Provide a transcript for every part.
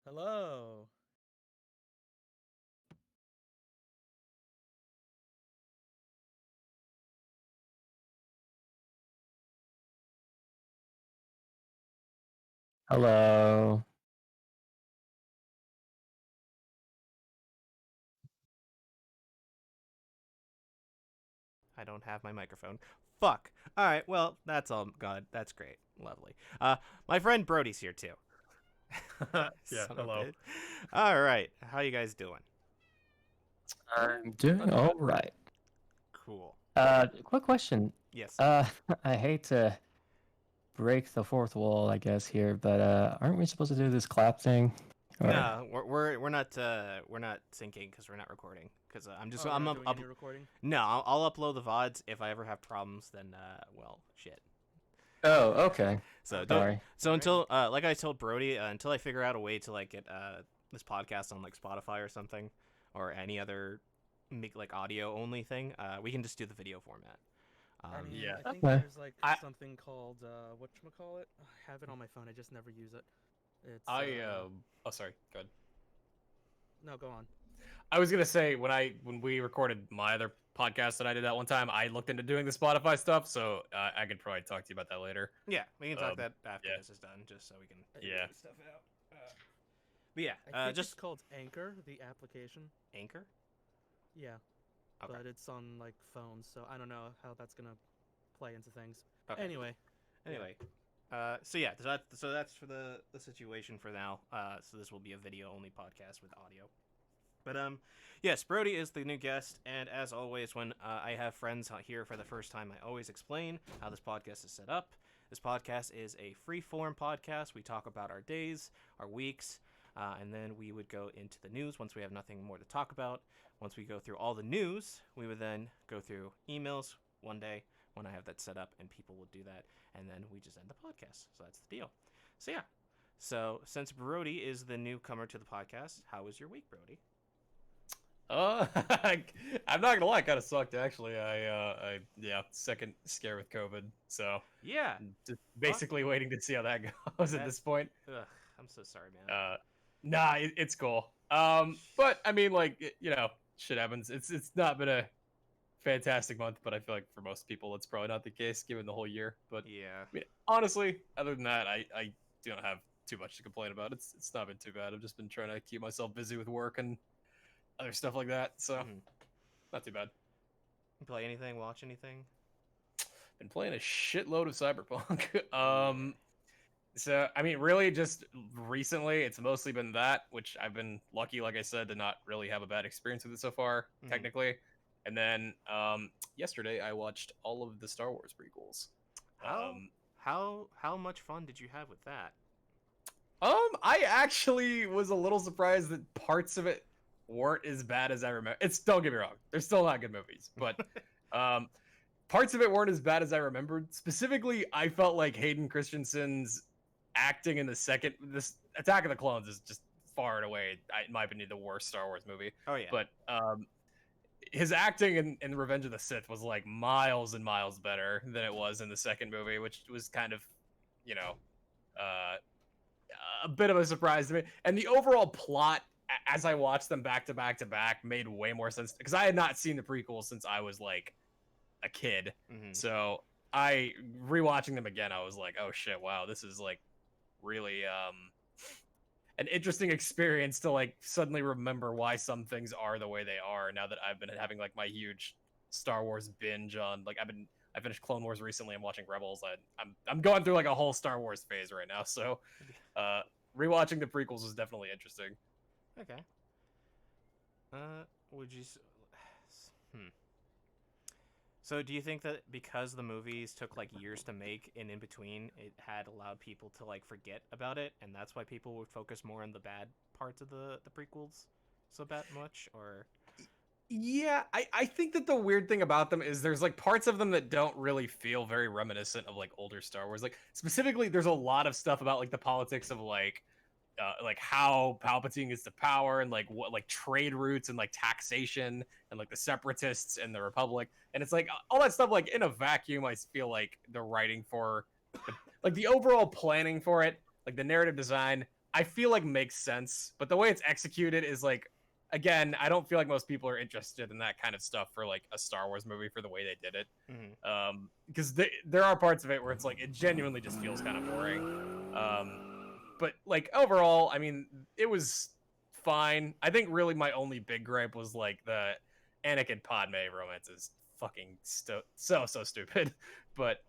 Hello. Hello. I don't have my microphone. Fuck. All right. Well, that's all. God, that's great. Lovely. My friend Brody's here too. Yeah, Son of a hello. bitch. All right. How you guys doing? I'm doing Not all bad. right. Cool. Quick question. Yes. Uh, I hate to break the fourth wall, I guess here, but aren't we supposed to do this clap thing? Or No, we're not syncing because we're not recording. Because I'm just Oh, you're I'm not up. doing any recording? No, I'll upload the vods. If I ever have problems, then well, shit. oh, okay. So don't. Sorry. So Alrighty. until like I told Brody, until I figure out a way to like get this podcast on like Spotify or something, or any other make like audio only thing, we can just do the video format. I mean, Yeah. I think Okay. there's like I something called whatchamacallit? I have it on my phone. I just never use it. It's I oh sorry, go ahead. no, go on. I was gonna say when we recorded my other podcast that I did that one time, I looked into doing the Spotify stuff, so I could probably talk to you about that later. Yeah, we can talk Um, that after yeah, this is done, just so we can yeah. stuff out. But yeah, I think it's just called Anchor, the application. Anchor. Yeah, Okay. but it's on like phones, so I don't know how that's gonna play into things. Okay. Anyway, Anyway, so yeah, so that's for the situation for now. So this will be a video only podcast with audio. But yes, Brody is the new guest, and as always, when I have friends here for the first time, I always explain how this podcast is set up. This podcast is a free form podcast. We talk about our days, our weeks, and then we would go into the news once we have nothing more to talk about. Once we go through all the news, we would then go through emails one day when I have that set up, and people will do that, and then we just end the podcast. So that's the deal. So yeah. So since Brody is the newcomer to the podcast, how was your week, Brody? Uh, I'm not gonna lie, it kind of sucked actually. I yeah, second scare with COVID, so Yeah. just Fuck basically waiting to see how that goes at that. this point. Ugh, I'm so sorry, man. Uh, nah, it's cool. But I mean, like shit happens. It's not been a fantastic month, but I feel like for most people, it's probably not the case given the whole year. But Yeah. I mean, honestly, other than that, I don't have too much to complain about. It's not been too bad. I've just been trying to keep myself busy with work and other stuff like that, so Mm-hmm. not too bad. Play anything? Watch anything? Been playing a shitload of Cyberpunk. Yeah. So I mean, really, just recently, it's mostly been that, which I've been lucky, like I said, to not really have a bad experience with it so far, Mm-hmm. technically. And then yesterday, I watched all of the Star Wars prequels. How how much fun did you have with that? I actually was a little surprised that parts of it weren't as bad as I remember. It's don't get me wrong, they're still not good movies, but um, parts of it weren't as bad as I remembered. Specifically, I felt like Hayden Christensen's acting in this Attack of the Clones is just far and away, in my opinion, the worst Star Wars movie. Oh yeah. But his acting in Revenge of the Sith was like miles and miles better than it was in the second movie, which was kind of, you know, uh, a bit of a surprise to me. And the overall plot, as I watched them back to back to back, made way more sense because I had not seen the prequels since I was like a kid. Mm-hmm. So I rewatching them again, I was like, oh shit, wow, this is like really an interesting experience to like suddenly remember why some things are the way they are now that I've been having like my huge Star Wars binge on like I finished Clone Wars recently. I'm watching Rebels. I'm going through like a whole Star Wars phase right now. So rewatching the prequels was definitely interesting. Okay. Would you? Hmm. So do you think that because the movies took like years to make and in between it had allowed people to like forget about it and that's why people would focus more on the bad parts of the prequels so that much or Yeah, I think that the weird thing about them is there's like parts of them that don't really feel very reminiscent of like older Star Wars. Like specifically, there's a lot of stuff about like the politics of like how Palpatine gets to power and like what like trade routes and like taxation and like the Separatists and the Republic. And it's like all that stuff like in a vacuum, I feel like the writing for the, like the overall planning for it, like the narrative design, I feel like makes sense, but the way it's executed is like, again, I don't feel like most people are interested in that kind of stuff for like a Star Wars movie for the way they did it. Because there are parts of it where it's like it genuinely just feels kind of boring. But like overall, I mean, it was fine. I think really my only big gripe was like the Anakin Padme romance is fucking so stupid. But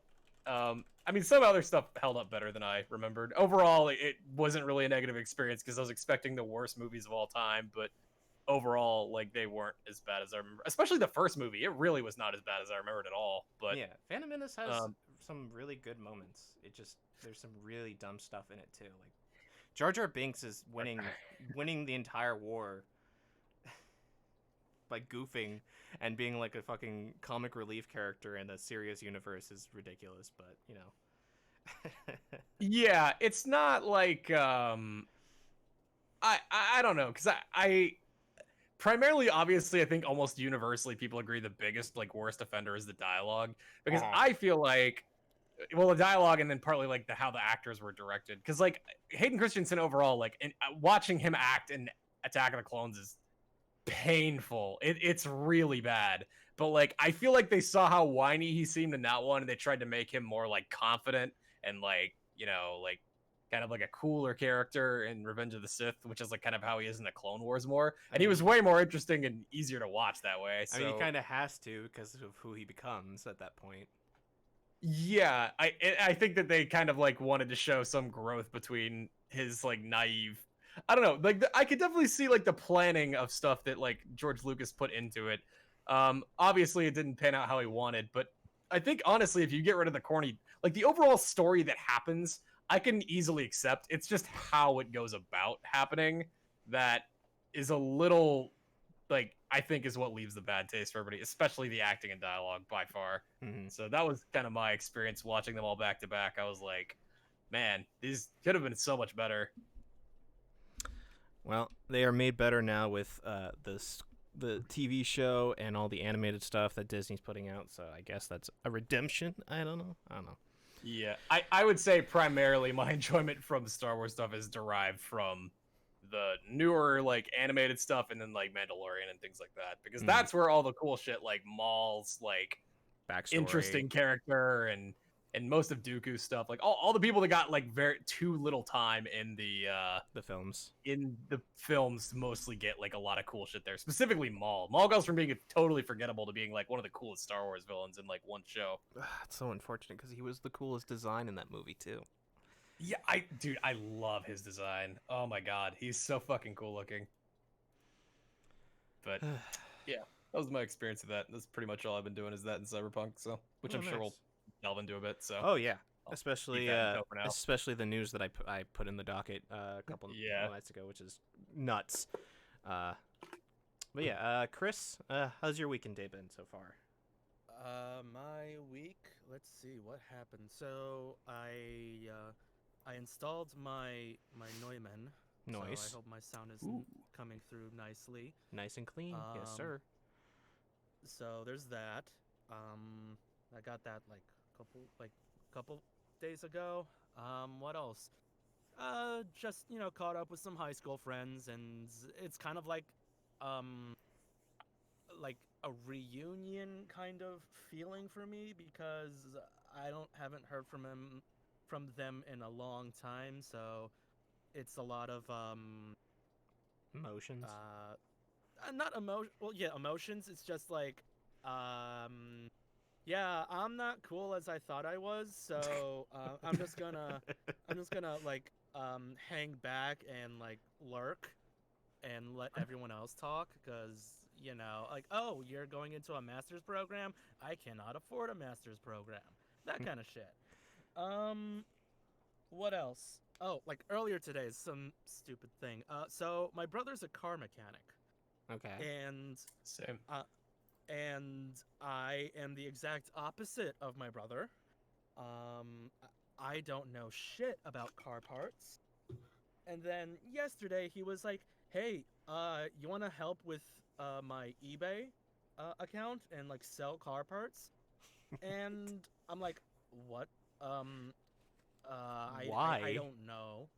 I mean, some other stuff held up better than I remembered. Overall, it wasn't really a negative experience because I was expecting the worst movies of all time, but overall, like they weren't as bad as I remember. Especially the first movie, it really was not as bad as I remembered at all. But yeah, Phantom Menace has some really good moments. There's some really dumb stuff in it too. Like Jar Jar Binks is winning the entire war by goofing and being like a fucking comic relief character in a serious universe is ridiculous. But you know, yeah, it's not like I don't know because I primarily, obviously, I think almost universally people agree the biggest, like, worst offender is the dialogue. Because I feel like, well, the dialogue and then partly, like, how the actors were directed. Because, like, Hayden Christensen overall, like, watching him act in Attack of the Clones is painful. It's really bad. But, like, I feel like they saw how whiny he seemed in that one, and they tried to make him more, like, confident and, like, you know, like, kind of like a cooler character in Revenge of the Sith, which is like kind of how he is in the Clone Wars more. And he was way more interesting and easier to watch that way. So, I mean, he kind of has to because of who he becomes at that point. Yeah, I think that they kind of like wanted to show some growth between his like naive. I don't know, like I could definitely see like the planning of stuff that like George Lucas put into it. Obviously, it didn't pan out how he wanted, but I think honestly, if you get rid of the corny, like the overall story that happens, I can easily accept. It's just how it goes about happening that is a little, like, I think is what leaves the bad taste for everybody, especially the acting and dialogue by far. So that was kind of my experience watching them all back to back. I was like, man, these could have been so much better. Well, they are made better now with the TV show and all the animated stuff that Disney's putting out. So I guess that's a redemption. I don't know. Yeah, I would say primarily my enjoyment from Star Wars stuff is derived from the newer like animated stuff and then like Mandalorian and things like that, because that's where all the cool shit like Maul's like backstory, interesting character and most of Dooku's stuff, like all the people that got like very too little time in the films mostly get like a lot of cool shit there. Specifically Maul goes from being totally forgettable to being like one of the coolest Star Wars villains in like one show. It's so unfortunate because he was the coolest design in that movie too. Yeah, I love his design. Oh my god, he's so fucking cool looking. But yeah, that was my experience of that. That's pretty much all I've been doing is that in Cyberpunk. So, which I'm sure we'll delve into a bit. So. Oh yeah, especially the news that I put in the docket a couple nights ago, which is nuts. But yeah, Chris, how's your weekend day been so far? My week. Let's see what happened. So I installed my Neumann. Nice. So I hope my sound is coming through nicely. Nice and clean. Yes, sir. So there's that. I got that like couple days ago. What else? Just caught up with some high school friends, and it's kind of like a reunion kind of feeling for me because I haven't heard from them in a long time, so it's a lot of emotions. Not emotion. Well, yeah, emotions. It's just like yeah, I'm not cool as I thought I was, so I'm just gonna like hang back and like lurk and let everyone else talk, because like, oh, you're going into a master's program? I cannot afford a master's program. That kind of shit. What else? Oh, like earlier today, some stupid thing. So my brother's a car mechanic. Okay. And same. And I am the exact opposite of my brother. I don't know shit about car parts. And then yesterday he was like, "Hey, you want to help with my eBay account and like sell car parts?" And I'm like, "What? Why? I don't know.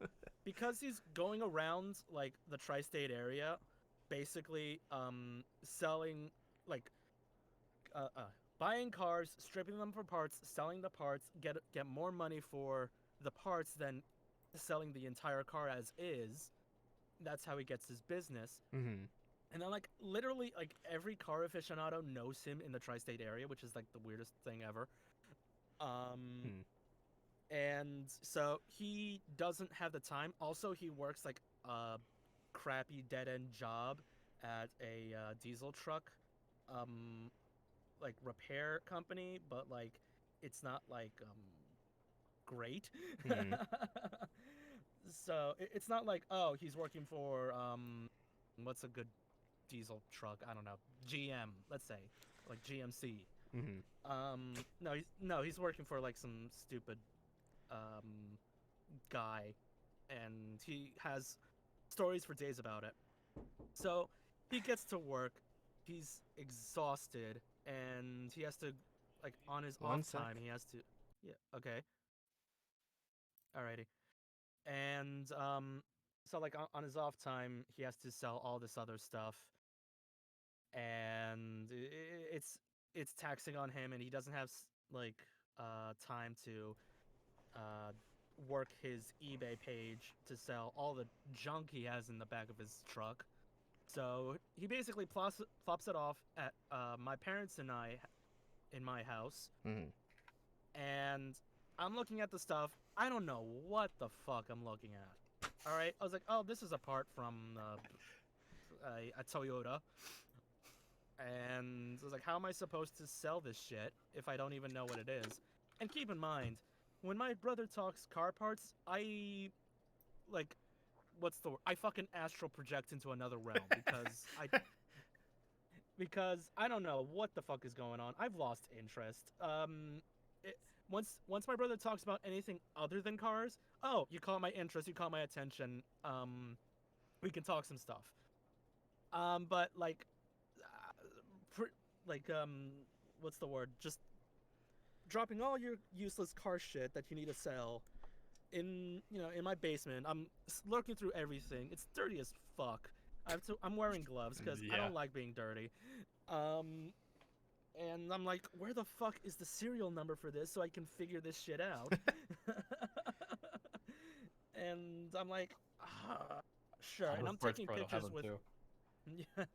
Because he's going around like the tri-state area, basically selling like buying cars, stripping them for parts, selling the parts, get more money for the parts than selling the entire car as is. That's how he gets his business. Mm-hmm. And then like literally like every car aficionado knows him in the tri-state area, which is like the weirdest thing ever. And so he doesn't have the time. Also, he works like a crappy dead end job at a diesel truck like repair company, but like it's not like great. Hmm. So it's not like, oh, he's working for what's a good diesel truck? I don't know, GM, let's say, like GMC. Mm-hmm. No, he's working for like some stupid guy, and he has stories for days about it. So he gets to work, he's exhausted, and he has to, like, on his One off sec. time, he has to. Yeah, okay. Alrighty. And so like on his off time, he has to sell all this other stuff, and it's taxing on him, and he doesn't have like time to uh work his eBay page to sell all the junk he has in the back of his truck. So he basically plops it off at my parents and I in my house, Mm-hmm. and I'm looking at the stuff. I don't know what the fuck I'm looking at. All right, I was like, oh, this is a part from a Toyota, and I was like, how am I supposed to sell this shit if I don't even know what it is? And keep in mind, when my brother talks car parts, I like, what's the word? I fucking astral project into another realm because I don't know what the fuck is going on. I've lost interest. It, once my brother talks about anything other than cars, oh, you caught my interest, you caught my attention. We can talk some stuff. But like, like what's the word? Just dropping all your useless car shit that you need to sell in in my basement. I'm looking through everything. It's dirty as fuck. I'm wearing gloves because I Yeah. don't like being dirty. And I'm like, where the fuck is the serial number for this so I can figure this shit out? And I'm like, sure. And Those I'm parts taking probably don't have pictures them with. too. Yeah.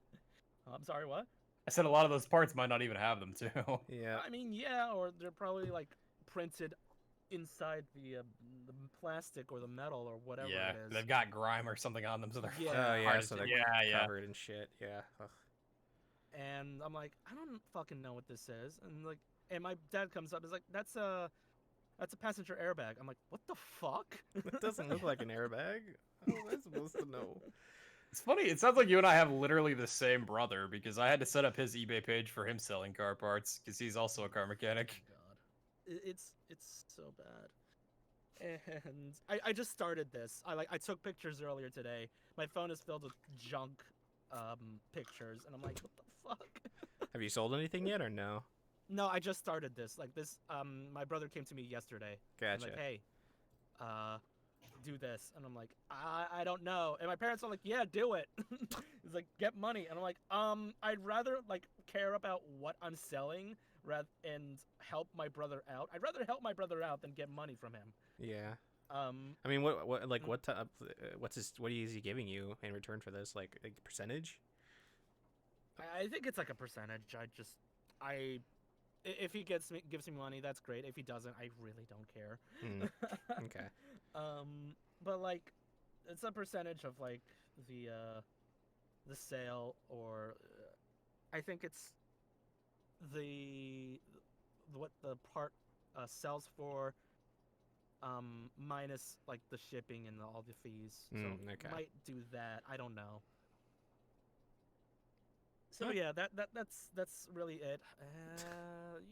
I'm sorry, what? I said a lot of those parts might not even have them too. Yeah. I mean, yeah, or they're probably like printed inside the plastic or the metal or whatever Yeah, it is. they've got grime or something on them, so they're Yeah. Oh yeah, hard so to- they're yeah. covered in shit. Yeah. Ugh. And I'm like, I don't fucking know what this is. And like, and my dad comes up, is like, that's a passenger airbag. I'm like, what the fuck? It doesn't look like an airbag. How am I supposed to know? It's funny. It sounds like you and I have literally the same brother because I had to set up his eBay page for him selling car parts because he's also a car mechanic. God, it's so bad. And I just started this. I took pictures earlier today. My phone is filled with junk pictures, and I'm like, what the fuck? Have you sold anything yet or no? No, I just started this. Like this, my brother came to me yesterday. Gotcha. He's like, hey, do this, and I'm like, I don't know. And my parents are like, yeah, do it. He's like, get money, and I'm like, I'd rather like care about what I'm selling and help my brother out. I'd rather help my brother out than get money from him. Yeah. Um, I mean, what like Mm. what type? What is he giving you in return for this? Like percentage? I think it's like a percentage. If he gives me money, that's great. If he doesn't, I really don't care. Mm, okay. But like, it's a percentage of like the sale, or I think it's what the part sells for, minus like the shipping and all the fees. So Okay. might do that. I don't know. So Huh. yeah, that's really it.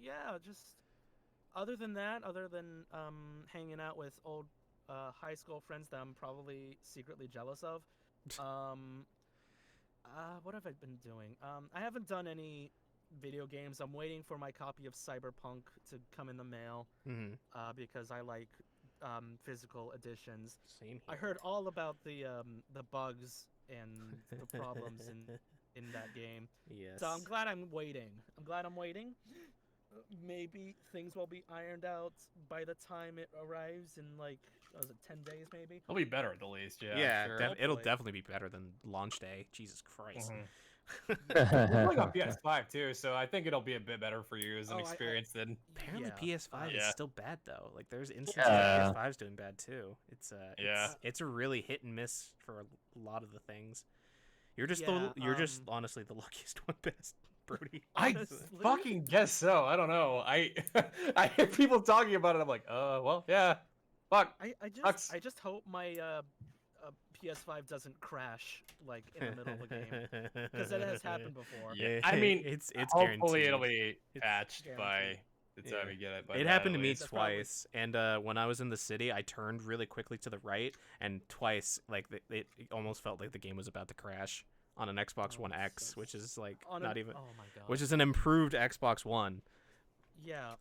Yeah, just other than that, other than hanging out with old high school friends that I'm probably secretly jealous of. What have I been doing? I haven't done any video games. I'm waiting for my copy of Cyberpunk to come in the mail Mm-hmm. because I like physical editions. Same I here. heard all about the bugs and the problems in that game. Yes. So I'm glad I'm waiting. Maybe things will be ironed out by the time it arrives in like, what was it, 10 days maybe? It'll be better at the least. Yeah. Yeah, Sure. it'll Hopefully. definitely be better than launch day. Jesus Christ. Mhm. We're playing on PS5 too, so I think it'll be a bit better for you as an Oh, experience than. Apparently Yeah, PS5 is Yeah. still bad though. Like there's instances Yeah. where PS5's doing bad too. Yeah. It's a really hit and miss for a lot of the things. You're just Yeah, you're just honestly the luckiest one, best Brody. I Honestly? fucking guess so. I don't know. I I hear people talking about it. I'm like, well, yeah. Fuck. I just hope my PS5 doesn't crash like in the middle of the game, because it has happened before. Yeah. I mean, it's hopefully it'll guaranteed. be patched by guaranteed. the time Yeah. you get it. By It then, happened at to me least. That's probably- twice, and when I was in the city, I turned really quickly to the right, and twice, like it almost felt like the game was about to crash on an Xbox Oh, One that's X, so which is like On not an- even, Oh my god. which is an improved Xbox One. Yeah,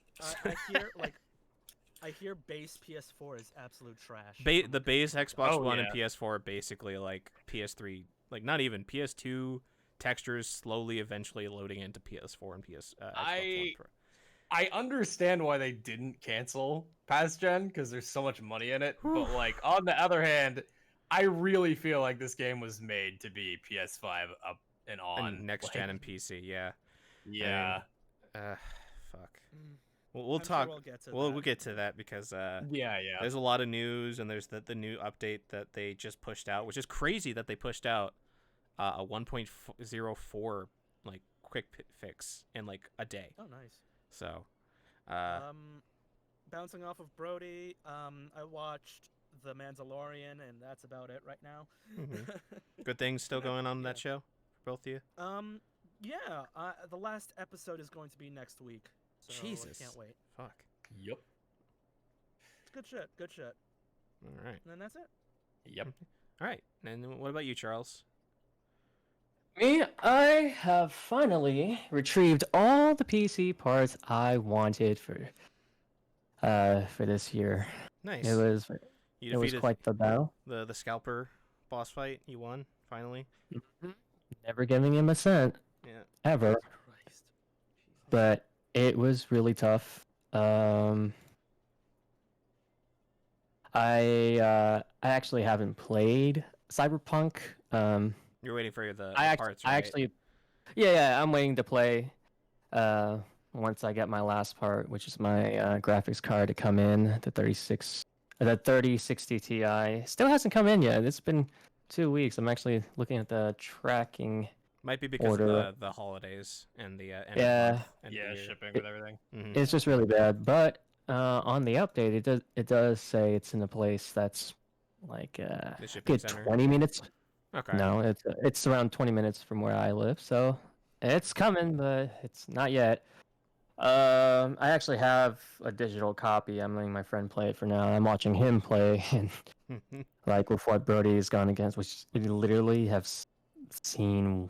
I hear I hear base PS4 is absolute trash. The base Xbox Oh, One and yeah. PS4 are basically like PS3, like not even PS2 textures slowly eventually loading into PS4 and Xbox One Pro. I understand why they didn't cancel past gen because there's so much money in it. But like on the other hand, I really feel like this game was made to be PS5 up and on. And next gen and PC, yeah. Yeah. Fuck. Mm, We'll I'm sure talk. we'll get to We'll that. get to that because Yeah. there's a lot of news and there's the new update that they just pushed out, which is crazy that they pushed out a 1.04 like fix in like a day. Oh, nice. So, Bouncing off of Brody, I watched The Mandalorian, and that's about it right now. good things still going on in that Yeah. show for both of you. Yeah, the last episode is going to be next week. So Jesus. I can't wait. Fuck. Yep. It's good shit. Good shit. All right. And then that's it. Yep. All right. And what about you, Charles? Me, I have finally retrieved all the PC parts I wanted for this year. Nice. It was You quite the battle. the scalper boss fight. You won finally. Never giving him a cent Yeah. ever, Christ. but it was really tough. I actually haven't played Cyberpunk. You're waiting for the I parts, right? actually, yeah, I'm waiting to play. Once I get my last part, which is my graphics card to come in, the 3060 Ti. Still hasn't come in yet. It's been 2 weeks. I'm actually looking at the tracking. Might be because order. of the holidays and the end of the Yeah. month, end of the Yeah. year. Shipping with everything. Mhm. It's just really bad. But on the update, it does say it's in a place that's like The shipping good center. 20 minutes. Okay. No, it's around 20 minutes from where I live, so it's coming, but it's not yet. I actually have a digital copy. I'm letting my friend play it for now. I'm watching him play, and like with what Brody has gone against, which we literally have seen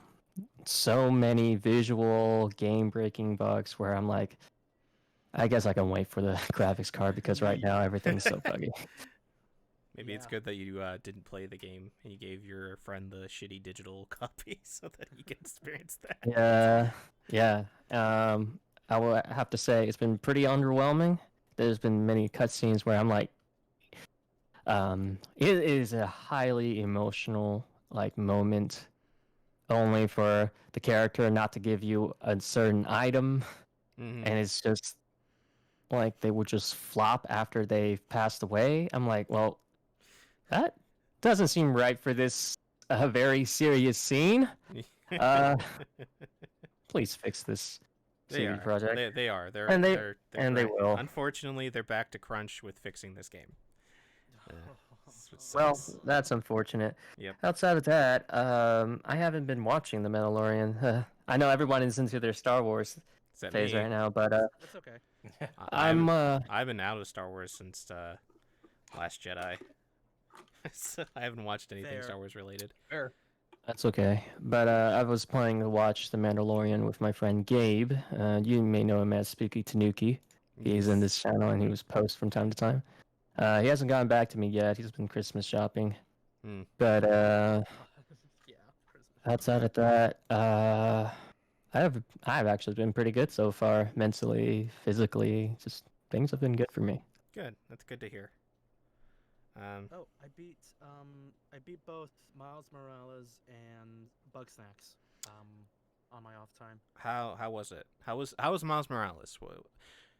so many visual game-breaking bugs where I'm like, I guess I can wait for the graphics card because right now everything's so buggy. Maybe it's Yeah. good that you didn't play the game and you gave your friend the shitty digital copy so that he can experience that. Yeah. I will have to say it's been pretty underwhelming. There's been many cutscenes where I'm like, it is a highly emotional like moment, only for the character not to give you a certain item, Mhm. and it's just like they would just flop after they've passed away. I'm like, well, that doesn't seem right for this very serious scene. Please fix this They CD are. project. They are. They're, And they- they're and they grinding. will. Unfortunately, they're back to crunch with fixing this game. That's what Well, sucks. that's unfortunate. Yep. Outside of that, I haven't been watching The Mandalorian. I know everyone is into their Star Wars Except phase me. right now, but That's okay. I've been out of Star Wars since Last Jedi. So I haven't watched anything Fair. Star Wars related. Fair. that's okay. But I was planning to watch The Mandalorian with my friend Gabe. You may know him as Spooky Tanuki. He's in this channel and he was post from time to time. He hasn't gotten back to me yet. He's been Christmas shopping. Hmm. But Yeah, Christmas. outside of that, I've actually been pretty good so far, mentally, physically. Just things have been good for me. Good. That's good to hear. Oh, I beat both Miles Morales and Bugsnax on my off time. How was it? How was Miles Morales?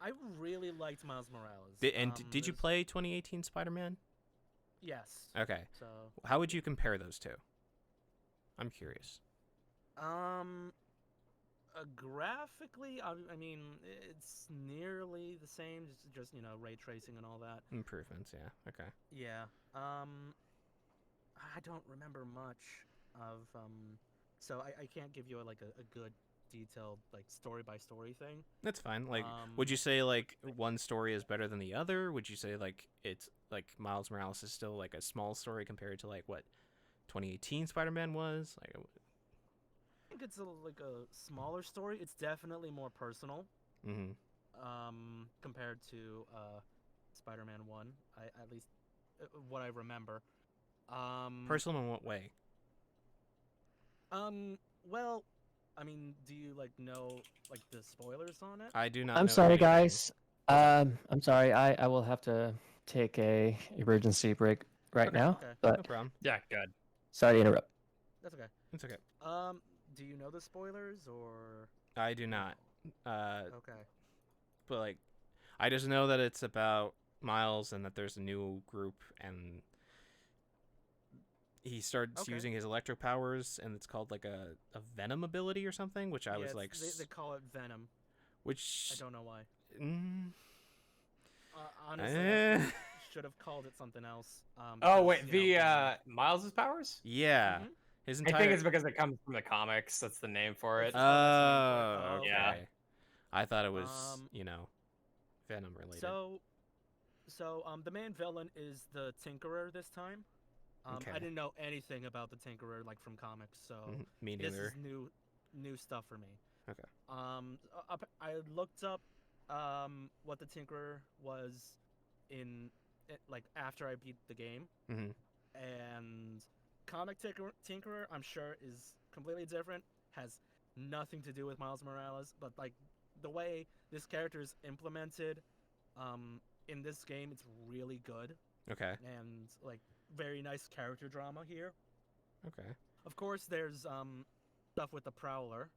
I really liked Miles Morales. Did you play 2018 Spider-Man? Yes. Okay. So How would you compare those two? I'm curious. graphically, I mean, it's nearly the same. Just ray tracing and all that. Improvements, yeah. Okay. Yeah. I don't remember much of so I can't give you like a good detailed like story by story thing. That's fine. Like, would you say like one story is better than the other? Would you say like it's like Miles Morales is still like a small story compared to like what 2018 Spider-Man was? Like, I think it's like a smaller story. It's definitely more personal. mm-hmm. Compared to Spider-Man 1, at least what I remember. Personal in what way? Well, I mean, do you like know like the spoilers on it? I do not. I'm know sorry, anything. guys. I'm sorry. I will have to take a emergency break right now. Okay. No But problem. Yeah, good. sorry to interrupt. That's okay. It's okay. Do you know the spoilers or? I do not. Okay. But like, I just know that it's about Miles and that there's a new group and he starts Okay. using his electro powers and it's called like a venom ability or something, which I was Yeah, like, they call it Venom. which I don't know why. mm, Honestly, eh, I should have called it something else. Oh Because, wait, you know, the Miles's powers? yeah, Mhm. his I entire. think it's because it comes from the comics. That's the name for it. It's- Oh, that's the name for it. Oh, Oh, okay. Yeah. I thought it was Um, venom related. So the main villain is the Tinkerer this time. Okay. I didn't know anything about the Tinkerer like from comics, so Me this neither. is new stuff for me. Okay. I looked up what the Tinkerer was in like after I beat the game, Mhm. and comic Tinkerer I'm sure is completely different, has nothing to do with Miles Morales, but like the way this character is implemented in this game, it's really good Okay. and like very nice character drama here. Okay. Of course, there's stuff with the Prowler.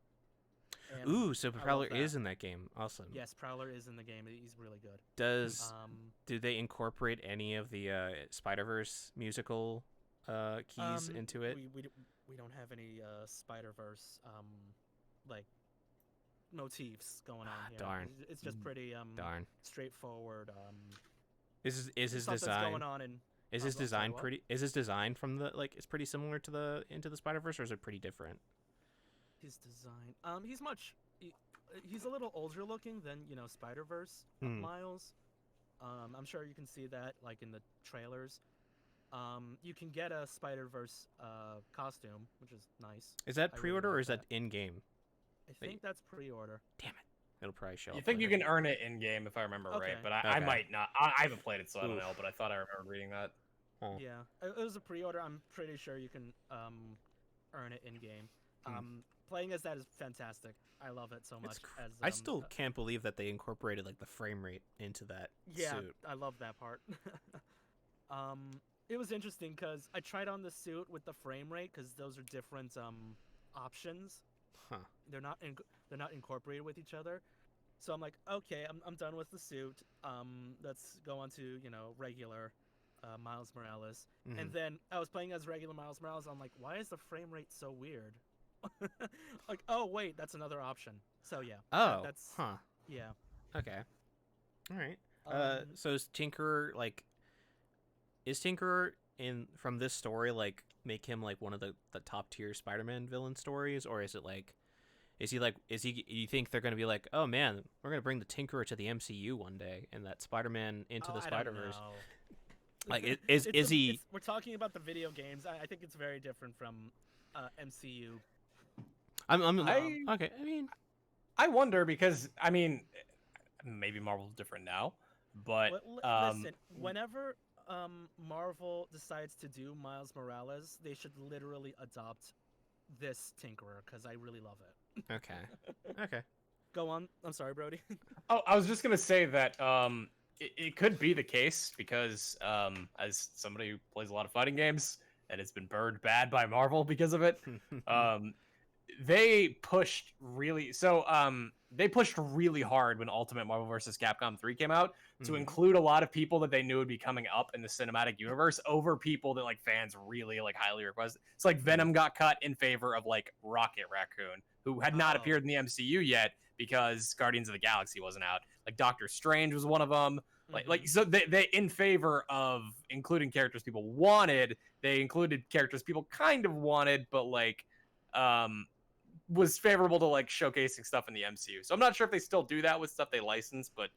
And Ooh, so I love Prowler that. is in that game. Awesome. Yes, Prowler is in the game. He's really good. Do they incorporate any of the Spider-Verse musical keys into it? We don't have any Spider-Verse like motifs going on here. Darn. It's just pretty Darn. straightforward. Is his stuff that's design? going on in. Is his I'm sorry, design what? pretty? Is his design from the like? It's pretty similar to the Into the Spider-Verse, or is it pretty different? His design. He's a little older looking than Spider-Verse Miles. I'm sure you can see that like in the trailers. You can get a Spider-Verse costume, which is nice. Is that I really pre-order or like is that in-game? I think that's pre-order. Damn it! It'll probably show. You up think you later. can earn it in game if I remember right, Okay. but I Okay. might not. I haven't played it, so I don't Oof. know. But I thought I remembered reading that. Oh. Yeah, it was a pre-order. I'm pretty sure you can earn it in game. Playing as that is fantastic. I love it so much. I still can't believe that they incorporated like the frame rate into that yeah, suit. I love that part. It was interesting because I tried on the suit with the frame rate because those are different options. Huh. They're not incorporated with each other. So I'm like, okay, I'm done with the suit. Let's go on to regular Miles Morales. Mhm. And then I was playing as regular Miles Morales. I'm like, why is the frame rate so weird? Like, oh wait, that's another option. So yeah. Oh. That's Huh. yeah. Okay. All right. Um, So is Tinkerer like? Is Tinkerer in from this story like make him like one of the top tier Spider-Man villain stories, or is it like? Is he? You think they're gonna be like, oh man, we're gonna bring the Tinkerer to the MCU one day, and that Spider-Man into the I don't Spider-Verse? know. Like, is he? We're talking about the video games. I think it's very different from MCU. Okay. I mean, I wonder because I mean, maybe Marvel's different now, But Listen, whenever Marvel decides to do Miles Morales, they should literally adopt this Tinkerer because I really love it. Okay. Okay. Go on. I'm sorry, Brody. oh, I was just gonna say that it could be the case because as somebody who plays a lot of fighting games and it's been burned bad by Marvel because of it, um, they pushed really hard when Ultimate Marvel vs. Capcom 3 came out to Mhm. include a lot of people that they knew would be coming up in the cinematic universe over people that like fans really like highly requested. It's like Venom got cut in favor of like Rocket Raccoon, who had not Oh. appeared in the MCU yet because Guardians of the Galaxy wasn't out. Like Doctor Strange was one of them. Like so they in favor of including characters people wanted, they included characters people kind of wanted, but like was favorable to like showcasing stuff in the MCU. So I'm not sure if they still do that with stuff they license, but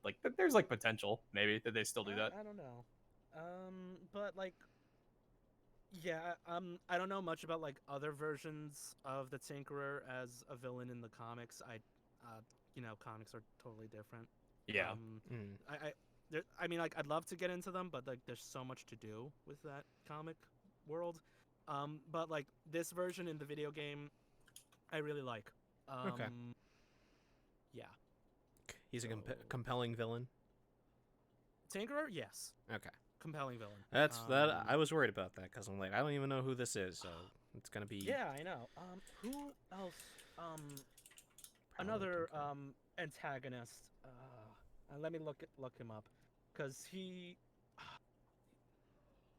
like there's like potential maybe that they still do that. I don't know. But like, yeah, I don't know much about like other versions of the Tinkerer as a villain in the comics. Comics are totally different. Yeah. I mean, like, I'd love to get into them, but like, there's so much to do with that comic world. But like this version in the video game, I really like. Okay. Yeah. He's a compelling villain. Tinkerer, yes. Okay. Compelling villain. That's that. I was worried about that because I'm like, I don't even know who this is, so it's gonna be. Yeah, I know. Who else? Another antagonist. Let me look him up, cause he.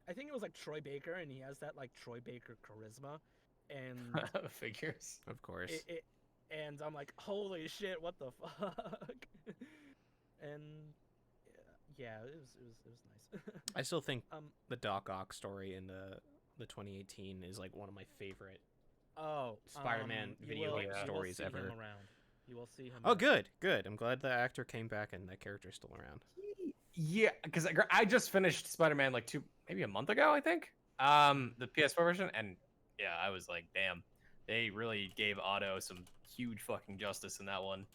I think it was like Troy Baker, and he has that like Troy Baker charisma, and Figures. Of course. and I'm like, holy shit, what the fuck? And yeah, it was nice. I still think the Doc Ock story in the 2018 is like one of my favorite Spider-Man video game stories ever. Him around. You will see him. Oh, around. good. I'm glad the actor came back and that character's still around. Yeah, because I just finished Spider-Man like maybe a month ago, I think. The PS4 version, and yeah, I was like, damn, they really gave Otto some huge fucking justice in that one.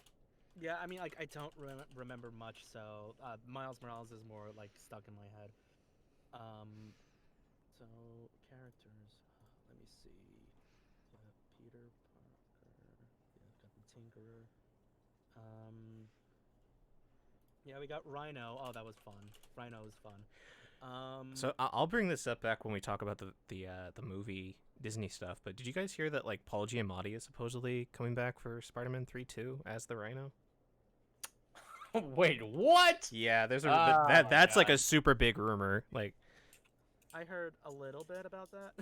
Yeah, I mean, like, I don't remember much, so Miles Morales is more like stuck in my head. So characters. Let me see. Peter Parker. Yeah, got the Tinkerer. Yeah, we got Rhino. Oh, that was fun. Rhino was fun. So I'll bring this up back when we talk about the movie Disney stuff. But did you guys hear that like Paul Giamatti is supposedly coming back for Spider-Man 3 too as the Rhino? Wait, what? Yeah, there's that's like a super big rumor. Like, I heard a little bit about that.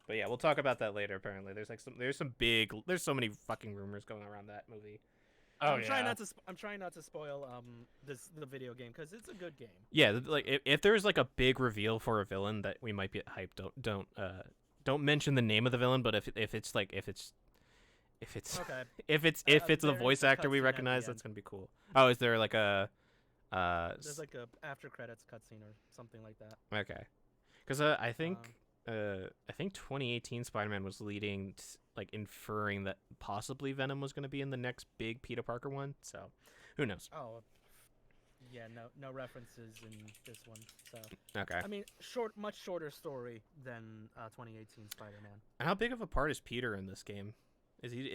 but yeah, we'll talk about that later. Apparently, there's so many fucking rumors going around that movie. Oh, I'm trying not to spoil the video game because it's a good game. Yeah, like if there's like a big reveal for a villain that we might be hyped, don't mention the name of the villain. But if it's okay. if it's the voice actor we recognize, that's gonna be cool. Oh, is there like a there's like a after credits cutscene or something like that. Okay, because I think 2018 Spider-Man was leading like inferring that possibly Venom was going to be in the next big Peter Parker one. So, who knows? Oh, yeah, no references in this one. So, okay. I mean, much shorter story than 2018 Spider-Man. And how big of a part is Peter in this game? Is he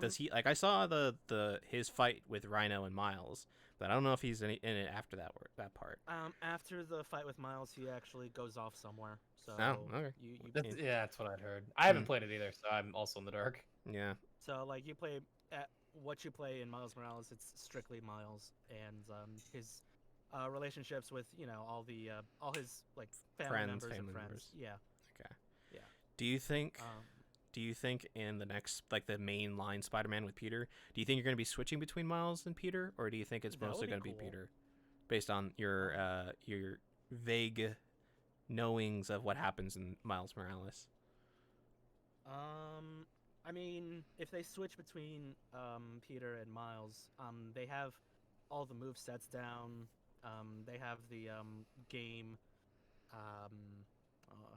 does he like I saw his fight with Rhino and Miles, but I don't know if he's in it after that part. After the fight with Miles, he actually goes off somewhere. So okay. That's what I'd heard. I haven't played it either, so I'm also in the dark. Yeah. So like you play what you play in Miles Morales, it's strictly Miles and his relationships with all his like family members and friends. Yeah. Okay. Yeah. Do you think in the next like the main line Spider-Man with Peter, do you think you're going to be switching between Miles and Peter, or do you think it's mostly going to be Peter, based on your vague knowings of what happens in Miles Morales? I mean, if they switch between Peter and Miles, they have all the move sets down. They have the game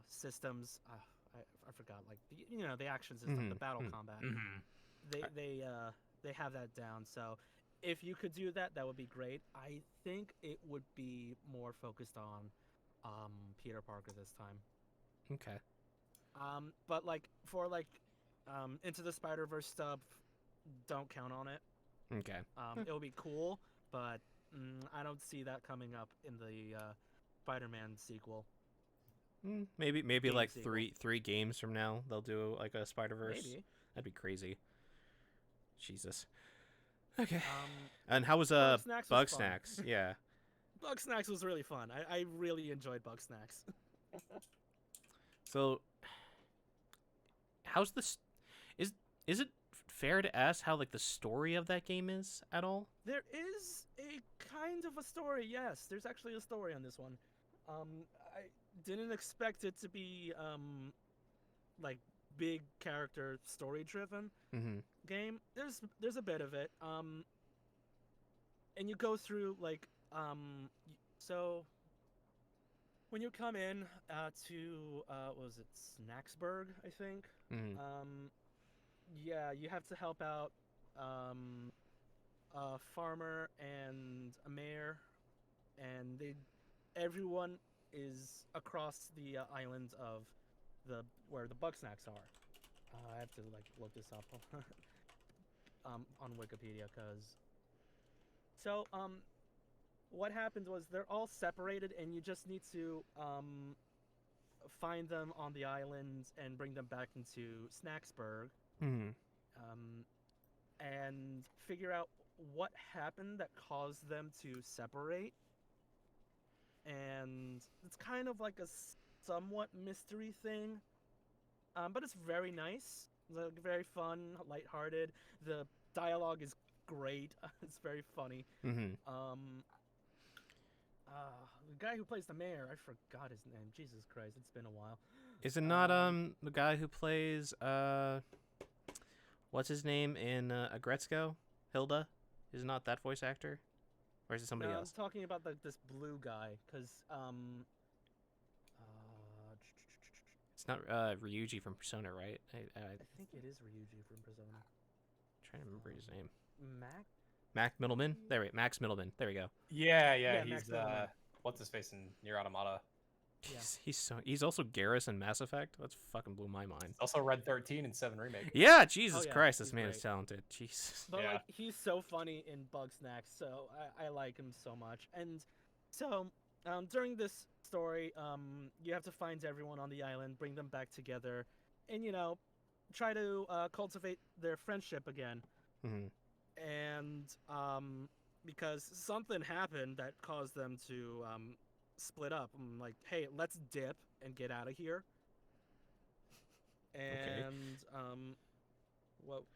systems. I forgot, like the action system, the battle combat. Mm-hmm. They have that down. So if you could do that, that would be great. I think it would be more focused on Peter Parker this time. Okay. But like for like Into the Spider-Verse stuff, don't count on it. Okay. It'll be cool, but I don't see that coming up in the Spider-Man sequel. Maybe Game like sequel. three games from now they'll do like a Spider-Verse. Maybe. That'd be crazy. Jesus. Okay. Um, And how was Bugsnax was Bug fun. Snacks? Yeah. Bugsnax was really fun. I really enjoyed Bugsnax. So how's this is it fair to ask how like the story of that game is at all? There is a kind of a story, yes. There's actually a story on this one. I didn't expect it to be like big character story driven Mm-hmm. game. There's a bit of it. And you go through like so when you come in to what was it, Snacksburg, I think. Mm-hmm. Yeah, you have to help out a farmer and a mayor, and everyone is across the island of where the Bugsnax are. I have to like look this up on Wikipedia because. So what happened was they're all separated, and you just need to find them on the island and bring them back into Snacksburg. Mm-hmm. And figure out what happened that caused them to separate. And it's kind of like a somewhat mystery thing, but it's very nice, like, very fun, lighthearted. The dialogue is great. It's very funny. Mm-hmm. The guy who plays the mayor, I forgot his name. Jesus Christ, it's been a while. Is it not the guy who plays what's his name in Agretzko? Hilda? Is it not that voice actor? Or is it somebody No, else? I'm talking about this blue guy, because It's not Ryuji from Persona, right? I I think it is Ryuji from Persona. trying to remember his name. Mac? Mac Middleman? Max Middleman. There we go. Yeah, Yeah, he's Max Middleman. what's his face in Nier Automata. Yeah. He's also Garrus in Mass Effect. That's fucking blew my mind. Also Red 13 and 7 Remake. Yeah, Jesus yeah, Christ, this he's man is great. talented. Jesus. But Yeah. like he's so funny in Bugsnax, so I like him so much. And so during this story, you have to find everyone on the island, bring them back together, and try to cultivate their friendship again. Mm-hmm. And because something happened that caused them to split up. I'm like, hey, let's dip and get out of here. And what's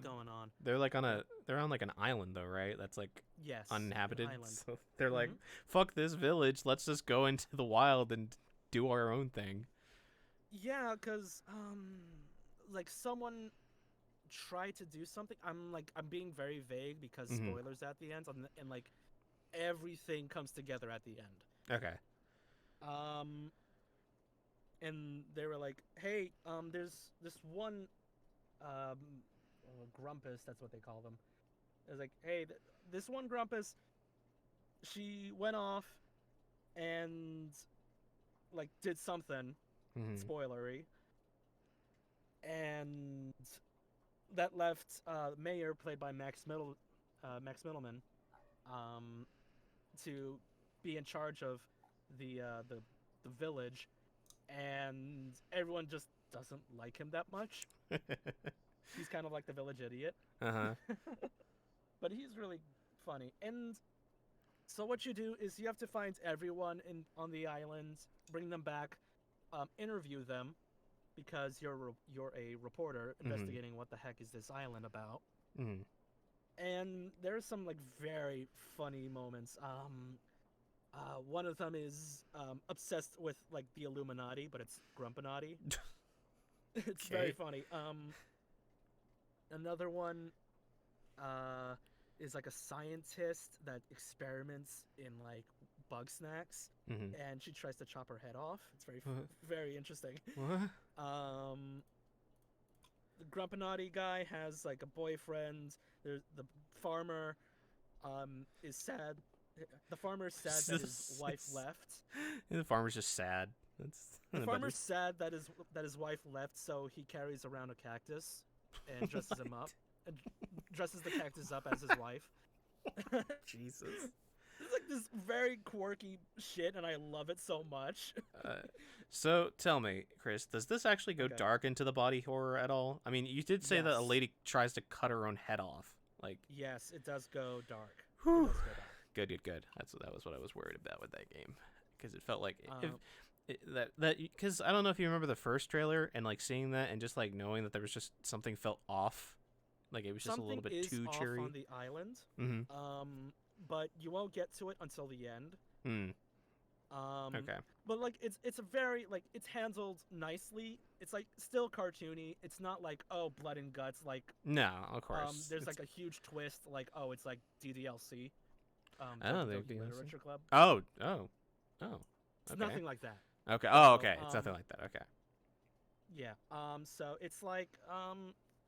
going on? They're like they're on like an island though, right? That's like Yes, an uninhabited. island. So they're like, Mhm. fuck this village. Let's just go into the wild and do our own thing. Yeah, because like someone tried to do something. I'm being very vague because Mhm. spoilers at the end, and like everything comes together at the end. Okay. And they were like, hey, there's this one Grumpus, that's what they call them. It's like, hey, this one Grumpus, she went off and like did something Mhm. spoilery, and that left Mayor, played by Max Middleman, to be in charge of the village, and everyone just doesn't like him that much. He's kind of like the village idiot. Uh-huh. But he's really funny. And so what you do is you have to find everyone on the island, bring them back, interview them, because you're a reporter investigating what the heck is this island about. Mhm. And there's some like very funny moments. One of them is obsessed with like the Illuminati, but it's Grumpinati. It's very Okay. funny. Another one is like a scientist that experiments in like Bugsnax, Mhm. and she tries to chop her head off. It's very What? very interesting. What? the Grumpinati guy has like a boyfriend. There's the farmer is sad. The farmer's sad that his wife left. The farmer's just sad. That's The but farmer's sad that his wife left, so he carries around a cactus and dresses him up, and dresses the cactus up as his wife. Jesus. It's like this very quirky shit, and I love it so much. So tell me, Chris, does this actually go Okay. dark into the body horror at all? I mean, you did say that a Yes. lady tries to cut her own head off. Like, Yes, it does go dark. whew. It does go dark. Good. That was what I was worried about with that game, because it felt like Um, because I don't know if you remember the first trailer and like seeing that and just like knowing that there was just something felt off, like it was just Something a little bit is too off cheery. on the island, Mm-hmm. but you won't get to it until the end. Okay. But like it's a very like it's handled nicely. It's like still cartoony. It's not like oh blood and guts like No, of course. there's It's- like a huge twist like oh it's like DDLC. Oh, Doki they're Doki DLC? Literature Club. Oh. It's Okay. nothing like that. Okay. Oh, So, okay. It's nothing like that. Okay. Yeah. So it's like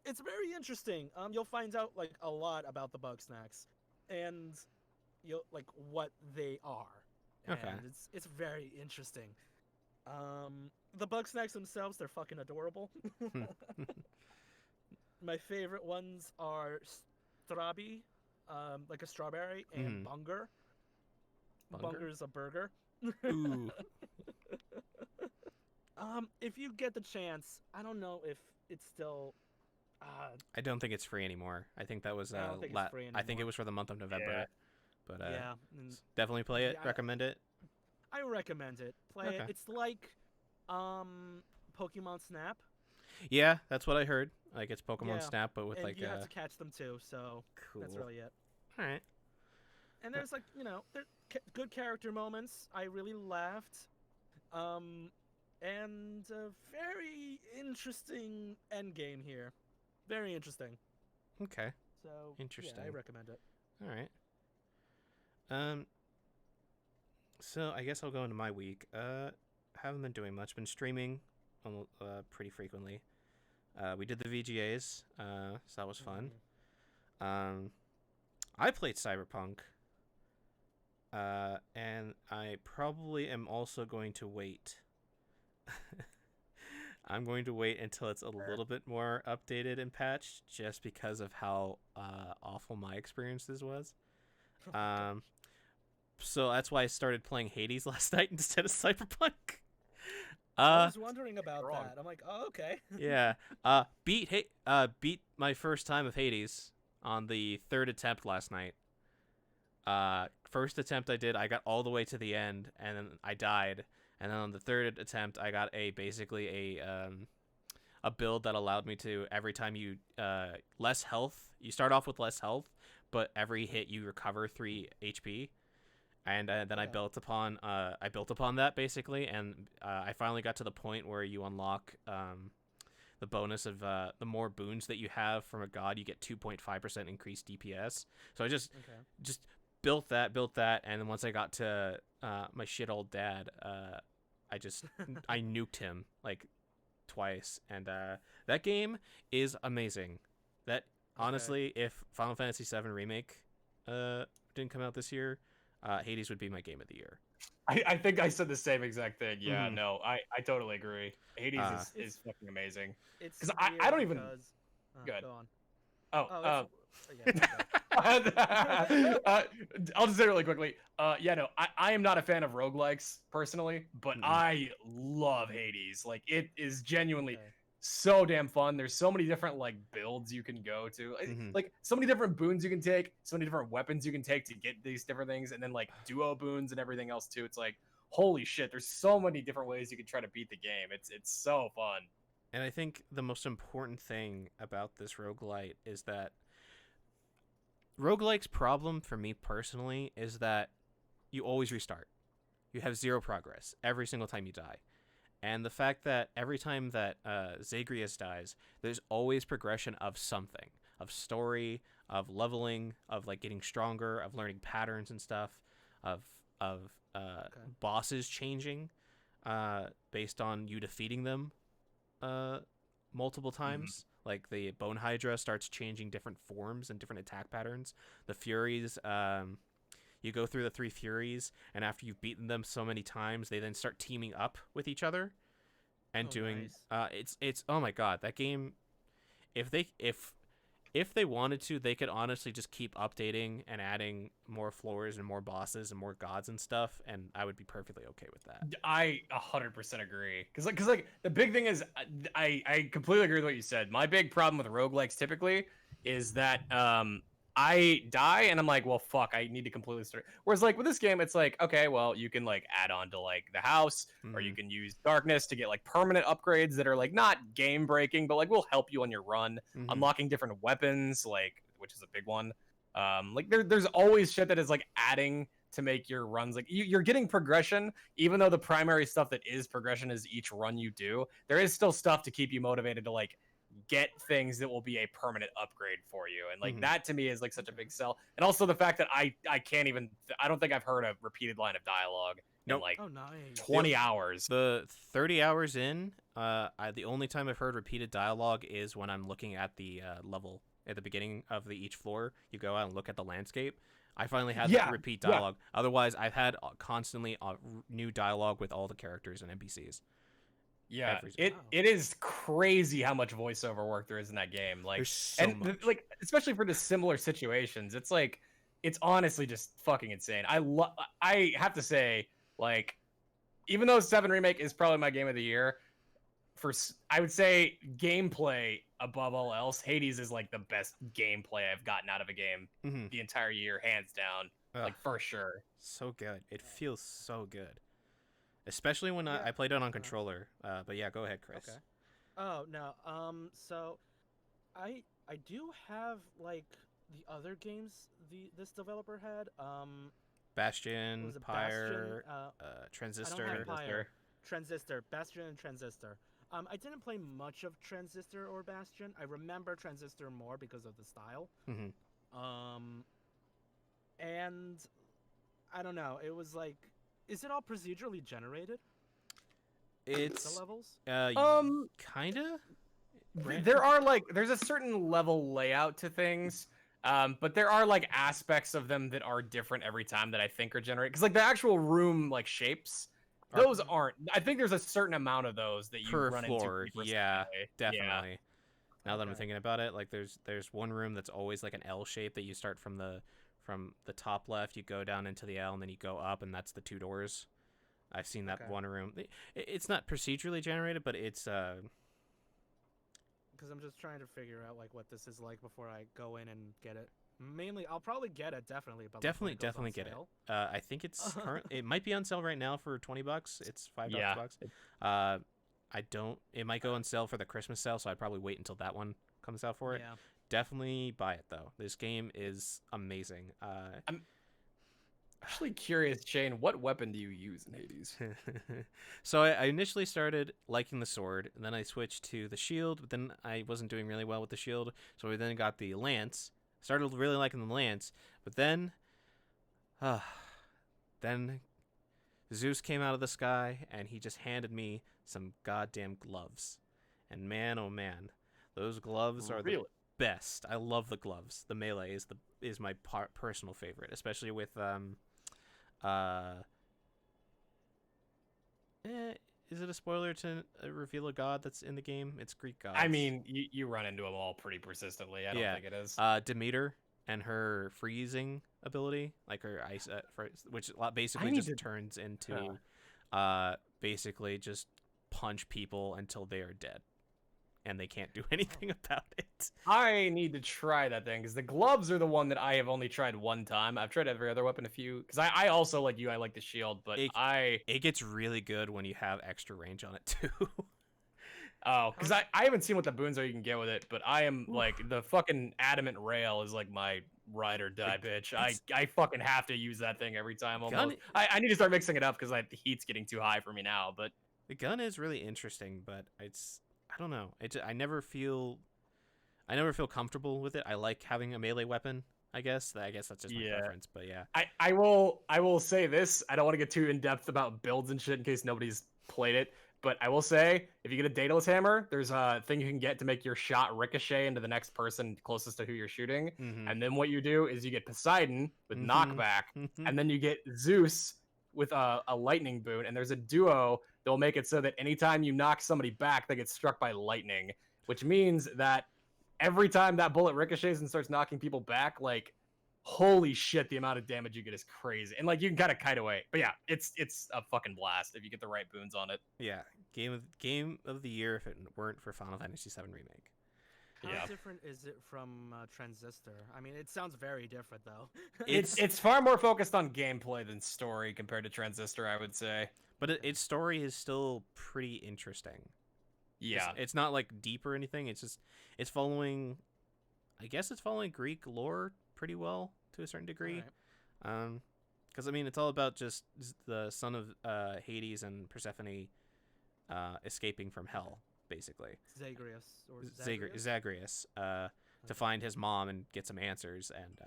it's very interesting. You'll find out like a lot about the bug snacks, and you'll like what they are. Okay. And it's very interesting. The bug snacks themselves, they're fucking adorable. My favorite ones are Strabi, like a strawberry, and Bunger. Bunger? Bunger's a burger. Ooh. If you get the chance, I don't know if it's still. I don't think it's free anymore. I think that was I don't think it's free I think it anymore. was for the month of November. Yeah. But Yeah, and definitely play it. Yeah, Recommend it. I recommend it. Play it. Okay. It's like, Pokemon Snap, Yeah, that's what I heard. Like it's Pokemon Yeah, Snap, but with and like you have to catch them too. So cool. that's really it. All right. And there's like good character moments. I really laughed. And a very interesting end game here. Very interesting. Okay. So Yeah, I Interesting. recommend it. All right. So I guess I'll go into my week. Haven't been doing much. Been streaming, pretty frequently. We did the VGAs. So that was fun. I played Cyberpunk. And I probably am also going to wait. I'm going to wait until it's a little bit more updated and patched, just because of how awful my experiences was. So that's why I started playing Hades last night instead of Cyberpunk. I was wondering about wrong. that. I'm like, oh, okay. Yeah. Beat my first time of Hades on the third attempt last night. First attempt I did, I got all the way to the end, and then I died. And then on the third attempt, I got basically a build that allowed me to, every time you less health. You start off with less health, but every hit you recover 3 HP. And then I Yeah. built upon that basically, and I finally got to the point where you unlock the bonus of the more boons that you have from a god, you get 2.5% increased DPS. So I just Okay. built that, and then once I got to my shit old dad, I nuked him like twice, and that game is amazing. That honestly, if Final Fantasy VII Remake didn't come out this year, Hades would be my game of the year. I think I said the same exact thing. Yeah, Mhm. no, I totally agree. Hades Is is fucking amazing. It's 'Cause I weird don't even- because- Go ahead. Go on. Oh, Yeah, I'll just say it really quickly. Yeah, no, I am not a fan of roguelikes personally, but Mm-mm. I love Hades. Like, it is genuinely okay. so damn fun. There's so many different like builds you can go to, Mhm. like so many different boons you can take, so many different weapons you can take to get these different things, and then like duo boons and everything else too. It's like, holy shit, there's so many different ways you can try to beat the game. It's so fun. And I think the most important thing about this roguelite is that roguelike's problem for me personally is that you always restart. You have 0 progress every single time you die. And the fact that every time that Zagreus dies, there's always progression of something, of story, of leveling, of like getting stronger, of learning patterns and stuff, of bosses changing based on you defeating them multiple times. Like the Bone Hydra starts changing different forms and different attack patterns. The Furies, you go through the 3 Furies, and after you've beaten them so many times, they then start teaming up with each other and doing. Nice. It's oh my god, that game. If they wanted to, they could honestly just keep updating and adding more floors and more bosses and more gods and stuff, and I would be perfectly okay with that. I 100% agree. Because like the big thing is, I completely agree with what you said. My big problem with roguelikes typically is that I die and I'm like, well, fuck, I need to completely start. Whereas like with this game, it's like, okay, well, you can like add on to like the house, or you can use darkness to get like permanent upgrades that are like not game breaking, but like will help you on your run. Unlocking different weapons, like, which is a big one. Like there's always shit that is like adding to make your runs, like you're getting progression, even though the primary stuff that is progression is each run you do. There is still stuff to keep you motivated to like get things that will be a permanent upgrade for you, and like that to me is like such a big sell. And also the fact that I can't even I don't think I've heard a repeated line of dialogue in like 20 hours. The 30 hours in, the only time I've heard repeated dialogue is when I'm looking at the level at the beginning of each floor. You go out and look at the landscape. I finally had that repeat dialogue. Otherwise, I've had constantly new dialogue with all the characters and NPCs. Yeah, it is crazy how much voiceover work there is in that game. Like, there's so much. Like especially for the similar situations, it's like it's honestly just fucking insane. I have to say, like, even though 7 Remake is probably my game of the year, I would say gameplay above all else, Hades is like the best gameplay I've gotten out of a game the entire year, hands down. Like for sure. So good. It feels so good. Especially when I played it on controller. But yeah, go ahead, Chris. Okay. Oh no. So, I do have like the other games this developer had. Bastion, Pyre, Transistor. I don't have Pyre. Transistor, Bastion, and Transistor. I didn't play much of Transistor or Bastion. I remember Transistor more because of the style. And I don't know. It was like, is it all procedurally generated? It's the levels. Kinda. There's a certain level layout to things. But there are like aspects of them that are different every time that I think are generated. Because like the actual room like shapes, those aren't. I think there's a certain amount of those that you per run floor. into. Yeah, definitely. Yeah. Now that I'm thinking about it, like there's one room that's always like an L shape that you start from the top left, you go down into the L, and then you go up, and that's the 2 doors. I've seen that one room. It's not procedurally generated, but it's because I'm just trying to figure out like what this is like before I go in and get it. Mainly, I'll probably get it definitely, but definitely get it. I think it's it might be on sale right now for $20. It's $5 bucks. It might go on sale for the Christmas sale, so I'd probably wait until that one comes out for it. Yeah. Definitely buy it though. This game is amazing. I'm actually curious, Shane, what weapon do you use in Hades? So I initially started liking the sword, and then I switched to the shield, but then I wasn't doing really well with the shield, so we then got the lance. Started really liking the lance, but then Zeus came out of the sky, and he just handed me some goddamn gloves. And man, oh man, those gloves are the best. I love the gloves. The melee is my personal favorite, especially with is it a spoiler to reveal a god that's in the game? It's Greek gods. I mean, you run into them all pretty persistently. I don't think it is. Demeter and her freezing ability, like her ice, which basically just turns into basically just punch people until they are dead. And they can't do anything about it. I need to try that thing, because the gloves are the one that I have only tried one time. I've tried every other weapon a few, because I also, like you, I like the shield, but it gets really good when you have extra range on it, too. Oh, because I haven't seen what the boons are you can get with it, but I am, like, the fucking adamant rail is, like, my ride or die, bitch. I fucking have to use that thing every time, almost. I need to start mixing it up, because the heat's getting too high for me now, but... The gun is really interesting, but it's... I don't know. I never feel comfortable with it. I like having a melee weapon. I guess that's just my preference. But yeah, I will say this. I don't want to get too in depth about builds and shit in case nobody's played it. But I will say, if you get a Daedalus hammer, there's a thing you can get to make your shot ricochet into the next person closest to who you're shooting. And then what you do is you get Poseidon with knockback, and then you get Zeus with a lightning boon. And there's a duo that will make it so that anytime you knock somebody back, they get struck by lightning, which means that every time that bullet ricochets and starts knocking people back, like, holy shit, the amount of damage you get is crazy. And like you can kind of kite away. But yeah, it's a fucking blast if you get the right boons on it. Yeah, game of the year if it weren't for Final Fantasy VII Remake. How different is it from Transistor? I mean, it sounds very different though. It's far more focused on gameplay than story compared to Transistor, I would say. But its story is still pretty interesting. Yeah, it's not like deep or anything. It's following, I guess it's following Greek lore pretty well to a certain degree. Right. Because I mean, it's all about just the son of Hades and Persephone escaping from hell, basically. Zagreus or Zagreus to find his mom and get some answers, and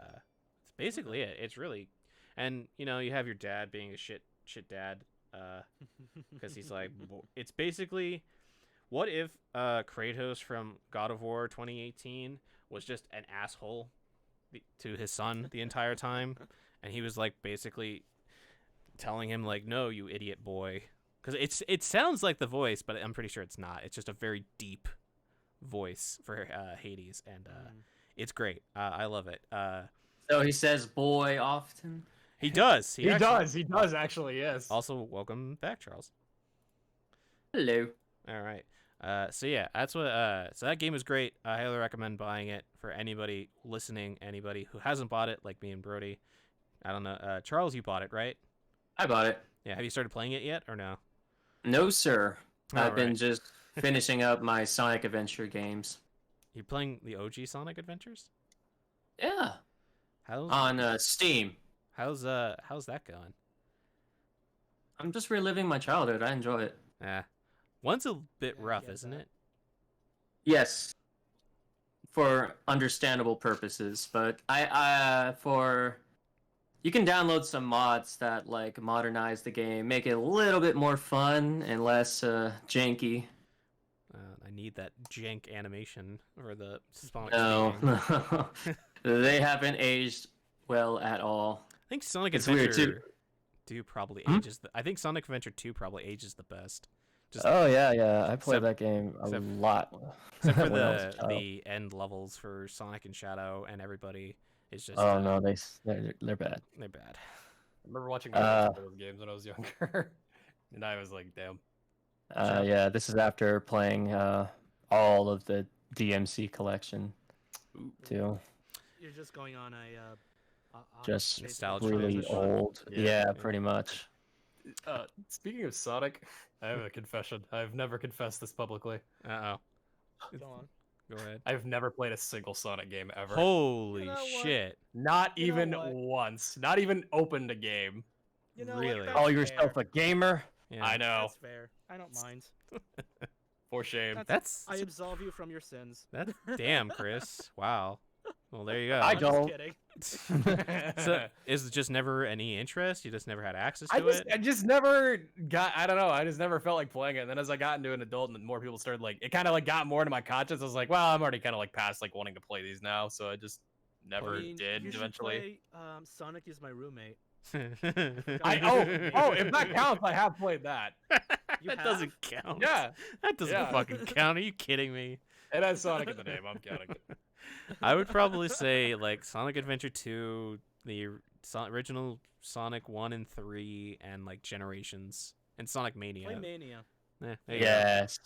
it's basically it. It's really, and you know, you have your dad being a shit dad, because he's like, it's basically, what if Kratos from God of War 2018 was just an asshole to his son the entire time, and he was like basically telling him like, no, you idiot boy, because it sounds like the voice, but I'm pretty sure it's not. It's just a very deep voice for Hades, and it's great. I love it. So he says boy often. He does. He does actually. Yes. Also, welcome back, Charles. Hello. All right. So yeah, that's what. So that game is great. I highly recommend buying it for anybody listening, anybody who hasn't bought it, like me and Brody. I don't know. Charles, you bought it, right? I bought it. Yeah. Have you started playing it yet, or no? No, sir. I've been right. just finishing up my Sonic Adventure games. You playing the OG Sonic Adventures? Yeah. How's On Steam. how's that going? I'm just reliving my childhood. I enjoy it. One's a bit Yeah, I rough, get isn't that. it? Yes. For understandable purposes, but you can download some mods that like modernize the game, make it a little bit more fun and less janky. I need that jank animation for the Sonic. No, skating. they haven't aged well at all. I think Sonic It's weird, Adventure too. 2 probably Hmm? ages. I think Sonic Adventure 2 probably ages the best. Just Oh yeah, I played except- that game a except- lot. except for when I was a child. the end levels for Sonic and Shadow and everybody. It's just Oh no, they're bad. they're bad. I remember watching those games when I was younger, and I was like, damn. Yeah, this is after playing all of the DMC collection too. You're just going on Just Nostalgia really transition. old. Yeah. Yeah, pretty much. Speaking of Sonic, I have a confession. I've never confessed this publicly. Uh Go on. oh. Go ahead. I've never played a single Sonic game ever. Holy You know what? shit! Not You know even what? once. Not even opened a game. You know Really? What? That's Call yourself fair. a gamer? Yeah. I know. That's fair. I don't mind. For shame. That's I absolve you from your sins. that's damn, Chris. Wow. Well, there you go. I I'm don't. Just kidding. So is it just never any interest? You just never had access to I it? just never got. I don't know. I just never felt like playing it. And then as I got into an adult and more people started like, it kind of like got more into my conscience. I was like, well, I'm already kind of like past like wanting to play these now. So I just never I mean, did. you should Eventually, play, Sonic is my roommate. if that counts, I have played that. You that have? doesn't count. Yeah, That doesn't Yeah. fucking count. Are you kidding me? it has Sonic in the name. I'm counting. I would probably say like Sonic Adventure 2, the original Sonic 1 and 3, and like Generations and Sonic Mania. Play Mania. There you go. Yes.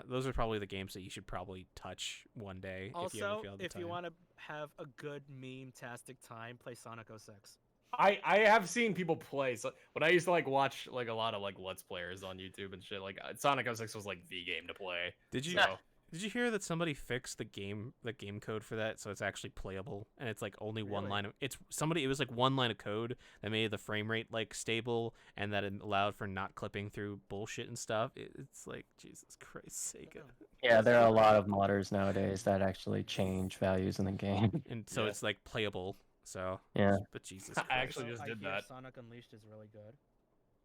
Those are probably the games that you should probably touch one day. Also, if if you you want want to have a good meme-tastic time, play Sonic 06. I have seen people play. So when I used to like watch like a lot of like Let's Players on YouTube and shit, like Sonic 06 was like the game to play. Did you So, did you hear that somebody fixed the game code for that so it's actually playable and it's like only one Really? line of it was like one line of code that made the frame rate like stable and that it allowed for not clipping through bullshit and stuff. It's like Jesus Christ's sake. Yeah, there are a lot of modders nowadays that actually change values in the game. And so Yeah. it's like playable. So Yeah. but Jesus I Christ. actually Also, just I did hear that. Sonic Unleashed is really good.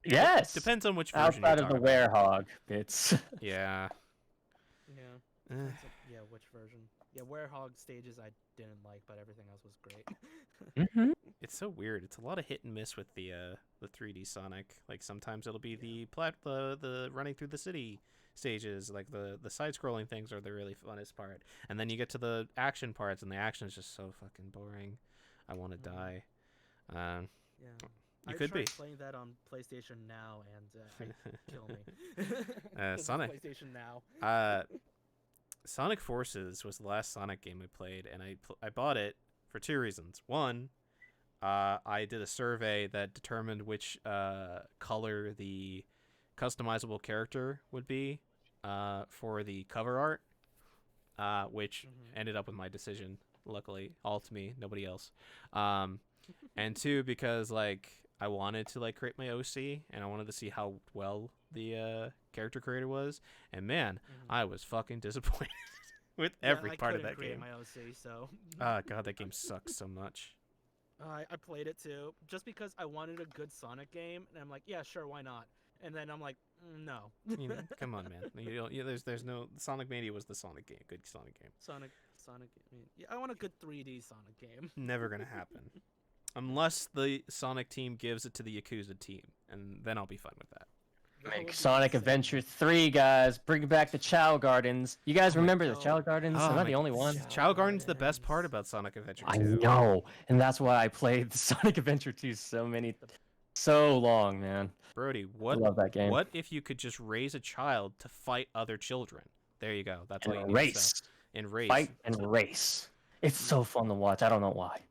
Yes. Depends on which version Outside you're of the talking about. werehog bits. Yeah. Yeah. Eh. Depends on- yeah, which version? Yeah, Werehog stages I didn't like, but everything else was great. hmm It's so weird. It's a lot of hit and miss with the 3D Sonic. Like sometimes it'll be Yeah. the running through the city stages, like the side scrolling things are the really funnest part. And then you get to the action parts and the action is just so fucking boring. I want to Mhm. die. Um Yeah. You I could tried be. playing that on PlayStation Now, and kill me. 'Cause it's Sonic. PlayStation Now. Sonic Forces was the last Sonic game I played, and I bought it for two reasons. One, I did a survey that determined which color the customizable character would be for the cover art, which Mhm. ended up with my decision. Luckily, all to me, nobody else. And two, because like I wanted to like create my OC, and I wanted to see how well the character creator was, and man, Mhm. I was fucking disappointed with Yeah, every I part of couldn't that create game. my OC, so Oh god, that game sucks so much. I played it too, just because I wanted a good Sonic game, and I'm like, yeah, sure, why not? And then I'm like, no. You know, come on, man. You don't, there's no Sonic Mania was the Sonic game, good Sonic game. Sonic. I mean, yeah, I want a good 3D Sonic game. Never gonna happen, unless the Sonic team gives it to the Yakuza team, and then I'll be fine with that. That would Make be Sonic insane. Adventure 3, guys. Bring back the Chow Gardens. You guys Oh my remember the God. Chow Gardens? Oh Am I my the only one? Chow Garden's the best part Gardens. about Sonic Adventure I 2. know, and that's why I played the Sonic Adventure 2 so long, man. Brody, I what love that game. what if you could just raise a child to fight other children? There you go. That's all you And need to race, sell. And race. fight and race. It's so fun to watch. I don't know why.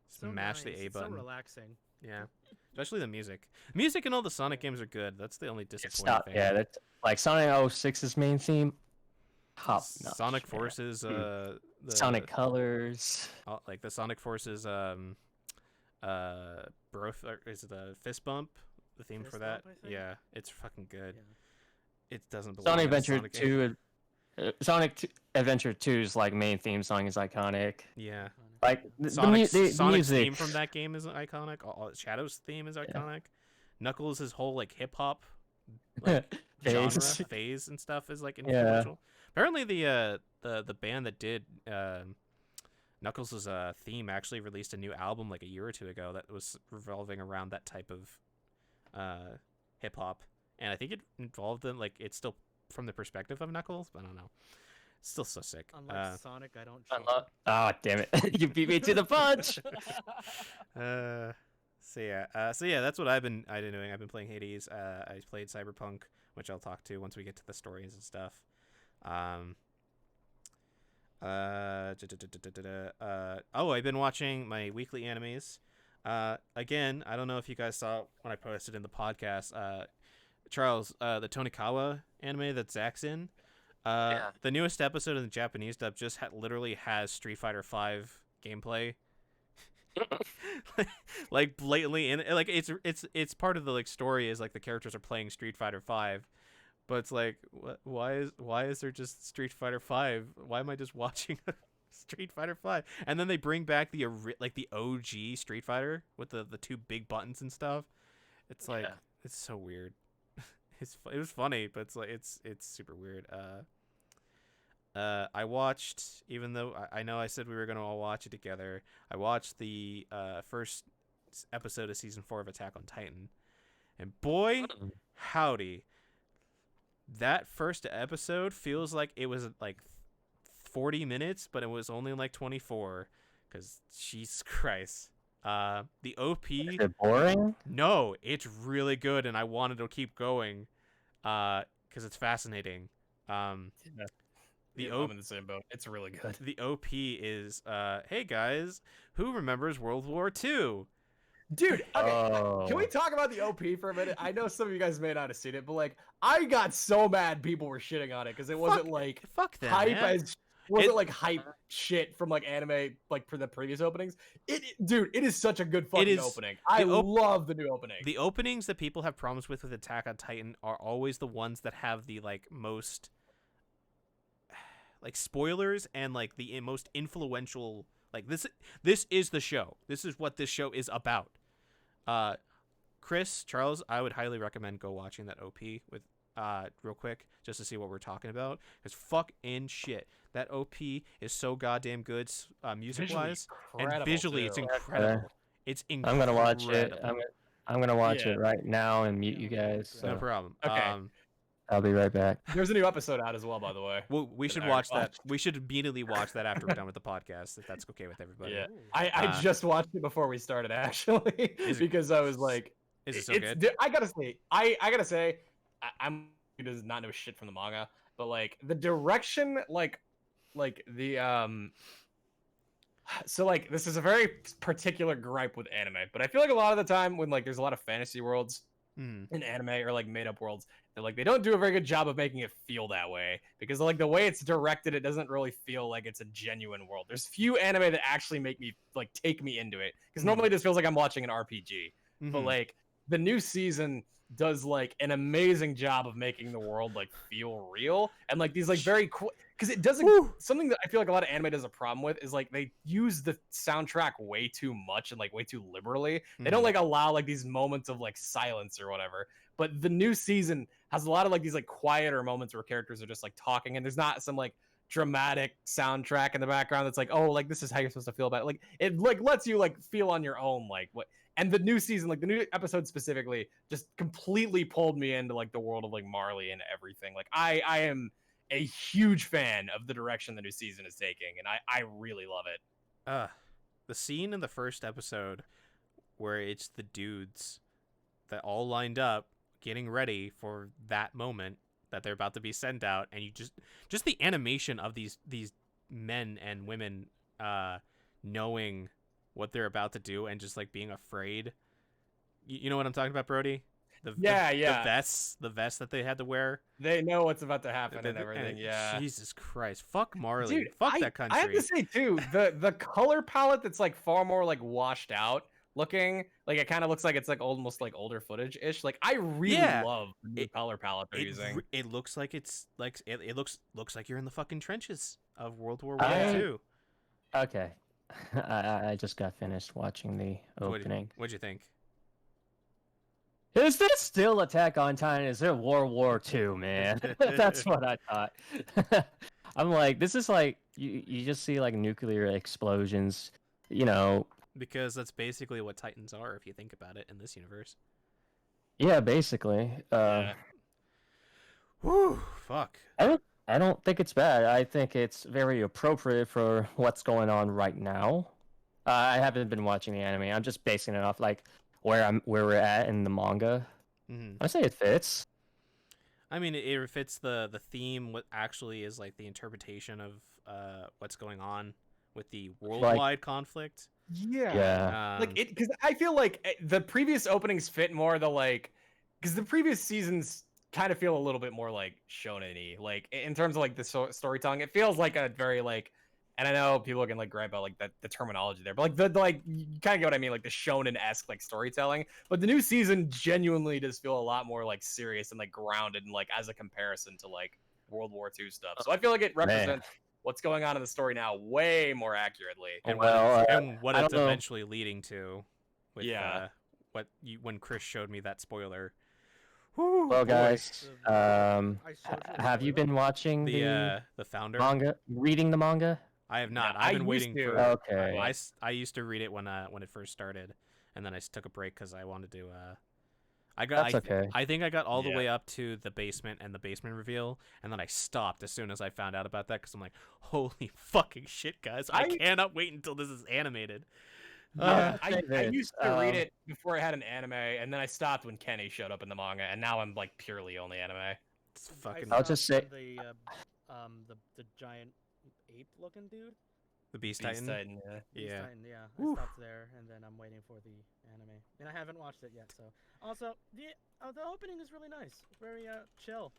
Smash the A It's button. so relaxing. Yeah. Especially the music. Music in all the Sonic games are good. That's the only It's disappointing not. thing. Yeah, that's like Sonic 06's main theme. Top notch. Sonic man. Forces the Sonic Colors. like the Sonic Forces is it the fist bump? The theme Fist for that? Bump, I think? Yeah, it's fucking good. Yeah. It doesn't belong Sonic in a Adventure Sonic game. 2. Adventure 2's like main theme song is iconic. Yeah. Iconic, Like yeah. the Sonic's music theme from that game is iconic. Shadow's theme is iconic. Knuckles' whole like hip hop like genre Phase. phase and stuff is like Yeah. influential. Apparently the band that did Knuckles' theme actually released a new album like a year or two ago that was revolving around that type of hip hop, and I think it involved them like it's still from the perspective of Knuckles, but I don't know. It's still so sick. Unlike Sonic, I don't. Oh damn it! You beat me to the punch. So yeah, that's what I've been doing. I've been playing Hades. I played Cyberpunk, which I'll talk to once we get to the stories and stuff. I've been watching my weekly animes. Again, I don't know if you guys saw when I posted in the podcast. Charles, the Tonikawa anime that Zach's in. Yeah. The newest episode of the Japanese dub just literally has Street Fighter V gameplay. Like blatantly, and like it's part of the like story is like the characters are playing Street Fighter V, but it's like why is there just Street Fighter V? Why am I just watching Street Fighter V? And then they bring back the OG Street Fighter with the two big buttons and stuff. It's like it's so weird. It was funny, but it's like it's super weird. I watched, even though I know I said we were gonna all watch it together. I watched the first episode of season 4 of Attack on Titan, and boy, howdy, that first episode feels like it was like 40 minutes, but it was only like 24. Cause Jesus Christ, the OP. Is it boring? No, it's really good, and I wanted to keep going, cause it's fascinating. I'm in the same boat. It's really good. The OP is, hey guys, who remembers World War II? Dude, okay, Oh. can we talk about the OP for a minute? I know some of you guys may not have seen it, but like, I got so mad people were shitting on it because it wasn't like Fuck that, hype man. as wasn't like hype shit from like anime like for the previous openings. Dude, it is such a good fucking is- opening. I love the new opening. The openings that people have problems with Attack on Titan are always the ones that have the like most like spoilers and like the most influential. Like this is the show. This is what this show is about. Chris, Charles, I would highly recommend go watching that OP with real quick just to see what we're talking about. Because fucking shit, that OP is so goddamn good, music wise and visually, it's incredible. It's incredible. I'm gonna watch it. I'm gonna watch Yeah. it right now and mute you Yeah, guys. No So problem. Okay. I'll be right back. There's a new episode out as well, by the way. Well, we that should I watch already that. watched. We should immediately watch that after we're done with the podcast, if that's okay with everybody. Yeah, Ooh. I just watched it before we started actually because I was like, Is it so it's good? I gotta say, I'm who does not know shit from the manga, but like the direction, like the so like this is a very particular gripe with anime, but I feel like a lot of the time when like there's a lot of fantasy worlds in anime or like made up worlds, they don't do a very good job of making it feel that way, because like the way it's directed, it doesn't really feel like it's a genuine world. There's few anime that actually make me like take me into it, because normally this feels like I'm watching an RPG. But like the new season does like an amazing job of making the world like feel real, and like these like very cool, because it doesn't something that I feel like a lot of anime does a problem with is like they use the soundtrack way too much and like way too liberally. They don't like allow like these moments of like silence or whatever. But the new season has a lot of like these like quieter moments where characters are just like talking, and there's not some like dramatic soundtrack in the background that's like, oh, like this is how you're supposed to feel about it. Like it like lets you like feel on your own like what. And the new season, like the new episode specifically, just completely pulled me into like the world of like Marley and everything. Like I am a huge fan of the direction the new season is taking, and I really love it. The scene in the first episode where it's the dudes that all lined up getting ready for that moment that they're about to be sent out, and you just the animation of these men and women knowing what they're about to do and just like being afraid. You know what I'm talking about, Brody? The vests that they had to wear. They know what's about to happen and everything. Yeah. Jesus Christ. Fuck Marley. Dude, Fuck that country. I have to say too, the color palette that's like far more like washed out looking, like it kind of looks like it's like almost like older footage ish. Like I really love the new color palette they're using. It looks like it's like it looks like you're in the fucking trenches of World War I too. Okay. I just got finished watching the opening. What'd you think? Is this still Attack on Titan? Is it World War II, man? That's what I thought. I'm like, this is like you just see like nuclear explosions, you know. Because that's basically what Titans are, if you think about it, in this universe. Yeah, basically. Whew, fuck. I don't think it's bad. I think it's very appropriate for what's going on right now. I haven't been watching the anime. I'm just basing it off like where we're at in the manga. I say it fits. I mean, it fits the theme. What actually is like the interpretation of what's going on with the worldwide conflict. Yeah. Like it, because I feel like the previous openings fit more the like, because the previous seasons kind of feel a little bit more like shonen-y, like in terms of like the storytelling. It feels like a very like, and I know people can like gripe about like the terminology there, but like the like you kind of get what I mean, like the shonen-esque like storytelling. But the new season genuinely does feel a lot more like serious and like grounded, and like as a comparison to like World War II stuff. So I feel like it represents what's going on in the story now way more accurately. And what it's eventually leading to. With, when Chris showed me that spoiler. Whew, well, guys, have you been watching the founder manga? Reading the manga? I have not. Yeah, I've been waiting for. Okay. I used to read it when it first started, and then I took a break because I wanted to. I think I got all the way up to the basement and the basement reveal, and then I stopped as soon as I found out about that because I'm like, holy fucking shit, guys! I cannot wait until this is animated. I used to read it before I had an anime, and then I stopped when Kenny showed up in the manga, and now I'm like purely only anime. It's fucking. I'll just say the giant ape-looking dude. The Beast Titan. Beast Titan, yeah. I stopped there, and then I'm waiting for the anime, and I haven't watched it yet. So, also the opening is really nice, very chill.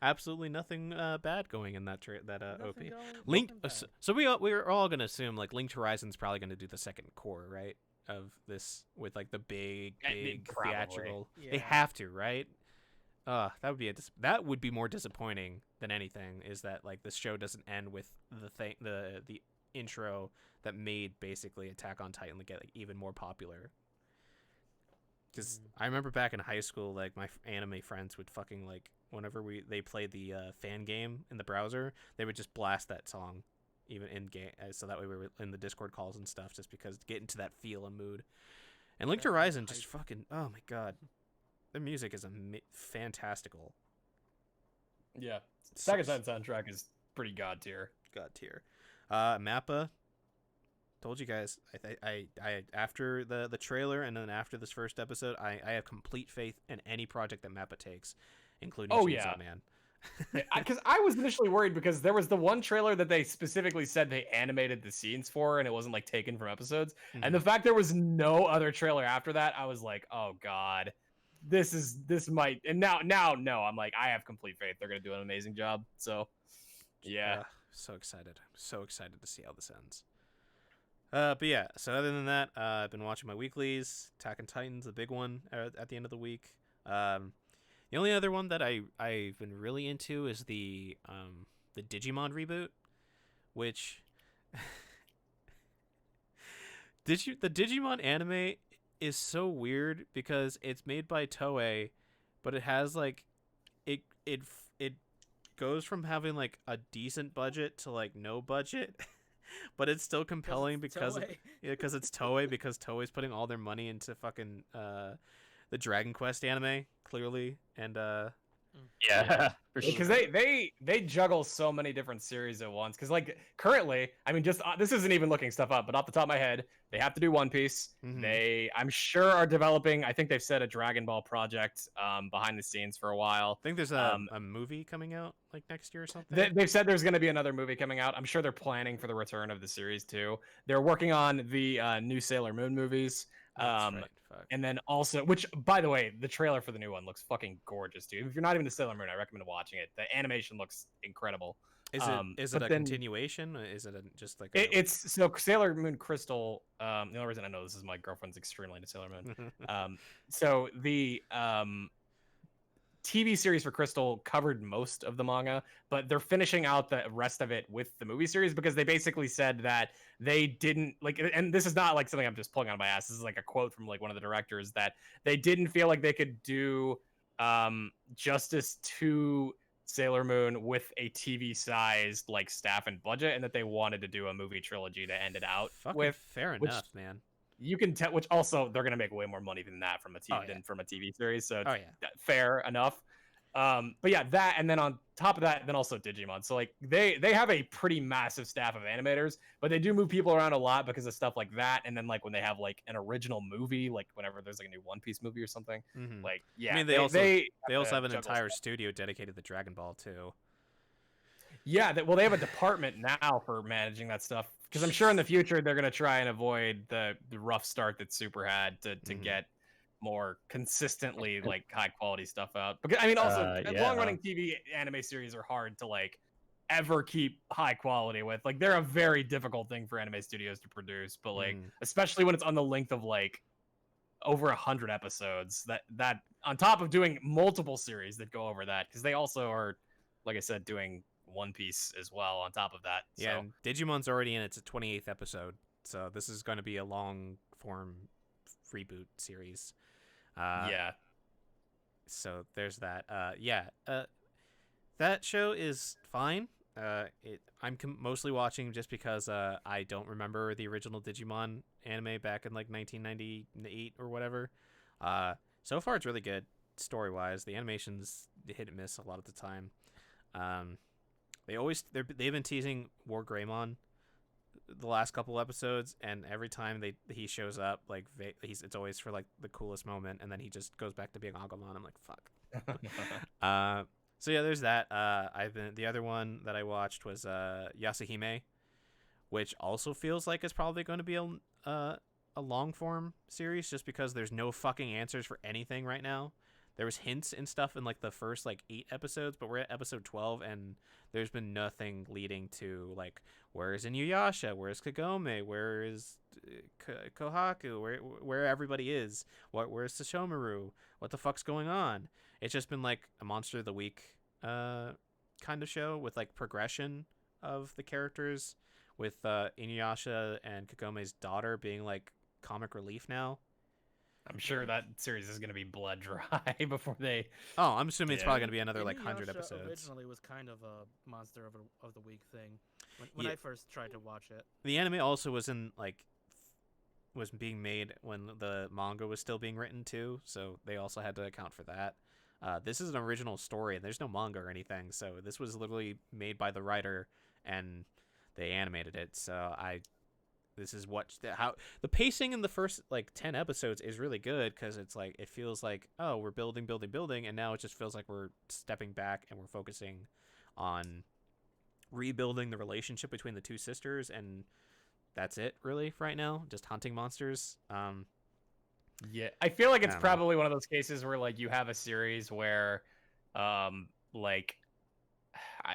Absolutely nothing bad going in that OP. Link. So we're all gonna assume like Linked Horizon's probably gonna do the second core, right? Of this with like the big theatrical. Yeah. They have to, right? That would be more disappointing than anything. Is that like this show doesn't end with the intro that made basically Attack on Titan get like even more popular. Because I remember back in high school, like my anime friends would fucking like whenever they played the fan game in the browser, they would just blast that song, even in game, so that way we were in the Discord calls and stuff, just because to get into that feel and mood. And Link to Horizon just fucking, oh my god, the music is fantastical. Yeah, Second Son soundtrack is pretty god tier. God tier. Mappa. Told you guys, I after the trailer and then after this first episode, I have complete faith in any project that Mappa takes, including Chainsaw Man. Because I was initially worried because there was the one trailer that they specifically said they animated the scenes for, and it wasn't like taken from episodes. Mm-hmm. And the fact there was no other trailer after that, I was like, oh god, this might. And now, no, I'm like, I have complete faith they're gonna do an amazing job. So, yeah, so excited, so excited to see how this ends. But yeah, so other than that, I've been watching my weeklies. Attack on Titan's the big one at the end of the week. The only other one that I've been really into is the Digimon reboot, which the Digimon anime is so weird because it's made by Toei, but it has like it goes from having like a decent budget to like no budget. But it's still compelling because it's Toei, because Toei's putting all their money into fucking the Dragon Quest anime, clearly, and Yeah, for because sure. they juggle so many different series at once. Because like currently, I mean, just this isn't even looking stuff up, but off the top of my head, they have to do One Piece. Mhm. I'm sure are developing. I think they've said a Dragon Ball project behind the scenes for a while. I think there's a movie coming out like next year or something. They've said there's going to be another movie coming out. I'm sure they're planning for the return of the series too. They're working on the new Sailor Moon movies. That's right. Fuck. And then also, which by the way, the trailer for the new one looks fucking gorgeous, dude. If you're not even to Sailor Moon, I recommend watching it. The animation looks incredible. Is it a continuation? Or is it just like it's so Sailor Moon Crystal? The only reason I know this is my girlfriend's extremely into Sailor Moon. So the TV series for Crystal covered most of the manga, but they're finishing out the rest of it with the movie series because they basically said that they didn't like, and this is not like something I'm just pulling on my ass. This is like a quote from like one of the directors, that they didn't feel like they could do justice to Sailor Moon with a TV sized like staff and budget, and that they wanted to do a movie trilogy to end it out fucking with. fair enough, man. You can tell, which also they're gonna make way more money than that from a TV series. So fair enough. But yeah, that, and then on top of that, then also Digimon. So like they have a pretty massive staff of animators, but they do move people around a lot because of stuff like that. And then like when they have like an original movie, like whenever there's like a new One Piece movie or something, like yeah, I mean they also have an entire studio dedicated to Dragon Ball too. Yeah, well, they have a department now for managing that stuff, because I'm sure in the future they're gonna try and avoid the rough start that Super had to get more consistently like high quality stuff out. Because I mean, also long running TV anime series are hard to like ever keep high quality with. Like they're a very difficult thing for anime studios to produce, but like especially when it's on the length of like over 100 episodes. That on top of doing multiple series that go over that, because they also are, like I said, doing One Piece as well on top of that. Yeah, and Digimon's already in its 28th episode, so this is going to be a long form reboot series. So there's that. That show is fine. I'm mostly watching just because I don't remember the original Digimon anime back in like 1998 or whatever. So far it's really good story wise. The animation's hit and miss a lot of the time. They've been teasing War Greymon the last couple episodes, and every time he shows up, like it's always for like the coolest moment, and then he just goes back to being Agumon. I'm like, fuck. So yeah, there's that. The other one that I watched was Yasuhime, which also feels like it's probably going to be a long form series, just because there's no fucking answers for anything right now. There was hints and stuff in like the first like 8 episodes, but we're at episode 12 and there's been nothing leading to like, where is Inuyasha? Where is Kagome? Where is Kohaku? Where everybody is? Where's Sesshomaru? What the fuck's going on? It's just been like a Monster of the Week kind of show with like progression of the characters, with Inuyasha and Kagome's daughter being like comic relief now. I'm sure that series is gonna be blood dry before they. Oh, I'm assuming it's probably Yeah. going to be another like 100 Inuyasha episodes. originally was kind of a monster of the week thing when Yeah. I first tried to watch it. The anime also was being made when the manga was still being written too, so they also had to account for that. This is an original story, and there's no manga or anything, so this was literally made by the writer, and they animated it. So this is how the pacing in the first like 10 episodes is really good, because it's like it feels like, oh, we're building, and now it just feels like we're stepping back and we're focusing on rebuilding the relationship between the two sisters, and that's it really for right now, just hunting monsters. Yeah, I feel like it's I don't know. probably one of those cases where like you have a series where, like,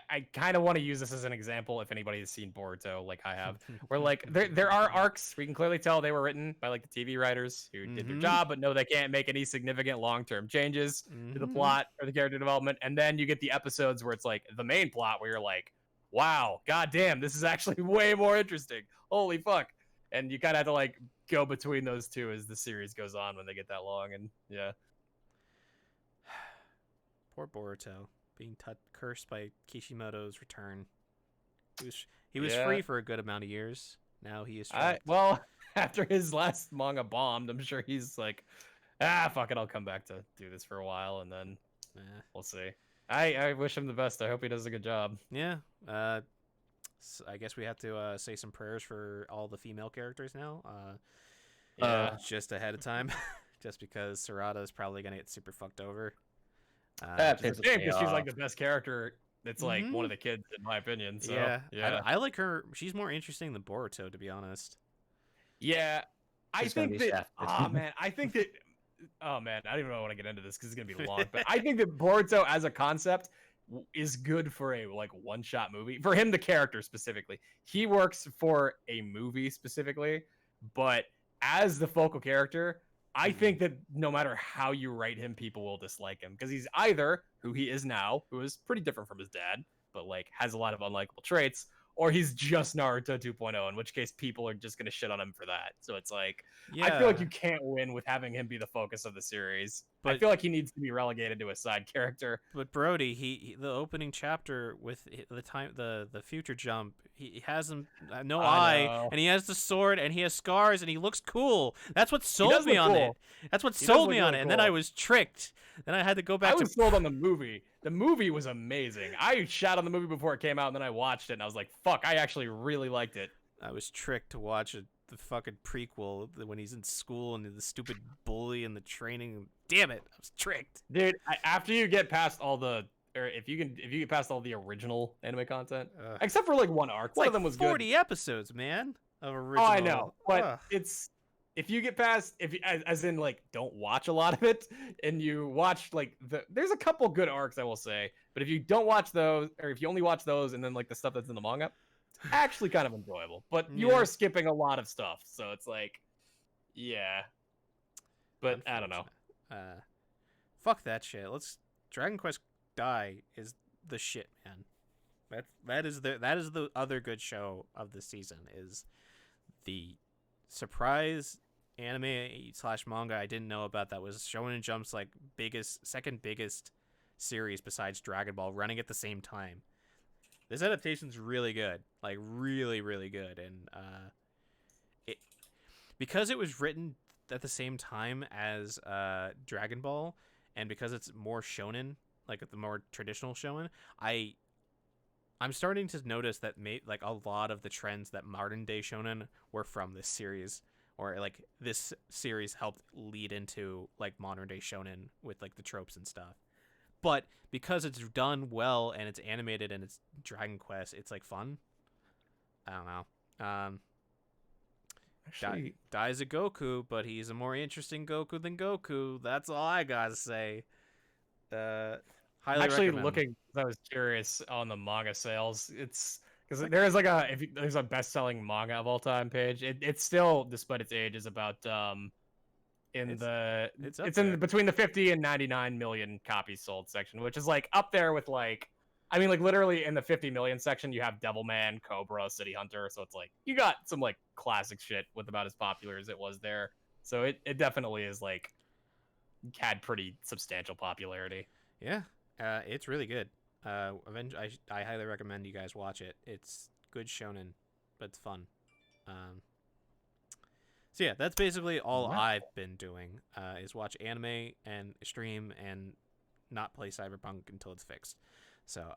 I kind of want to use this as an example. If anybody has seen Boruto, like I have, where like there are arcs we can clearly tell they were written by like the TV writers who did their Mhm. job, but no, they can't make any significant long-term changes to the Mhm. plot or the character development. And then you get the episodes where it's like the main plot where you're like, wow, goddamn, this is actually way more interesting. Holy fuck! And you kind of have to like go between those two as the series goes on when they get that long. And yeah. Poor Boruto being cursed by Kishimoto's return. He was Yeah. free for a good amount of years. Now he is I trapped. well, after his last manga bombed, I'm sure he's like, fuck it, I'll come back to do this for a while, and then Eh. we'll see. I wish him the best. I hope he does a good job. Yeah. So I guess we have to say some prayers for all the female characters now. Yeah. Just ahead of time, just because Sarada is probably gonna get super fucked over. That It's a pisses shame me because she's like off. the best character. That's like one Mhm. of the kids, in my opinion. So yeah. yeah, I like her. She's more interesting than Boruto, to be honest. yeah. I She's gonna think be that. shafted. Oh man, I think that. Oh man, I don't even know want to get into this because it's gonna be long. But I think that Boruto as a concept is good for a like one-shot movie. For him, the character specifically, he works for a movie specifically. But as the focal character, I think that no matter how you write him, people will dislike him because he's either who he is now, who is pretty different from his dad, but like has a lot of unlikable traits, or he's just Naruto 2.0, in which case people are just gonna shit on him for that. So it's like I feel like you can't win with having him be the focus of the series. I But- feel like he needs to be relegated to a side character. But Brody, the opening chapter with the future jump, he has him no I eye, know. and he has the sword, and he has scars, and he looks cool. That's what does sold me look on cool. it. That's what He does sold look me on really it, and then I cool. was tricked. Then I had to go back I to. was sold on the movie. The movie was amazing. I shot on the movie before it came out, and then I watched it, and I was like, "Fuck!" I actually really liked it. I was tricked to watch the fucking prequel when he's in school and the stupid bully and the training. Damn it! I was tricked. Dude, after you get past all the, or if you get past all the original anime content, Ugh. except for like one arc, It's one like of them was 40 good. episodes, man. Of Oh, original. I know, but Ugh. it's if you get past as in like don't watch a lot of it and you watch like there's a couple good arcs I will say, but if you don't watch those or if you only watch those and then like the stuff that's in the manga, it's actually kind of enjoyable. But you Yeah. are skipping a lot of stuff, so it's like, yeah. But I don't know. Unfortunate. Fuck that shit. Dragon Quest Die is the shit, man. That is the other good show of the season, is the surprise anime / manga I didn't know about that was Shonen Jump's like second biggest series besides Dragon Ball, running at the same time. This adaptation's really good, like really, really good, and because it was written at the same time as Dragon Ball, and because it's more shonen, like the more traditional shonen, I'm starting to notice that like a lot of the trends that modern day shonen were from this series, or like this series helped lead into like modern day shonen with like the tropes and stuff. But because it's done well and it's animated and it's Dragon Quest, it's like fun. I don't know. Actually, Dai's a Goku, but he's a more interesting Goku than Goku. That's all I gotta say. Highly actually recommend. looking, I was curious on the manga sales. It's because there is like there's a best-selling manga of all time page. It's still, despite its age, is about It's up it's in there. between the 50 and 99 million copies sold section, which is like up there with like, I mean, like literally in the 50 million section you have Devilman, Cobra, City Hunter, so it's like you got some like classic shit with about as popular as it was there. So it definitely is like had pretty substantial popularity. Yeah, it's really good. I highly recommend you guys watch it. It's good shonen, but it's fun. Um, so yeah, that's basically all Right. I've been doing. Is watch anime and stream and not play Cyberpunk until it's fixed. So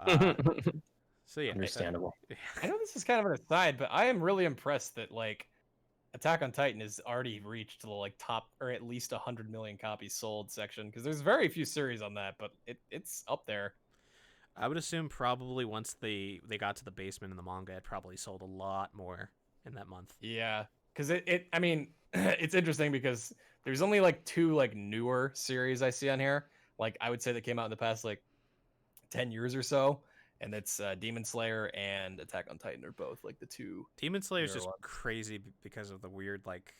so yeah, Understandable. I know this is kind of an aside, but I am really impressed that like Attack on Titan has already reached the like top or at least 100 million copies sold section because there's very few series on that, but it's up there. I would assume probably once they got to the basement in the manga, it probably sold a lot more in that month. Yeah, because I mean, it's interesting because there's only like 2 like newer series I see on here. Like I would say that came out in the past like 10 years or so, and it's Demon Slayer and Attack on Titan are both like the 2. Demon Slayer is newer just ones. crazy because of the weird like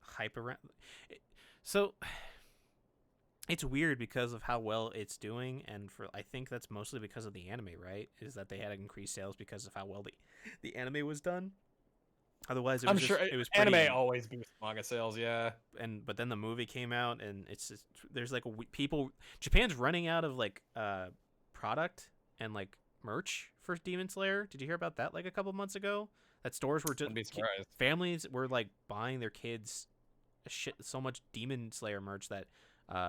hype around. So it's weird because of how well it's doing, and I think that's mostly because of the anime, right? Is that they had increased sales because of how well the anime was done. Otherwise, it was sure it was pretty, anime always boosts manga sales, yeah. but then the movie came out, and it's just, there's like Japan's running out of like product and like merch for Demon Slayer. Did you hear about that like a couple months ago? That stores were just Wouldn't be surprised. families were like buying their kids so much Demon Slayer merch that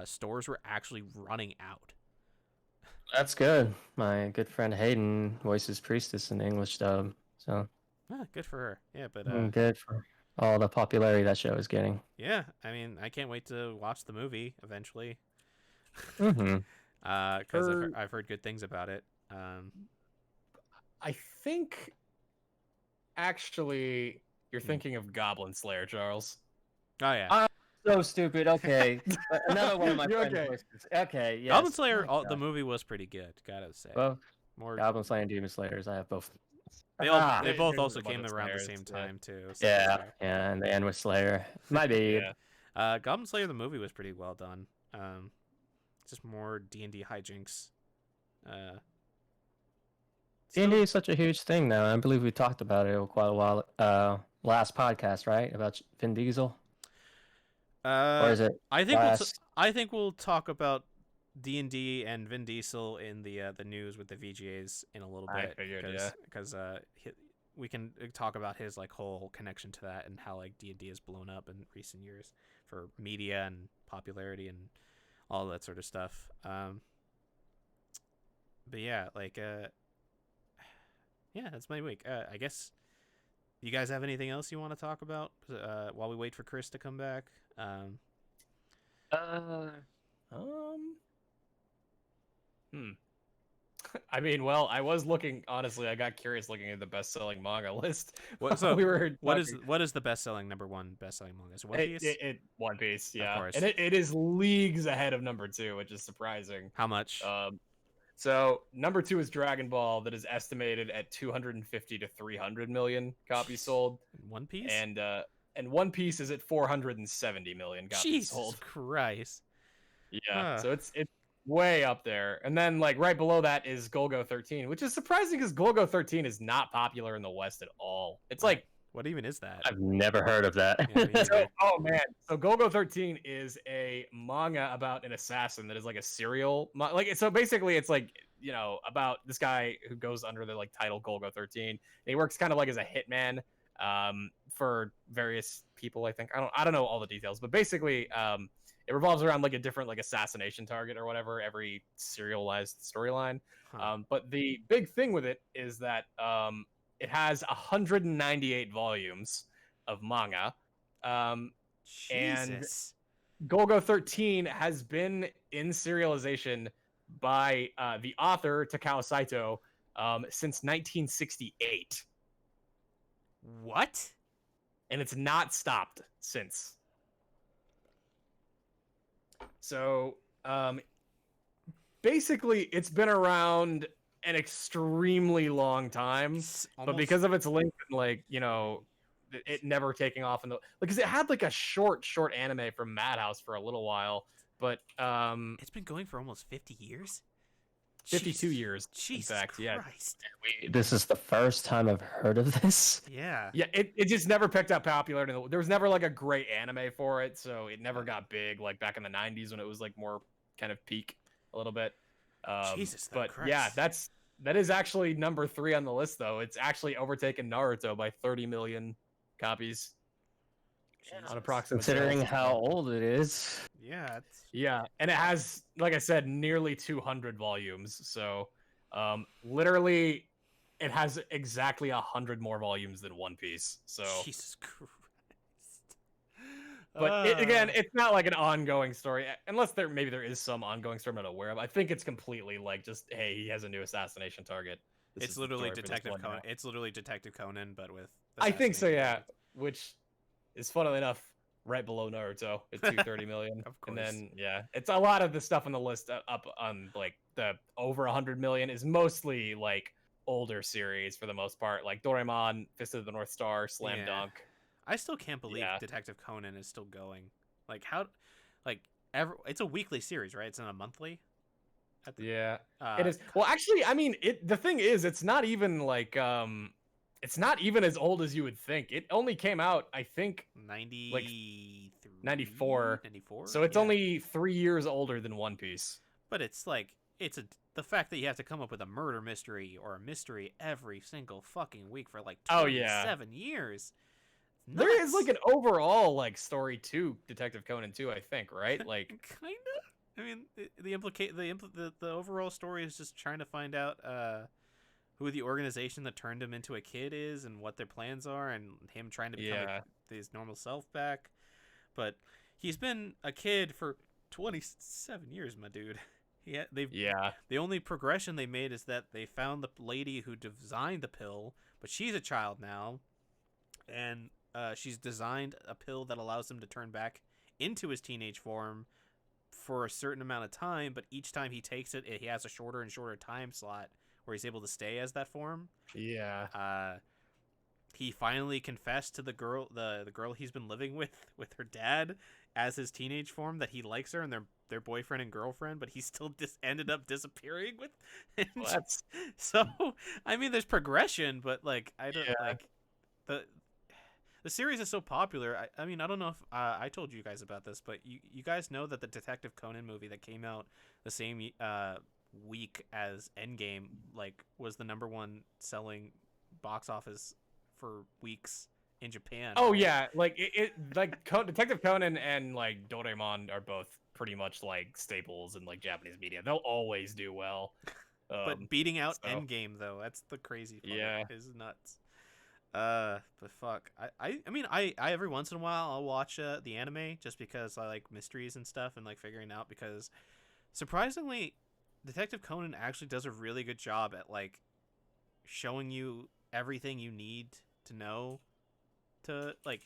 stores were actually running out. That's good. My good friend Hayden voices Priestess in the English dub, so Good for her. Yeah, but good for all the popularity that show is getting. yeah, I mean, I can't wait to watch the movie eventually. Mm-hmm. Because I've heard good things about it. I think actually you're thinking of Goblin Slayer, Charles. Oh yeah, So stupid. Okay, another one of my You're friends okay. voices. Okay, yes. Goblin Slayer. Oh, The movie was pretty good. Gotta say. both More. Goblin Slayer and Demon Slayers. I have both. They There's both a also bunch came of around the Slayers, same yeah. time too. So, Yeah, and the end with Slayer. My babe. Yeah. Goblin Slayer the movie was pretty well done. Just more D&D hijinks. D&D is such a huge thing now. I believe we talked about it quite a while. Last podcast, right? About Vin Diesel, or is it? I think last... I think we'll talk about D&D and Vin Diesel in the news with the VGAs in a little I bit. figured, because we can talk about his like whole connection to that and how like D&D has blown up in recent years for media and popularity and all that sort of stuff. But yeah, like yeah, that's my week. I guess you guys have anything else you want to talk about while we wait for Chris to come back? I mean, well, I was looking. Honestly, I got curious looking at the best-selling manga list. So we were what is the best-selling number 1 best-selling manga? Is it One Piece? One Piece, yeah, course. and it is leagues ahead of number 2, which is surprising. How much? So number 2 is Dragon Ball, that is estimated at 250 to 300 million copies sold. One Piece? And One Piece is at 470 million copies Jesus sold. Christ. Yeah, so it's way up there. And then like right below that is Golgo 13, which is surprising because Golgo 13 is not popular in the West at all. It's like, what even is that? I've never heard of that. Yeah, me so, neither. oh man, so Golgo 13 is a manga about an assassin that is like a serial like, so basically it's like, you know, about this guy who goes under the like title Golgo 13, and he works kind of like as a hitman for various people. I think I don't know all the details, but basically it revolves around like a different like assassination target or whatever every serialized storyline. Huh. But the big thing with it is that it has 198 volumes of manga. Jesus. And Golgo 13 has been in serialization by the author Takao Saito since 1968. What? And it's not stopped since. So basically it's been around an extremely long time, but because of its length and like, you know, it never taking off in the, because it had like a short anime from Madhouse for a little while, but it's been going for almost 50 years. 52 Jesus- years, in Jesus fact. Yeah. Christ. This is the first time I've heard of this. Yeah. Yeah, it just never picked up popular. There was never like a great anime for it, so it never got big like back in the 90s when it was like more kind of peak a little bit. Jesus, but Christ. yeah, that is actually number 3 on the list though. It's actually overtaken Naruto by 30 million copies on approximate Considering sales. how old it is. Yeah, it's Yeah, and it has, like I said, nearly 200 volumes. So, literally, it has exactly 100 more volumes than One Piece. So, Jesus Christ. but again, it's not like an ongoing story, unless maybe there is some ongoing story I'm not aware of. I think it's completely like just, hey, he has a new assassination target. This it's is the literally story for this Detective one Conan. now. It's literally Detective Conan, but with. I think so, assassination yeah. targets. Which is funnily enough right below Naruto at 230 million. Of And course. then yeah, it's a lot of the stuff on the list up on like the over 100 million is mostly like older series for the most part, like Doraemon, Fist of the North Star, Slam Yeah. Dunk. I still can't believe Yeah. Detective Conan is still going. Like how, like it's a weekly series, right? It's not a monthly. Yeah. Uh, It is. Well, actually, I mean, the thing is it's not even like it's not even as old as you would think. It only came out, I think, 93, 94. 94. So it's Yeah. only 3 years older than One Piece. But it's like the fact that you have to come up with a murder mystery or a mystery every single fucking week for like Oh, yeah. 27 years. There is Nuts. like an overall like story to Detective Conan too, I think, right? Like kind of. I mean, the overall story is just trying to find out who the organization that turned him into a kid is and what their plans are, and him trying to become his normal self back. But he's been a kid for 27 years, my dude. The only progression they made is that they found the lady who designed the pill, but she's a child now, and she's designed a pill that allows him to turn back into his teenage form for a certain amount of time, but each time he takes it, he has a shorter and shorter time slot where he's able to stay as that form. Yeah. He finally confessed to the girl he's been living with her dad as his teenage form that he likes her and they're boyfriend and girlfriend, but he still ended up disappearing with him. Well, that's So I mean, there's progression, but like I don't like the series is so popular. I mean, I don't know if I told you guys about this, but you guys know that the Detective Conan movie that came out the same week as Endgame like was the #1 selling box office for weeks in Japan. Oh right? yeah, like Detective Conan and like Doraemon are both pretty much like staples in like Japanese media. They'll always do well. But beating out so- Endgame though, that's the crazy part. Yeah. Is nuts. But fuck, I mean I every once in a while I'll watch the anime just because I like mysteries and stuff and like figuring out, because surprisingly Detective Conan actually does a really good job at like showing you everything you need to know, to like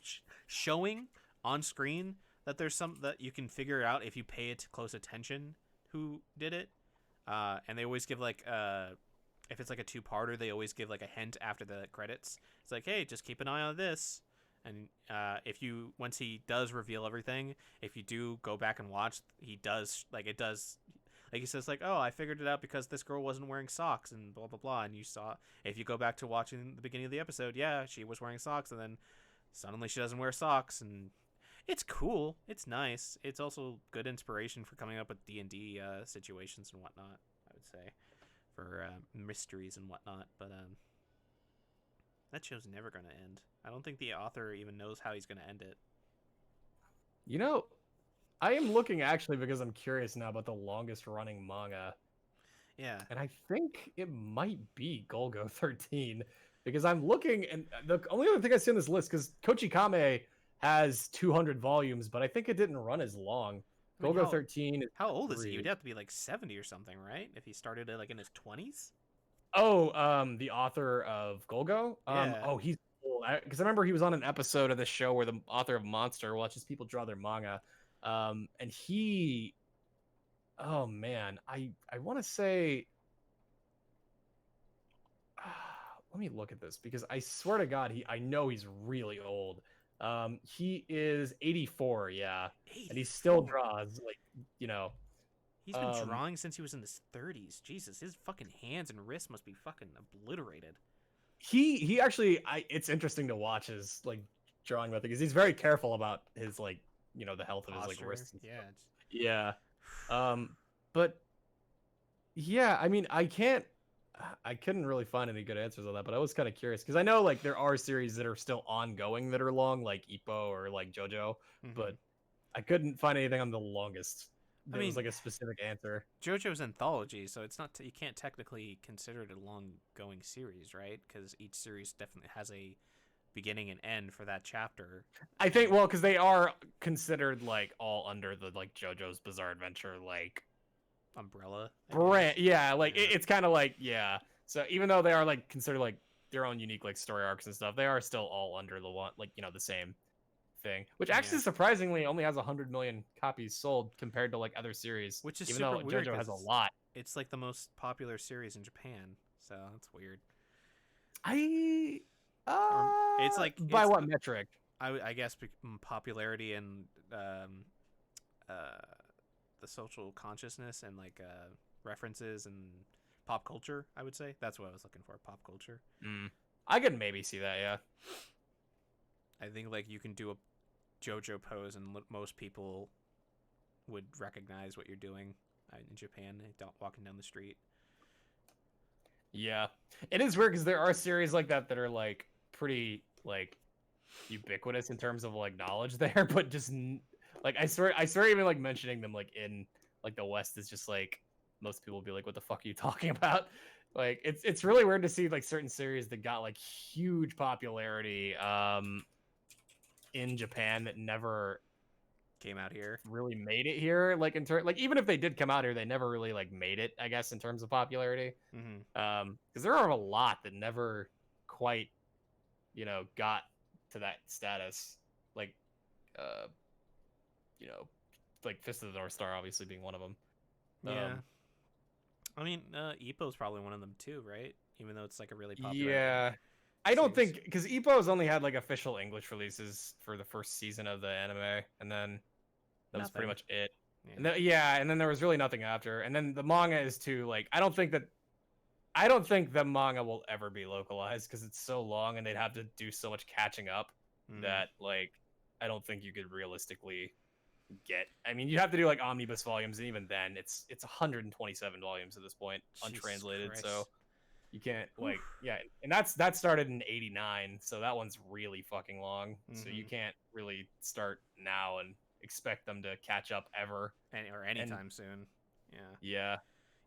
showing on screen that there's some that you can figure out if you pay it close attention who did it. And they always give like if it's like a 2-parter, they always give like a hint after the credits. It's like, hey, just keep an eye on this. And if you, once he does reveal everything, if you do go back and watch, he does like he says like, oh, I figured it out because this girl wasn't wearing socks and blah blah blah. And you saw, if you go back to watching the beginning of the episode, yeah, she was wearing socks, and then suddenly she doesn't wear socks, and it's cool. It's nice. It's also good inspiration for coming up with D&D situations and whatnot, I would say, for mysteries and whatnot. But that show's never going to end. I don't think the author even knows how he's going to end it. You know, I am looking actually because I'm curious now about the longest running manga. Yeah. And I think it might be Golgo 13 because I'm looking, and the only other thing I see on this list, because Kochi Kame has 200 volumes, but I think it didn't run as long. I mean, Golgo 13 is How old is he? He 3. would have to be like 70 or something, right? If he started it like in his 20s? The author of Golgo? Yeah. Oh, he's old. Because I remember he was on an episode of the show where the author of Monster watches people draw their manga. And he, oh man, I want to say, let me look at this because I swear to God, I know he's really old. He is 84, yeah, and he still draws like, He's been drawing since he was in his 30s. Jesus, his fucking hands and wrists must be fucking obliterated. He actually, it's interesting to watch his like drawing method because he's very careful about his like the health of his like Posture, wrists. And yeah. stuff. Yeah. But yeah, I mean, I couldn't really find any good answers on that, but I was kind of curious because I know like there are series that are still ongoing that are long, like Ippo or like JoJo, but I couldn't find anything on the longest. There was like a specific answer. JoJo's anthology, so it's not you can't technically consider it a long-going series, right? Because each series definitely has a beginning and end for that chapter. I think because they are considered like all under the like JoJo's Bizarre Adventure like umbrella brand. Yeah, like it's kind of like So even though they are like considered like their own unique like story arcs and stuff, they are still all under the one like the same thing, which actually surprisingly only has 100 million copies sold compared to like other series, which is even super though weird JoJo has a lot. It's like the most popular series in Japan, so that's weird. It's like by what metric? I guess popularity and the social consciousness and like references and pop culture. I would say that's what I was looking for. Pop culture. I could maybe see that. Yeah. I think like you can do a JoJo pose and most people would recognize what you're doing in Japan. Walking down the street. Yeah, it is weird because there are series like that that are like pretty like ubiquitous in terms of like knowledge there, but just like I swear even like mentioning them like in like the West is just like most people will be like, what the fuck are you talking about? Like it's really weird to see like certain series that got like huge popularity in Japan that never came out here, really made it here, like like even if they did come out here, they never really like made it, I guess, in terms of popularity. Because there are a lot that never quite got to that status, like like Fist of the North Star obviously being one of them. I mean Ippo's probably one of them too, right? Even though it's like a really popular series. I don't think because Ippo's only had like official English releases for the first season of the anime, and then that was pretty much it. And then there was really nothing after. And then the manga is too like I don't think the manga will ever be localized because it's so long and they'd have to do so much catching up that like I don't think you could realistically get. I mean, you have to do like omnibus volumes, and even then, it's 127 volumes at this point, untranslated. So you can't like and that started in '89, so that one's really fucking long. So you can't really start now and expect them to catch up ever or anytime soon. Yeah.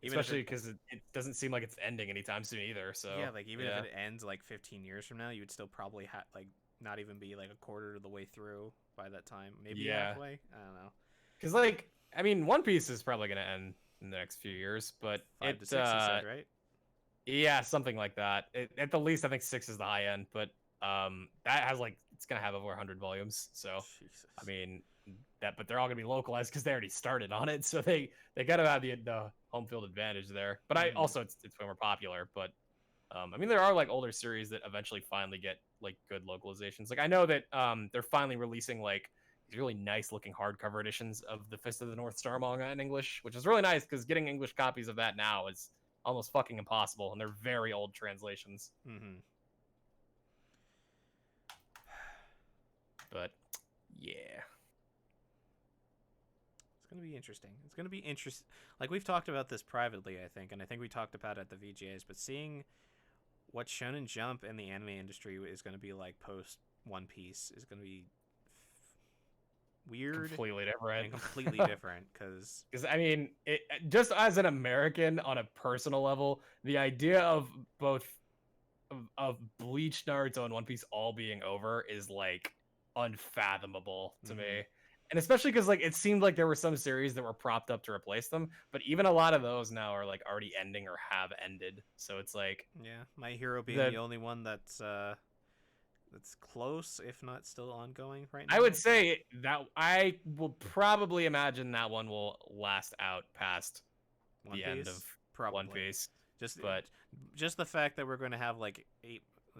Especially because it doesn't seem like it's ending anytime soon either. So yeah, like even if it ends like 15 years from now, you would still probably like not even be like a quarter of the way through by that time. Maybe halfway. I don't know. Because like I mean, One Piece is probably gonna end in the next few years, but 5 to 6, you said, right? Yeah, something like that. At the least, I think 6 is the high end, but that has like it's gonna have over 100 volumes. So Jesus. I mean but they're all gonna be localized because they already started on it, so they gotta have the home field advantage there. But I also it's way more popular. But I mean there are like older series that eventually finally get like good localizations. Like I know that they're finally releasing like these really nice looking hardcover editions of the Fist of the North Star manga in English, which is really nice because getting English copies of that now is almost fucking impossible, and they're very old translations. But yeah, it's gonna be interesting. It's gonna be interesting. Like we've talked about this privately, I think, and I think we talked about it at the VGAs. But seeing what Shonen Jump and the anime industry is gonna be like post One Piece is gonna be weird, completely different, and completely different. Because I mean, just as an American on a personal level, the idea of both of Bleach, Naruto, and One Piece all being over is like unfathomable to me. And especially because like it seemed like there were some series that were propped up to replace them, but even a lot of those now are like already ending or have ended. So it's like My Hero being the only one that's close, if not still ongoing right now. I would say that I will probably imagine that one will last out past the end of One Piece. Just the fact that we're going to have like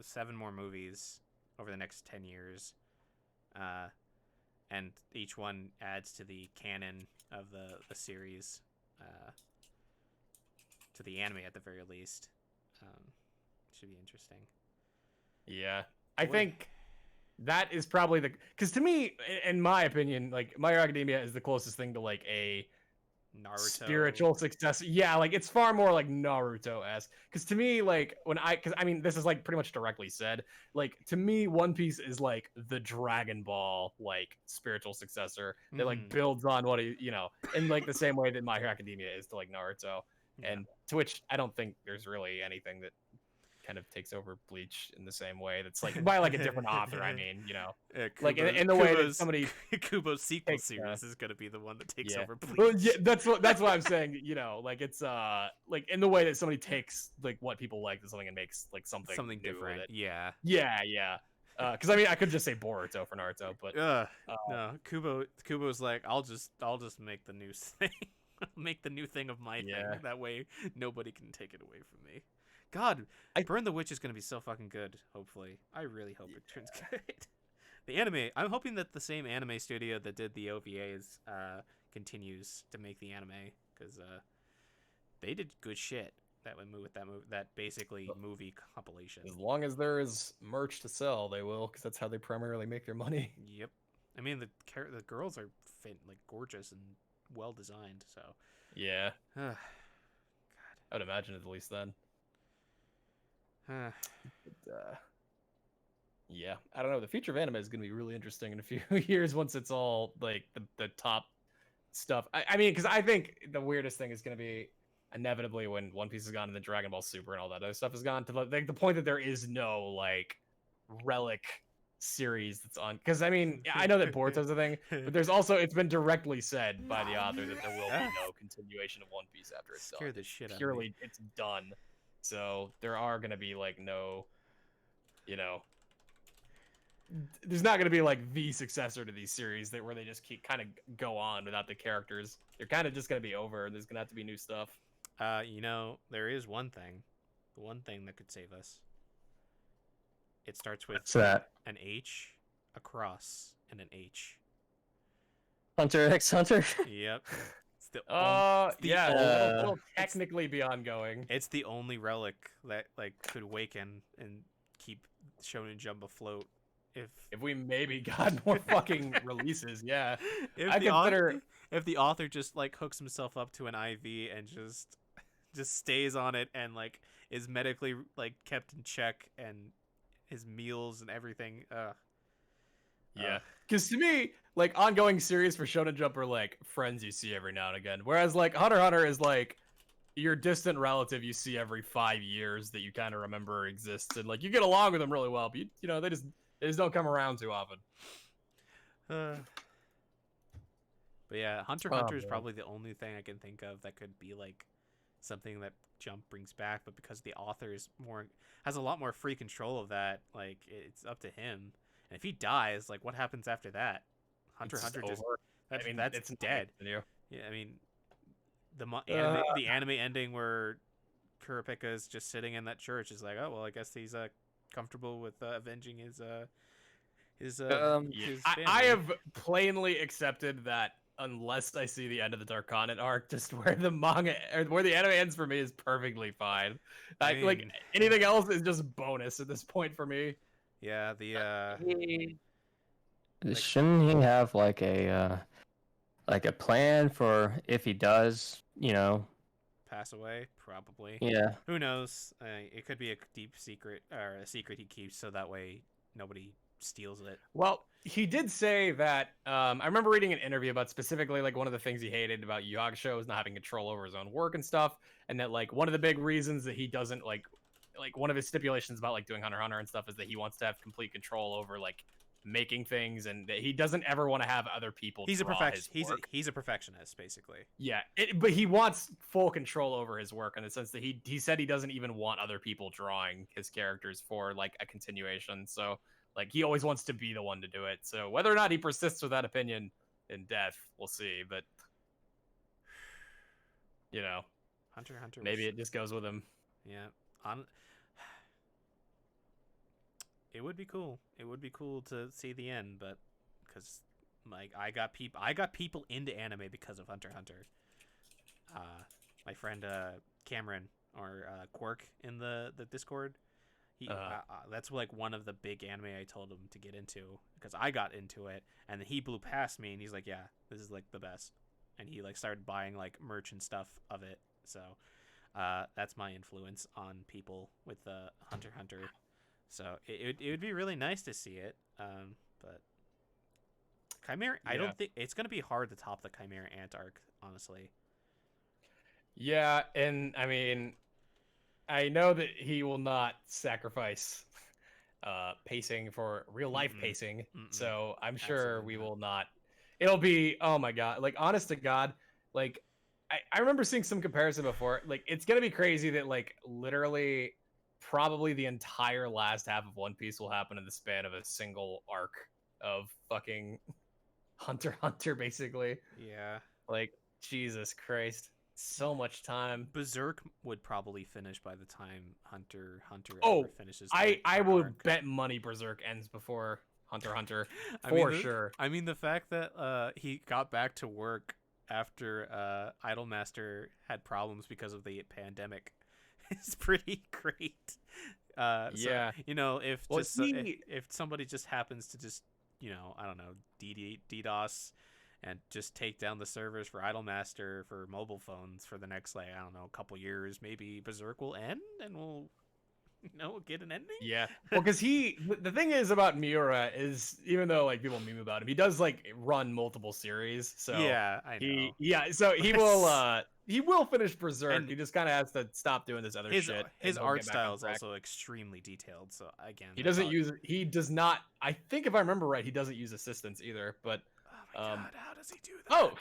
7 more movies over the next 10 years, and each one adds to the canon of the series, to the anime at the very least. Should be interesting. Yeah, I Boy. think that is probably because to me, in my opinion, like My Hero Academia is the closest thing to like a Naruto spiritual success. Yeah, like it's far more like Naruto-esque. Because to me, like because I mean, this is like pretty much directly said. Like to me, One Piece is like the Dragon Ball like spiritual successor that like builds on what in like the same way that My Hero Academia is to like Naruto. Yeah. And to which I don't think there's really anything that kind of takes over Bleach in the same way. That's like by like a different author. I mean, like in the way that somebody Kubo's sequel takes, series is going to be the one that takes yeah. over Bleach. Well, yeah, that's what I'm saying. Like it's like in the way that somebody takes like what people like to something and makes like something new different. with it. Yeah. Yeah. Because I mean, I could just say Boruto for Naruto, but no, Kubo's like, I'll just make the new thing. Make the new thing of my thing. That way nobody can take it away from me. God, Burn the Witch is going to be so fucking good, hopefully. I really hope it turns good. The anime, I'm hoping that the same anime studio that did the OVAs continues to make the anime, because they did good shit that basically movie compilation. As long as there is merch to sell, they will, because that's how they primarily make their money. Yep. I mean, the girls are like gorgeous and well designed, so. Yeah. God. I would imagine at least then. Yeah, I don't know. The future of anime is going to be really interesting in a few years once it's all like the top stuff. I mean, because I think the weirdest thing is going to be inevitably when One Piece is gone and the Dragon Ball Super and all that other stuff is gone to like the point that there is no like relic series that's on. Because I mean, I know that Boruto's a thing, but there's also it's been directly said by the author that there will be no continuation of One Piece after it's done. Scare the shit out of me. Purely, it's done. So there are going to be like no, there's not going to be like the successor to these series where they just keep kind of go on without the characters. They're kind of just going to be over. There's going to have to be new stuff. There is one thing, the one thing that could save us. It starts with What's that? An H, a cross, and an H. Hunter x Hunter. Yep. It'll technically be ongoing. It's the only relic that like could awaken and keep Shonen Jump afloat. If we maybe got more fucking releases, yeah. If the author just like hooks himself up to an IV and just stays on it and like is medically like kept in check and his meals and everything. Yeah, because to me, like ongoing series for Shonen Jump are like friends you see every now and again, whereas like Hunter x Hunter is like your distant relative you see every 5 years that you kind of remember exists, and like you get along with them really well, but they just don't come around too often. But yeah, Hunter x Hunter is probably the only thing I can think of that could be like something that Jump brings back, but because the author has a lot more free control of that, like it's up to him. And if he dies, like what happens after that? Hunter x Hunter that's dead. Yeah, I mean the anime ending where Kurapika is just sitting in that church is like, oh well, I guess he's comfortable with avenging his family. I have plainly accepted that unless I see the end of the Dark Continent arc, just where the manga or where the anime ends for me is perfectly fine. Like anything else is just bonus at this point for me. Yeah, Shouldn't he have like a plan for if he does, pass away? Probably. Yeah. Who knows? It could be a deep secret or a secret he keeps so that way nobody steals it. Well, he did say that. I remember reading an interview about specifically like one of the things he hated about Yu Hakusho is not having control over his own work and stuff, and that like one of the big reasons that he doesn't like one of his stipulations about like doing Hunter x Hunter and stuff is that he wants to have complete control over like making things, and that he doesn't ever want to have other people. He's a perfectionist, basically. Yeah, but he wants full control over his work in the sense that he said he doesn't even want other people drawing his characters for like a continuation. So like he always wants to be the one to do it. So whether or not he persists with that opinion in death, we'll see. But Hunter x Hunter. Maybe it just goes with him. Yeah. It would be cool. It would be cool to see the end, but because like I got people into anime because of Hunter x Hunter. my friend Cameron or Quark in the Discord. He that's like one of the big anime I told him to get into because I got into it, and then he blew past me, and he's like, "Yeah, this is like the best," and he like started buying like merch and stuff of it. So that's my influence on people with Hunter x Hunter. So it would be really nice to see it, but Chimera, I don't think it's gonna be hard to top the Chimera Ant arc, honestly. Yeah, and I mean, I know that he will not sacrifice pacing for real life pacing, so I'm sure we will not. It'll be, oh my god, like honest to god, like I remember seeing some comparison before. Like it's gonna be crazy that like literally probably the entire last half of One Piece will happen in the span of a single arc of fucking Hunter x Hunter, basically. Yeah. Like Jesus Christ, so much time. Berserk would probably finish by the time Hunter x Hunter Oh, finishes. I will bet money Berserk ends before Hunter x Hunter for sure. I mean, the fact that he got back to work after Idolmaster had problems because of the pandemic is pretty great. Yeah, so, you know, if well, just if somebody just happens to just, you know, I don't know, DDoS and just take down the servers for Idolmaster for mobile phones for the next, like, I don't know, couple years, maybe Berserk will end and we'll, you know, get an ending. Yeah, well, because the thing is about Miura is, even though like people meme about him, he does like run multiple series. So yeah, I know. So he will finish Berserk. And he just kind of has to stop doing this other shit. His art style is also extremely detailed. So again, he does not. I think if I remember right, he doesn't use assistants either. But oh my god, how does he do that? Oh,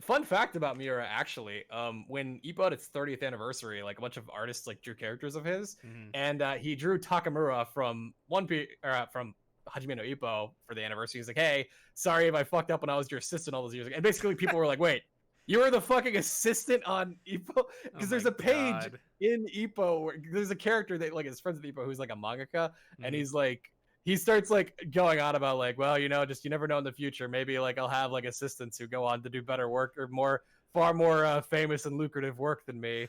fun fact about Miura, actually, when Ippo had its 30th anniversary, like a bunch of artists like drew characters of his, and he drew Takamura from One Piece, from Hajime no Ippo for the anniversary. He's like, "Hey, sorry if I fucked up when I was your assistant all those years ago." And basically, people were like, "Wait, you were the fucking assistant on Ippo?" Because there's a page in Ippo where there's a character that like is friends with Ippo who's like a mangaka, and he's like. He starts like going on about like, well, you know, just you never know in the future. Maybe like I'll have like assistants who go on to do better work or far more famous and lucrative work than me.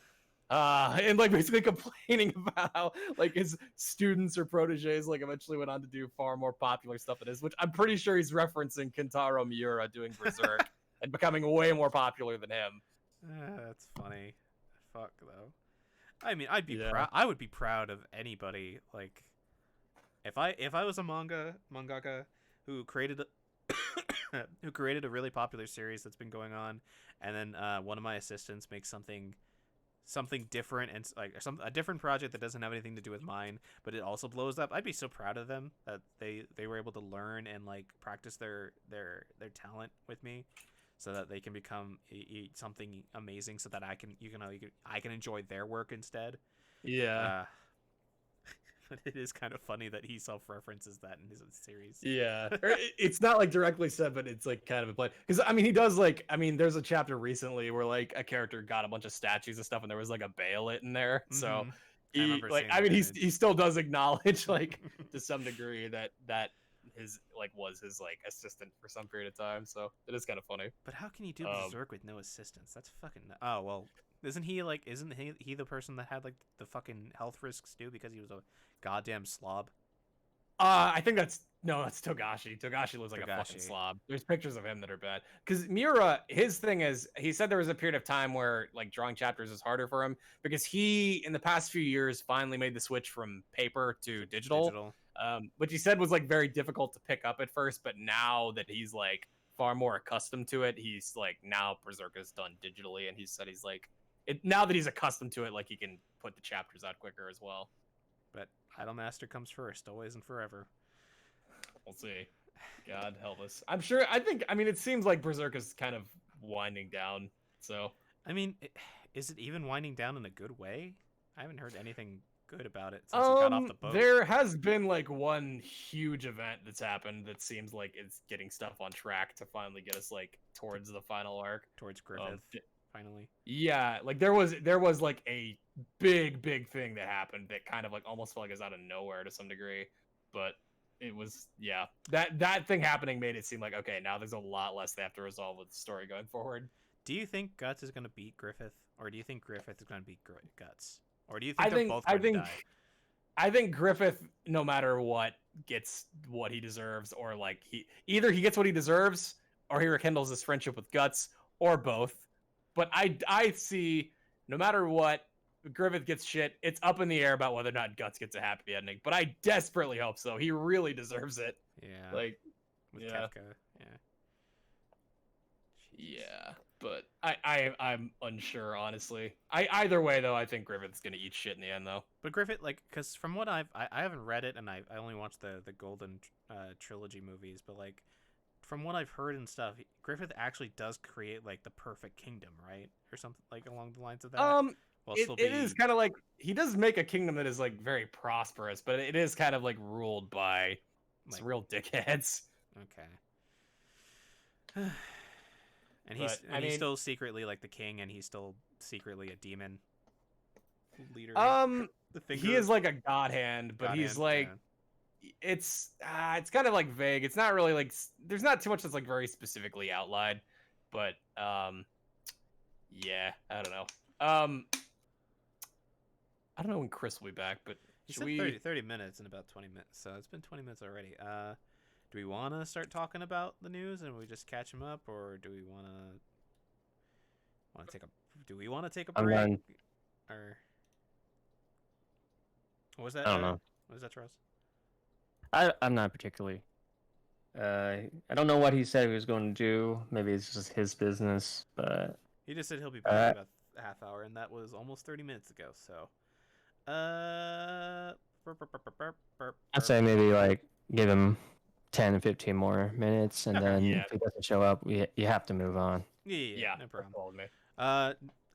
And like basically complaining about how like his students or proteges like eventually went on to do far more popular stuff than his, which I'm pretty sure he's referencing Kentaro Miura doing Berserk and becoming way more popular than him. That's funny. Fuck though. I mean, I'd be proud. I would be proud of anybody like. If I was a mangaka who created a really popular series that's been going on, and then one of my assistants makes something different and like a different project that doesn't have anything to do with mine, but it also blows up, I'd be so proud of them that they were able to learn and like practice their talent with me, so that they can become something amazing, so that I can enjoy their work instead. Yeah. But it is kind of funny that he self-references that in his series. Yeah. It's not like directly said, but it's like kind of implied. Because I mean, he does like, I mean, there's a chapter recently where like a character got a bunch of statues and stuff, and there was like a Bayolet in there. So he he still does acknowledge like to some degree that his like was his like assistant for some period of time. So it is kind of funny. But how can you do Berserk with no assistance? That's fucking. Oh well. Isn't he the person that had like the fucking health risks too because he was a goddamn slob? I think that's Togashi. Togashi looks like a fucking slob. There's pictures of him that are bad. Because Miura, his thing is, he said there was a period of time where like drawing chapters is harder for him because he, in the past few years, finally made the switch from paper to digital. Which he said was like very difficult to pick up at first, but now that he's like far more accustomed to it, he's like now Berserk is done digitally, and he said he's like. Now that he's accustomed to it, like he can put the chapters out quicker as well. But Idolmaster comes first, always and forever. We'll see. God help us. I'm sure. I mean, it seems like Berserk is kind of winding down. So. I mean, is it even winding down in a good way? I haven't heard anything good about it since he got off the boat. There has been like one huge event that's happened that seems like it's getting stuff on track to finally get us like towards the final arc. Towards Griffith. Finally. Yeah, like there was like a big thing that happened that kind of like almost felt like it was out of nowhere to some degree, but it was that thing happening made it seem like okay, now there's a lot less they have to resolve with the story going forward. do you think Guts is gonna beat Griffith, or do you think Griffith is gonna beat Guts, or do you think I they're think both I going to think die? I think Griffith, no matter what, gets what he deserves, or like he gets what he deserves, or he rekindles his friendship with Guts, or both. But I see, no matter what, Griffith gets shit. It's up in the air about whether or not Guts gets a happy ending. But I desperately hope so. He really deserves it. Yeah, Like, with yeah. Kefka. Yeah. Yeah, but I'm unsure, honestly. Either way though, I think Griffith's gonna eat shit in the end though. But Griffith, like, because from what I haven't read it, and I only watched the Golden trilogy movies, but like from what I've heard and stuff, Griffith actually does create like the perfect kingdom, right, or something like along the lines of that. While still It is kind of like he does make a kingdom that is like very prosperous, but it is kind of like ruled by some real dickheads. Okay. And he's But, he's still secretly like the king, and he's still secretly a demon leader. The he is like a god hand, but he's like it's kind of like vague. It's not really like there's not too much that's like very specifically outlined, but yeah, I don't know. I don't know when Chris will be back, but he should said we 30 minutes in about 20 minutes, so it's been 20 minutes already. Do we want to start talking about the news and we just catch him up, or do we want to take a I'm break? done. Or what was that? I don't know. What was that, Charles? I'm not particularly. I don't know what he said he was going to do. Maybe it's just his business, but He just said he'll be back in about a half hour, and that was almost 30 minutes ago. So, I'd say maybe like give him 10 15 more minutes, and Okay, then yeah. if he doesn't show up, you have to move on. yeah, no that's problem. all me.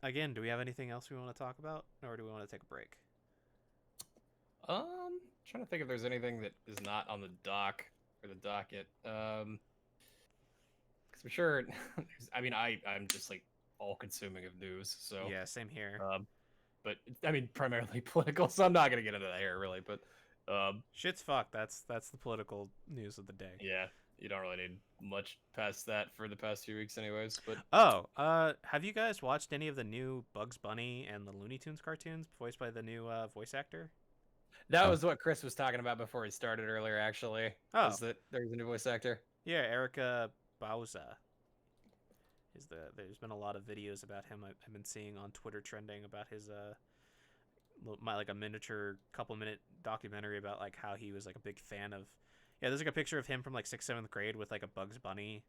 Again, do we have anything else we want to talk about, or do we want to take a break? Trying to think if there's anything that is not on the dock or the docket. Because I'm sure. I mean, I'm just like all consuming of news, so Yeah, same here. But I mean, primarily political, so I'm not gonna get into that here, really. But Shit's fucked. That's the political news of the day. yeah, you don't really need much past that for the past few weeks, anyways. But Have you guys watched any of the new Bugs Bunny and the Looney Tunes cartoons voiced by the new voice actor? that was what Chris was talking about before he started earlier. Actually, Oh. is that there's a new voice actor? Yeah, Erica Bauza. There's been a lot of videos about him I've been seeing on Twitter trending about his like a miniature couple minute documentary about like how he was like a big fan of. Yeah, there's like a picture of him from like 6th, 7th grade with like a Bugs Bunny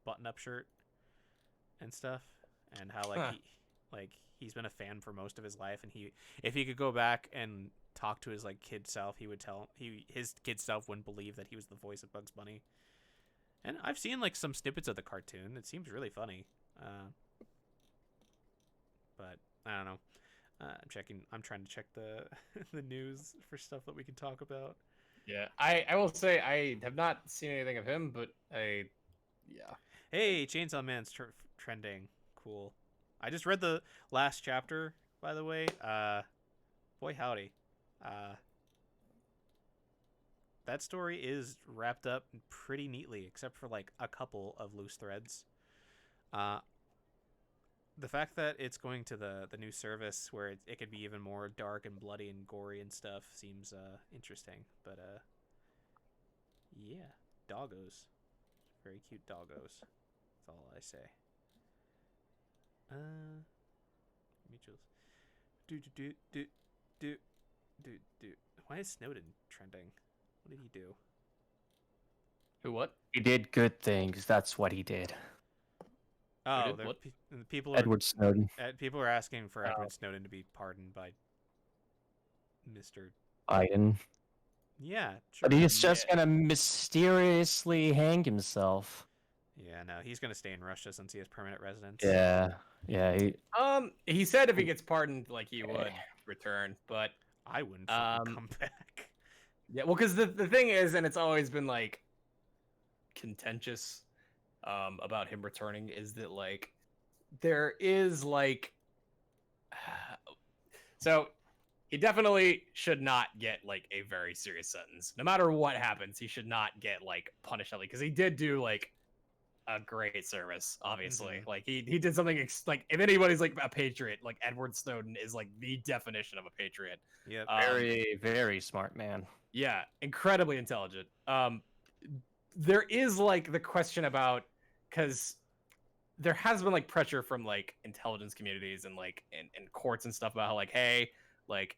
button up shirt and stuff, and how like he's been a fan for most of his life, and if he could go back and talk to his like kid self, he would tell his kid self wouldn't believe that he was the voice of Bugs Bunny. And I've seen like some snippets of the cartoon. It seems really funny. But I don't know. I'm trying to check the the news for stuff that we can talk about. Yeah, I will say I have not seen anything of him, but yeah. Hey, Chainsaw Man's trending. Cool. I just read the last chapter, by the way. Boy howdy. That story is wrapped up pretty neatly, except for like a couple of loose threads. The fact that it's going to the new service where it could be even more dark and bloody and gory and stuff seems interesting. But yeah, doggos, very cute doggos. That's all I say. Mutuals. Do. Why is Snowden trending? What did he do? Who? What? He did good things. That's what he did. Oh, did what? People are Edward Snowden. people are asking for Edward Snowden to be pardoned by Mr. Biden. Yeah, sure. But he's just gonna mysteriously hang himself. Yeah, no, he's gonna stay in Russia since he has permanent residence. Yeah. He said if he gets pardoned, like he would return, but I wouldn't come back. yeah, well, because the thing is, and it's always been like contentious about him returning, is that like there is like so he definitely should not get like a very serious sentence. No matter what happens, he should not get like punished, because he did do like a great service, obviously. Like he did something like if anybody's like a patriot, like Edward Snowden is like the definition of a patriot. Yep. Very, very smart man. Yeah, incredibly intelligent. There is like the question about, because there has been like pressure from like intelligence communities and like in courts and stuff about how like, hey, like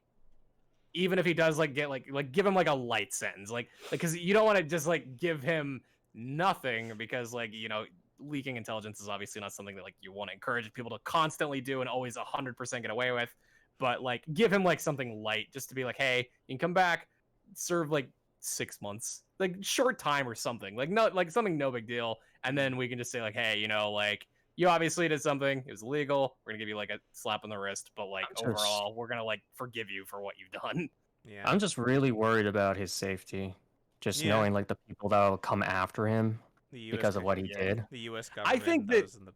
even if he does like get like give him like a light sentence, like because you don't want to just like give him nothing, because like, you know, leaking intelligence is obviously not something that like you want to encourage people to constantly do and always 100% get away with. But like give him like something light, just to be like, hey, you can come back, serve like 6 months, like short time or something, like no, like something no big deal, and then we can just say like, hey, you know, like you obviously did something, it was illegal, we're gonna give you like a slap on the wrist, but like overall we're gonna like forgive you for what you've done. Yeah. I'm just really worried about his safety, just knowing like the people that will come after him because of what he did. The U.S. government, I think those in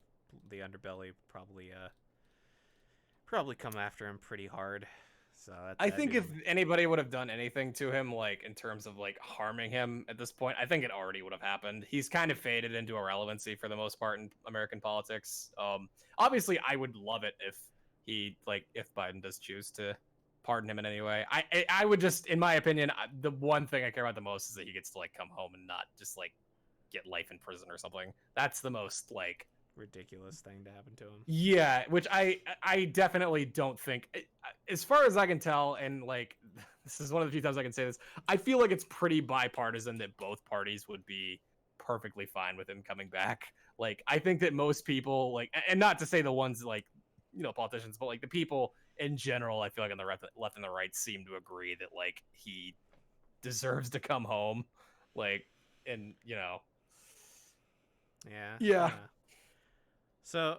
the underbelly probably come after him pretty hard. So I think if anybody would have done anything to him, like in terms of like harming him at this point, I think it already would have happened. He's kind of faded into irrelevancy for the most part in American politics. Obviously, I would love it if if Biden does choose to pardon him in any way. I would just, in my opinion, the one thing I care about the most is that he gets to like come home and not just like get life in prison or something. That's the most like ridiculous thing to happen to him. Yeah, which I definitely don't think, as far as I can tell, and like this is one of the few times I can say this, I feel like it's pretty bipartisan that both parties would be perfectly fine with him coming back. Like I think that most people, like, and not to say the ones like, you know, politicians, but like the people in general, I feel like on the left and the right seem to agree that like he deserves to come home, like, and you know. Yeah. So,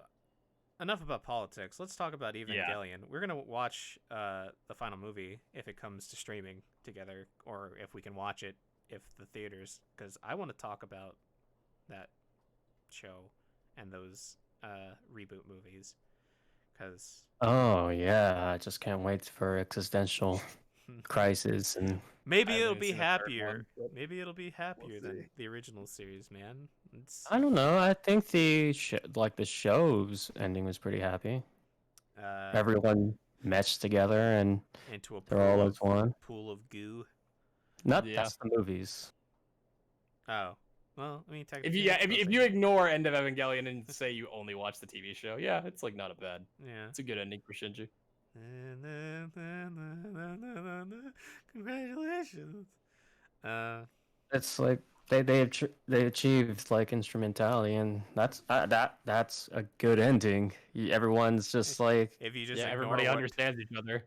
enough about politics. Let's talk about Evangelion. We're gonna watch the final movie if it comes to streaming together, or if we can watch it if the theaters. Because I want to talk about that show and those reboot movies. Because oh yeah, I just can't wait for existential crisis, and maybe it'll be happier. Maybe it'll be happier than the original series, man. I don't know. I think the show's ending was pretty happy. Everyone meshed together and into a they're all as one. Pool of goo. That's the movies. Oh, well, I mean, technically, if you ignore End of Evangelion and say you only watch the TV show, yeah, it's like not a bad. Yeah, it's a good ending for Shinji. Congratulations. It's like they achieved like instrumentality, and that's a good ending. Everyone's just like, if you just everybody understands each other.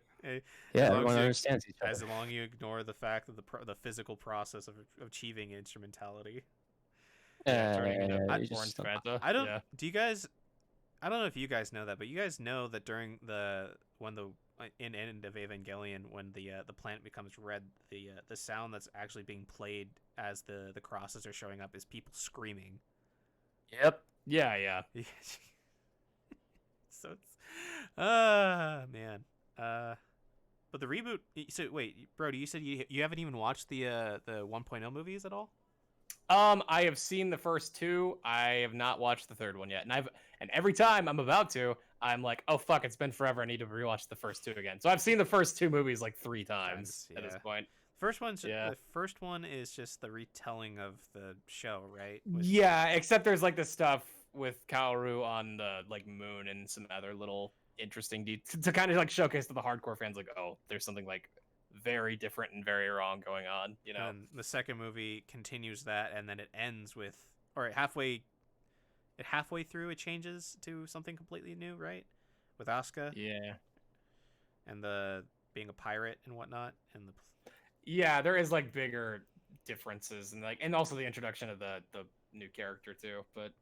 Everyone understands each other. As long as you ignore the fact that the physical process of achieving instrumentality. I don't. Do you guys? I don't know if you guys know that, but you guys know that during in End of Evangelion, when the planet becomes red, the sound that's actually being played as the crosses are showing up is people screaming. Yep. Yeah. So it's man. But the reboot. So wait, Brody, you said you haven't even watched the 1.0 movies at all? I have seen the first two. I have not watched the third one yet, and every time I'm about to, I'm like, oh fuck, it's been forever. I need to rewatch the first two again. So I've seen the first two movies like 3 times at this point. The first one is just the retelling of the show, right? Except there's like the stuff with Kaoru on the like moon and some other little interesting to kind of like showcase to the hardcore fans, like, oh, there's something like very different and very wrong going on, you know. And the second movie continues that, and then it ends with, or halfway through it changes to something completely new, right? With Asuka. Yeah. And the being a pirate and whatnot, and there is like bigger differences, and also the introduction of the new character too. But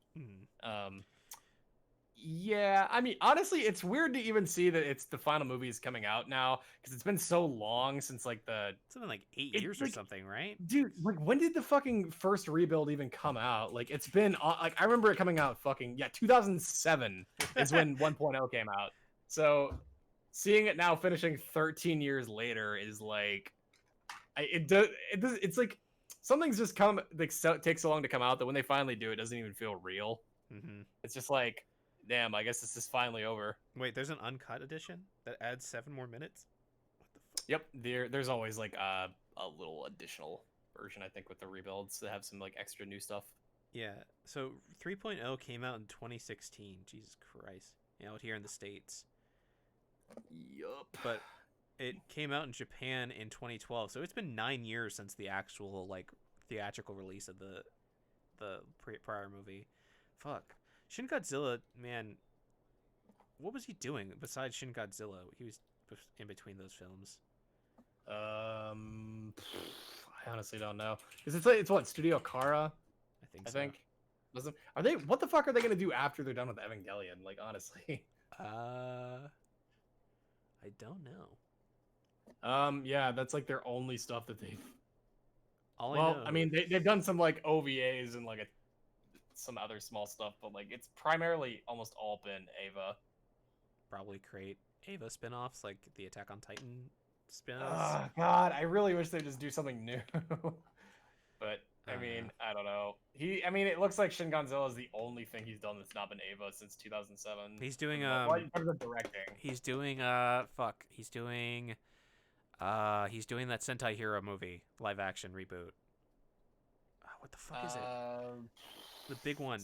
yeah, I mean, honestly, it's weird to even see that it's the final movie is coming out now, because it's been so long since like it's been like 8 years or something, right? Dude, like when did the fucking first rebuild even come out? Like it's been like I remember it coming out 2007 is when 1.0 came out. So seeing it now finishing 13 years later is like it's like things just take so long to come out that when they finally do, it doesn't even feel real. Mm-hmm. It's just like, damn, I guess this is finally over. Wait, there's an uncut edition that adds 7 more minutes. What the fuck? Yep, there's always like a little additional version, I think, with the rebuilds that have some like extra new stuff. Yeah. So 3.0 came out in 2016. Jesus Christ. Out here in the States. Yup. But it came out in Japan in 2012. So it's been 9 years since the actual like theatrical release of the prior movie. Fuck. Shin Godzilla, man, what was he doing besides Shin Godzilla? He was in between those films. I honestly don't know. Because it's what, Studio Kara? I I so. think. Are they? What the fuck are they gonna do after they're done with Evangelion? Like, honestly. I don't know. Yeah, that's like their only stuff that they've. All Well, I know. I mean, they've done some like OVAs and like some other small stuff, but like it's primarily almost all been Ava. Probably create Ava spin-offs like the Attack on Titan spin-offs. Oh God, I really wish they'd just do something new. But I mean, I don't know. I mean, it looks like Shin Godzilla is the only thing he's done that's not been Ava since 2007. He's doing what is the directing? He's doing He's doing that Sentai Hero movie live action reboot. What the fuck is it? The big one.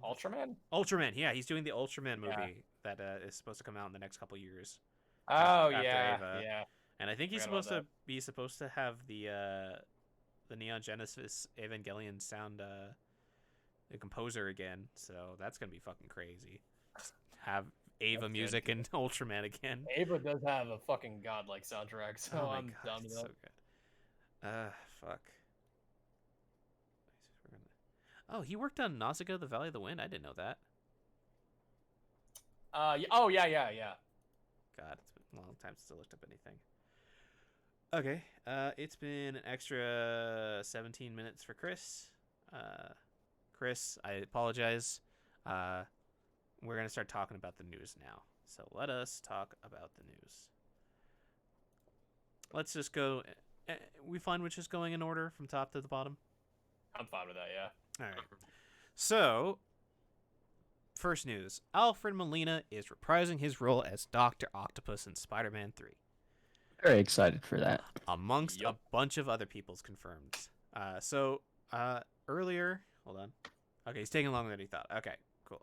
Ultraman? Ultraman. Yeah, he's doing the Ultraman movie that is supposed to come out in the next couple years. Oh after yeah, Ava. yeah. And I think he's Forgot supposed about to have the Neon Genesis Evangelion sound the composer again. So that's gonna be fucking crazy. Just have Ava That's music good. and Ultraman again. Ava does have a fucking godlike soundtrack, so Oh my I'm God, down with it's that. so good. Fuck. Oh, he worked on Nausicaa, The Valley of the Wind. I didn't know that. Oh yeah. God, it's been a long time since I looked up anything. Okay, it's been an extra 17 minutes for Chris. Chris, I apologize. We're gonna start talking about the news now. So let us talk about the news. Let's just go. We fine with just going in order from top to the bottom? I'm fine with that, yeah. All right. So, first news. Alfred Molina is reprising his role as Dr. Octopus in Spider-Man 3. Very excited for that. Amongst Yup. a bunch of other people's confirmed. Earlier... Hold on. Okay, he's taking longer than he thought. Okay, cool.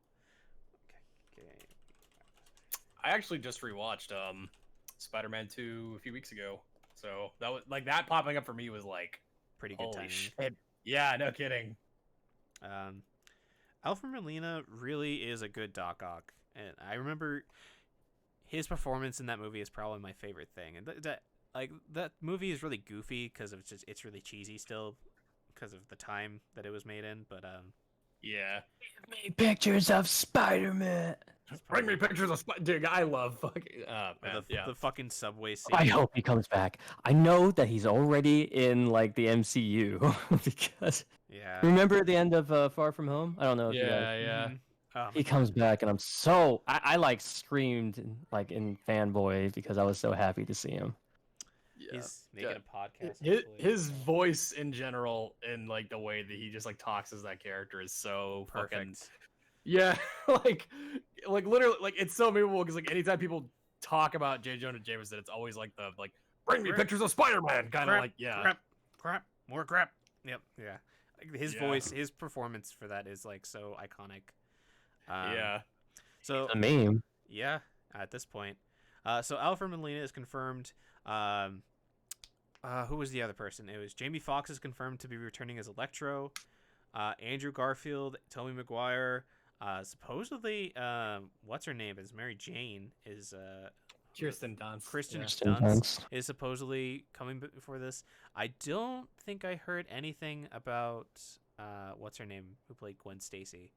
Okay. I actually just rewatched Spider-Man 2 a few weeks ago. So that was like that popping up for me was like Pretty good holy timing. shit. Yeah, no kidding. Alfred Molina really is a good Doc Ock, and I remember his performance in that movie is probably my favorite thing. And that movie is really goofy because it's really cheesy still because of the time that it was made in. But Yeah. Give me pictures of Spider-Man. Bring me pictures of Dude, I love fucking the fucking subway scene. I hope he comes back. I know that he's already in like the MCU because Yeah. remember the end of Far From Home? I don't know if you guys. yeah. Oh my He comes back and I like screamed like in fanboy because I was so happy to see him. He's making a podcast. His voice in general and like the way that he just like talks as that character is so fucking perfect. yeah. like literally like it's so memorable because like anytime people talk about J. Jonah Jameson, it's always like the like bring me Crap. pictures of Spider-Man kind of Crap, like yeah. crap, more crap. Yep, yeah. Like, his Yeah. voice, his performance for that is like so iconic. Yeah. So A meme. yeah, at this point, so Alfred Molina is confirmed. Who was the other person? It was Jamie Foxx is confirmed to be returning as Electro. Andrew Garfield, Tobey Maguire. Supposedly, what's her name? Is Mary Jane is Kirsten Dunst. Kristen yeah. Dunst is supposedly coming for this. I don't think I heard anything about what's her name who played Gwen Stacy.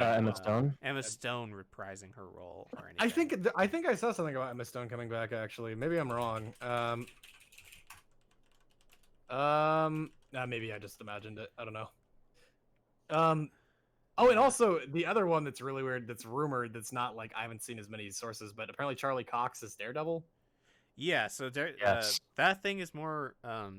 Emma Stone. Emma Stone reprising her role or anything. I think I saw something about Emma Stone coming back actually. Maybe I'm wrong. Maybe I just imagined it. I don't know. Oh, and also the other one that's really weird, that's rumored, that's not like I haven't seen as many sources, but apparently Charlie Cox is Daredevil. Yeah, so Yes. that thing is more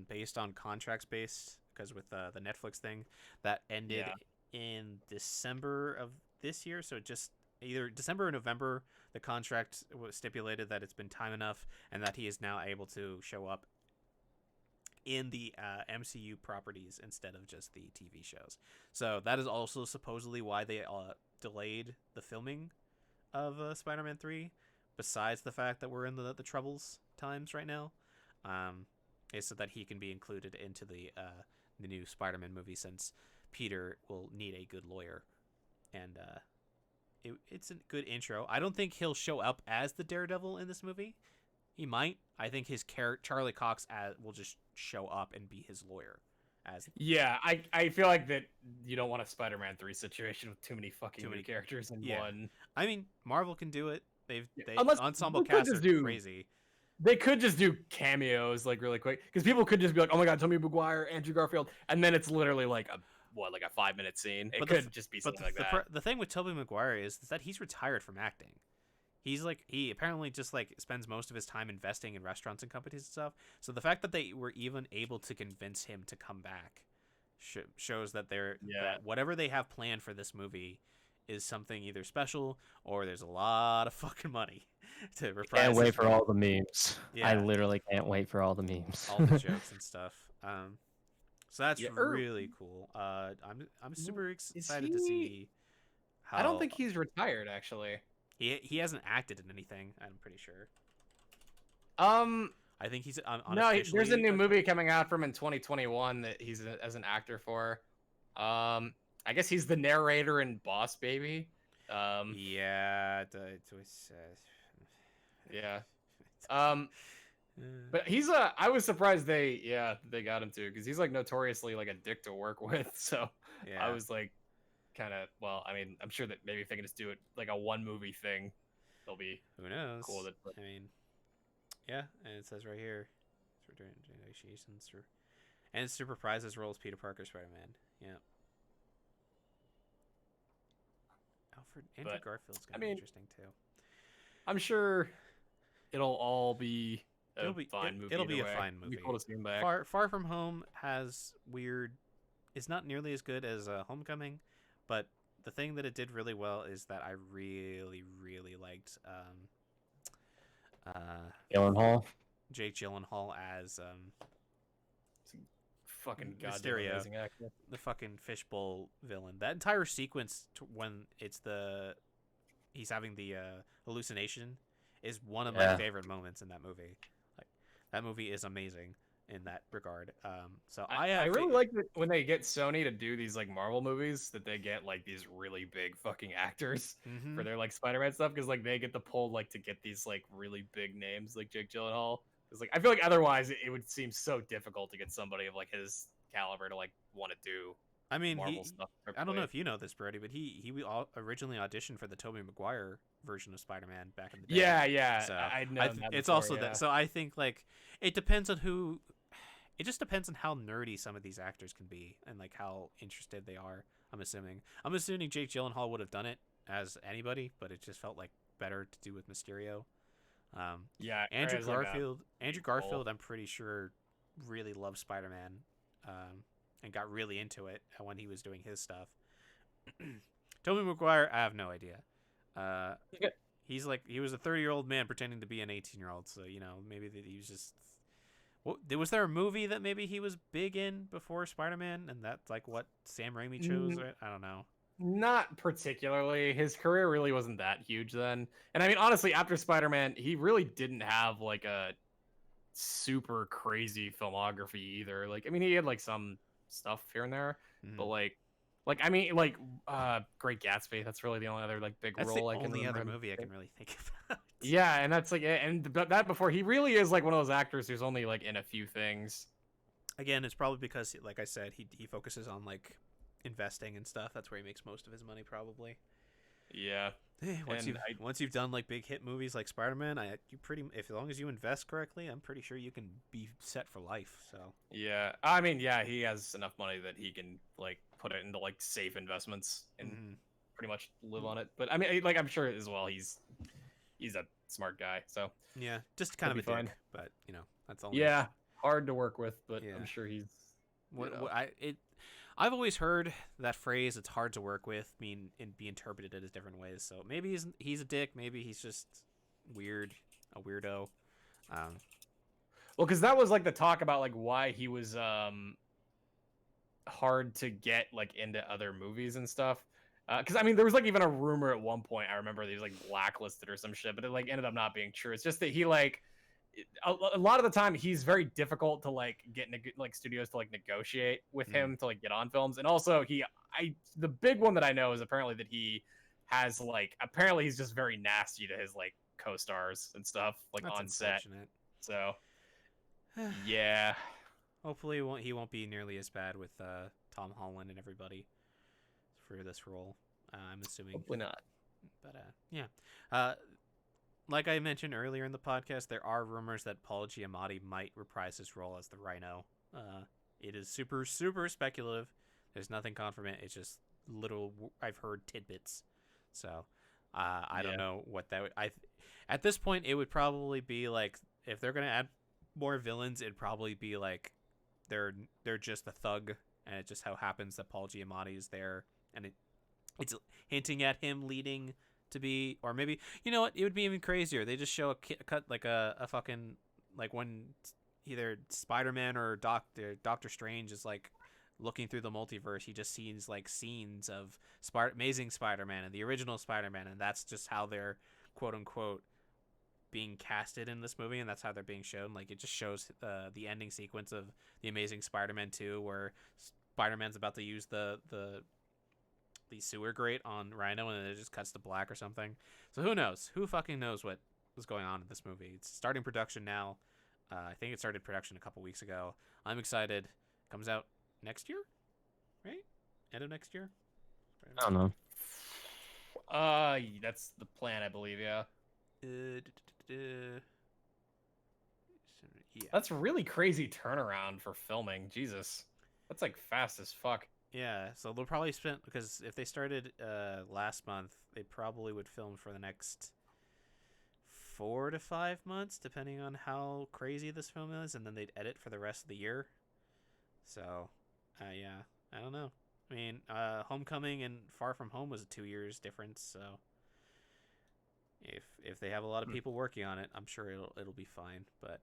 based on contracts based because with the Netflix thing that ended in December of this year, so just either December or November, the contract was stipulated that it's been time enough and that he is now able to show up in the MCU properties instead of just the TV shows. So that is also supposedly why they delayed the filming of Spider-Man 3, besides the fact that we're in the troubles times right now, is so that he can be included into the new Spider-Man movie, since Peter will need a good lawyer. And it's a good intro. I don't think he'll show up as the Daredevil in this movie. He might. I think his character Charlie Cox will just show up and be his lawyer. Yeah, I feel like that you don't want a Spider-Man 3 situation with too many characters in one. I mean, Marvel can do it. They Unless ensemble we could casts just are do- crazy. They could just do cameos like really quick, because people could just be like, "Oh my God, Tobey Maguire, Andrew Garfield," and then it's literally like a 5-minute scene. It could just be something like that. The thing with Tobey Maguire is that he's retired from acting. He apparently just like spends most of his time investing in restaurants and companies and stuff. So the fact that they were even able to convince him to come back shows that that whatever they have planned for this movie is something either special or there's a lot of fucking money to reprise. Can't wait for all the memes. Yeah. I literally can't wait for all the memes. All the jokes and stuff. So that's really cool. I'm super excited to see how. I don't think he's retired actually. He hasn't acted in anything. I'm pretty sure. I think he's there's a new movie coming out from in 2021 that he's as an actor for. I guess he's the narrator in Boss Baby. Yeah. Yeah. But he's I was surprised they got him too, because he's like notoriously like a dick to work with. So yeah. I was like, kind of, well, I mean, I'm sure that maybe if they can just do it like a one movie thing, they'll be who knows. Cool. I mean, yeah, and it says right here, we're doing negotiations and it's to reprise his role as Peter Parker, Spider-Man. Yeah. Andrew Garfield's gonna be interesting too. I'm sure it'll all be a fine movie. It'll be a fine movie. It'll be cool to see him back. Far From Home has it's not nearly as good as Homecoming, but the thing that it did really well is that I really, really liked Gyllenhaal. Jake Gyllenhaal as fucking goddamn Mysterio, amazing actor. the fucking fishbowl villain. That entire sequence when he's having the hallucination is one of my favorite moments in that movie. Like, that movie is amazing in that regard. So I really like that when they get Sony to do these like Marvel movies, that they get like these really big fucking actors for their like Spider-Man stuff, because like they get the pull like to get these like really big names like Jake Gyllenhaal. Because like I feel like otherwise it would seem so difficult to get somebody of like his caliber to like want to do. I mean, Marvel stuff. I don't know if you know this, Brody, but he originally auditioned for the Tobey Maguire version of Spider-Man back in the day. Yeah. So I know it's also that. So I think like it depends on who. It just depends on how nerdy some of these actors can be and like how interested they are. I'm assuming Jake Gyllenhaal would have done it as anybody, but it just felt like better to do with Mysterio. Andrew Garfield. Andrew Garfield, I'm pretty sure, really loved Spider-Man, and got really into it when he was doing his stuff. Tobey Maguire, I have no idea. He was a 30-year-old man pretending to be an 18-year-old, so maybe that he was just. Was there a movie that maybe he was big in before Spider-Man, and that's like what Sam Raimi chose? I don't know. Not particularly. His career really wasn't that huge then. And I mean, honestly, after Spider-Man, he really didn't have like a super crazy filmography either. Like, I mean, he had like some stuff here and there, but I mean, Great Gatsby. That's really the only other like big role I can remember. That's the only other movie I can really think about. Yeah, and that's like, and that before he really is like one of those actors who's only like in a few things. Again, it's probably because, like I said, he focuses on like investing and stuff. That's where he makes most of his money, probably. Yeah. Once you've done like big hit movies like Spider-Man, as long as you invest correctly, I'm pretty sure you can be set for life. So. Yeah, I mean, yeah, he has enough money that he can like put it into like safe investments and pretty much live on it. But I mean, like I'm sure as well, he's he's a smart guy. So Yeah, just kind He'll of be a fine. dick, but that's all. yeah, hard to work with, but Yeah. I'm sure he's. I've always heard that phrase. It's hard to work with, mean and be interpreted as different ways. So maybe he's a dick. Maybe he's just weird, a weirdo. Well, because that was like the talk about like why he was hard to get like into other movies and stuff. Because I mean, there was like even a rumor at one point. I remember that he was like blacklisted or some shit, but it like ended up not being true. It's just that he like a lot of the time he's very difficult to like get like studios to like negotiate with him to like get on films. And also the big one that I know is apparently that he has like apparently he's just very nasty to his like co-stars and stuff like That's on set. unfortunate. So yeah. Hopefully he won't be nearly as bad with Tom Holland and everybody for this role. I'm assuming. Hopefully not. But yeah. Like I mentioned earlier in the podcast, there are rumors that Paul Giamatti might reprise his role as the Rhino. It is super, super speculative. There's nothing confirmed. It's just I've heard tidbits. So I don't know what that would. At this point, it would probably be like if they're gonna add more villains, it'd probably be like they're just a thug, and it just how happens that Paul Giamatti is there, and it's hinting at him leading to be, or maybe you know what, it would be even crazier. They just show a cut like a fucking like when either Spider-Man or Doctor Strange is like looking through the multiverse, he just sees like scenes of Amazing Spider-Man and the original Spider-Man, and that's just how they're quote unquote being casted in this movie, and that's how they're being shown. Like it just shows the ending sequence of the Amazing Spider-Man 2 where Spider-Man's about to use the sewer grate on Rhino, and then it just cuts to black or something. So who knows? Who fucking knows what was going on in this movie? It's starting production now. I think it started production a couple weeks ago. I'm excited. Comes out next year, right? End of next year. I don't know. That's the plan, I believe. Yeah. Yeah. That's a really crazy turnaround for filming. Jesus, that's like fast as fuck. Yeah, so they'll probably spend, because if they started last month, they probably would film for the next 4 to 5 months, depending on how crazy this film is, and then they'd edit for the rest of the year. So, yeah, I don't know. I mean, Homecoming and Far From Home was a 2 years difference, so if they have a lot of people working on it, I'm sure it'll be fine. But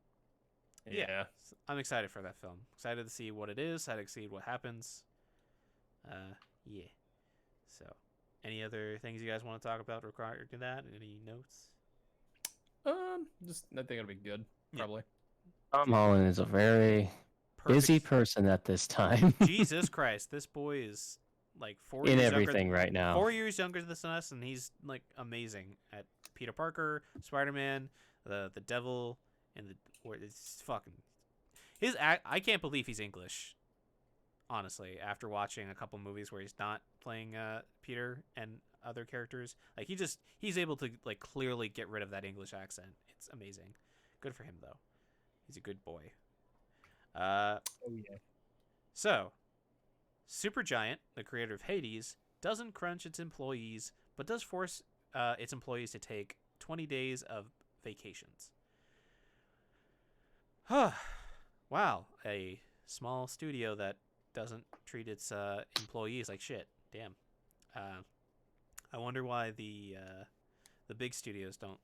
yeah, I'm excited for that film. Excited to see what it is. Excited to see what happens. Yeah. So, any other things you guys want to talk about regarding that? Any notes? Just I think it'll be good. Probably. Tom Holland is a very busy person at this time. Jesus Christ, this boy is like 4 in years everything younger, right now. 4 years younger than us, and he's like amazing at Peter Parker, Spider-Man, the Devil, and it's fucking his act. I can't believe he's English. Honestly, after watching a couple movies where he's not playing Peter and other characters, like he's able to like clearly get rid of that English accent. It's amazing. Good for him though. He's a good boy. Oh yeah. So, Supergiant, the creator of Hades, doesn't crunch its employees, but does force its employees to take 20 days of vacations. Wow, a small studio that doesn't treat its employees like shit. Damn. I wonder why the big studios don't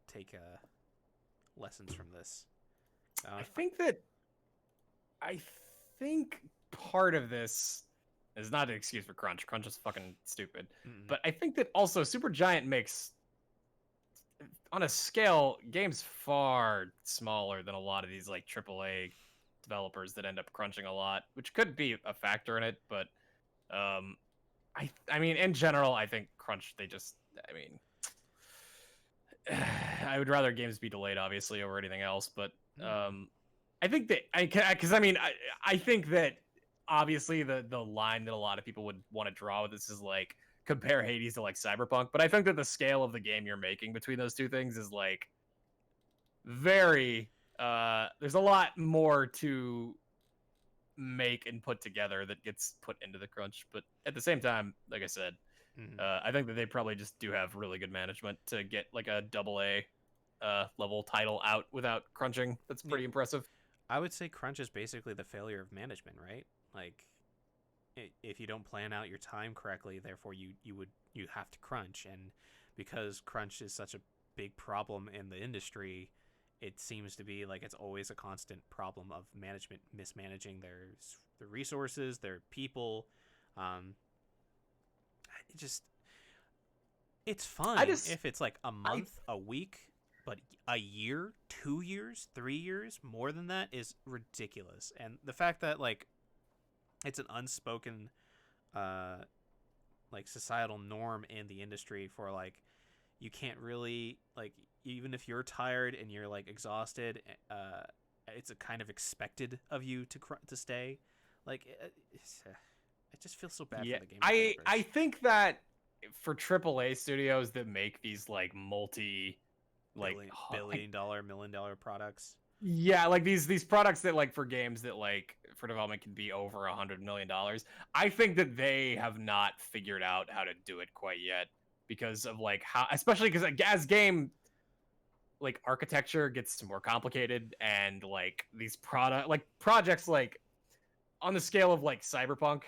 take lessons from this. I think part of this is not an excuse for crunch. Crunch is fucking stupid. But I think that also Supergiant makes, on a scale, games far smaller than a lot of these like AAA developers that end up crunching a lot, which could be a factor in it. But I mean, in general, I think crunch. I would rather games be delayed, obviously, over anything else. But I think that I think that obviously the line that a lot of people would want to draw with this is like compare Hades to like Cyberpunk, but I think that the scale of the game you're making between those two things is like very there's a lot more to make and put together that gets put into the crunch. But at the same time, like I said, I think that they probably just do have really good management to get like a AA level title out without crunching. That's pretty impressive. I would say crunch is basically the failure of management, right? Like, if you don't plan out your time correctly, therefore you have to crunch, and because crunch is such a big problem in the industry, it seems to be like it's always a constant problem of management mismanaging their resources, their people. It's fun if it's like a month, a week, but a year, 2 years, 3 years, more than that is ridiculous. And the fact that like it's an unspoken like societal norm in the industry for like you can't really like, even if you're tired and you're like exhausted, it's a kind of expected of you to stay. Like I just feel so bad for the game. I think that for AAA studios that make these like multi like billion-dollar, million-dollar products. Yeah, like these products that like for games that like for development can be over $100 million. I think that they have not figured out how to do it quite yet because of like how, especially because as game like architecture gets more complicated, and like these projects like on the scale of like Cyberpunk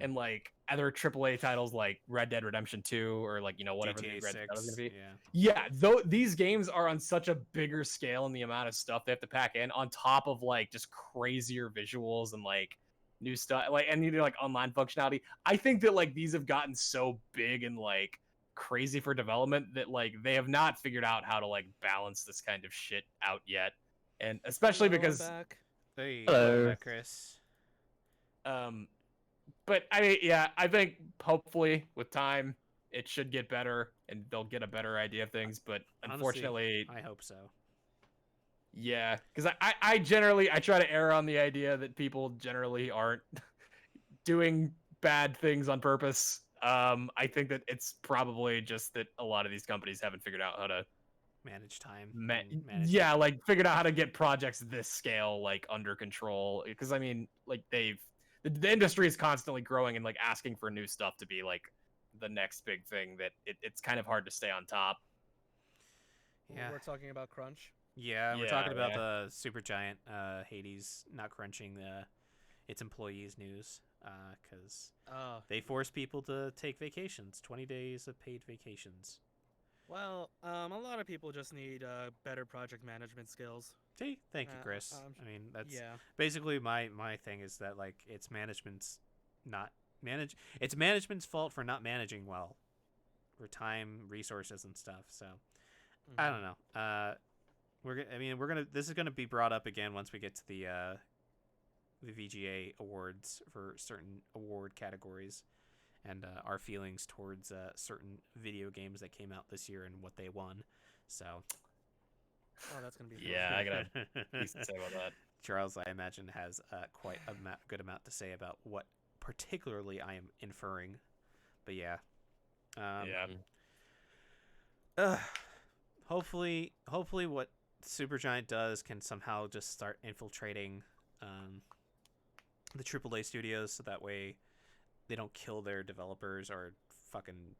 and like other AAA titles like Red Dead Redemption 2 or like, you know, whatever the Red Dead is gonna be. Yeah, though these games are on such a bigger scale in the amount of stuff they have to pack in, on top of like just crazier visuals and like new stuff, like, and you know, like online functionality. I think that like these have gotten so big and like crazy for development that like they have not figured out how to like balance this kind of shit out yet, and especially because Hello, Chris. But I think hopefully with time it should get better and they'll get a better idea of things. But unfortunately, honestly, I hope so. Yeah, because I generally try to err on the idea that people generally aren't doing bad things on purpose. I think that it's probably just that a lot of these companies haven't figured out how to manage time. Like figured out how to get projects this scale like under control. Because I mean, like the industry is constantly growing and like asking for new stuff to be like the next big thing that it's kind of hard to stay on top. Yeah, we're talking about crunch. Yeah, we're talking about the Supergiant Hades not crunching its employees news because they force people to take vacations, 20 days of paid vacations. Well, a lot of people just need better project management skills. See, thank you, Chris. I mean, that's basically my thing is that like it's management's fault for not managing well, for time, resources, and stuff. So I don't know. This is gonna be brought up again once we get to the VGA awards for certain award categories, and our feelings towards certain video games that came out this year and what they won. So. Oh, that's gonna be fun. I got a piece to say about that. Charles, I imagine, has quite a good amount to say about what particularly I am inferring. But yeah. Hopefully what Supergiant does can somehow just start infiltrating the AAA studios, so that way they don't kill their developers or fucking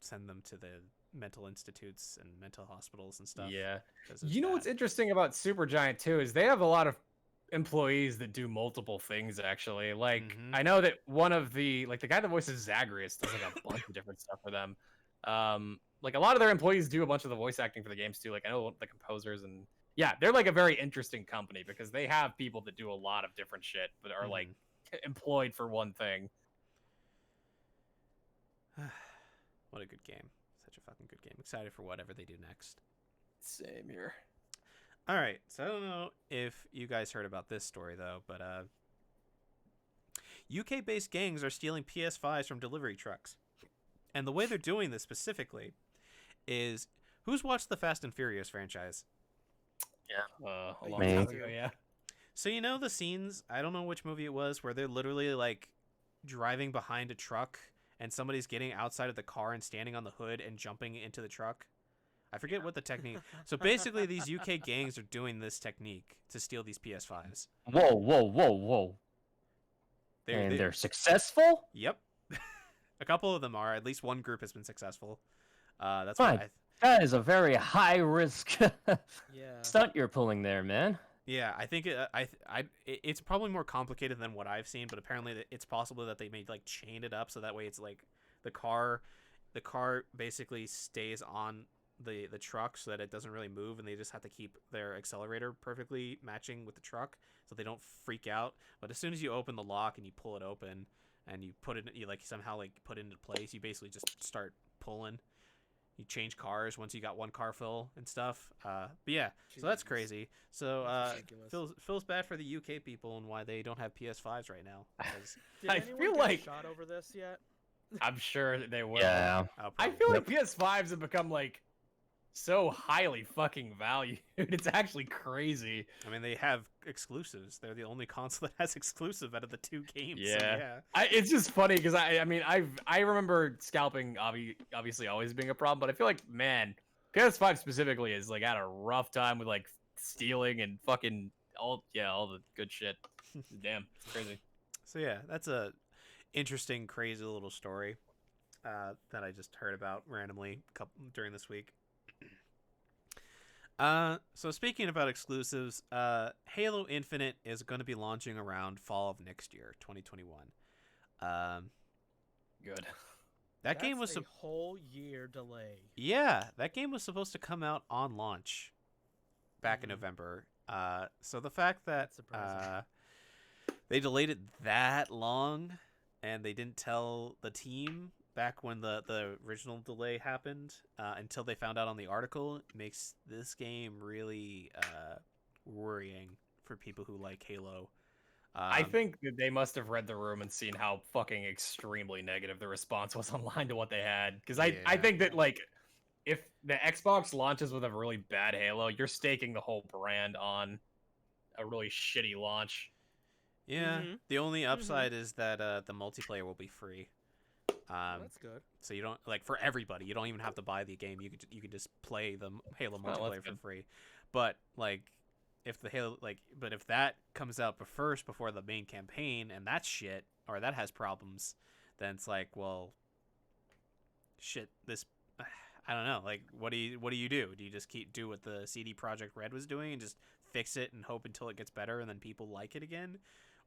send them to the mental institutes and mental hospitals and stuff. Yeah. You know what's interesting about Supergiant too is they have a lot of employees that do multiple things actually. Like I know that one of the guy that voices Zagreus does like a bunch of different stuff for them. Like a lot of their employees do a bunch of the voice acting for the games too. Like I know the composers, and yeah, they're like a very interesting company because they have people that do a lot of different shit but are like employed for one thing. What a good game. Such a fucking good game. Excited for whatever they do next. Same here. All right. So I don't know if you guys heard about this story, though, but UK-based gangs are stealing PS5s from delivery trucks. And the way they're doing this specifically is, who's watched the Fast and Furious franchise? Yeah. A long Me. time ago, yeah. So you know the scenes, I don't know which movie it was, where they're literally like driving behind a truck and somebody's getting outside of the car and standing on the hood and jumping into the truck? I forget what the technique. So basically these UK gangs are doing this technique to steal these PS5s. Whoa. They're successful? Yep. A couple of them are. At least one group has been successful. That's Fine. what That is a very high risk Yeah. stunt you're pulling there, man. Yeah, I think it's probably more complicated than what I've seen, but apparently it's possible that they may like chain it up so that way it's like the car basically stays on the truck so that it doesn't really move, and they just have to keep their accelerator perfectly matching with the truck so they don't freak out. But as soon as you open the lock and you pull it open and you put it, you like somehow like put it into place, you basically just start pulling. You change cars once you got one car full and stuff. But yeah, so that's Jesus. crazy. So That's ridiculous. feels bad for the UK people and why they don't have PS5s right now. 'cause- Did I anyone feel get like- shot over this yet? I'm sure that they will. Yeah. oh, I probably. feel like PS5s have become like so highly fucking valued. It's actually crazy. I mean, they have exclusives. They're the only console that has exclusive out of the two games. so Yeah. It's just funny because I mean I remember scalping obviously always being a problem, but I feel like, man, PS5 specifically is like had a rough time with like stealing and fucking all the good shit. Damn, it's crazy. So yeah, that's a interesting, crazy little story that I just heard about randomly during this week. So speaking about exclusives, Halo Infinite is going to be launching around fall of next year, 2021. Good. That game was a whole year delay. that game was supposed to come out on launch back in Mhm. November. So the fact that That's surprising. they delayed it that long and they didn't tell the team back when the original delay happened until they found out on the article makes this game really worrying for people who like Halo. I think that they must have read the room and seen how fucking extremely negative the response was online to what they had. Because I Yeah. think that like if the Xbox launches with a really bad Halo, you're staking the whole brand on a really shitty launch. yeah, Mhm. the only upside is that the multiplayer will be free. Well, that's good. So you don't like for everybody. You don't even have to buy the game. You could just play the Halo that's multiplayer for good. free. But like if the Halo but if that comes out first before the main campaign and that's shit or that has problems, then it's like, well, shit. This I don't know. Like, what do you do? Do you just do what the CD Projekt Red was doing and just fix it and hope until it gets better and then people like it again,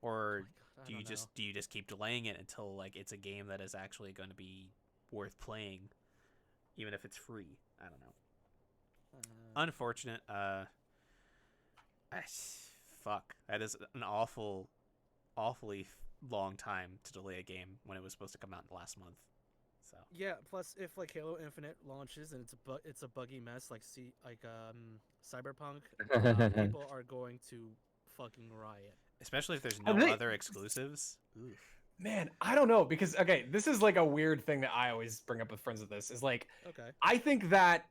or I do you don't just keep delaying it until like it's a game that is actually going to be worth playing, even if it's free? I don't know. know. Unfortunate. Fuck. That is an awfully long time to delay a game when it was supposed to come out last month. So Yeah. Plus, if like Halo Infinite launches and it's a buggy mess like Cyberpunk, people are going to fucking riot. especially if there's I no think- other exclusives. Oof. Man, I don't know because okay, this is like a weird thing that I always bring up with friends with this is like Okay. I think that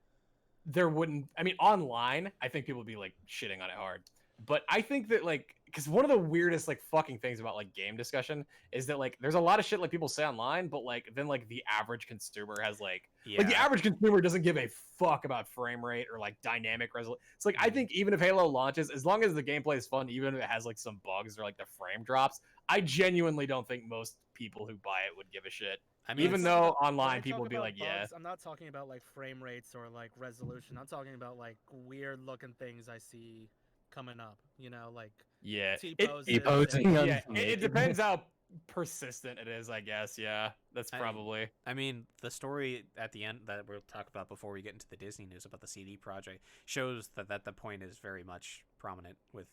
there wouldn't. I mean, online, I think people would be like shitting on it hard. But I think that like, because one of the weirdest like fucking things about like game discussion is that like there's a lot of shit like people say online, but like then like the average consumer has like Yeah. the average consumer doesn't give a fuck about frame rate or like dynamic resolution. It's like I think even if Halo launches, as long as the gameplay is fun, even if it has like some bugs or like the frame drops, I genuinely don't think most people who buy it would give a shit. I mean, Even it's- though When I online talk people would be about like, yeah. bugs, I'm not talking about like frame rates or like resolution. I'm talking about like weird looking things I see coming up. You know, like Yeah, T-poses. T-posing and- on- yeah, it depends how persistent it is, I guess. Yeah, that's I- probably. I mean, the story at the end that we'll talk about before we get into the Disney news about the CD project shows that the point is very much prominent with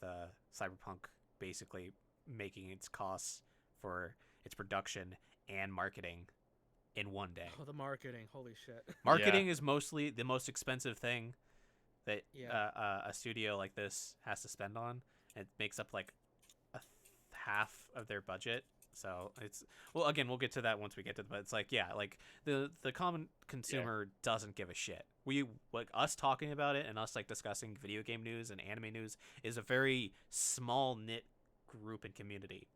Cyberpunk basically making its costs for its production and marketing in one day. Oh, the marketing! Holy shit! Marketing is mostly the most expensive thing that Yeah. a studio like this has to spend on. It makes up like half of their budget. So it's again, we'll get to that once we get to but it's like like the common consumer doesn't give a shit. We like us talking about it and us like discussing video game news and anime news is a very small knit group and community.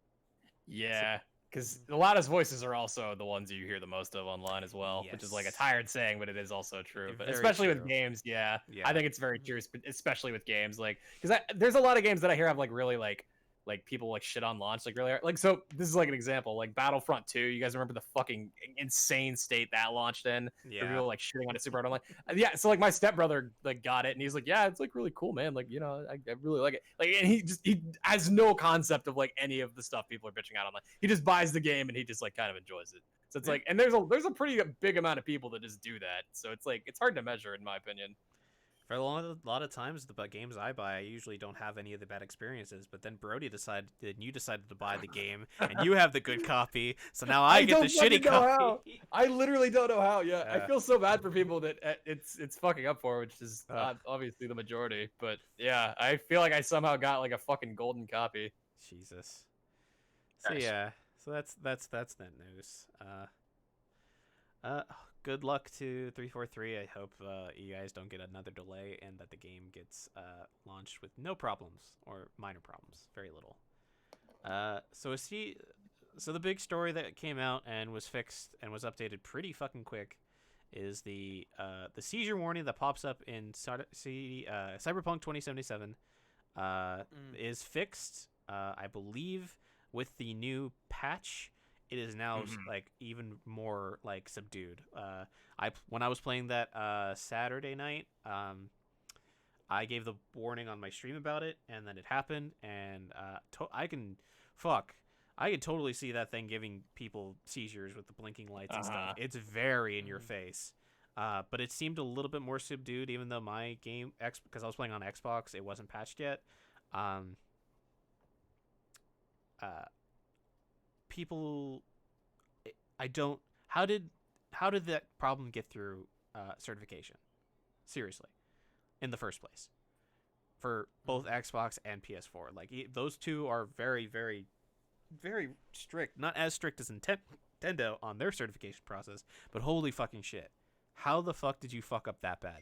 Yeah, because the loudest voices are also the ones you hear the most of online as well, which is like a Yes. tired saying, but it is also true. But Very especially true. with games, yeah, Yeah. I think it's very true, especially with games, like because there's a lot of games that I hear have like really like like people like shit on launch like really hard. Like, so this is like an example, like Battlefront 2. You guys remember the fucking insane state that launched in? Yeah. Where people like shitting on it super hard online. Yeah, so like my stepbrother like got it and he's like, yeah, it's like really cool, man. Like, you know, I really like it. Like, and he has no concept of like any of the stuff people are bitching out online. He just buys the game and he just like kind of enjoys it. So it's like, and there's a pretty big amount of people that just do that. So it's like it's hard to measure in my opinion. For a lot of times, the games I buy, I usually don't have any of the bad experiences. But then you decided to buy the game, and you have the good copy. So now I get the shitty copy. I literally don't know how. Yeah, I feel so bad for people that it's fucking up for, which is obviously the majority. But yeah, I feel like I somehow got like a fucking golden copy. Jesus. So yeah, so that's net news. Good luck to 343. I hope you guys don't get another delay and that the game gets launched with no problems or minor problems, very little. So the big story that came out and was fixed and was updated pretty fucking quick is the seizure warning that pops up in Cyberpunk 2077 is fixed. I believe with the new patch. It is now like even more like subdued. When I was playing that Saturday night, I gave the warning on my stream about it, and then it happened, and I can totally see that thing giving people seizures with the blinking lights and stuff. It's very in your face. But it seemed a little bit more subdued, even though my game because I was playing on Xbox, it wasn't patched yet. People, how did that problem get through certification? Seriously, in the first place, for both Xbox and PS4, like those two are very, very, very strict. Not as strict as Nintendo on their certification process, but holy fucking shit, how the fuck did you fuck up that bad?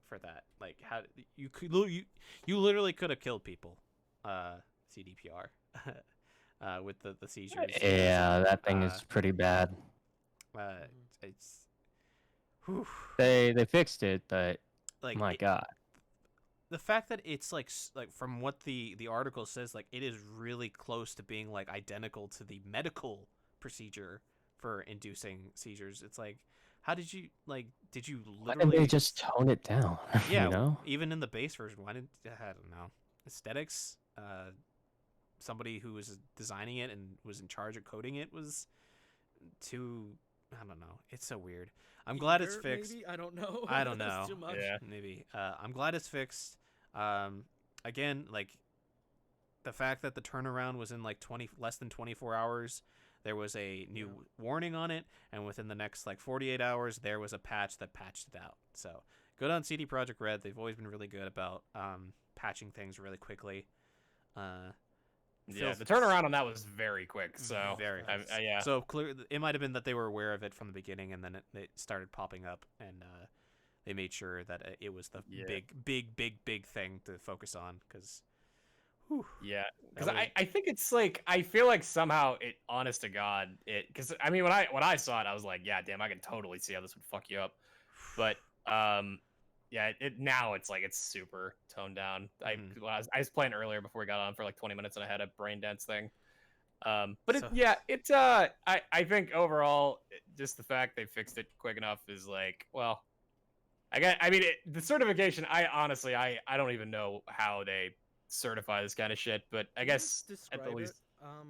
For that, like how you literally could have killed people. CDPR with the seizures. Yeah, that thing is pretty bad. It's whew. They fixed it, but Like my god, the fact that it's like from what the article says, like it is really close to being like identical to the medical procedure for inducing seizures. It's like, how did you did you why literally didn't they just tone it down? Yeah, you know, even in the base version, why didn't I don't know, aesthetics. Somebody who was designing it and was in charge of coding it was too. I don't know. It's so weird. I'm glad it's fixed. Maybe? I don't know. I don't know. Too much. Yeah. Maybe. I'm glad it's fixed. Again, like the fact that the turnaround was in like less than 24 hours. There was a new warning on it, and within the next like 48 hours, there was a patch that patched it out. So good on CD Projekt Red. They've always been really good about patching things really quickly. The turnaround on that was very quick. So very nice. yeah. So clear, it might have been that they were aware of it from the beginning, and then it started popping up, and they made sure that it was the big thing to focus on. Because, because I think it's like I feel like somehow it, honest to God, it because I mean when I saw it, I was like, yeah, damn, I can totally see how this would fuck you up, but yeah, now it's like it's super toned down. I was playing earlier before we got on for like 20 minutes, and I had a brain dance thing. But I think overall, just the fact they fixed it quick enough is like, well, the certification. I honestly, I don't even know how they certify this kind of shit, but I guess at the least.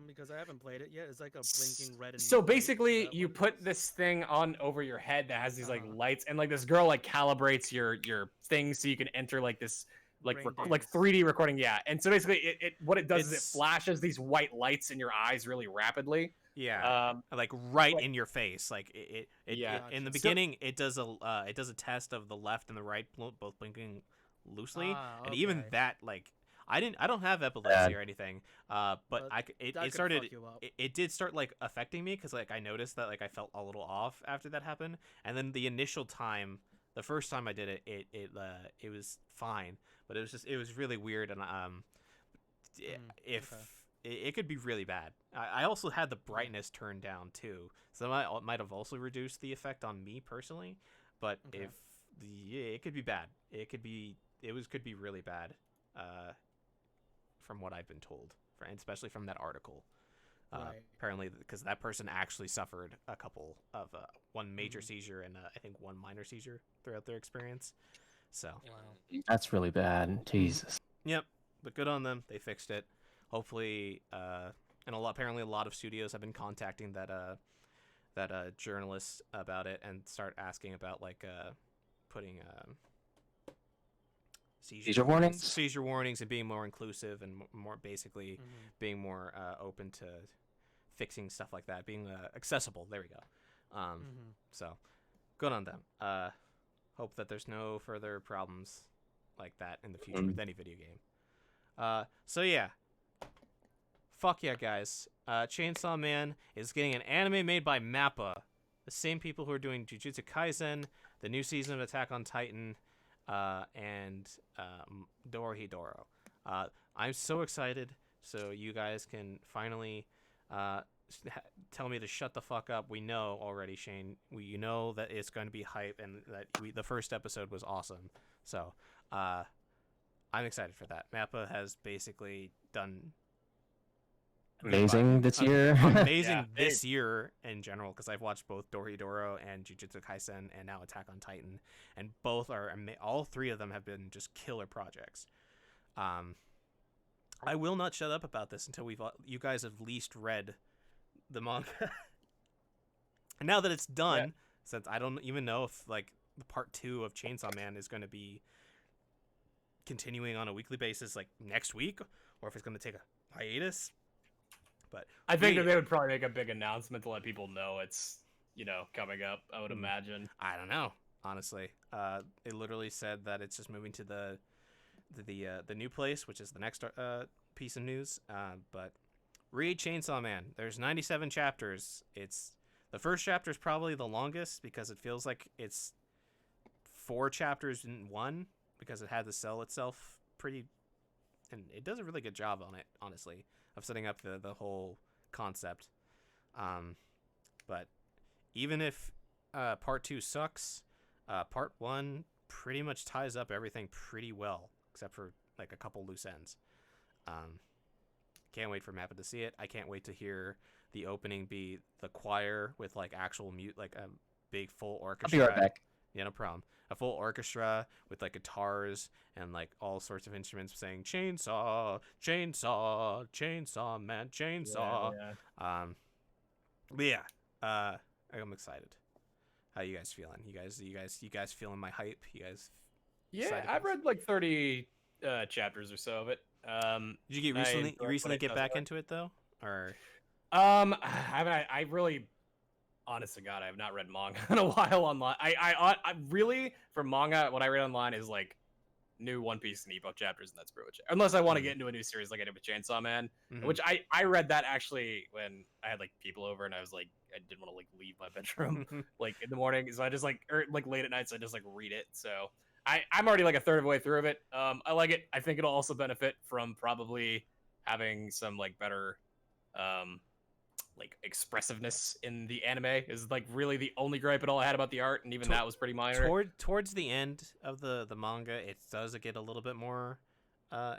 Because I haven't played it yet. It's like a blinking red and so white. basically you put this thing on over your head that has these like lights, and like this girl like calibrates your thing so you can enter like this like 3D recording. Yeah, and so basically it what it does is it flashes these white lights in your eyes really rapidly. Yeah, like in your face. Like it in the beginning, it does a test of the left and the right both blinking loosely, and even that like. I don't have epilepsy or anything, but it did start like affecting me because like I noticed that like I felt a little off after that happened, and then the first time I did it, it was fine, but it was really weird, and it could be really bad. I also had the brightness turned down too, so that might have also reduced the effect on me personally, but it could be bad. It could be really bad, from what I've been told, and especially from that article. Right. Apparently, because that person actually suffered a couple of one major Mhm. seizure and I think one minor seizure throughout their experience. So, Wow. That's really bad. Jesus. yep, but good on them. They fixed it. Hopefully, and apparently a lot of studios have been contacting that journalist about it and start asking about like putting Seizure warnings? seizure warnings, and being more inclusive and more basically Mhm. being more open to fixing stuff like that, being accessible. There we go. Mhm. So good on them. Hope that there's no further problems like that in the future with any video game. So yeah, fuck yeah, guys. Chainsaw Man is getting an anime made by Mappa, the same people who are doing Jujutsu Kaisen, the new season of Attack on Titan, and Dorohedoro. I'm so excited. So you guys can finally tell me to shut the fuck up. We know already, Shane. You know that it's going to be hype, and that the first episode was awesome. So I'm excited for that. Mappa has basically done Amazing this year. amazing Yeah, this year in general, because I've watched both Dorohedoro and Jujutsu Kaisen and now Attack on Titan, and both are all three of them have been just killer projects. I will not shut up about this until you guys have at least read the manga. And now that it's done, since I don't even know if like the part 2 of Chainsaw Man is going to be continuing on a weekly basis like next week, or if it's going to take a hiatus. But I think that they would probably make a big announcement to let people know it's, coming up, I would imagine. I don't know, honestly. It literally said that it's just moving to the new place, which is the next piece of news. But read Chainsaw Man. There's 97 chapters. The first chapter is probably the longest because it feels like it's 4 chapters in one, because it had to sell itself pretty, and it does a really good job on it, honestly, of setting up the whole concept. But even if part 2 sucks, part 1 pretty much ties up everything pretty well, except for like a couple loose ends. Can't wait for Mappa to see it. I can't wait to hear the opening be the choir with like actual like a big full I'll orchestra. be right back. Yeah, no problem. A full orchestra with like guitars and like all sorts of instruments saying chainsaw, chainsaw, chainsaw man, chainsaw. Yeah. But yeah, I'm excited. How you guys feeling? You guys feeling my hype? You guys? Yeah, excited I've for this? read like 30 chapters or so of it. Did you recently get back into it though, or? I really, honest to God, I have not read manga in a while online. I really, for manga, what I read online is like new One Piece and Epoch chapters, and that's pretty much it. Unless I want to get into a new series like I did with Chainsaw Man, which I read that actually when I had like people over, and I was like, I didn't want to like leave my bedroom like in the morning, so I just like late at night, so I just like read it. So I'm already like a third of the way through of it. I like it. I think it'll also benefit from probably having some like better like expressiveness in the anime is like really the only gripe at all I had about the art, and even that was pretty minor. Towards the end of the manga, it does get a little bit more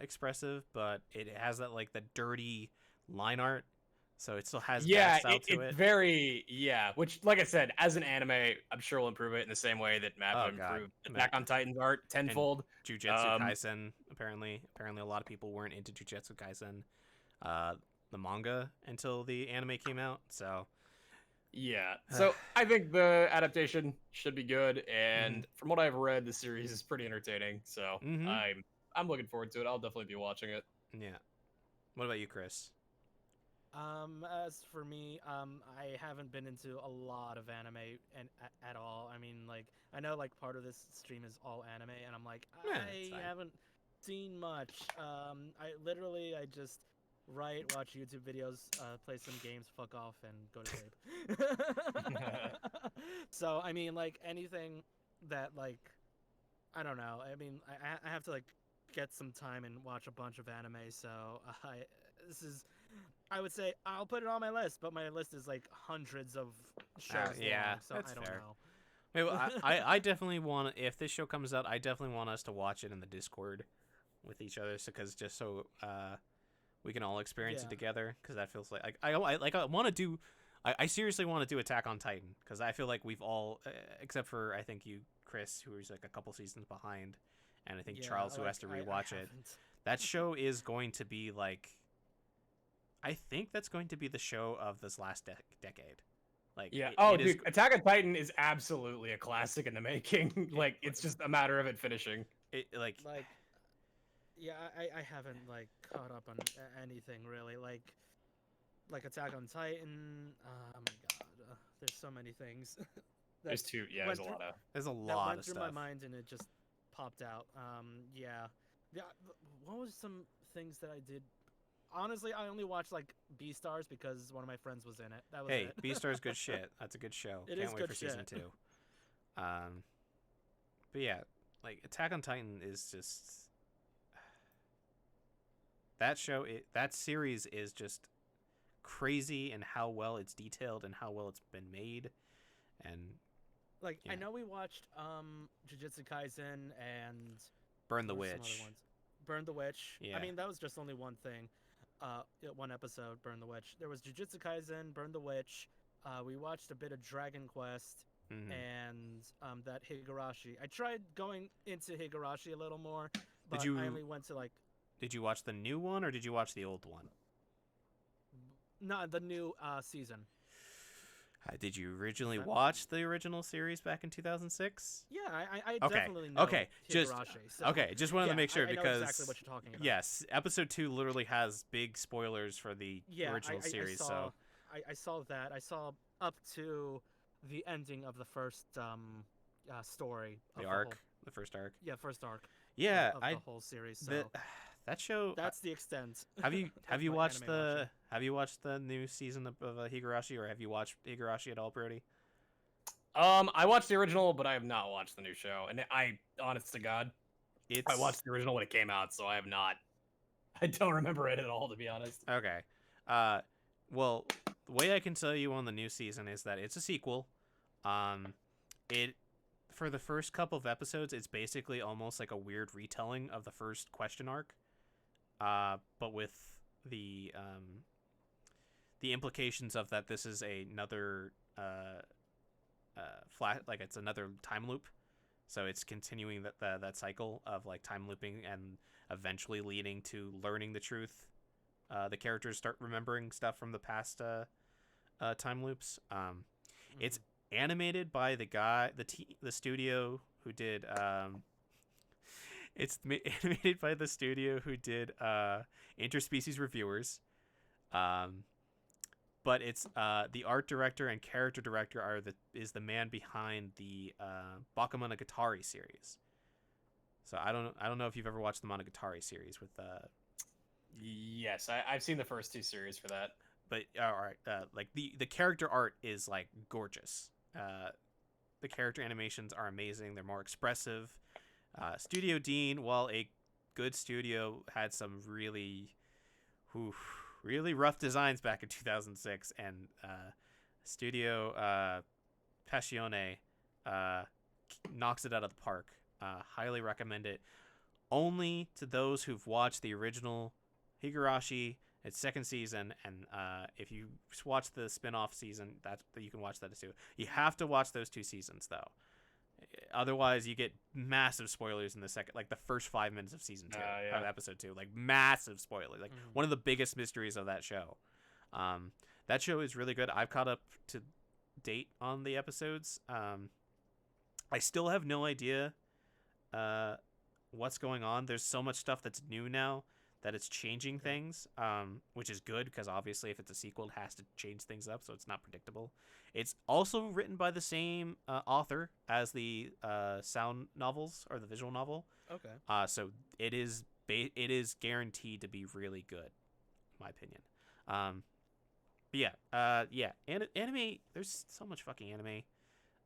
expressive, but it has that like the dirty line art, so it still has that style to it. Very which like I said, as an anime, I'm sure will improve it in the same way that Mappa improved Attack on Titan's art tenfold. Jujutsu Kaisen, apparently a lot of people weren't into Jujutsu Kaisen, the manga, until the anime came out. So so I think the adaptation should be good, and from what I've read, the series is pretty entertaining. So I'm looking forward to it. I'll definitely be watching it. Yeah. What about you, Chris? As for me, I haven't been into a lot of anime at all. I mean, like, I know like part of this stream is all anime, and I'm like, I haven't seen much. I just write, watch YouTube videos, play some games, fuck off, and go to sleep. So I mean, like anything that like, I don't know. I mean, I have to like get some time and watch a bunch of anime. So I would say I'll put it on my list, but my list is like hundreds of shows long, so I don't know. Maybe I definitely want, if this show comes out, I definitely want us to watch it in the Discord with each other, because just so we can all experience it Yeah. together, because that feels like I want to do. I seriously want to do Attack on Titan, because I feel like we've all, except for I think you, Chris, who's like a couple seasons behind, and I think Yeah, Charles, who like, has to I rewatch it. haven't. That show is going to be like, I think that's going to be the show of this last decade. Like, Yeah. it is, Dude, Attack on Titan is absolutely a classic in the making. Like, it's just a matter of it finishing. like Like, yeah, I haven't like caught up on anything really. Like Attack on Titan. Oh my god, there's so many things. There's went a through- lot of. there's a that lot went of through stuff. my mind and it just popped out. Yeah. What was some things that I did? Honestly, I only watched like B Stars because one of my friends was in it. That was Hey, it. Beastar's good shit. That's a good show. It Can't is wait good for season shit. 2. But yeah, like Attack on Titan is just that show. That series is just crazy in how well it's detailed and how well it's been made. And Like I Yeah. know we watched Jujutsu Kaisen and Burn the what were some Witch. other ones? Burn the Witch. Yeah. I mean that was just only one thing. One episode, Burn the Witch. There was Jujutsu Kaisen, Burn the Witch. We watched a bit of Dragon Quest Mhm. and that Higurashi. I tried going into Higurashi a little more, but you- I only went to like Did you watch the new one or did you watch the old one? not the new season. Did you originally that- watch the original series back in 2006? Yeah, I Okay, definitely know okay, just- Higurashi. So, Okay, just wanted yeah, to make sure I know because exactly what you're talking about. yes, episode 2 literally has big spoilers for the Yeah, original I series. saw, So I saw that. I saw up to the ending of the first story. Of the whole- arc, the first arc. yeah, first arc. Yeah, of I the whole series. So the, that show. that's the extent. have you of my watched anime watching. have you watched the new season of Higurashi, or have you watched Higurashi at all, Brody? I watched the original, but I have not watched the new show. And honest to God, It's I watched the original when it came out, so I have not. I don't remember it at all, to be honest. Okay. Well, the way I can tell you on the new season is that it's a sequel. It for the first couple of episodes, it's basically almost like a weird retelling of the first question arc, but with the implications of that this is another like it's another time loop. So it's continuing that cycle of like time looping and eventually leading to learning the truth. The characters start remembering stuff from the past time loops. It's animated by the studio who did animated by the studio who did Interspecies Reviewers. But it's the art director and character director is the man behind the Bakemonogatari series. So I don't know if you've ever watched the Monogatari series with Yes, I've seen the first 2 series for that. but all right, like the character art is like gorgeous. The character animations are amazing. They're more expressive. Studio Dean, while a good studio, had some really rough designs back in 2006, and Studio Passione knocks it out of the park. Highly recommend it. Only to those who've watched the original Higurashi, its second season, and if you watch the spin-off season, that you can watch that too. You have to watch those 2 seasons though. Otherwise, you get massive spoilers in the first 5 minutes of season 2 yeah. of episode 2. Like massive spoilers. Like Mhm. one of the biggest mysteries of that show. That show is really good. I've caught up to date on the episodes. I still have no idea what's going on. There's so much stuff that's new now that it's changing things, which is good because obviously if it's a sequel, it has to change things up, so it's not predictable. It's also written by the same author as the sound novels or the visual novel, Okay. so it is guaranteed to be really good, in my opinion. But yeah, anime. There's so much fucking anime.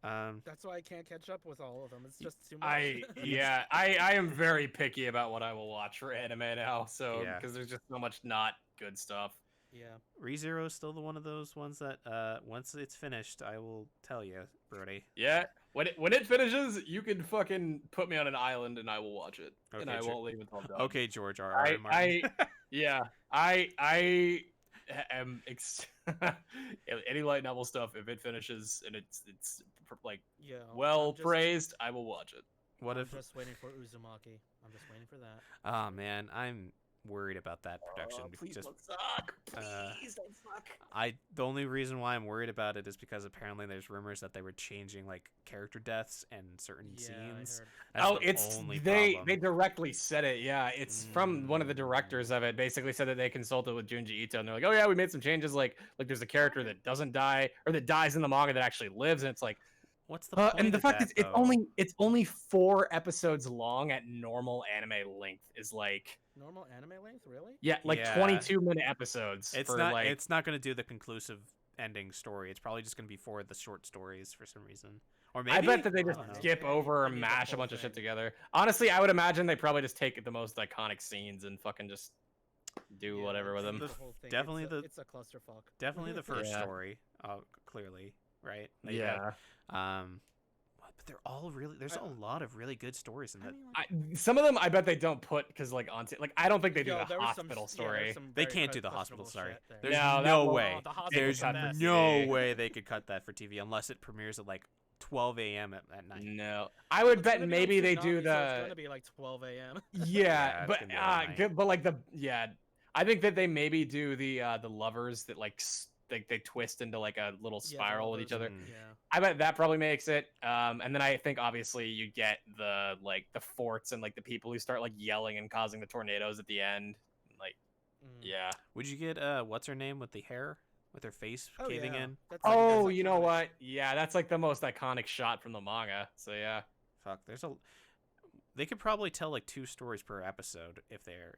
That's why I can't catch up with all of them. It's just too much. I am very picky about what I will watch for anime now. So Yeah. because there's just so much not good stuff. Yeah. ReZero is still one of those ones that once it's finished, I will tell you, Brody. Yeah, when it finishes, you can fucking put me on an island and I will watch it, and Okay, I won't leave until I'm done. Okay, George R.R. Martin. Yeah, I am any light novel stuff. If it finishes and it's like Yeah. well praised, I will watch it. What I'm if? just waiting for Uzumaki. I'm just waiting for that. Oh man, I'm worried about that production. Please just don't suck. uh, Please don't suck. the only reason why I'm worried about it is because apparently there's rumors that they were changing like character deaths and certain Yeah, scenes. I heard. That's the It's only they problem. directly said it. Yeah, it's from one of the directors of it. Basically said that they consulted with Junji Ito and they're like, oh yeah, we made some changes. Like there's a character that doesn't die or that dies in the manga that actually lives, and it's like. What's the point And the of fact that, is, it's only 4 episodes long at normal anime length. Is like Normal anime length, really? yeah, like Yeah. 22-minute episodes. It's for not. like It's not going to do the conclusive ending story. It's probably just going to be for the short stories for some reason. Or maybe I bet that they I just don't know. skip They over need and the mash a whole bunch of shit thing. together. Honestly, I would imagine they probably just take the most iconic scenes and fucking just do Yeah, whatever with they them. need the whole thing. Definitely it's a clusterfuck. Definitely the first Yeah. story. Clearly, right? They Yeah. have, but they're all really. There's a lot of really good stories in I that. mean, like, Some of them I bet they don't put because like onto like I don't think they do yo, the there was some hospital s- yeah, there's story. some They very can't do the hospital questionable story. shit there. There's No, no that way. Oh, the hospital There's cut that. no way they could cut that for TV unless it premieres at like 12 a.m. at night. No, I would It's bet gonna be on maybe they Toonami, do so it's the gonna be like 12 a.m. Yeah, yeah, it's but gonna be all night. good, but like I think that they maybe do the lovers that like they twist into like a little Yeah, the spiral with lovers, each other. Mhm. Yeah. I bet that probably makes it. And then I think obviously you get the like the forts and like the people who start like yelling and causing the tornadoes at the end. Like, Mm. yeah. Would you get what's her name with the hair, with her face Oh, caving yeah. in? That's Oh, that's you know iconic. what? Yeah, that's like the most iconic shot from the manga. So yeah. Fuck, they could probably tell like 2 stories per episode if they're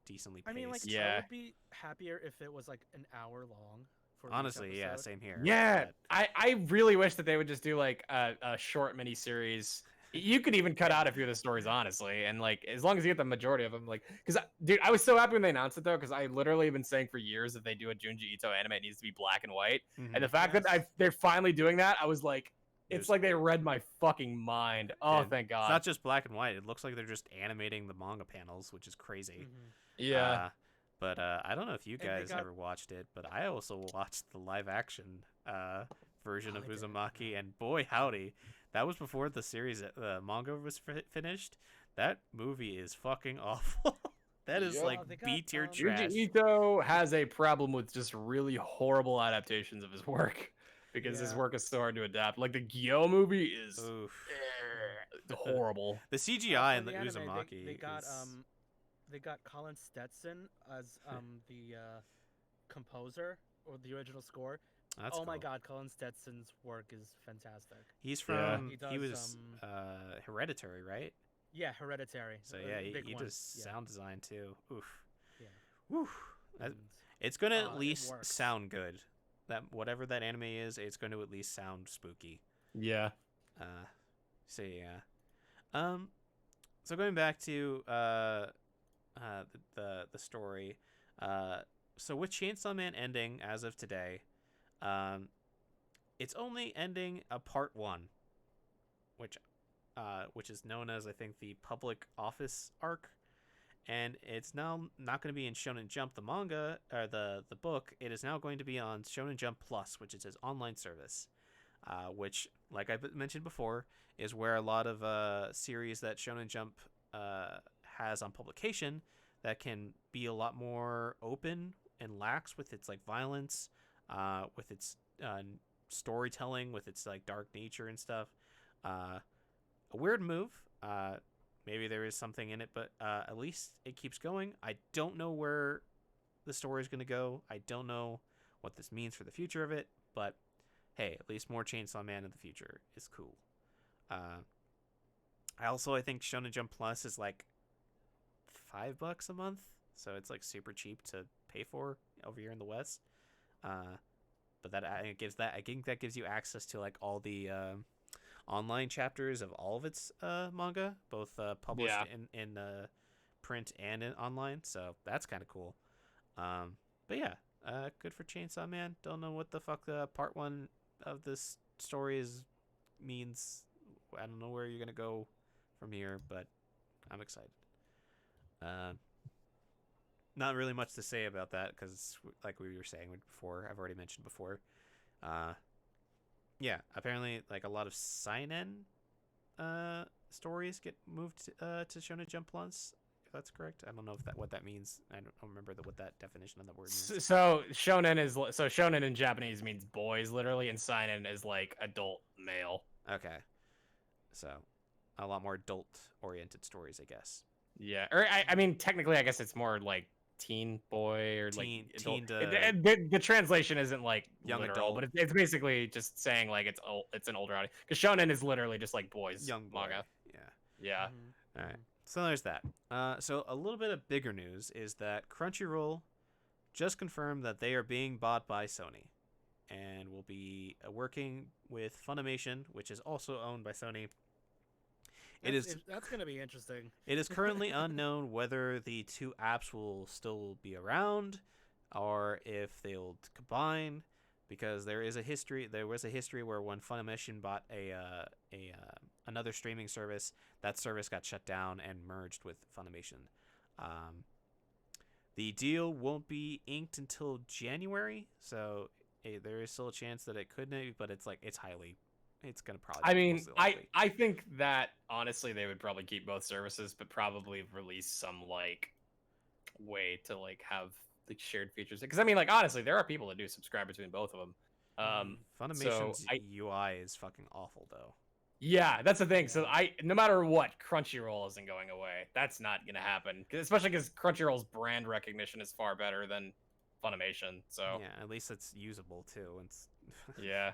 decently paced. I mean, like, I Yeah. would be happier if it was like an hour long. For each honestly, yeah, episode. same here. Yeah, but- I really wish that they would just do like a short mini series. You could even cut out a few of the stories, honestly, and like as long as you get the majority of them, like because dude, I was so happy when they announced it though, because I literally have been saying for years that they do a Junji Ito anime, it needs to be black and white, and the fact that Yes. they're finally doing that, I was like, it's There's- like they read my fucking mind. Oh, and thank God. It's not just black and white. It looks like they're just animating the manga panels, which is crazy. Mhm. Yeah. But I don't know if you And they guys got- ever watched it, but I also watched the live action version Oh, of I didn't, Uzumaki, no. and boy howdy, that was before the series, the manga was finished. That movie is fucking awful. That is Yup. like Oh, they got, B tier um, trash. Junji Ito has a problem with just really horrible adaptations of his work because his Yeah. work is so hard to adapt. Like the Gyo movie is Oof. horrible. The CGI in For the anime, Uzumaki they got is... they got Colin Stetson as the composer or the original score. That's oh my cool. God, Colin Stetson's work is fantastic. He's Yeah. from... He He, does, was Hereditary, right? Yeah, Hereditary. So a yeah, big he one, does yeah. sound design too. Oof. Yeah. Woof. That- And, It's gonna it at least works. sound good. That whatever that anime is, it's going to at least sound spooky. Yeah. So yeah. So going back to the story. So with Chainsaw Man ending as of today, it's only ending a part 1, which is known as, I think, the public office arc. And it's now not going to be in Shonen Jump, the manga, or the book. It is now going to be on Shonen Jump Plus, which is his online service, which, like I mentioned before, is where a lot of series that Shonen Jump has on publication that can be a lot more open and lax with its like violence, with its storytelling, with its like dark nature and stuff. A weird move. Maybe there is something in it, but at least it keeps going. I don't know where the story is going to go. I don't know what this means for the future of it, but hey, at least more Chainsaw Man in the future is cool. I think Shonen Jump Plus is like $5 a month, so it's like super cheap to pay for over here in the West. But I think that gives you access to like all the online chapters of all of its manga, both published in print and in online. So that's kind of cool. But yeah, good for Chainsaw Man. Don't know what the fuck part 1 of this story means. I don't know where you're gonna go from here, but I'm excited. Not really much to say about that because, like we were saying before, I've already mentioned before. Yeah, apparently, like a lot of seinen stories get moved to Shonen Jump Plus. If that's correct, I don't know what that means. I don't remember what that definition of the word means. So shonen in Japanese means boys, literally, and seinen is like adult male. Okay, so a lot more adult-oriented stories, I guess. Yeah, or I mean, technically, I guess it's more like teen boy or Teen- like adult. teen to- The translation isn't like Young literal, adult. but it's basically just saying like it's an older audience. Because shonen is literally just like boys Young boy. manga. Yeah. Yeah. Mhm. All right. So there's that. So a little bit of bigger news is that Crunchyroll just confirmed that they are being bought by Sony, and will be working with Funimation, which is also owned by Sony. That's gonna be interesting. It is currently unknown whether the two apps will still be around, or if they'll combine, because there was a history where when Funimation bought another streaming service, that service got shut down and merged with Funimation. The deal won't be inked until January, so there is still a chance that it could be, but it's gonna probably. I mean, mostly likely. I think that honestly they would probably keep both services, but probably release some like way to like have the shared features. Because I mean, like honestly, there are people that do subscribe between both of them. Funimation's so UI is fucking awful though. Yeah, that's the thing. So Yeah. no matter what, Crunchyroll isn't going away. That's not gonna happen. Especially because Crunchyroll's brand recognition is far better than Funimation. So Yeah, at least it's usable too. It's yeah.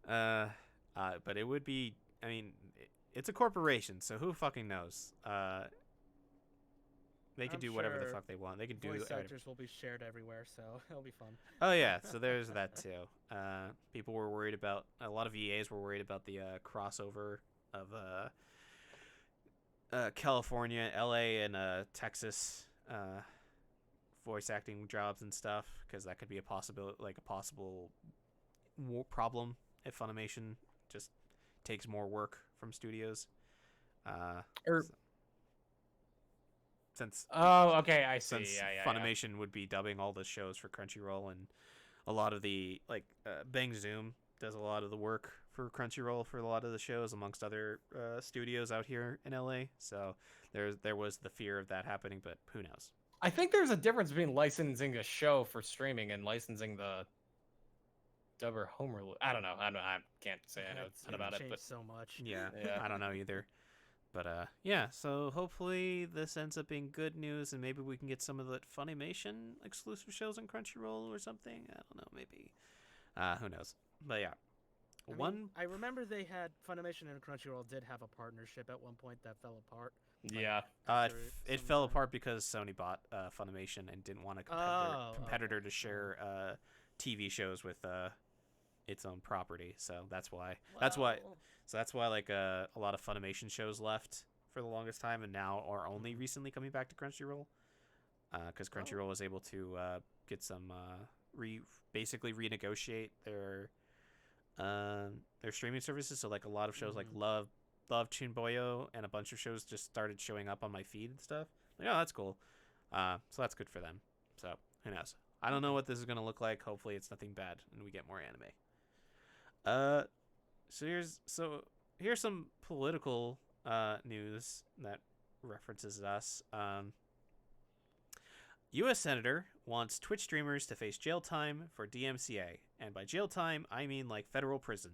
But it would be. I mean, it's a corporation, so who fucking knows? They can I'm do whatever the sure fuck they want. They can do. Voice whatever- actors will be shared everywhere, so it'll be fun. Oh yeah, so there's that too. People were worried about. A lot of EAs were worried about the crossover of California, LA, and Texas voice acting jobs and stuff, because that could be a possible problem if Funimation just takes more work from studios. Since Oh, okay, I see. since Yeah. Funimation would be dubbing all the shows for Crunchyroll, and a lot of the Bang Zoom does a lot of the work for Crunchyroll for a lot of the shows, amongst other studios out here in LA. So there was the fear of that happening, but who knows? I think there's a difference between licensing a show for streaming and licensing the dub or home release. I don't know. I can't say I know a ton about it, Changed but so much. Yeah, Yeah. I don't know either. But yeah. So hopefully this ends up being good news, and maybe we can get some of the Funimation exclusive shows on Crunchyroll or something. I don't know. Maybe. Who knows? But yeah. I remember they had Funimation and Crunchyroll did have a partnership at one point that fell apart. yeah. after It some fell time. apart because Sony bought Funimation and didn't want a competitor to share TV shows with its own property. So that's why. So that's why like a lot of Funimation shows left for the longest time, and now are only recently coming back to Crunchyroll, because Crunchyroll was able to get some basically renegotiate their streaming services. So like a lot of shows like Love Chunboyo and a bunch of shows just started showing up on my feed and stuff. Like, oh, that's cool. So that's good for them. So who knows? I don't know what this is gonna look like. Hopefully it's nothing bad and we get more anime. So here's some political news that references us. U.S. Senator wants Twitch streamers to face jail time for DMCA, and by jail time I mean like federal prison.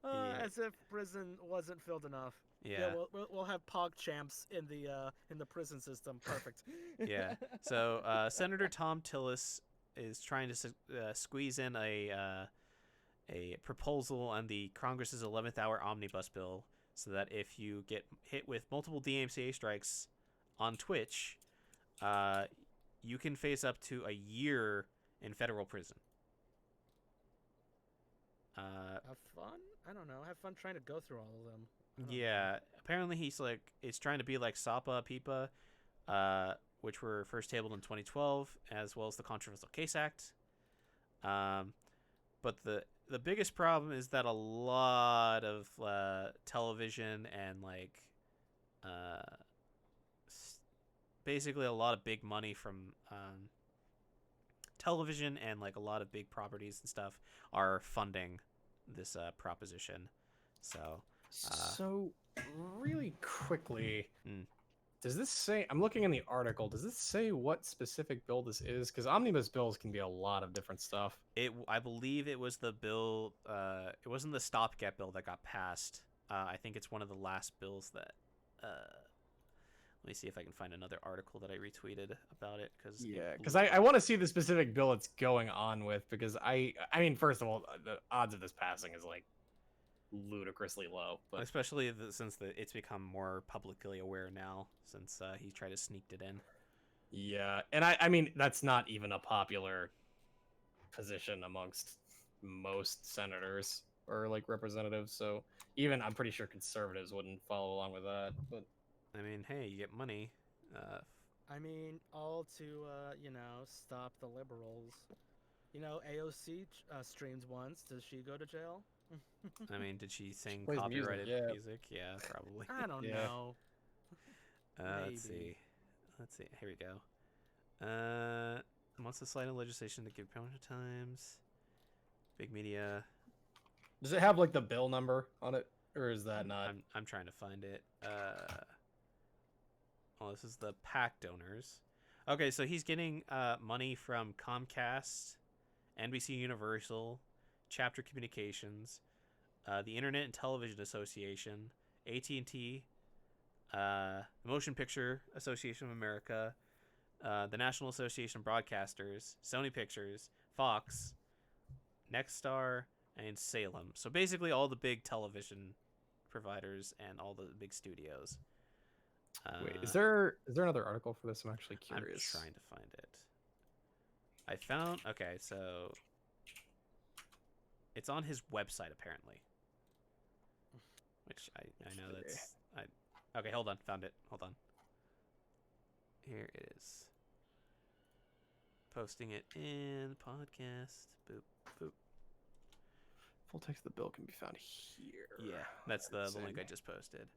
As if prison wasn't filled enough. Yeah. We'll have pog champs in the prison system. Perfect. Yeah. So Senator Tom Tillis is trying to squeeze in a proposal on the Congress's 11th hour omnibus bill, so that if you get hit with multiple DMCA strikes on Twitch, you can face up to a year in federal prison. Have fun? I don't know. Have fun trying to go through all of them. don't Yeah, apparently he's like it's trying to be like SAPA, PIPA, which were first tabled in 2012, as well as the Controversial Case Act. But the biggest problem is that a lot of television and like basically a lot of big money from television and like a lot of big properties and stuff are funding this proposition. So So, really quickly, Mm. does this say? I'm looking in the article. Does this say what specific bill this is? Because omnibus bills can be a lot of different stuff. I believe it was the bill. It wasn't the stopgap bill that got passed. I think it's one of the last bills that. Let me see if I can find another article that I retweeted about it. Because I want to see the specific bill it's going on with. Because I mean, first of all, the odds of this passing is like ludicrously low. But especially since it's become more publicly aware now since he tried to sneak it in. yeah, and I mean that's not even a popular position amongst most senators or like representatives. So even I'm pretty sure conservatives wouldn't follow along with that. But I mean, hey, you get money. I mean, all to stop the liberals. AOC streamed once. Does she go to jail? I mean, did she sing plays music, copyrighted yeah. music? Yeah, probably. I don't Yeah. know. Let's see. Here we go. Wants to slide in legislation to give promotion times. Big media. does it have like the bill number on it, or is that not? I'm trying to find it. Oh, this is the PAC donors. Okay, so he's getting money from Comcast, NBC Universal, Chapter Communications, the Internet and Television Association, AT&T, the Motion Picture Association of America, the National Association of Broadcasters, Sony Pictures, Fox, Nexstar, and Salem. So basically all the big television providers and all the big studios. Wait, is there another article for this? I'm actually curious. I'm trying to find it. I found... Okay, so... It's on his website, apparently. Which I know that's... Okay, hold on. Found it. Hold on. Here it is. Posting it in the podcast. Boop, boop. Full text of the bill can be found here. Yeah, that's the Same. link I just posted.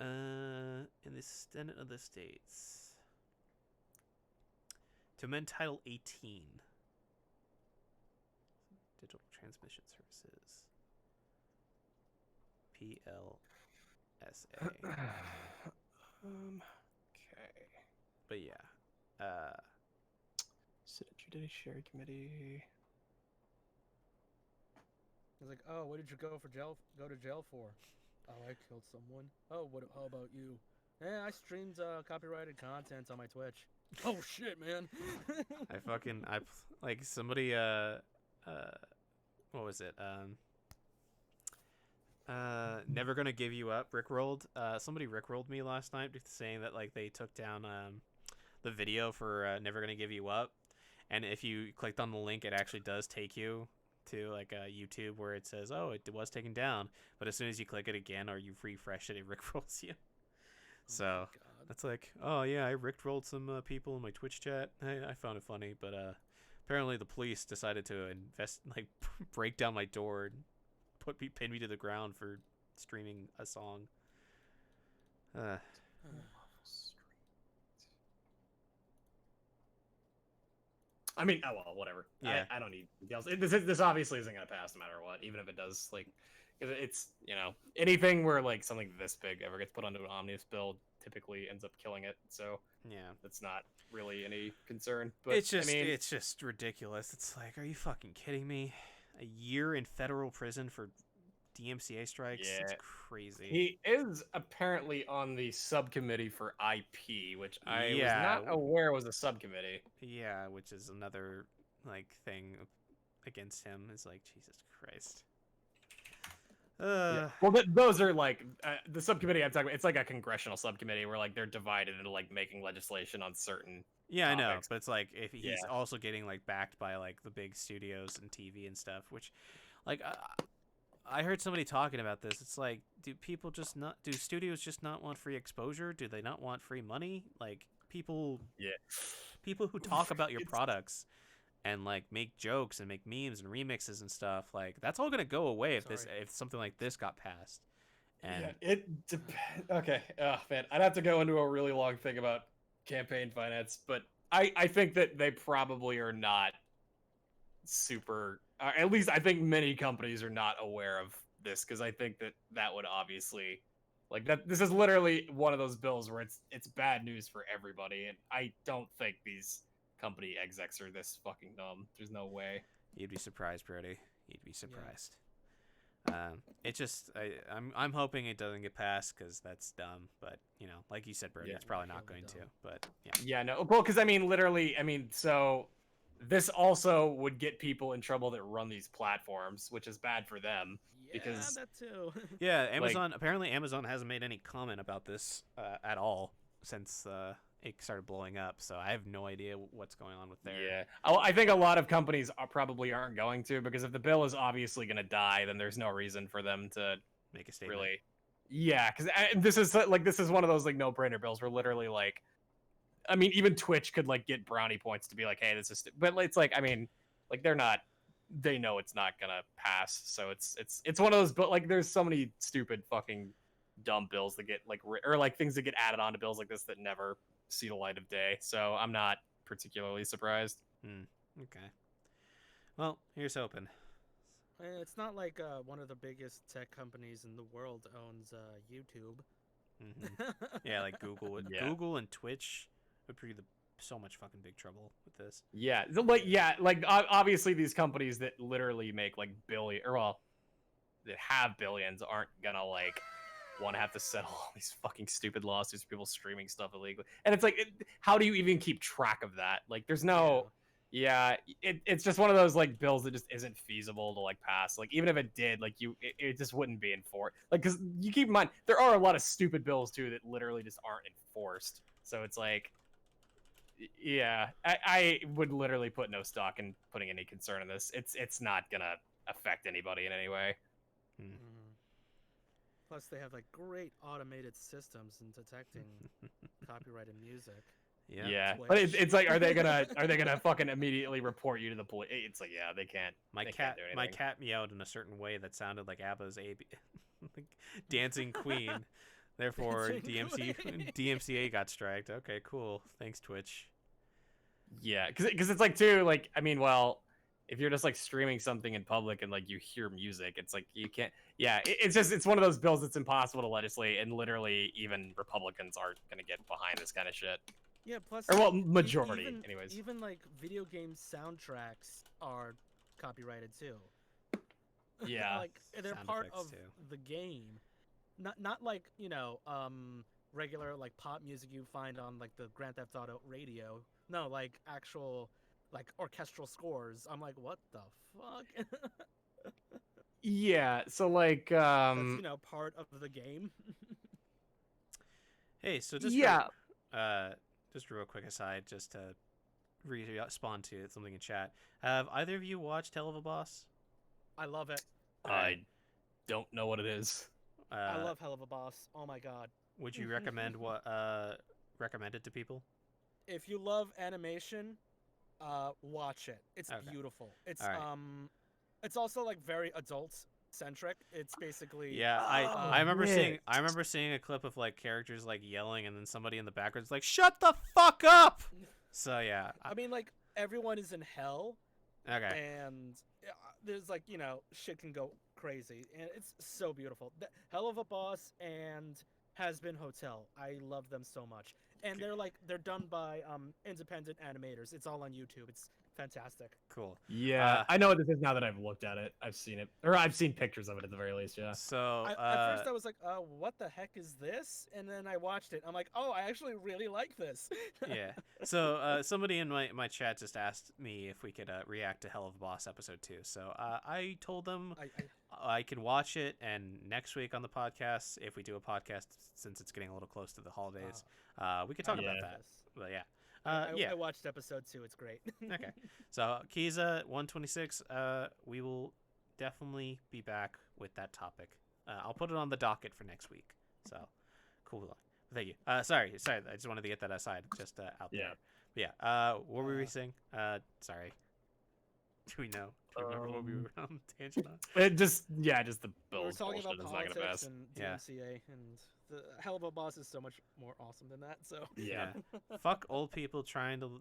Okay. In the Senate of the States. To amend Title 18. Digital Transmission Services. PLSA. Okay. But yeah. Senate Judiciary Committee. I was like, oh, what did you go to jail for? Oh, I killed someone. Oh, how about you? I streamed copyrighted content on my Twitch. Oh shit, man. Like somebody what was it? Never Gonna Give You Up rickrolled. Somebody rickrolled me last night saying that like they took down the video for Never Gonna Give You Up, and if you clicked on the link, it actually does take you to like YouTube where it says, oh, it was taken down, but as soon as you click it again or you refresh it, it rickrolls you. So that's like, oh yeah, I rickrolled some people in my Twitch chat. I found it funny, but apparently the police decided to break down my door and pin me to the ground for streaming a song. I mean, oh well, whatever. Yeah. I don't need details. This obviously isn't gonna pass no matter what, even if it does. Like, it's anything where like something this big ever gets put onto an omnibus bill typically ends up killing it. So Yeah, that's not really any concern. But it's just I mean, it's just ridiculous. It's like, are you fucking kidding me? A year in federal prison for DMCA strikes? Yeah. It's crazy. he is apparently on the subcommittee for IP, which I was Yeah. not aware was a subcommittee. Yeah, which is another like thing against him. Is like, Jesus Christ. Yeah. Well, those are like the subcommittee I'm talking about. It's like a congressional subcommittee where like they're divided into like making legislation on certain. Yeah, I know, topics. but it's like if he's Yeah. also getting like backed by like the big studios and TV and stuff, which, like, I heard somebody talking about this. It's like, do studios just not want free exposure? Do they not want free money? Like people who talk about your products and like make jokes and make memes and remixes and stuff, like that's all gonna go away if something like this got passed. And Yeah, it depends. Okay, oh man, I'd have to go into a really long thing about campaign finance, but I think that they probably are not super. At least I think many companies are not aware of this, because I think that would obviously, like, that this is literally one of those bills where it's bad news for everybody, and I don't think these company execs are this fucking dumb. There's no way. you'd be surprised, Brody. You'd be surprised. It just I'm hoping it doesn't get passed because that's dumb. But like you said, Brody, it's probably not going to. But yeah. Yeah, no. Well, because so this also would get people in trouble that run these platforms, which is bad for them. Yeah, because that too. Yeah, Amazon apparently Amazon hasn't made any comment about this at all since it started blowing up. So I have no idea what's going on with their. Yeah, I think a lot of companies probably aren't going to, because if the bill is obviously going to die, then there's no reason for them to make a statement. Really. Yeah, because this is one of those like no-brainer bills where literally like, I mean, even Twitch could like get brownie points to be like, hey, this is, but it's like, I mean, like they know it's not gonna pass, so it's one of those. But like, there's so many stupid fucking dumb bills that get like or like things that get added on to bills like this that never see the light of day. So I'm not particularly surprised. Okay. Well, here's hoping. It's not like one of the biggest tech companies in the world owns YouTube. Mm-hmm. Yeah, like Google. Google and Twitch would be so much fucking big trouble with this. Yeah, like obviously these companies that literally make like that have billions aren't gonna like want to have to settle all these fucking stupid lawsuits for people streaming stuff illegally. And it's like, how do you even keep track of that? Like, there's no. Yeah, it's just one of those like bills that just isn't feasible to like pass. Like, even if it did, like it just wouldn't be enforced. Like, because you keep in mind there are a lot of stupid bills too that literally just aren't enforced. So it's like, yeah, I would literally put no stock in putting any concern in this. It's not gonna affect anybody in any way. Plus, they have like great automated systems in detecting copyrighted music. Yeah, but it's like, are they gonna fucking immediately report you to the police? It's like, yeah, they can't. My cat meowed in a certain way that sounded like ABBA's Dancing Queen. Therefore, DMCA got striked. Okay, cool. Thanks, Twitch. Yeah, because it's like too, like, I mean, well, if you're just like streaming something in public and like you hear music, it's like you can't. Yeah, it's one of those bills that's impossible to legislate, and literally even Republicans aren't gonna get behind this kind of shit. Yeah, plus, or well, majority, anyways. Even like video game soundtracks are copyrighted too. Yeah, like they're part of the game, not like regular like pop music you find on like the Grand Theft Auto radio. No, like actual like orchestral scores. I'm like, what the fuck? Yeah, so like that's, part of the game. Hey, so just just a real quick aside, just to respond to something in chat. Have either of you watched Hell of a Boss? I love it. I don't know what it is. I love Hell of a Boss. Oh my god. Would you recommend recommend it to people? If you love animation, watch it. It's beautiful. It's it's also like very adult centric. It's basically I remember seeing a clip of like characters like yelling, and then somebody in the background's like, "Shut the fuck up!" So yeah, I mean, like, everyone is in hell. Okay. And there's like shit can go crazy, and it's so beautiful. Hell of a Boss and Has Been Hotel. I love them so much, and they're done by independent animators. It's all on YouTube. It's fantastic. Cool. Yeah, I know what this is now that I've looked at it. I've seen it, or I've seen pictures of it at the very least. Yeah. So at first I was like, what the heck is this? And then I watched it. I'm like, oh, I actually really like this. Yeah. So somebody in my chat just asked me if we could react to Hell of a Boss episode 2. So I told them I could watch it, and next week on the podcast, if we do a podcast, since it's getting a little close to the holidays, we could talk about that. But yeah. I watched episode 2. It's great. Okay. So Kiza 126, we will definitely be back with that topic. I'll put it on the docket for next week. So, cool. Thank you. Sorry. I just wanted to get that aside, just out there. Yeah. But what were we saying? Sorry. Do we know? Do you remember what we were on tangent on? It just the We're build talking bullshit about is not gonna politics pass. and Yeah. DMCA, and the hell of a boss is so much more awesome than that. So Yeah. Fuck old people trying to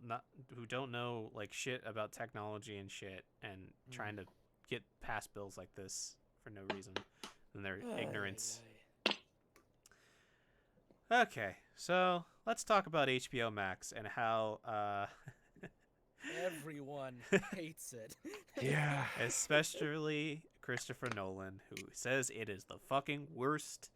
who don't know like shit about technology and shit, and trying to get past bills like this for no reason, and their ignorance. Okay, so let's talk about HBO Max and how everyone hates it. Yeah. especially Christopher Nolan, who says it is the fucking worst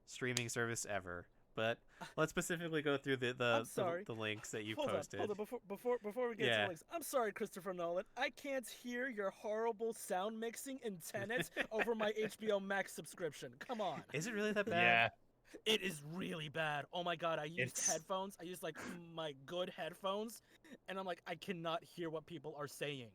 streaming service ever. But let's specifically go through I'm sorry. the links that you hold posted. On, before we get to Yeah. the links, I'm sorry, Christopher Nolan. I can't hear your horrible sound mixing in Tenet over my HBO Max subscription. Come on. Is it really that bad? Yeah. It is really bad. Oh my god, I used It's- headphones. I used like my good headphones, and I'm like, I cannot hear what people are saying.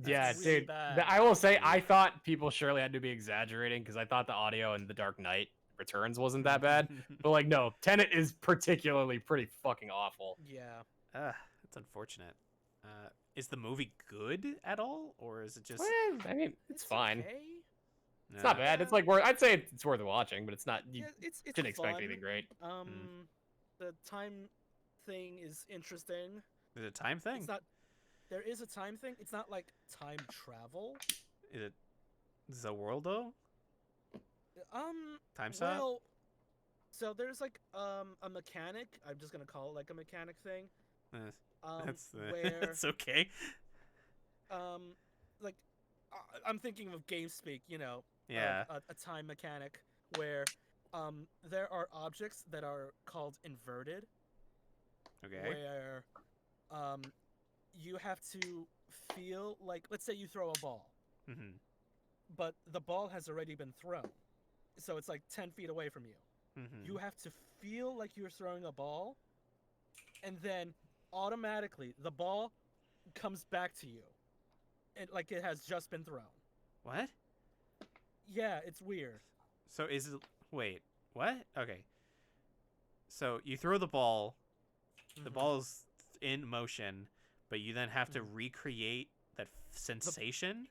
Yeah, That's really dude. bad. I will say, I thought people surely had to be exaggerating because I thought the audio in The Dark Knight Returns wasn't that bad. But like, no, Tenet is particularly pretty fucking awful. Yeah. That's unfortunate. Is the movie good at all, or is it just? Well, I mean, it's fine. Okay. It's not bad. It's like I'd say it's worth watching, but it's not. You Yeah, it's shouldn't expect fun. anything great. The time thing is interesting. Is it a time thing? It's not. There is a time thing. It's not like time travel. Is it the world though? Time stop? Well, so there's like a mechanic. I'm just gonna call it like a mechanic thing. That's Where that's okay. like I'm thinking of GameSpeak. You know. Yeah. A time mechanic where there are objects that are called inverted. Okay. Where you have to feel like, let's say you throw a ball, Mm-hmm. but the ball has already been thrown, so it's like 10 feet away from you. Mm-hmm. You have to feel like you're throwing a ball, and then automatically the ball comes back to you, and like it has just been thrown. What? Yeah, it's weird. So is it? Wait. What? Okay. So you throw the ball. The Mhm. ball's in motion, but you then have to recreate that sensation.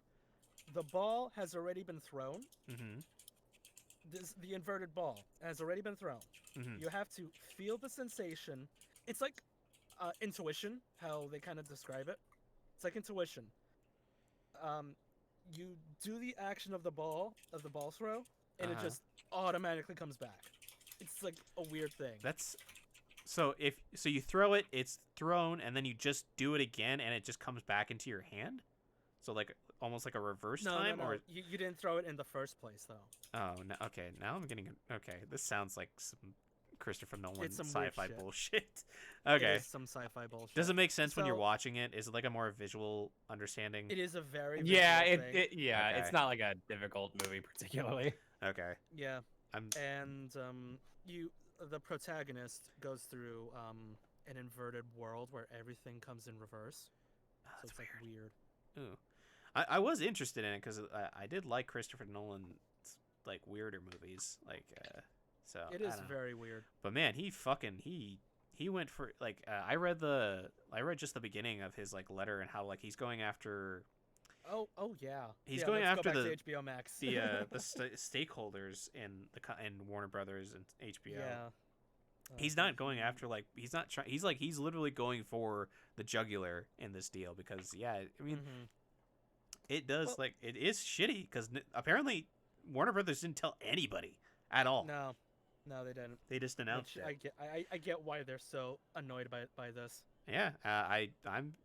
The ball has already been thrown. Mm-hmm. The inverted ball has already been thrown. Mm-hmm. You have to feel the sensation. It's like intuition, how they kind of describe it. It's like intuition. You do the action of the ball throw, and it Uh-huh. just automatically comes back. It's like a weird thing. That's so you throw it, it's thrown, and then you just do it again, and it just comes back into your hand. So like almost like a reverse time, no. or You didn't throw it in the first place though. oh no, okay, now I'm getting okay. This sounds like some Christopher Nolan It's some weird sci-fi shit. bullshit. It Okay, is some sci-fi bullshit. does it make sense when you're So- watching it? Is it like a more visual understanding? It is a very Yeah, visual thing. Okay. it's not like a difficult movie particularly. Okay, Yeah. I'm And the protagonist goes through an inverted world where everything comes in reverse. oh, So that's it's like weird. Ooh. I was interested in it because I did like Christopher Nolan's like weirder movies, like so It I is don't know. very weird. But man, he went for like I read just the beginning of his like letter and how like he's going after Oh yeah. He's Yeah, going let's after go the- back to HBO Max. the stakeholders in Warner Brothers and HBO. Yeah. He's not going after like he's not trying. He's literally going for the jugular in this deal because I mean Mhm. it does Well- like it is shitty because apparently Warner Brothers didn't tell anybody at all. No, they didn't. They just announced Which it. I get why they're so annoyed by this. Yeah, I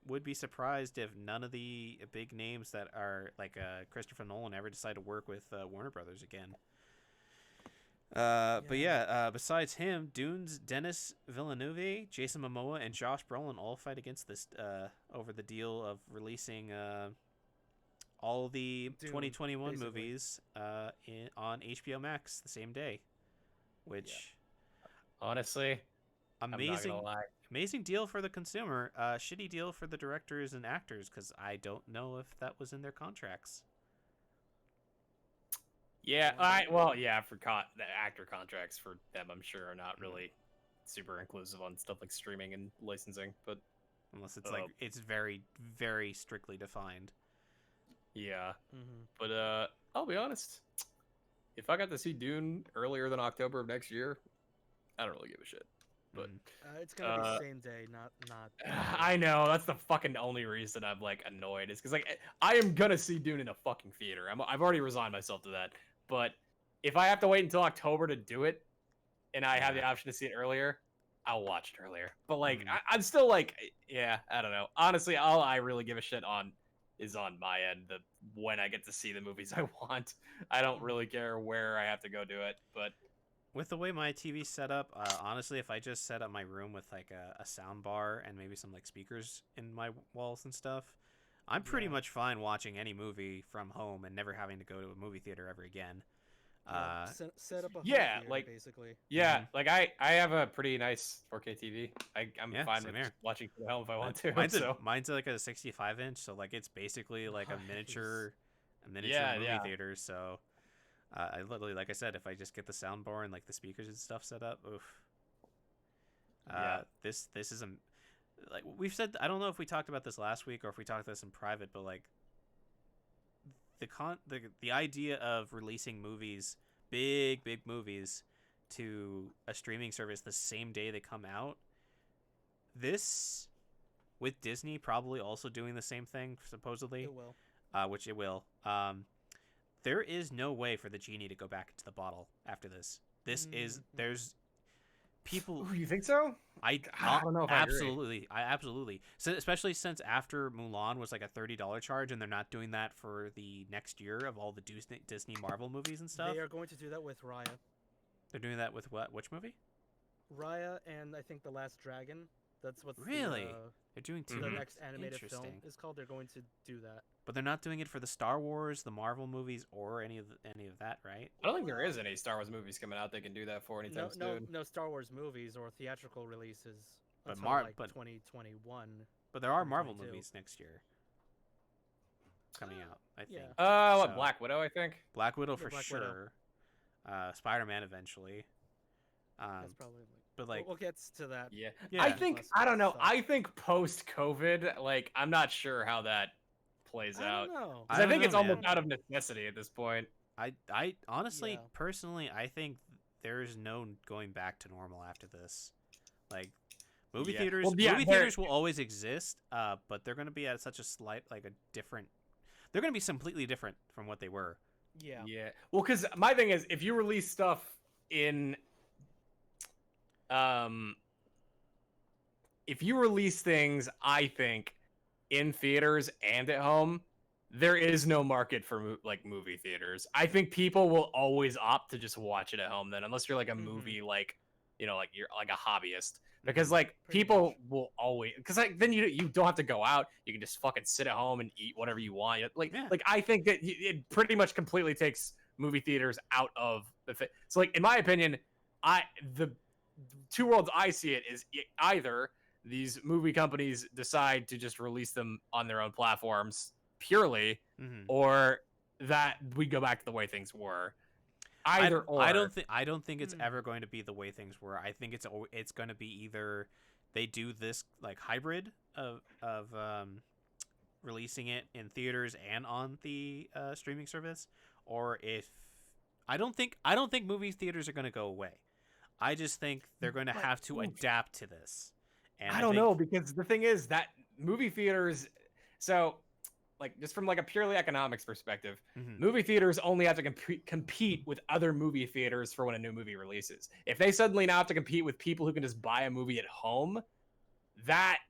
would be surprised if none of the big names that are like Christopher Nolan ever decide to work with Warner Brothers again. But besides him, Dune's Denis Villeneuve, Jason Momoa, and Josh Brolin all fight against this over the deal of releasing all the Dune, 2021 basically. movies on HBO Max the same day, which Honestly, I'm not amazing. gonna lie. Amazing deal for the consumer. Shitty deal for the directors and actors because I don't know if that was in their contracts. Yeah, Yeah. for the actor contracts for them, I'm sure are not really super inclusive on stuff like streaming and licensing. But Unless it's like it's very, very strictly defined. yeah, Mm-hmm. but I'll be honest. If I got to see Dune earlier than October of next year, I don't really give a shit. But It's gonna be same day, not. I know that's the fucking only reason I'm like annoyed is because like I am gonna see Dune in a fucking theater. I've already resigned myself to that. But if I have to wait until October to do it, and I have the option to see it earlier, I'll watch it earlier. But like I'm still like, yeah, I don't know. Honestly, all I really give a shit on is on my end, the when I get to see the movies I want. I don't really care where I have to go do it, but With the way my TV's set up, honestly, if I just set up my room with like a sound bar and maybe some like speakers in my walls and stuff, I'm pretty much fine watching any movie from home and never having to go to a movie theater ever again. Set up a home yeah, theater, like basically. yeah, like I have a pretty nice 4K TV. I'm Yeah, fine same with here. just watching from home if I want to. Mine's like a 65-inch, so like it's basically like a miniature movie theater. So I literally, like I said, if I just get the sound bar and like the speakers and stuff set up, oof. This is like we've said. I don't know if we talked about this last week or if we talked this in private, but like the idea of releasing movies, big movies, to a streaming service the same day they come out. This, with Disney probably also doing the same thing, supposedly. It will. Which it will. There is no way for the genie to go back into the bottle after this. There's people. You think so? I don't know if absolutely. I absolutely. So especially since after Mulan was like a $30 charge, and they're not doing that for the next year of all the Disney Marvel movies and stuff. They are going to do that with Raya. They're doing that with what? Which movie? Raya and I think The Last Dragon. That's what Really? They're doing two. The next animated film Interesting. is called. They're going to do that. But they're not doing it for the Star Wars, the Marvel movies, or any of that, right? I don't think there is any Star Wars movies coming out they can do that for anytime soon. No Star Wars movies or theatrical releases. But until like 2021. But there are Marvel 2022. movies next year coming out, I think. What So, Black Widow, I think. Black Widow Yeah, for Black sure. Spider-Man eventually. That's probably. But like, we'll get to that. Yeah. Yeah. I think Plus I don't know. stuff. I think post COVID, like I'm not sure how that plays out. I don't know. 'Cause I I think don't it's know, almost man. out of necessity at this point. I honestly, Yeah. personally, I think there's no going back to normal after this. Like, movie Yeah. theaters, Well, yeah, movie they're- theaters will always exist, but they're going to be at such a slight, like a different. They're going to be completely different from what they were. Yeah. Yeah. Well, because my thing is, if you release stuff in, if you release things, I think, in theaters and at home, there is no market for like movie theaters. I think people will always opt to just watch it at home then, unless you're like a movie like, like you're like a hobbyist. Because like Pretty people much. will always, because like then you don't have to go out. You can just fucking sit at home and eat whatever you want. Like Yeah. like I think that it pretty much completely takes movie theaters out of the thing. So like in my opinion, the two worlds I see it is either these movie companies decide to just release them on their own platforms purely, or that we go back to the way things were. Either or. I don't think it's ever going to be the way things were. I think it's going to be either they do this like hybrid of releasing it in theaters and on the streaming service, or if I don't think movie theaters are going to go away. I just think they're going to have to adapt to this. And I don't know, because the thing is that movie theaters, so like just from like a purely economics perspective, movie theaters only have to compete with other movie theaters for when a new movie releases. If they suddenly now have to compete with people who can just buy a movie at home, that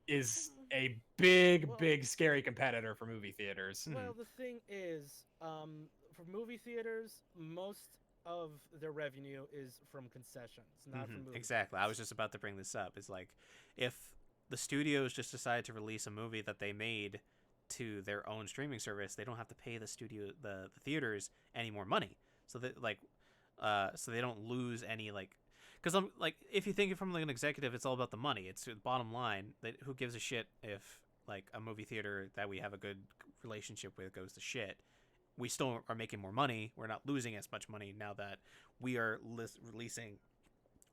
is a big scary competitor for movie theaters. Well, the thing is, for movie theaters, most of their revenue is from concessions, not from movies. Exactly. I was just about to bring this up. It's like if the studios just decided to release a movie that they made to their own streaming service, they don't have to pay the theaters any more money. So that so they don't lose any because I'm like, if you think from like an executive, it's all about the money. It's the bottom line. That who gives a shit if like a movie theater that we have a good relationship with goes to shit. we still are making more money. We're not losing as much money now that we are releasing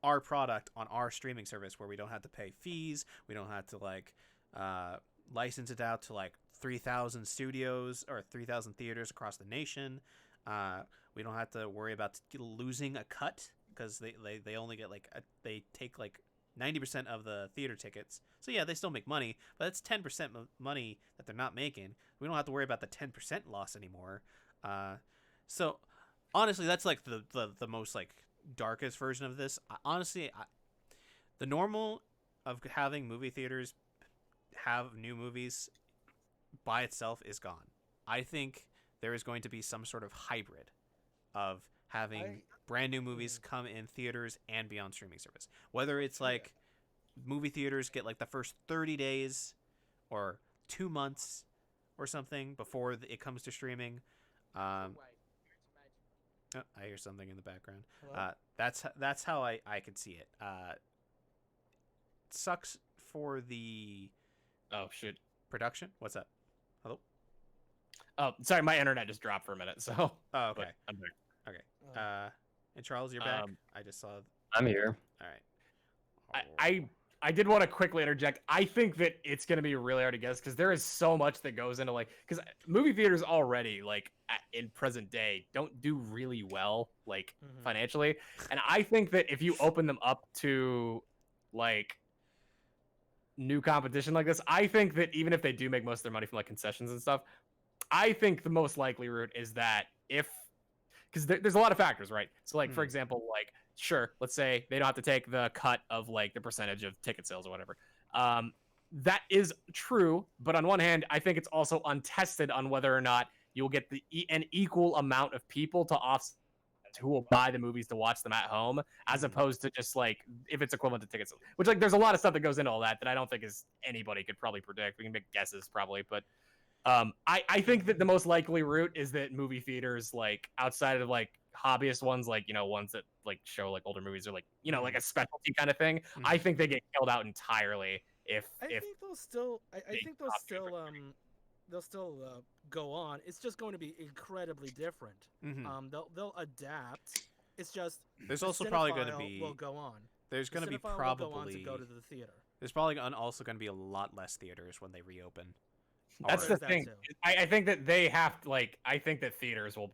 our product on our streaming service, where we don't have to pay fees. We don't have to like license it out to like 3,000 studios or 3,000 theaters across the nation. We don't have to worry about losing a cut, because they only get like they take like 90% of the theater tickets. So yeah, they still make money, but it's 10% money that they're not making. We don't have to worry about the 10% loss anymore. So honestly, that's like the most like darkest version of this. The normal of having movie theaters have new movies by itself is gone. I think there is going to be some sort of hybrid of having brand new movies come in theaters and be on streaming service. Whether it's like movie theaters get like the first 30 days or 2 months or something before it comes to streaming. Oh, I hear something in the background. That's how I could see it. Sucks for the production. What's up? Hello? Oh, sorry, my internet just dropped for a minute. So. Oh, okay. I'm back. Okay. And Charles, you're back. I just saw. I'm here. All right. I did want to quickly interject. I think that it's going to be really hard to guess, because there is so much that goes into like, because movie theaters already like in present day don't do really well like financially, and I think that if you open them up to like new competition like this, I think that even if they do make most of their money from like concessions and stuff, I think the most likely route is that because there's a lot of factors, right? So like for example, like sure, let's say they don't have to take the cut of like the percentage of ticket sales or whatever. That is true, but on one hand, I think it's also untested on whether or not you'll get an equal amount of people to offset who will buy the movies to watch them at home, as opposed to just like if it's equivalent to tickets. Which like there's a lot of stuff that goes into all that I don't think anybody could probably predict. We can make guesses probably, but I think that the most likely route is that movie theaters, like outside of like hobbyist ones, like ones that like show like older movies or like like a specialty kind of thing, I think they get killed out entirely if think they'll still they'll still go on. It's just going to be incredibly different. They'll adapt. It's just there's also probably going to be will go on. There's going to be probably will go on to go to the theater. There's probably also going to be a lot less theaters when they reopen. That's the thing. I think that they have to I think that theaters will,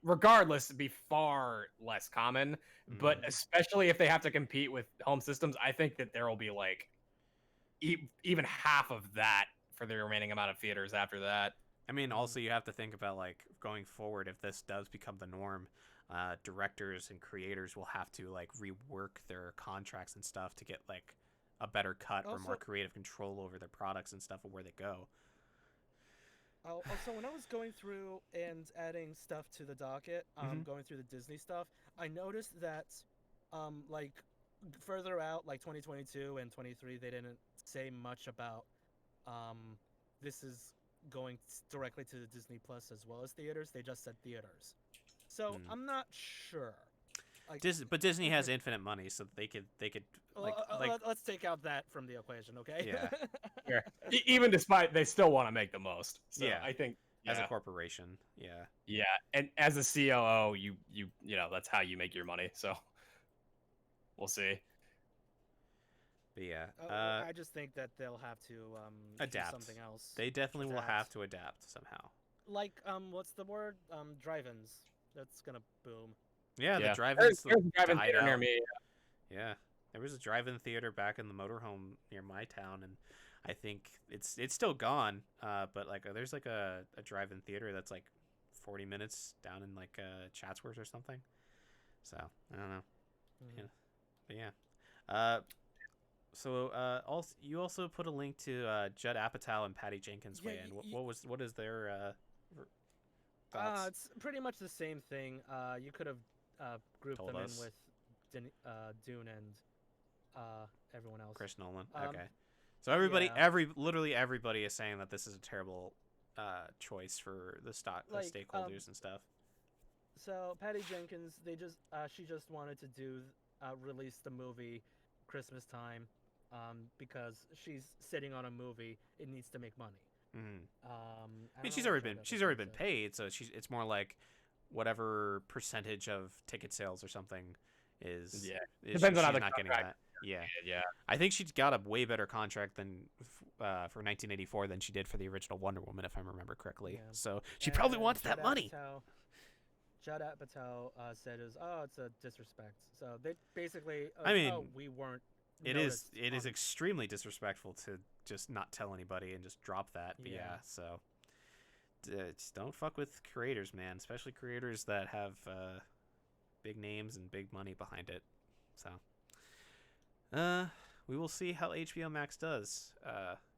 regardless, be far less common. But especially if they have to compete with home systems, I think that there will be like even half of that for the remaining amount of theaters after that. I mean, also you have to think about like going forward, if this does become the norm, directors and creators will have to like rework their contracts and stuff to get like a better cut or more creative control over their products and stuff and where they go. Also, when I was going through and adding stuff to the docket, going through the Disney stuff, I noticed that, like, further out, like 2022 and 23, they didn't say much about, this is going directly to the Disney Plus as well as theaters. They just said theaters. So I'm not sure. Like, but Disney has infinite money, so they could let's take out that from the equation, okay? Yeah. Yeah. Even despite they still want to make the most. So yeah. I think as a corporation, yeah. Yeah, and as a COO, you that's how you make your money. So we'll see. But yeah, I just think that they'll have to adapt. Do something else. They definitely will have to adapt somehow. Like what's the word? Drive-ins. That's gonna boom. Yeah, the drive-ins there's a drive-in theater near me. Yeah, there was a drive-in theater back in the motorhome near my town, and I think it's still gone. But like there's like a drive-in theater that's like 40 minutes down in like Chatsworth or something. So I don't know. Yeah, but yeah. So also you also put a link to Judd Apatow and Patty Jenkins weigh in. What is their thoughts? It's pretty much the same thing. You could have grouped them in with Dune and everyone else. Chris Nolan. Okay. So literally everybody is saying that this is a terrible choice for the stakeholders and stuff. So Patty Jenkins, she just wanted to release the movie Christmas time, because she's sitting on a movie. It needs to make money. Mhm. I I mean, don't she's know what already been Showdown is. paid, so it's more like whatever percentage of ticket sales or something is. Yeah. is Depends on how she's the not getting contract that. Yeah, Yeah. I think she's got a way better contract than for 1984 than she did for the original Wonder Woman, if I remember correctly. Yeah. So she probably And wants that money. Judd Apatow said is, oh, it's a disrespect. So they basically, I mean, oh, we weren't. It is noticed on- extremely disrespectful to just not tell anybody and just drop that. But yeah, Yeah. so just don't fuck with creators, man. Especially creators that have big names and big money behind it. So we will see how HBO Max does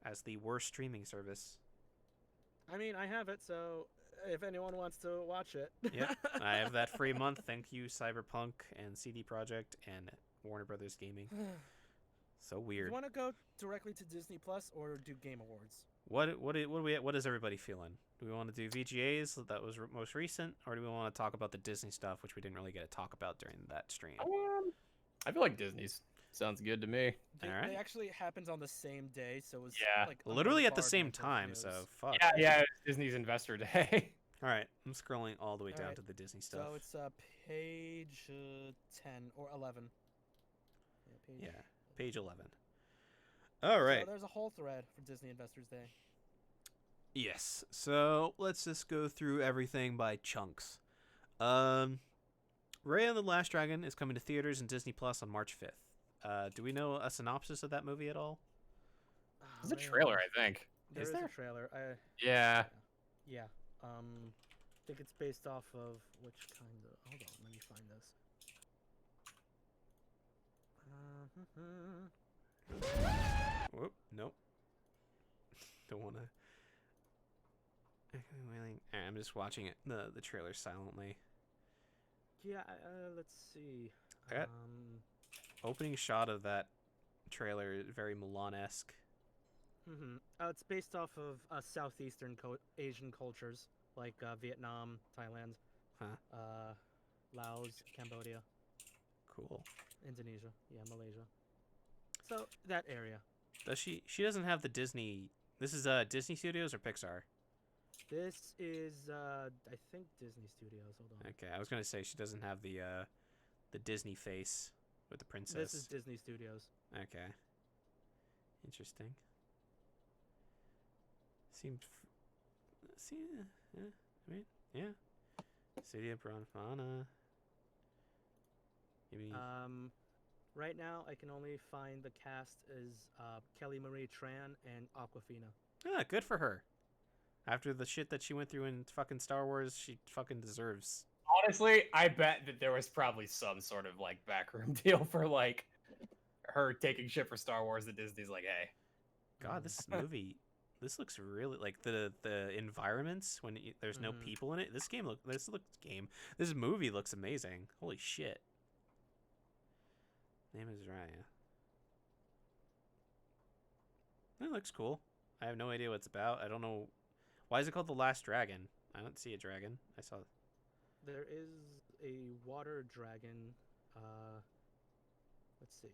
as the worst streaming service. I mean, I have it, so if anyone wants to watch it. Yep, I have that free month. Thank you, Cyberpunk and CD Projekt and Warner Brothers Gaming. So weird. You want to go directly to Disney Plus or do Game Awards? What is everybody feeling? Do we want to do VGAs that was most recent, or do we want to talk about the Disney stuff, which we didn't really get to talk about during that stream? I feel like Disney's sounds good to me. They Alright. actually happens on the same day, so it was Yeah. like Literally at the same unbombardment of time, news. so fuck. Yeah, it's Disney's Investor Day. All right, I'm scrolling all the way down Alright, to the Disney stuff. So it's page 10 or 11. Yeah, page 11. All right. So there's a whole thread for Disney Investors Day. Yes. So let's just go through everything by chunks. Raya and the Last Dragon is coming to theaters and Disney Plus on March 5th. Do we know a synopsis of that movie at all? There's a trailer, I think. There Is is there? a trailer. Yeah. Yeah. I think it's based off of which kind of. Hold on, let me find this. Whoop, nope. Don't want to. I'm just watching it. The trailer silently. Yeah. Let's see. I got- Opening shot of that trailer is very Mulan-esque. It's based off of southeastern Asian cultures like Vietnam, Thailand, Laos, Cambodia, Cool. Indonesia, Malaysia. So that area. Does she doesn't have the Disney. This is Disney Studios or Pixar? This is I think Disney Studios. Hold on. Okay, I was gonna say she doesn't have the Disney face with the princess. This is Disney Studios. Okay. Interesting. Seems. Yeah. I mean, yeah. City of Bronfana. Maybe. Right now I can only find the cast as Kelly Marie Tran and Aquafina. Ah, good for her. After the shit that she went through in fucking Star Wars, she fucking deserves. Honestly, I bet that there was probably some sort of like backroom deal for like her taking shit for Star Wars that Disney's like, hey. God, this movie. This looks really like the environments when there's no people in it. This movie looks amazing. Holy shit. Name is Raya. It looks cool. I have no idea what it's about. I don't know. Why is it called The Last Dragon? I don't see a dragon. I saw. There is a water dragon. Let's see.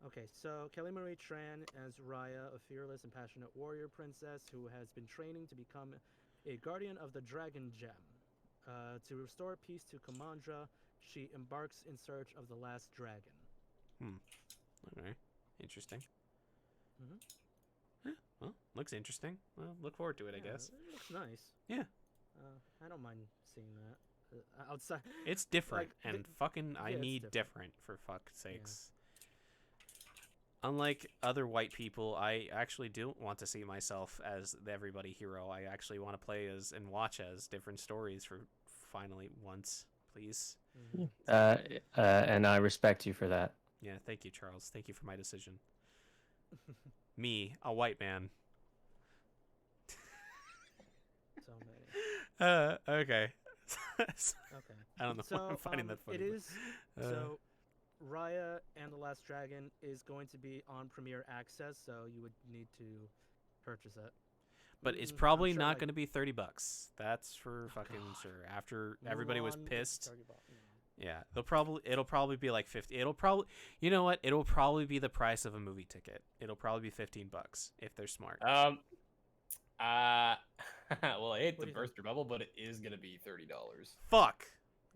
Okay, so Kelly Marie Tran as Raya, a fearless and passionate warrior princess who has been training to become a guardian of the Dragon Gem. To restore peace to Kamandra, she embarks in search of the last dragon. Okay, interesting. Mhm. Yeah, well, looks interesting. Well, look forward to it, I Yeah, guess. It looks nice. Yeah. I don't mind seeing that. Outside. It's different, Like, and fucking I it's need different. different for fuck's sakes. Unlike other white people, I actually don't want to see myself as the everybody hero. I actually want to play as and watch as different stories for finally once, please. And I respect you for that. Yeah, thank you, Charles. Thank you for my decision. Me, a white man. So many. Okay. Okay. I don't know why I'm finding that funny. It is. but, So, Raya and the Last Dragon is going to be on Premier Access, so you would need to purchase it. but it's I'm probably sure, not like- going to be $30. That's for fucking God. sure. After everybody was Mulan is pissed. $30. Yeah, it'll probably be like 50. It'll probably, you know what? It'll probably be the price of a movie ticket. It'll probably be $15 if they're smart. Well, I hate What to do you burst your bubble, but it is gonna be $30. Fuck.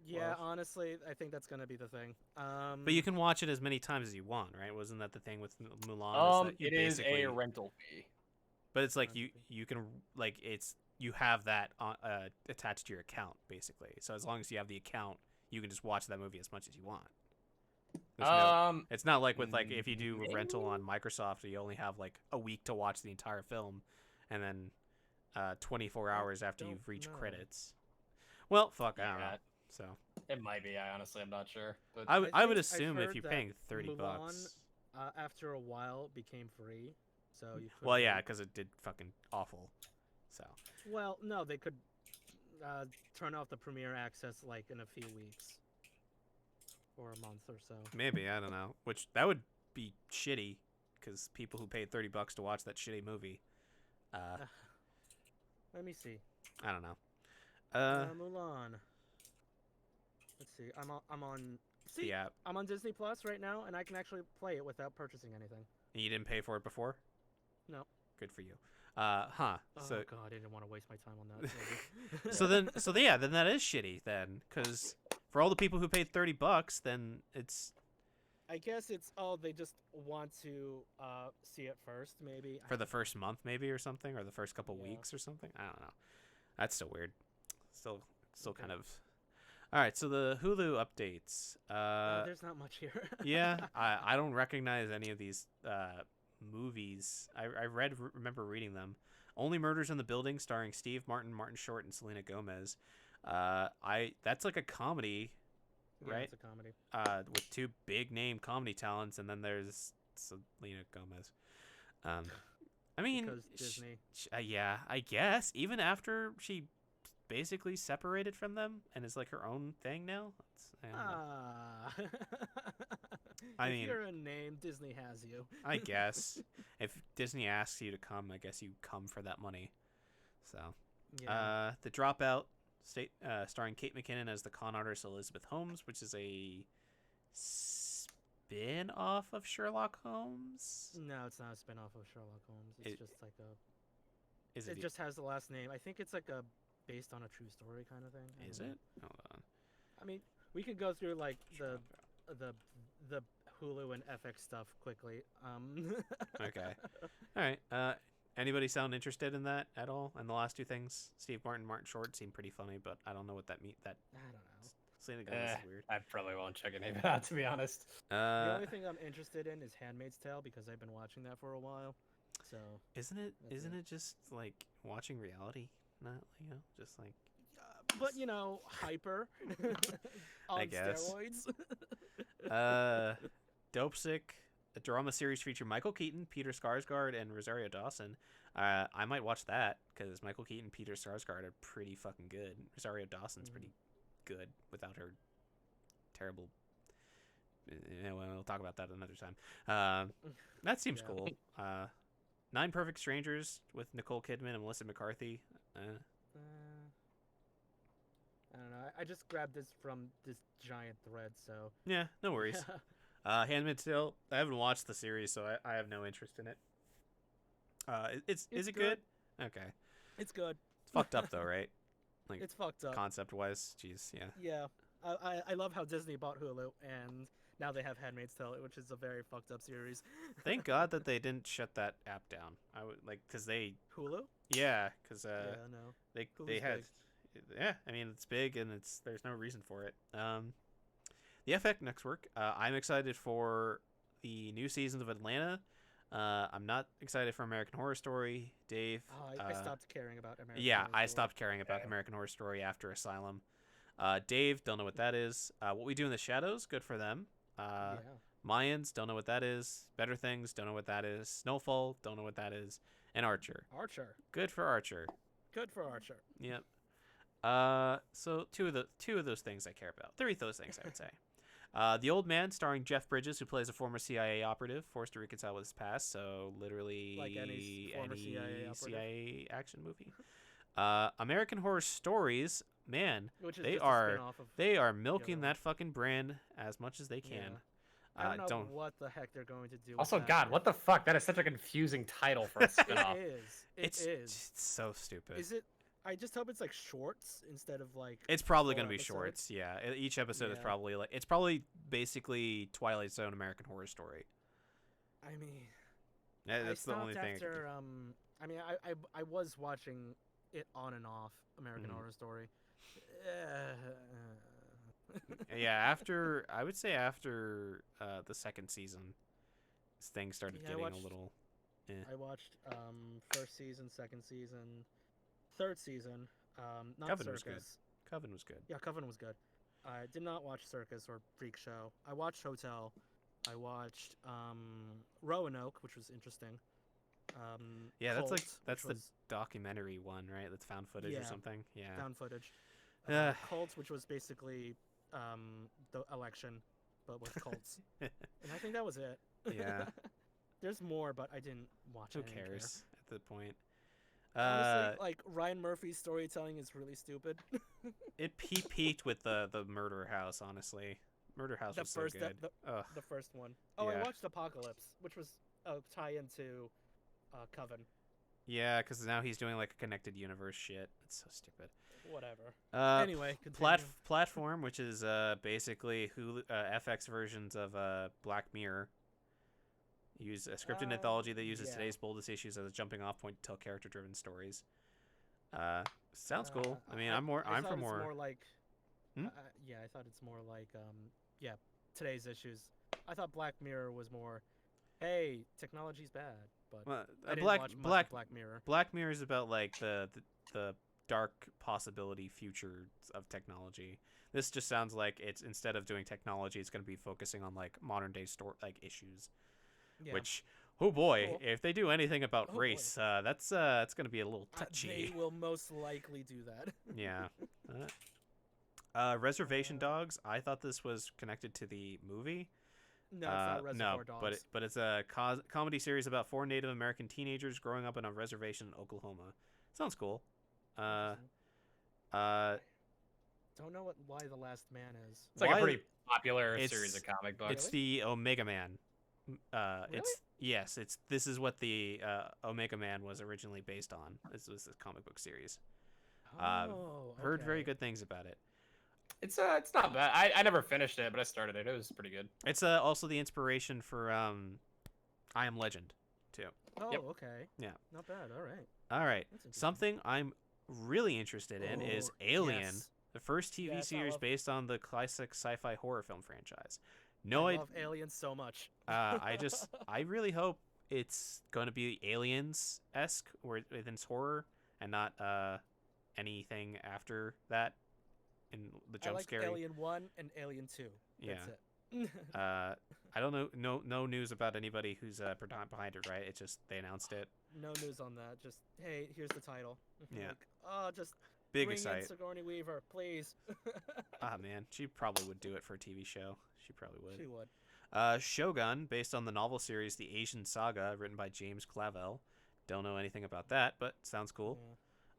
Yeah, Well- honestly, I think that's gonna be the thing. But you can watch it as many times as you want, right? Wasn't that the thing with Mulan? Is that you It is basically, a rental fee. but it's like Rental you can like you have that attached to your account basically. So as long as you have the account, you can just watch that movie as much as you want. There's no, it's not like with like if you do a rental on Microsoft, you only have like a week to watch the entire film, and then 24 hours after don't you've reached know. credits. Well, fuck, I don't know. Yeah, So it might be. I honestly, I'm not sure. But I would think I've assume if heard you're that paying $30, Mulan, after a while, became free. So you could. well, yeah, because it did fucking awful. So Well, no, they could turn off the premiere access like in a few weeks or a month or so. maybe, I don't know. Which that would be shitty, because people who paid $30 to watch that shitty movie, Let me see. I don't know. Mulan. Let's see. I'm on. See, The app. I'm on Disney Plus right now, and I can actually play it without purchasing anything. You didn't pay for it before? No. Good for you. Huh. Oh So god, I didn't want to waste my time on that. maybe. then that is shitty then, because for all the people who paid $30, then it's I guess it's they just want to see it first, maybe. for the first month maybe or something, or the first couple Yeah. weeks or something. I don't know. That's still weird. Still Okay. kind of. All right, so the Hulu updates. There's not much here. Yeah, I don't recognize any of these movies. I remember reading them. Only Murders in the Building, starring Steve Martin, Martin Short, and Selena Gomez. That's like a comedy, Yeah, right? it's a comedy. With two big name comedy talents, and then there's Selena Gomez. I mean, Because Disney. yeah, I guess even after she basically separated from them and is like her own thing now. I don't know. I If mean- you're a name, Disney has you. I guess if Disney asks you to come, I guess you come for that money. So, Yeah. The Dropout, starring Kate McKinnon as the con artist Elizabeth Holmes, which is a spin-off of Sherlock Holmes. No, it's not a spin-off of Sherlock Holmes. It's just like a. Is It it? just has the last name. I think it's like a based on a true story kind of thing. I Is don't know. it? Hold on. I mean, we could go through like the Dropout. the Hulu and FX stuff quickly. Okay. All right. Anybody sound interested in that at all? And the last two things, Steve Martin, Martin Short, seem pretty funny, but I don't know what that means. That I don't know. Selena Gomez is weird. I probably won't check any of it out, to be honest. The only thing I'm interested in is Handmaid's Tale because I've been watching that for a while. So Isn't it? That's Isn't it. it just like watching reality? Not just like. but you know, hyper on I guess. steroids. Dope Sick, a drama series featuring Michael Keaton, Peter Skarsgård, and Rosario Dawson. I might watch that because Michael Keaton and Peter Skarsgård are pretty fucking good. Rosario Dawson's pretty good without her terrible. We'll talk about that another time. That seems Yeah. cool. 9 Perfect Strangers with Nicole Kidman and Melissa McCarthy. I don't know. I just grabbed this from this giant thread, so Yeah, no worries. Handmaid's Tale. I haven't watched the series, so I have no interest in it. Is It's it good? good. Okay. it's good. It's fucked up though, right? Like It's fucked up. concept wise, jeez, yeah. Yeah, I love how Disney bought Hulu and now they have Handmaid's Tale, which is a very fucked up series. Thank God that they didn't shut that app down. I would like because they, Hulu? yeah, because Yeah, no. they Hulu's had, yeah. I mean, it's big and there's no reason for it. The FX Network. I'm excited for the new seasons of Atlanta. I'm not excited for American Horror Story. Dave. Oh, I stopped caring about American Yeah, Horror I Story. stopped caring about Yeah. American Horror Story after Asylum. Dave, don't know what that is. What We Do in the Shadows, good for them. Yeah. Mayans, don't know what that is. Better Things, don't know what that is. Snowfall, don't know what that is. And Archer, Archer. good for Archer. Good for Archer. Yep. So two of those things I care about. 3 of those things I would say. The Old Man, starring Jeff Bridges, who plays a former CIA operative forced to reconcile with his past. So literally Like any former CIA operative. CIA action movie. American Horror Stories, man, Which is They just are- a spin-off of they are milking one. that fucking brand as much as they can. I don't know don't. what the heck they're going to do. Also, with that. God, what the fuck? That is such a confusing title for a spinoff. It is. It is. It's so stupid. Is it? I just hope it's like shorts instead of like. It's probably 4 going to be episodes. shorts. Yeah, each episode is Yeah. probably like it's probably basically Twilight Zone American Horror Story. I mean, Yeah, that's I the only stopped thing. after. I mean, I was watching it on and off American Mhm. Horror Story. Yeah, after I would say after the second season, things started Yeah, I getting watched- a little. I watched first season, second season, third season. Not Coven Circus. was good. Coven was good. Yeah, Coven was good. I did not watch Circus or Freak Show. I watched Hotel. I watched Roanoke, which was interesting. Yeah, that's Cult, that's which the documentary one, right? That's found footage or Yeah. something. Yeah. was found footage. Ugh. Cults, which was basically the election, but with cults. And I think that was it. Yeah. There's more, but I didn't watch Who it. I didn't care. cares at the point? Honestly, like Ryan Murphy's storytelling is really stupid. He peaked with the Murder House. Honestly, Murder House The was so first good. Ugh. The first one. Oh, Yeah. I watched Apocalypse, which was a tie into Coven. Yeah, because now he's doing like a connected universe shit. It's so stupid. Whatever. Uh, Anyway, continue. Platform, which is basically Hulu, FX versions of Black Mirror. Use a scripted anthology that uses yeah. today's boldest issues as a jumping off point to tell character-driven stories. Sounds cool. I mean, I'm thought for it's more. more like. Hmm? Yeah, I thought it's more like yeah, today's issues. I thought Black Mirror was more, hey, technology's bad, but Well, I didn't Black watch much Black of Black Mirror. Black Mirror is about like the dark possibility future of technology. This just sounds like it's instead of doing technology, it's going to be focusing on like modern day like issues. Yeah. Which, oh boy, Cool. if they do anything about Oh boy. race, that's going to be a little They touchy. will most likely do that. Yeah. Reservation Dogs. I thought this was connected to the movie. No, it's not Reservoir no, Dogs. but it's a comedy series about 4 Native American teenagers growing up in a reservation in Oklahoma. Sounds cool. Don't know why the Last Man is. It's like Why- a pretty popular it's- series of comic books. It's the Omega Man. Really? It's this is what the Omega Man was originally based on. This was the comic book series. Oh, Heard very okay. good things about it. It's not bad. I never finished it, but I started it. It was pretty good. It's also the inspiration for I Am Legend too. Oh, Yep. okay. Yeah. Not bad. All right. All right. That's interesting. Something I'm really interested in is Oh, Alien, yes. the first TV Yes, I series love- based on the classic sci-fi horror film franchise. No, I I love Aliens so much. I really hope it's going to be Aliens-esque or within its horror and not anything after that in the I jump like scare. Alien 1 and Alien 2. That's it. I don't know no news about anybody who's behind it, right? It's just they announced it. No news on that. Just, hey, here's the title. Yeah. Like, oh, just Big bring excite. in Sigourney Weaver, please. Ah man, she probably would do it for a TV show. She probably would. She would. Shogun, based on the novel series The Asian Saga, written by James Clavell. Don't know anything about that, but sounds cool.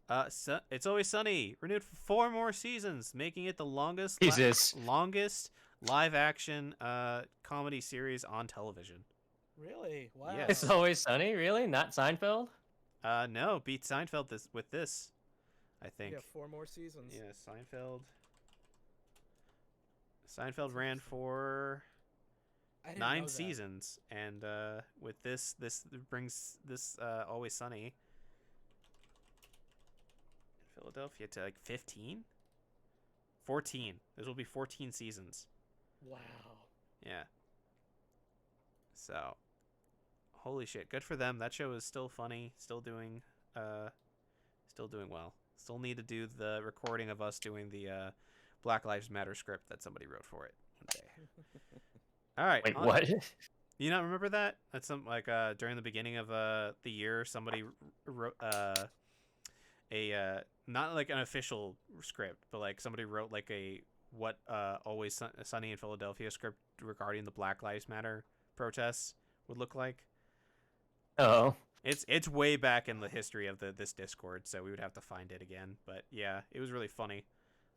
Yeah. It's Always Sunny, renewed for 4 more seasons, making it the longest Jesus. longest live action comedy series on television. Really? Wow. Yes. It's Always Sunny, really? Not Seinfeld? No, beat Seinfeld with this, I think. Yeah, 4 more seasons. Yeah, Seinfeld ran for I didn't 9 know that. seasons, and with this brings this Always Sunny in Philadelphia to like 15, 14. This will be 14 seasons. Wow. Yeah. So, holy shit, good for them. That show is still funny, still doing well. Still need to do the recording of us doing the Black Lives Matter script that somebody wrote for it one day. All right. Wait, on- what? You not remember that? That's some like during the beginning of the year, somebody wrote not like an official script, but like somebody wrote like a what Always Sunny in Philadelphia script regarding the Black Lives Matter protests would look like. Oh. It's way back in the history of this Discord, so we would have to find it again. But yeah, it was really funny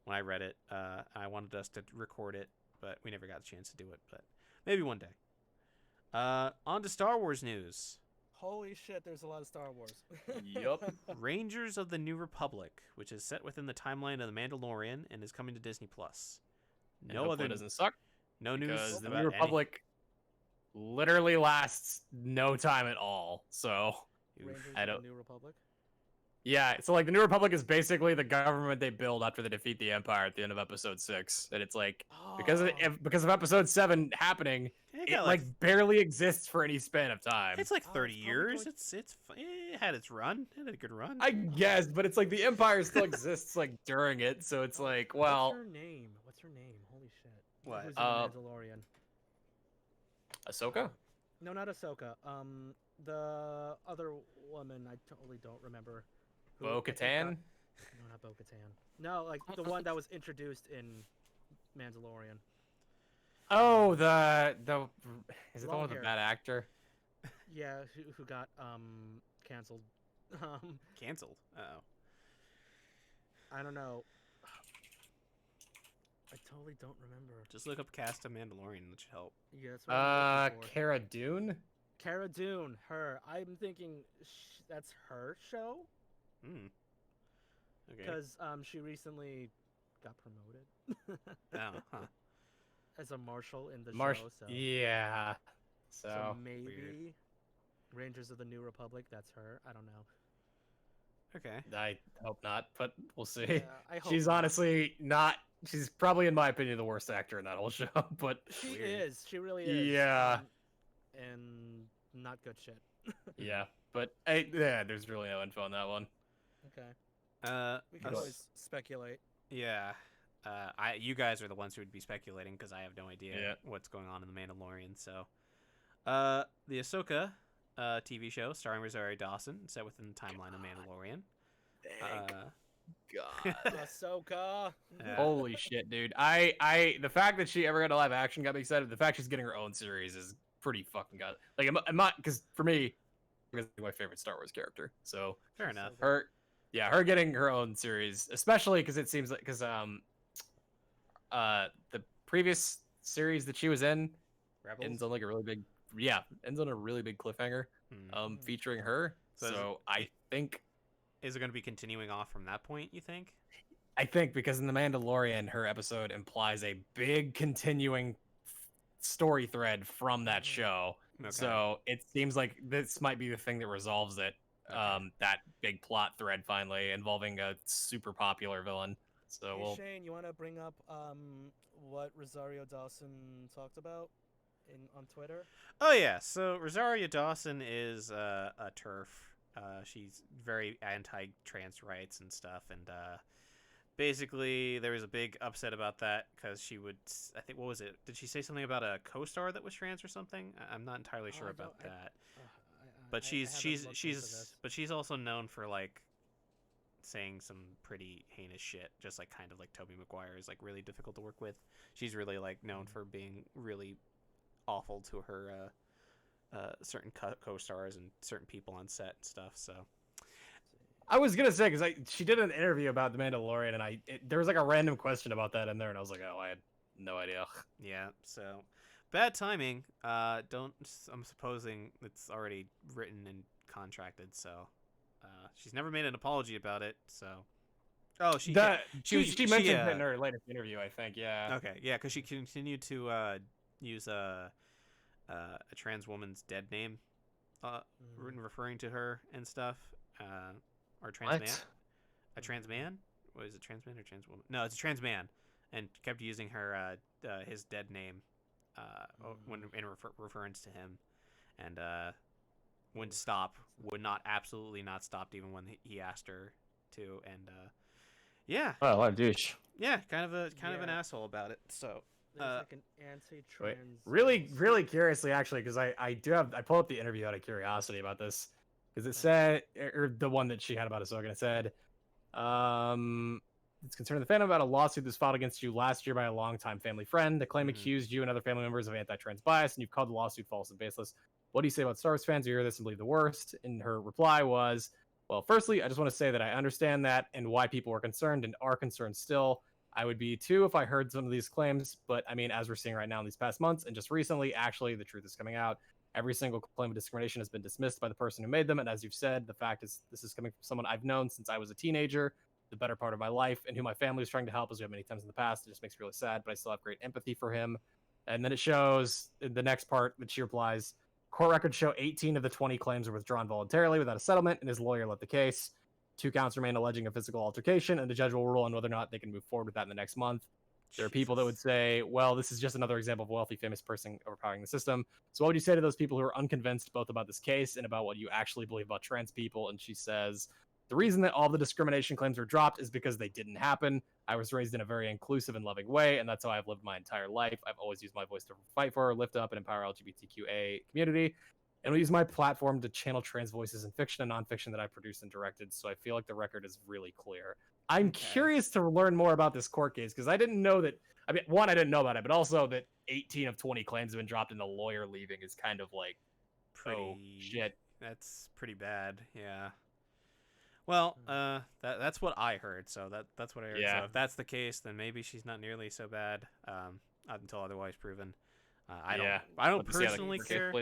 when I read it. I wanted us to record it, but we never got a chance to do it. But Maybe one day. On to Star Wars news. Holy shit, there's a lot of Star Wars. Yup. Rangers of the New Republic, which is set within the timeline of The Mandalorian and is coming to Disney Plus. No other doesn't suck. No news Because the about New Republic literally lasts no time at all. So Rangers I of don't- the New Republic. yeah, so like the New Republic is basically the government they build after they defeat the Empire at the end of Episode 6, and it's like because of Episode 7 happening, It it got like barely exists for any span of time. it's like Oh, 30 it's probably years. going- It had its run. It had a good run. I guess, but it's like the Empire still exists like during it, so it's like, well, What's her name? What's her name? Holy shit. What? Who's in Mandalorian? Ahsoka? No, not Ahsoka. The other woman, I totally don't remember. who I think Bo-Katan? got- No, not Bo-Katan. No, like the one that was introduced in Mandalorian. Oh, the is it the Long one with the hair. bad actor? Yeah, who got canceled. Canceled. Oh. I don't know. I totally don't remember. Just look up cast of Mandalorian. That should help. Yeah, that's what I'm looking for. Cara Dune? Cara Dune, her. I'm thinking that's her show Hmm. Okay. because she recently got promoted Oh, huh. as a marshal in the Marsh. show. So, Yeah. so So maybe Rangers of the New Republic. That's her. I don't know. Okay. I hope not, but we'll see. Yeah, I hope She's not. honestly not. She's probably, in my opinion, the worst actor in that whole show. But She Weird. is. She really is. Yeah. And not good shit. yeah, but yeah, there's really no info on that one. Okay. We can us- always speculate. Yeah. You guys are the ones who would be speculating because I have no idea Yeah. what's going on in the Mandalorian. So, the Ahsoka TV show starring Rosario Dawson, set within the timeline of Mandalorian. God. Ahsoka. Yeah. Holy shit, dude! The fact that she ever got a live action got me excited. The fact she's getting her own series is pretty fucking god. Like I'm not, because for me, she's my favorite Star Wars character. So Fair She's so enough. good. her getting her own series, especially because it seems like the previous series that she was in Rebels. ends on like a really big ends on a really big cliffhanger Hmm. featuring her. So is So I think Is it going to be continuing off from that point? You think? because in The Mandalorian, her episode implies a big continuing story thread from that Mhm. show. Okay. So it seems like this might be the thing that resolves it. Okay. That big plot thread finally involving a super popular villain. So Hey, we'll Shane, you want to bring up what Rosario Dawson talked about on Twitter? Oh yeah, so Rosario Dawson is a TERF. She's very anti-trans rights and stuff, and basically there was a big upset about that because she would. I think what was it? Did she say something about a co-star that was trans or something? I'm not entirely Oh, sure I about don't- that. I But she's haven't looked into this. but she's also known for like saying some pretty heinous shit, just like kind of like Tobey Maguire is like really difficult to work with. She's really like known for being really awful to her certain co-stars and certain people on set and stuff. So I was gonna say, because she did an interview about The Mandalorian, and there was like a random question about that in there, and I was like, oh, I had no idea. yeah, so bad timing. I'm supposing it's already written and contracted, so she's never made an apology about it. So she She mentioned it in uh, her latest interview, I think. Yeah. okay, yeah, because she continued to use a trans woman's dead name, Mhm. referring to her and stuff, or trans man, What? a trans man. What is it, trans man or trans woman? No, it's a trans man, and kept using her his dead name, when in reference to him, and wouldn't stop, absolutely not stopped even when he asked her to, and yeah, Oh, what a douche. yeah, kind of an Yeah. asshole about it. So There's like an Wait, anti-trans. really curiously, actually, because I pulled up the interview out of curiosity about this, because it said, or the one that she had about Ahsoka, it said, it's concerning the fandom about a lawsuit that's filed against you last year by a longtime family friend. The claim Mhm. accused you and other family members of anti-trans bias, and you've called the lawsuit false and baseless. What do you say about Star Wars fans who hear this and believe the worst? And her reply was, well, firstly, I just want to say that I understand that and why people were concerned and are concerned still. I would be too if I heard some of these claims. But I mean, as we're seeing right now in these past months and just recently, actually, the truth is coming out. Every single claim of discrimination has been dismissed by the person who made them. And as you've said, the fact is this is coming from someone I've known since I was a teenager, the better part of my life, and who my family was trying to help, as we have many times in the past. It just makes me really sad, but I still have great empathy for him. And then it shows in the next part that she replies, court records show 18 of the 20 claims were withdrawn voluntarily without a settlement, and his lawyer let the case. 2 counts remain alleging a physical altercation, and the judge will rule on whether or not they can move forward with that in the next month. There are people that would say, well, this is just another example of a wealthy, famous person overpowering the system. So what would you say to those people who are unconvinced both about this case and about what you actually believe about trans people? And she says, the reason that all the discrimination claims were dropped is because they didn't happen. I was raised in a very inclusive and loving way, and that's how I've lived my entire life. I've always used my voice to fight for, lift up, and empower LGBTQA community. And we use my platform to channel trans voices in fiction and nonfiction that I produced and directed. So I feel like the record is really clear. I'm curious to learn more about this court case because I didn't know that. I mean, one, I didn't know about it, but also that 18 of 20 claims have been dropped and the lawyer leaving is kind of like, oh shit. That's pretty bad. Yeah. Well, that's what I heard. So that's what I heard. Yeah. So if that's the case, then maybe she's not nearly so bad. Until otherwise proven. I don't personally care.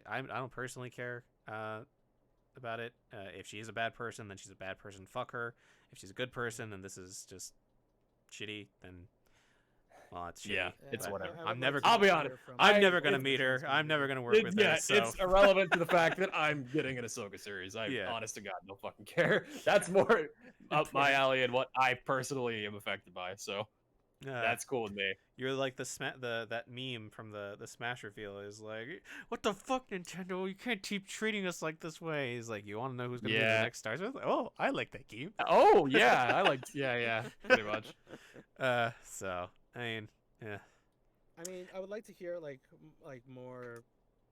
I don't personally care about it. If she is a bad person, then she's a bad person. Fuck her. If she's a good person, and this is just shitty, then well, it's shitty. Yeah, it's whatever. I'll be honest. I'm never gonna meet her. I'm never gonna work with her. So. It's irrelevant to the fact that I'm getting an Ahsoka series. Honest to God, don't fucking care. That's more up my alley and what I personally am affected by. So that's cool with me. You're like that meme from the Smash reveal is like, what the fuck, Nintendo? You can't keep treating us like this way. He's like, you want to know who's gonna be the next Star Wars? Like, oh, I like that game. Oh yeah, I like pretty much. So I mean, yeah. I mean, I would like to hear like more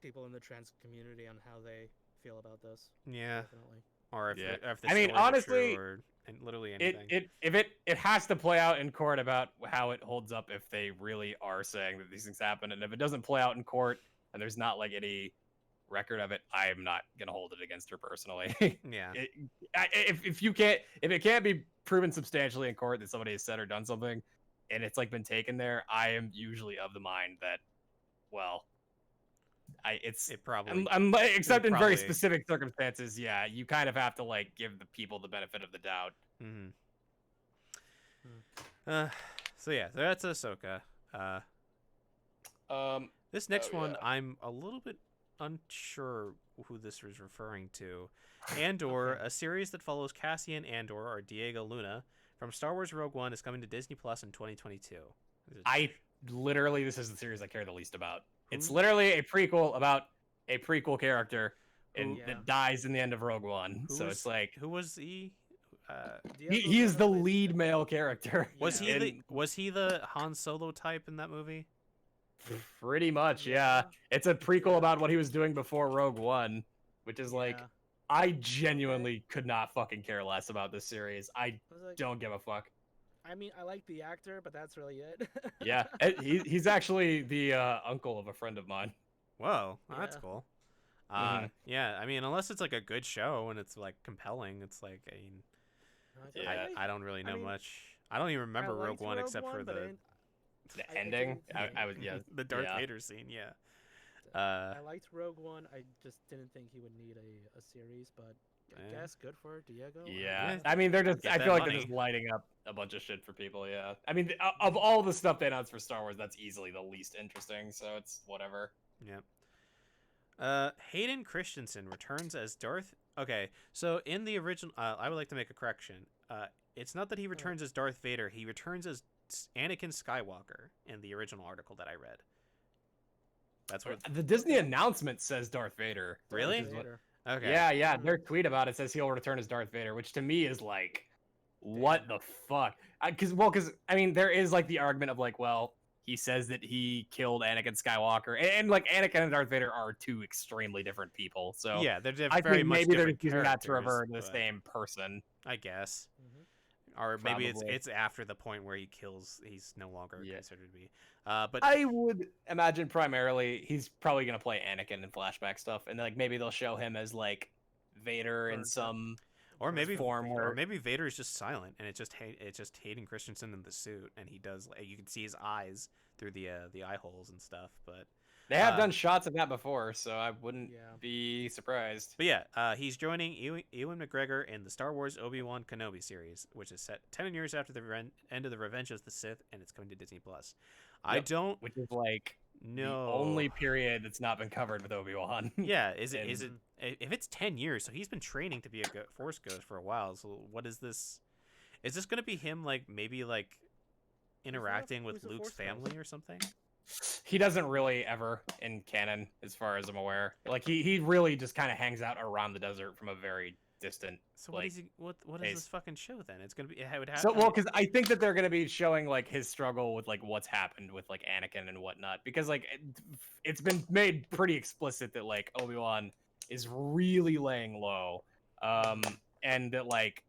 people in the trans community on how they feel about this. Yeah. Definitely. Or if the I mean, honestly, and literally anything. It has to play out in court about how it holds up if they really are saying that these things happen, and if it doesn't play out in court and there's not like any record of it, I'm not gonna hold it against her personally. Yeah. If it can't be proven substantially in court that somebody has said or done something, and it's like been taken there, I am usually of the mind that, well, except in very specific circumstances, yeah, you kind of have to like give the people the benefit of the doubt. Mm-hmm. So yeah, that's Ahsoka. This next one, I'm a little bit unsure who this is referring to. Andor, a series that follows Cassian Andor or Diego Luna from Star Wars Rogue One, is coming to Disney Plus in 2022. This is the series I care the least about. It's literally a prequel about a prequel character that dies in the end of Rogue One. It's like, who was he? He is the lead male character. Was he the Han Solo type in that movie? Pretty much, yeah. It's a prequel about what he was doing before Rogue One, which is like, I genuinely could not fucking care less about this series. I don't give a fuck. I mean, I like the actor, but that's really it. Yeah, he's actually the uncle of a friend of mine. Whoa, that's cool. Yeah, I mean, unless it's like a good show and it's like compelling, it's like, I don't really know much. I don't even remember Rogue One except for the ending. The Darth Vader scene. Yeah. I liked Rogue One. I just didn't think he would need a series, but I guess good for Diego. Yeah, I mean, they're just. I feel like they're just lighting up a bunch of shit for people. Yeah, I mean, of all the stuff they announced for Star Wars, that's easily the least interesting. So it's whatever. Yeah. Hayden Christensen returns as Darth. Okay, so in the original, I would like to make a correction. It's not that he returns as Darth Vader. He returns as Anakin Skywalker in the original article that I read. That's what the Disney announcement says. Darth Vader. Really? Okay. Yeah. Their tweet about it says he'll return as Darth Vader, which to me is like, what the fuck? Because I mean, there is like the argument of like, well, he says that he killed Anakin Skywalker, and like Anakin and Darth Vader are two extremely different people. So yeah, they're I very think much maybe they're different using that to refer to the but same person. I guess. Mm-hmm. Or maybe Probably. it's after the point where he's no longer considered to be. But I would imagine primarily he's probably gonna play Anakin in flashback stuff, and like maybe they'll show him as like Vader in some Or maybe form or where maybe Vader is just silent, and it's just Hayden Christensen in the suit, and he does you can see his eyes through the eye holes and stuff. But they have done shots of that before, so I wouldn't Yeah. be surprised. But yeah, he's joining Ewan McGregor in the Star Wars Obi-Wan Kenobi series, which is set 10 years after the end of the Revenge of the Sith, and it's coming to Disney Plus. I don't Which is like know. the only period that's not been covered with Obi-Wan. Yeah, is it And- if it's 10 years, so he's been training to be a Force Ghost for a while. So what is this? Is this going to be him maybe interacting with who's a Luke's Force family Ghost? or something? He doesn't really ever in canon, as far as I'm aware. Like he really just kind of hangs out around the desert from a very distant. So what is he? What is pace. this fucking show then? It's gonna be. It would have. So well, because I think that they're gonna be showing like his struggle with like what's happened with like Anakin and whatnot. Because like it's been made pretty explicit that like Obi-Wan is really laying low, and that like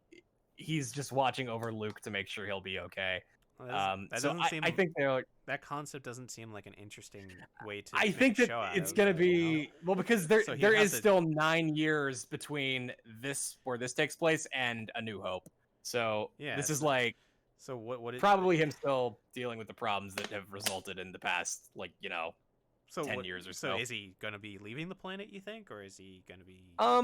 he's just watching over Luke to make sure he'll be okay. That So doesn't seem. I think they're like. That concept doesn't seem like an interesting way to. I make think a that show out it's of, gonna but, be well because there So he'd there have is to- still 9 years between where this takes place and A New Hope. So Yeah, this is so- like So what is probably him still dealing with the problems that have resulted in the past 10 years or so. So is he gonna be leaving the planet? You think, or is he gonna be? I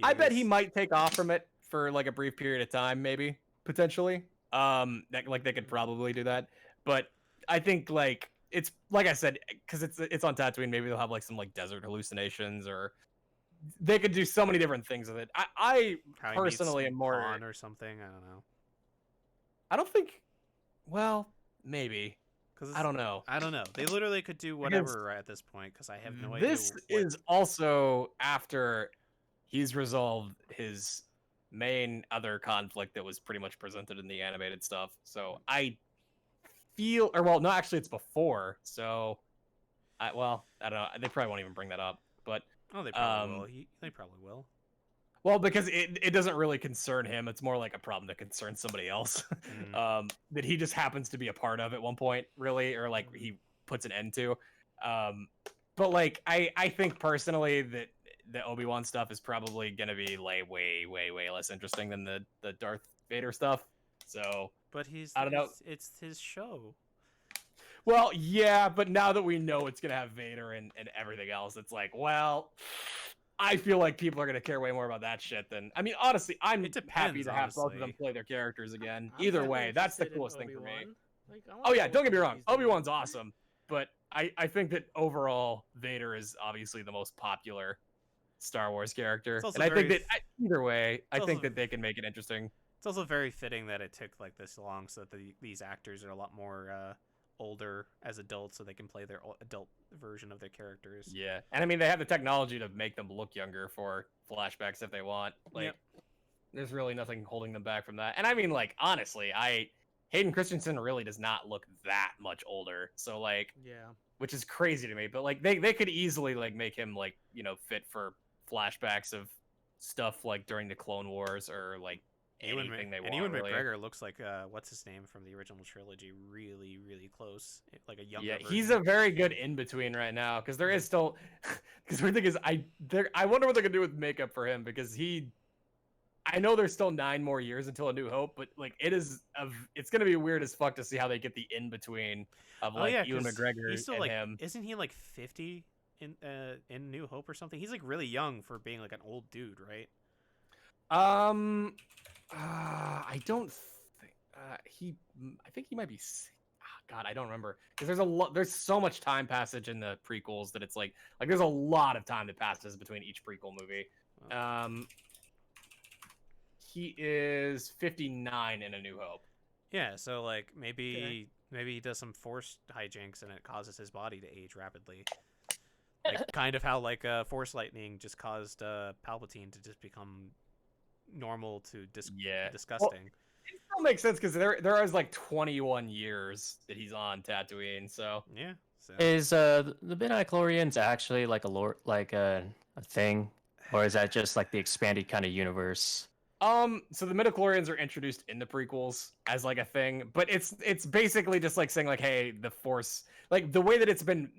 think bet he it's- might take off from it for like a brief period of time, maybe potentially. That like they could probably do that, but I think like it's like I said because it's on Tatooine. Maybe they'll have like some like desert hallucinations, or they could do so many different things with it. I How he meets personally am more. Han or something. I don't know. I don't think. Well, maybe. Cause I don't know. I don't know. They literally could do whatever at this point because I have no idea. This what- is also after he's resolved his main other conflict that was pretty much presented in the animated stuff. So I feel, or well, no, actually, it's before. So, I don't know. They probably won't even bring that up. But Oh, they probably will. They probably will. well, because it doesn't really concern him. It's more like a problem that concerns somebody else. Mhm. That he just happens to be a part of at one point, really, or like he puts an end to. But like I think personally that the Obi-Wan stuff is probably gonna be like way less interesting than the Darth Vader stuff. So But I don't know. It's his show. well, yeah, but now that we know it's gonna have Vader and everything else, it's like, well, I feel like people are gonna care way more about that shit than I mean, honestly, I'm It happy depends, to have both of them honestly. play their characters again. I'm Either kinda way, that's the interested in coolest thing for me. Obi-Wan. Like, I wanna Oh yeah, know don't get me what wrong. he's doing. Obi-Wan's awesome, but I think that overall Vader is obviously the most popular Star Wars character, It's also and I think very that either way, I it's think also- that they can make it interesting. It's also very fitting that it took like this long so that these actors are a lot more older as adults, so they can play their adult version of their characters. Yeah, and I mean they have the technology to make them look younger for flashbacks if they want. Like, Yep. there's really nothing holding them back from that. And I mean, like honestly, Hayden Christensen really does not look that much older. So like, Yeah. which is crazy to me. But like they could easily like make him like fit for flashbacks of stuff like during the Clone Wars or like anything they want. Ewan really. McGregor looks like what's his name from the original trilogy, really close, like a younger. Yeah, version. he's a very good in between right now because there is still because the thing is I wonder what they're gonna do with makeup for him because I know there's still 9 more years until A New Hope, but like it's gonna be weird as fuck to see how they get the in between of like Ewan 'cause McGregor he's still and like, him. isn't he like 50 in New Hope or something? He's like really young for being like an old dude, right? I don't think I think he might be. God, I don't remember because there's so much time passage in the prequels that it's like there's a lot of time that passes between each prequel movie. He is 59 in A New Hope. Yeah, so like maybe Okay. maybe he does some force hijinks and it causes his body to age rapidly. Like kind of how like force lightning just caused Palpatine to just become normal to Yeah. disgusting. It still makes sense because there is like 21 years that he's on Tatooine. So Yeah. So Is the midichlorians actually like a lore, like a thing, or is that just like the expanded kind of universe? so the midichlorians are introduced in the prequels as like a thing, but it's basically just like saying like, hey, the Force, like the way that it's been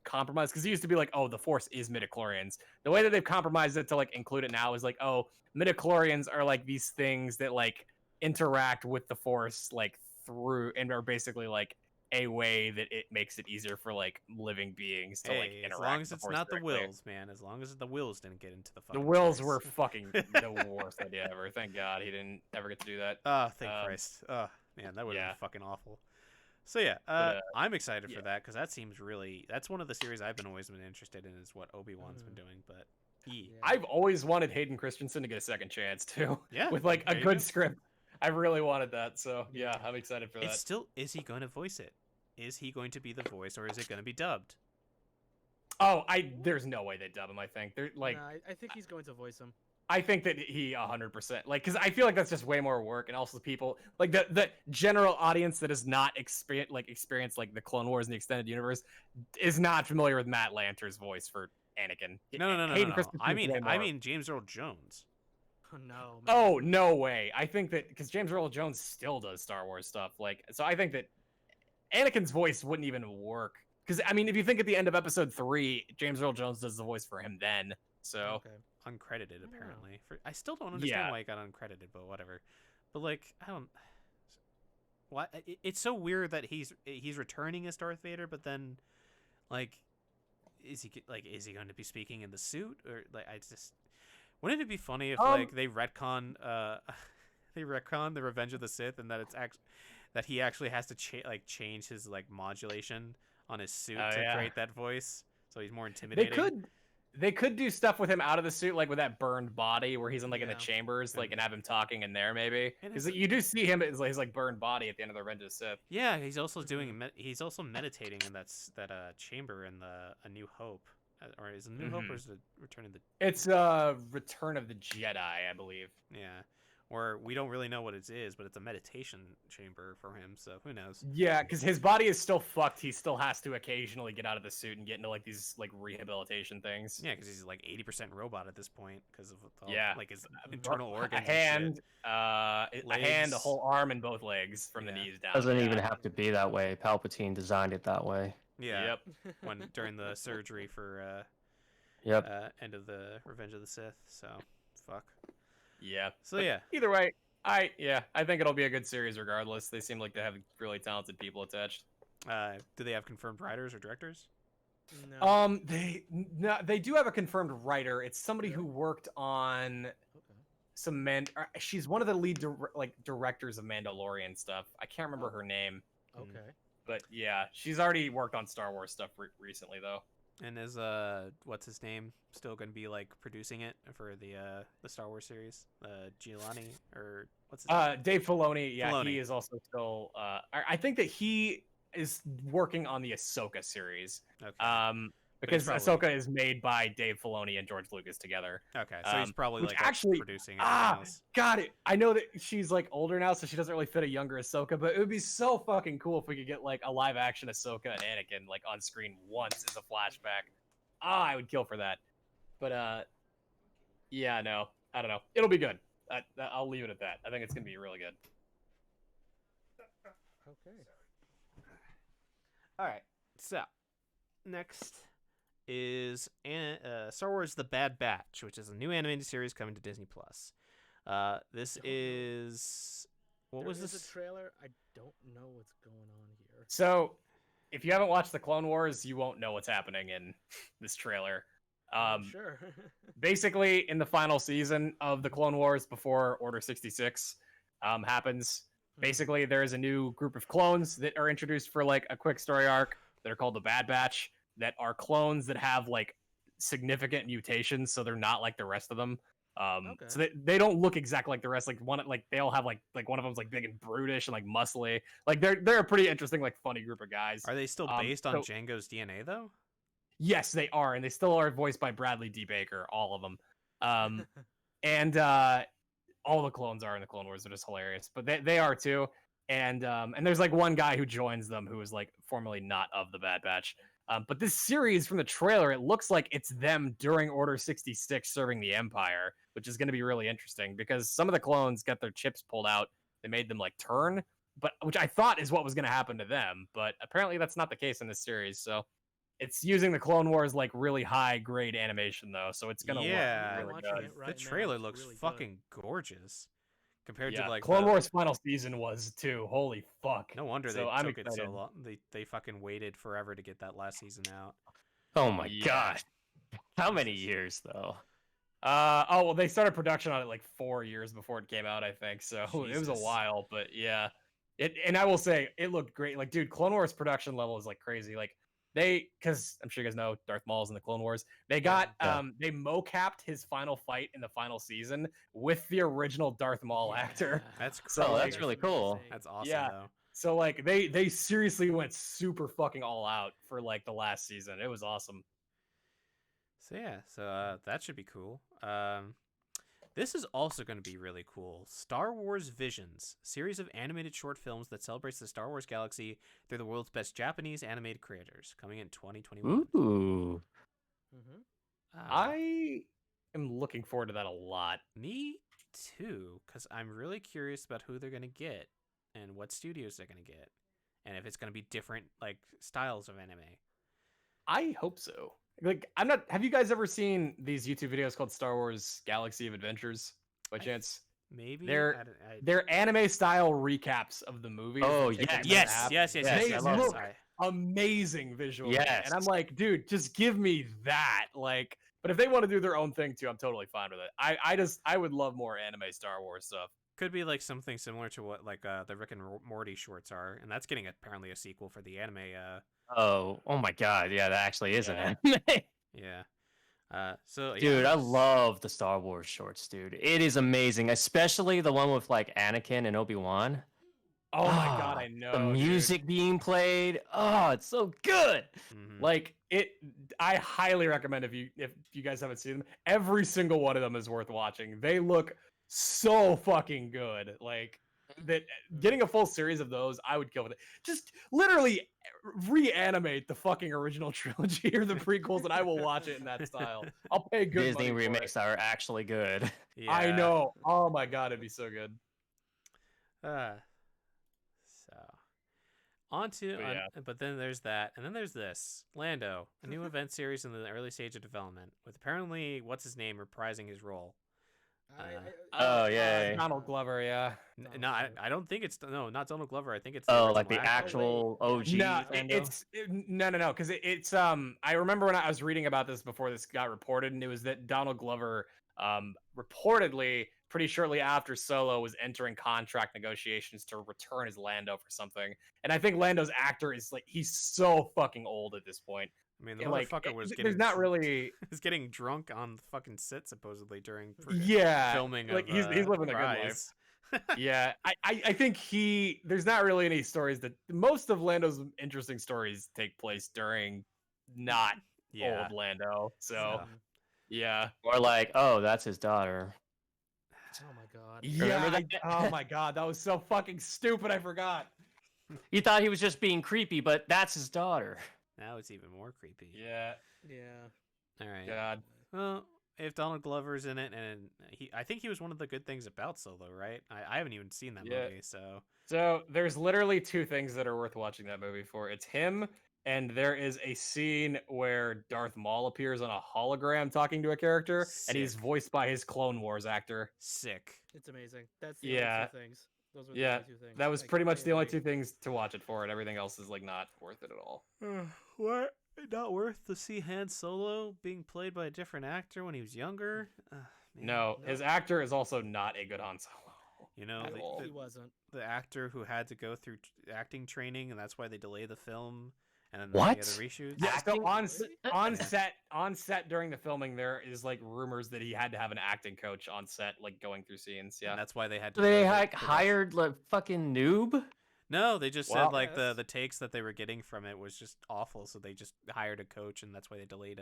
compromised, because it used to be like, oh, the Force is midichlorians. The way that they've compromised it to like include it now is like, oh, midichlorians are like these things that like interact with the Force like through, and are basically like a way that it makes it easier for like living beings to like Hey, interact as long with as the it's Force not the directly. wills, man. As long as the wills didn't get into the The fucking wills choice. were fucking the worst idea ever. Thank God he didn't ever get to do that. Oh, thank Christ. Oh, man, that would have yeah. been fucking awful. So yeah, I'm excited yeah. for that because that seems really. That's one of the series I've always been interested in. Is what Obi-Wan's been doing, but I've always wanted Hayden Christensen to get a second chance too. Yeah, with like a there you good go. script. I really wanted that, so yeah, I'm excited for that. It's still. Is he going to voice it? Is he going to be the voice, or is it going to be dubbed? Oh, there's no way they dub him. I think they're like, Nah, I think he's going to voice him. I think that he 100% like, because I feel like that's just way more work, and also people like the general audience that is not experience like the Clone Wars and the extended universe is not familiar with Matt Lanter's voice for Anakin. No. Hayden No. Christensen I is mean, way more. James Earl Jones. Oh no. Man. Oh, no way. I think that because James Earl Jones still does Star Wars stuff, like, so I think that Anakin's voice wouldn't even work. Because I mean, if you think at the end of Episode 3, James Earl Jones does the voice for him then. So Okay. Uncredited, Yeah. apparently. I still don't understand why he got uncredited, but whatever. But like, I don't. Why? It's so weird that he's returning as Darth Vader, but then, like, is he going to be speaking in the suit, or like, I just. Wouldn't it be funny if like they retcon they retcon the Revenge of the Sith, and that it's actually that he actually has to change his like modulation on his suit to create that voice, so he's more intimidating. They could do stuff with him out of the suit, like with that burned body where he's in like in the chambers, like, and have him talking in there maybe, because you do see him as his like burned body at the end of the Revenge of the Sith. Yeah, he's also doing he's also meditating in that chamber in the A New Hope. Or is it New Hope, or is it Return of the... It's Return of the Jedi, I believe. Yeah. Or we don't really know what it is, but it's a meditation chamber for him, so who knows? Yeah, because his body is still fucked. He still has to occasionally get out of the suit and get into like these like rehabilitation things. Yeah, because he's like 80% robot at this point because of like his a internal organs. A hand, a whole arm, and both legs from the knees down. Doesn't even have to be that way. Palpatine designed it that way. Yeah. Yep. During the surgery for end of the Revenge of the Sith. So fuck. Yeah. So yeah. Either way, I think it'll be a good series regardless. They seem like they have really talented people attached. Do they have confirmed writers or directors? No. They do have a confirmed writer. It's somebody who worked on some she's one of the lead directors of Mandalorian stuff. I can't remember her name. Okay. But yeah, she's already worked on Star Wars stuff recently though. And is what's his name still going to be like producing it for the Star Wars series? Giuliani, or what's his name? Dave Filoni. Yeah, Filoni. He is also still. I think that he is working on the Ahsoka series. Okay. Because Ahsoka is made by Dave Filoni and George Lucas together. Okay, so he's probably like actually producing everything else. Got it. I know that she's like older now, so she doesn't really fit a younger Ahsoka, but it would be so fucking cool if we could get like a live action Ahsoka and Anakin like on screen once as a flashback. I would kill for that. But yeah, no, I don't know. It'll be good. I'll leave it at that. I think it's gonna be really good. Okay. All right. So next is Star Wars: The Bad Batch, which is a new animated series coming to Disney Plus. This is what was this? There is a trailer. I don't know what's going on here. So, if you haven't watched the Clone Wars, you won't know what's happening in this trailer. Sure. Basically, in the final season of the Clone Wars, before Order 66 happens, basically there is a new group of clones that are introduced for like a quick story arc that are called the Bad Batch, that are clones that have like significant mutations, so they're not like the rest of them. So they don't look exactly like the rest. Like they all have like one of them's like big and brutish and like muscly. Like they're a pretty interesting, like funny group of guys. Are they still based on Jango's DNA though? Yes, they are, and they still are voiced by Bradley D. Baker, all of them. And all the clones are in the Clone Wars. They're just hilarious, but they are too. And there's like one guy who joins them who is like formerly not of the Bad Batch. But this series, from the trailer, it looks like it's them during Order 66 serving the Empire, which is going to be really interesting because some of the clones got their chips pulled out. They made them like turn, which I thought is what was going to happen to them. But apparently that's not the case in this series. So It's using the Clone Wars like really high grade animation though, so it's gonna Yeah. look I'm really watching good. it The right now, trailer it's looks really good. fucking gorgeous compared to like Clone the. Wars final season was too. Holy fuck! No wonder So they I'm took it excited. so long. They fucking waited forever to get that last season out. Oh my Yeah. god. How many Jesus. years though? Oh well, they started production on it like 4 years before it came out, I think. So it was a Jesus. while, but yeah. And I will say it looked great. Like, dude, Clone Wars production level is like crazy. Like because I'm sure you guys know Darth Maul's in the Clone Wars. They got Yeah. they mocapped his final fight in the final season with the original Darth Maul actor. That's So, crazy. Oh, that's really cool. amazing. That's awesome Yeah. though. So like they seriously went super fucking all out for like the last season. It was awesome. So yeah, that should be cool. This is also going to be really cool. Star Wars Visions, series of animated short films that celebrates the Star Wars galaxy through the world's best Japanese animated creators, coming in 2021. Ooh. Mhm. I am looking forward to that a lot. Me too, because I'm really curious about who they're going to get and what studios they're going to get, and if it's going to be different like styles of anime. I hope so. Like, I'm not. Have you guys ever seen these YouTube videos called Star Wars Galaxy of Adventures by chance? Maybe They're anime style recaps of the movies. Oh, that take, like, yes. an half. yes. They I love look that. amazing visually. Yes. And I'm like, dude, just give me that. Like, but if they want to do their own thing too, I'm totally fine with it. I would love more anime Star Wars stuff. Could be like something similar to what like the Rick and Morty shorts are, and that's getting apparently a sequel for the anime. Oh my god. Yeah, that actually is Yeah. an anime. Yeah. So yeah, Dude, I love the Star Wars shorts, dude. It is amazing, especially the one with like Anakin and Obi-Wan. Oh my god, Ah, I know. the dude. music being played. Oh, it's so good. Mhm. Like it, I highly recommend if you guys haven't seen them. Every single one of them is worth watching. They look so fucking good. Like that, getting a full series of those, I would kill with it. Just literally reanimate the fucking original trilogy or the prequels, and I will watch it in that style. I'll pay good Disney money for remakes it. are actually good. yeah. I know. Oh my god, it'd be so good. So on to But yeah. but then there's that, and then there's this Lando, a new event series in the early stage of development, with apparently what's his name reprising his role. Oh, yeah. Donald Glover, yeah. No, I don't think it's not Donald Glover. I think it's Oh, like the original actor. actual OG. No, Lando? no, because it's I remember when I was reading about this before this got reported, and it was that Donald Glover reportedly pretty shortly after Solo was entering contract negotiations to return as Lando for something. And I think Lando's actor is like he's so fucking old at this point. I mean, the And, like, motherfucker was there's getting not really was getting drunk on the fucking set supposedly during filming like of he's living a good life. Rise. Yeah, I think there's not really any stories that most of Lando's interesting stories take place during not Yeah. old Lando. So yeah. Or like, oh, that's his daughter. Oh my god. Yeah. Remember Oh my god, that was so fucking stupid. I forgot. You thought he was just being creepy, but that's his daughter. Now it's even more creepy. Yeah. Yeah. All right. God. Well, if Donald Glover's in it, and I think he was one of the good things about Solo, right? I haven't even seen that Yeah. movie, so So there's literally two things that are worth watching that movie for. It's him, and there is a scene where Darth Maul appears on a hologram talking to a character, and he's Sick. voiced by his Clone Wars actor. sick. It's amazing. That's the Yeah. only two things. Those were the Yeah, only two things. that was Like, pretty much I the only agree. two things to watch it for, and everything else is like not worth it at all. What? Not worth to see Han Solo being played by a different actor when he was younger? Man. No, his actor is also not a good Han Solo. You know, at all. He wasn't. the actor who had to go through acting training, and that's why they delay the film, and then What? the other reshoots. Yeah, so Acting? on set during the filming, there is like rumors that he had to have an acting coach on set, like going through scenes. Yeah, And that's why they had to. So they delay the like production. hired like fucking noob. No, they just Well, said like yes. the takes that they were getting from it was just awful, so they just hired a coach, and that's why they delayed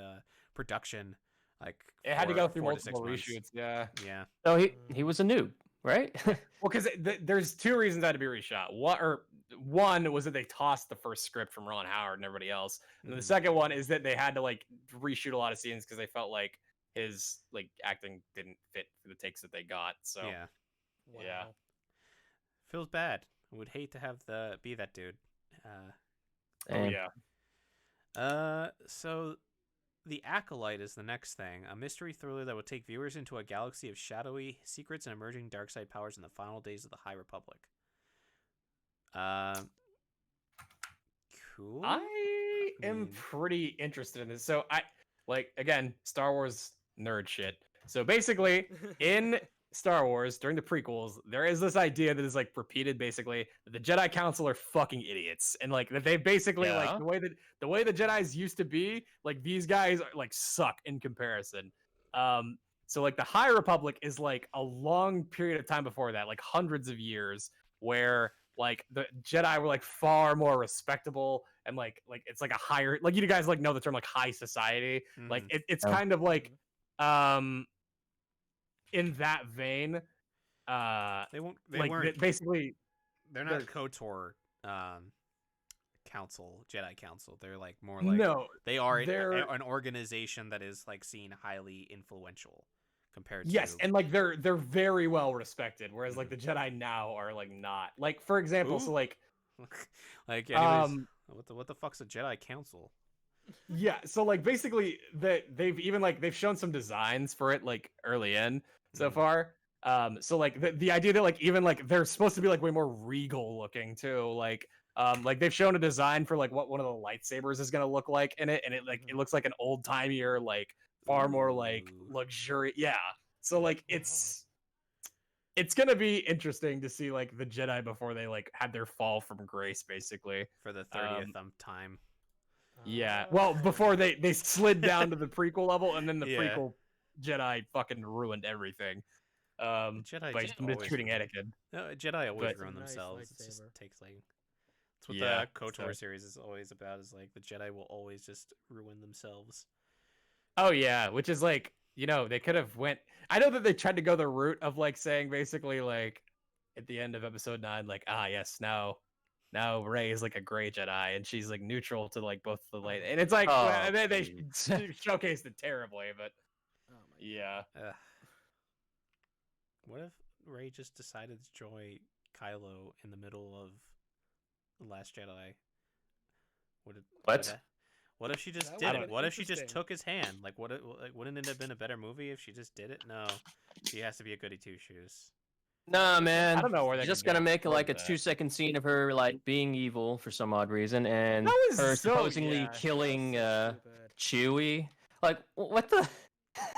production. Like it had to four- go through 4 to 6 multiple months. reshoots. Yeah, Yeah. So he was a noob, right? well, because there's two reasons that had to be reshot. One was that they tossed the first script from Ron Howard and everybody else, and then the Mhm. second one is that they had to like reshoot a lot of scenes because they felt like his like acting didn't fit for the takes that they got. So Yeah. Wow. Yeah. Feels bad. I would hate to have be that dude. oh Damn. yeah. So The Acolyte is the next thing, a mystery thriller that will take viewers into a galaxy of shadowy secrets and emerging dark side powers in the final days of the High Republic. Cool. I am mean- pretty interested in this. So again, Star Wars nerd shit. So basically, in Star Wars during the prequels, there is this idea that is like repeated basically that the Jedi Council are fucking idiots, and like that they basically like Yeah. the way the Jedi's used to be, like these guys are, like suck in comparison. So like the High Republic is like a long period of time before that, like hundreds of years, where like the Jedi were like far more respectable and like it's like a higher, like you guys like know the term like high society. Like it's Oh. kind of like in that vein. They won't. They Like weren't. basically They're not KOTOR council, Jedi Council. They're like more like no, they are they're an organization that is like seen highly influential compared yes, to and like they're very well respected, whereas like the Jedi now are like not. Like for example, Who? so like like anyways, um what the fuck's a Jedi Council? yeah, so like basically they've even like they've shown some designs for it like early in so Mhm. far. So like the idea that like even like they're supposed to be like way more regal looking too. Like they've shown a design for like what one of the lightsabers is gonna look like in it, and it like it looks like an old timeier, like far more like Ooh. luxury. Yeah. So like it's gonna be interesting to see like the Jedi before they like had their fall from grace, basically. For the 30th time. Yeah. Well, before they slid down to the prequel level, and then the Yeah. prequel Jedi fucking ruined everything. Jedi By just always mistreating ruin- etiquette. No, Jedi always But- ruin It's a nice themselves. It just lightsaber. takes like that's what Yeah, the KOTOR so- series is always about. Is like the Jedi will always just ruin themselves. Oh yeah, which is like, they could have went. I know that they tried to go the route of like saying basically like at the end of episode 9, like yes, now Rey is like a gray Jedi and she's like neutral to like both the light, and it's like Oh, they dude. showcased it terribly, but Oh my yeah. Ugh. What if Rey just decided to join Kylo in the middle of The Last Jedi? What? What if she just That did would've it? been What if she just interesting. took his hand? Like, wouldn't it have been a better movie if she just did it? No, she has to be a goody two shoes. Nah, man. I don't know where You're they just could go gonna make with like a that. 2-second scene of her like being evil for some odd reason, and That was her so- supposedly Yeah, killing that's so stupid. Chewie. Like, what the?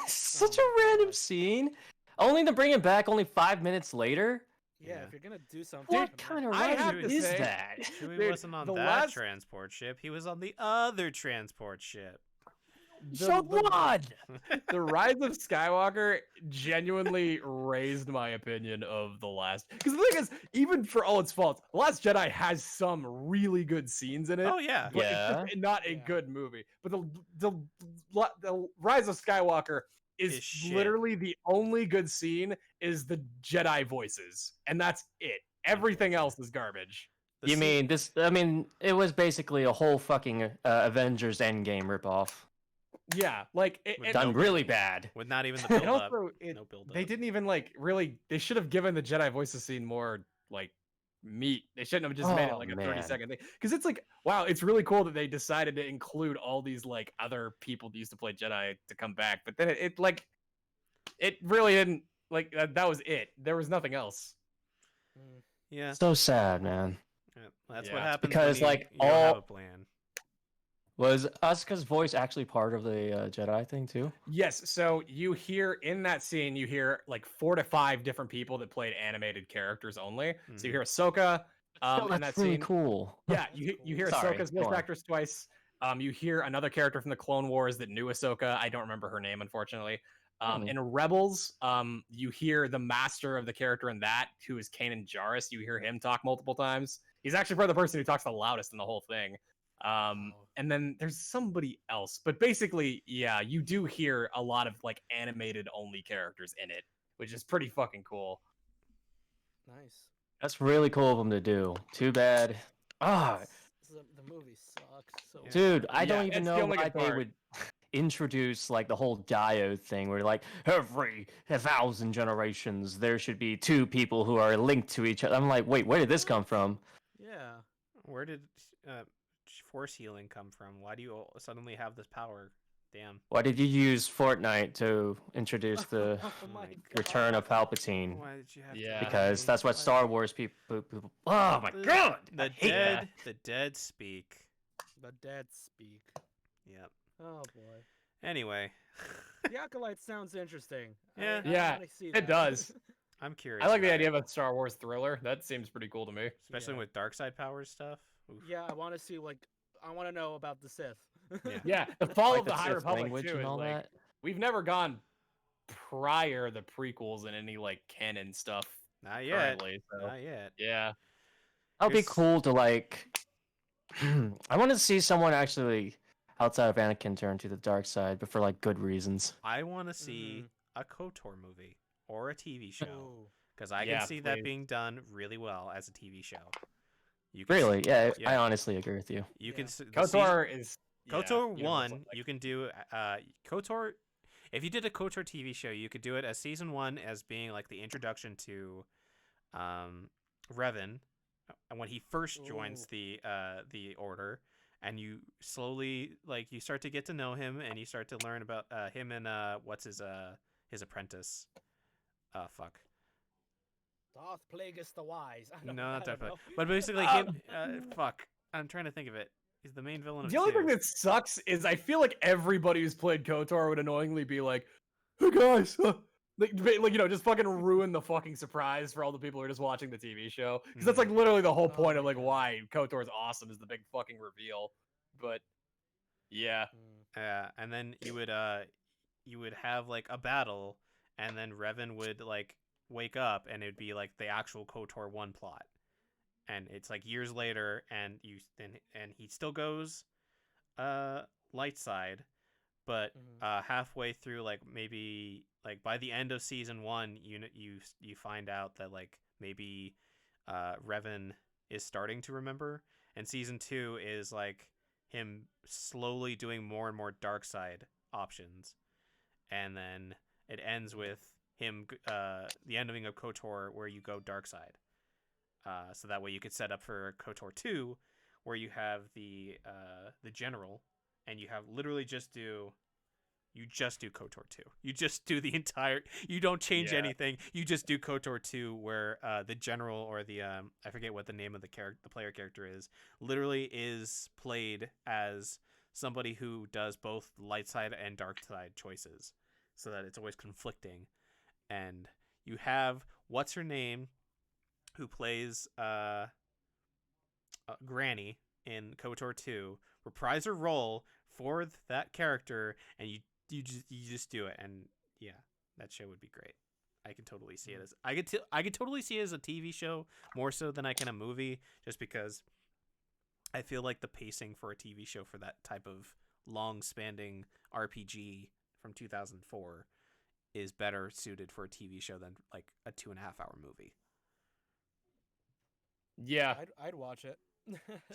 Such Oh a my random God. scene. Only to bring him back only 5 minutes later. Yeah, Yeah. if you're gonna do something, What come kind on. of I random have to is say- that? Chewie Dude, wasn't on the that last- transport ship. He was on the other transport ship. So what? The Rise of Skywalker genuinely raised my opinion of the last. Because the thing is, even for all its faults, The Last Jedi has some really good scenes in it. Oh yeah. But Yeah. it's just not a Yeah. good movie. But the Rise of Skywalker Is is shit. literally the only good scene is the Jedi voices, and that's it. Everything else is garbage. The You scene- mean this? I mean, it was basically a whole fucking Avengers Endgame ripoff. Yeah, like With Done no really build- bad. with not even the and build up. also No build they up. didn't even like really. They should have given the Jedi voices scene more like meat. They shouldn't have just made it Oh, like a man. 30-second thing. Because it's like, wow, it's really cool that they decided to include all these like other people that used to play Jedi to come back. But then it really didn't like that was it. There was nothing else. Mm. Yeah. So sad, man. Yeah, that's Yeah. what happens Because, when like, you don't have all- a plan. Was Asuka's voice actually part of the Jedi thing too? Yes, so you hear in that scene, you hear like 4 to 5 different people that played animated characters only. So you Mhm. hear Ahsoka Oh, in that's that really scene. cool. Yeah, That's you hear cool. Sorry, Ahsoka's go voice on. actress twice. You hear another character from the Clone Wars that knew Ahsoka. I don't remember her name, unfortunately. Hmm. In Rebels, you hear the master of the character in that, who is Kanan Jarrus. You hear him talk multiple times. He's actually probably the person who talks the loudest in the whole thing. Oh. And then there's somebody else, but basically, yeah, you do hear a lot of like animated only characters in it, which is pretty fucking cool. Nice. That's really cool of them to do. Too bad. Ah, The movie sucked. So Yeah. dude, I Yeah, don't even it's the know only why good they part. would introduce like the whole diode thing, where like every 1,000 generations there should be 2 people who are linked to each other. I'm like, wait, where did this come from? Yeah. Where did force healing come from? Why do you suddenly have this power? Damn. Why did you use Fortnite to introduce the Oh my return of God. Palpatine? Why did you have to? Yeah. Because that's what Why- Star Wars people. Oh my god! I The hate that. the dead speak. The dead speak. Yep. Oh boy. Anyway, The Acolyte sounds interesting. Yeah. Yeah, wanna see it that. does. I'm curious. I like the about idea it, of a Star Wars thriller. That seems pretty cool to me. especially Yeah. with dark side powers stuff. Oof. Yeah, I want to see I want to know about the Sith. Yeah. Yeah, the fall Like of the High Sith Republic language too and is all like that. we've never gone prior the prequels in any like canon stuff Not yet. currently. So Not yet. yeah, That'd be Here's- cool to like. I want to see someone actually outside of Anakin turn to the dark side, but for like good reasons. I want to see a KOTOR movie or a TV show Ooh. because I Yeah, can see that please. being done really well as a TV show. You can Really? Yeah, I Yeah. honestly agree with you. You can Yeah. the season- KOTOR is KOTOR yeah, 1, like- you can do KOTOR. If you did a KOTOR TV show, you could do it as season 1 as being like the introduction to Revan when he first joins the order, and you slowly you start to get to know him and you start to learn about him and what's his apprentice. Fuck. Darth Plagueis the Wise. I No, don't- not I don't that. know. But basically, him. Fuck. I'm trying to think of it. He's the main villain of The only 2. thing that sucks is I feel like everybody who's played KOTOR would annoyingly be like, "Hey guys," just fucking ruin the fucking surprise for all the people who are just watching the TV show. Because that's like literally the whole Oh point of my like God. why KOTOR's awesome is the big fucking reveal. But yeah, Mm. And then you would have like a battle, and then Revan would like wake up, and it'd be like the actual KOTOR 1 plot. And it's like years later, and he still goes light side, but halfway through, like maybe like by the end of season 1, you find out that like maybe Revan is starting to remember, and season 2 is like him slowly doing more and more dark side options, and then it ends with him the ending of KOTOR where you go dark side. So that way you could set up for KOTOR 2, where you have the general, and you have literally just do KOTOR 2. You just do the entire. You don't change Yeah. anything. You just do KOTOR 2, where the general or the I forget what the name of the player character is. Literally is played as somebody who does both light side and dark side choices, so that it's always conflicting. And you have what's her name, who plays Granny in KOTOR 2, reprise her role for that character, and you just do it, and yeah, that show would be great. I can totally see it as I could totally see it as a TV show more so than I can a movie, just because I feel like the pacing for a TV show for that type of long-spanning RPG from 2004 is better suited for a TV show than like a 2.5-hour movie. yeah, I'd watch it.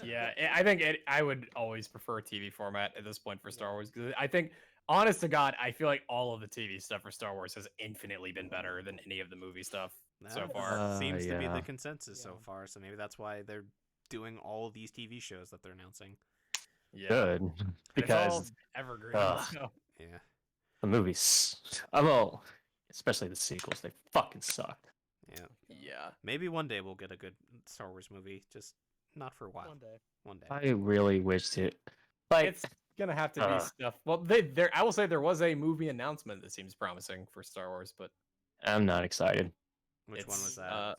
yeah. I think I would always prefer a TV format at this point for Star Wars because I think, honest to God, I feel like all of the TV stuff for Star Wars has infinitely been better than any of the movie stuff so That far. seems to be the Yeah. consensus so Yeah. far, so maybe that's why they're doing all these TV shows that they're announcing. Yeah, Good, And it's all because evergreen. Ugh. So. Yeah. the movies, well, especially the sequels, they fucking sucked. Yeah. Yeah. Maybe one day we'll get a good Star Wars movie, just not for a while. One day. One day. I really wished it. Like, It's gonna have to be uh, stuff. Well, I will say there was a movie announcement that seems promising for Star Wars, but I'm not excited. Which one was it's, that?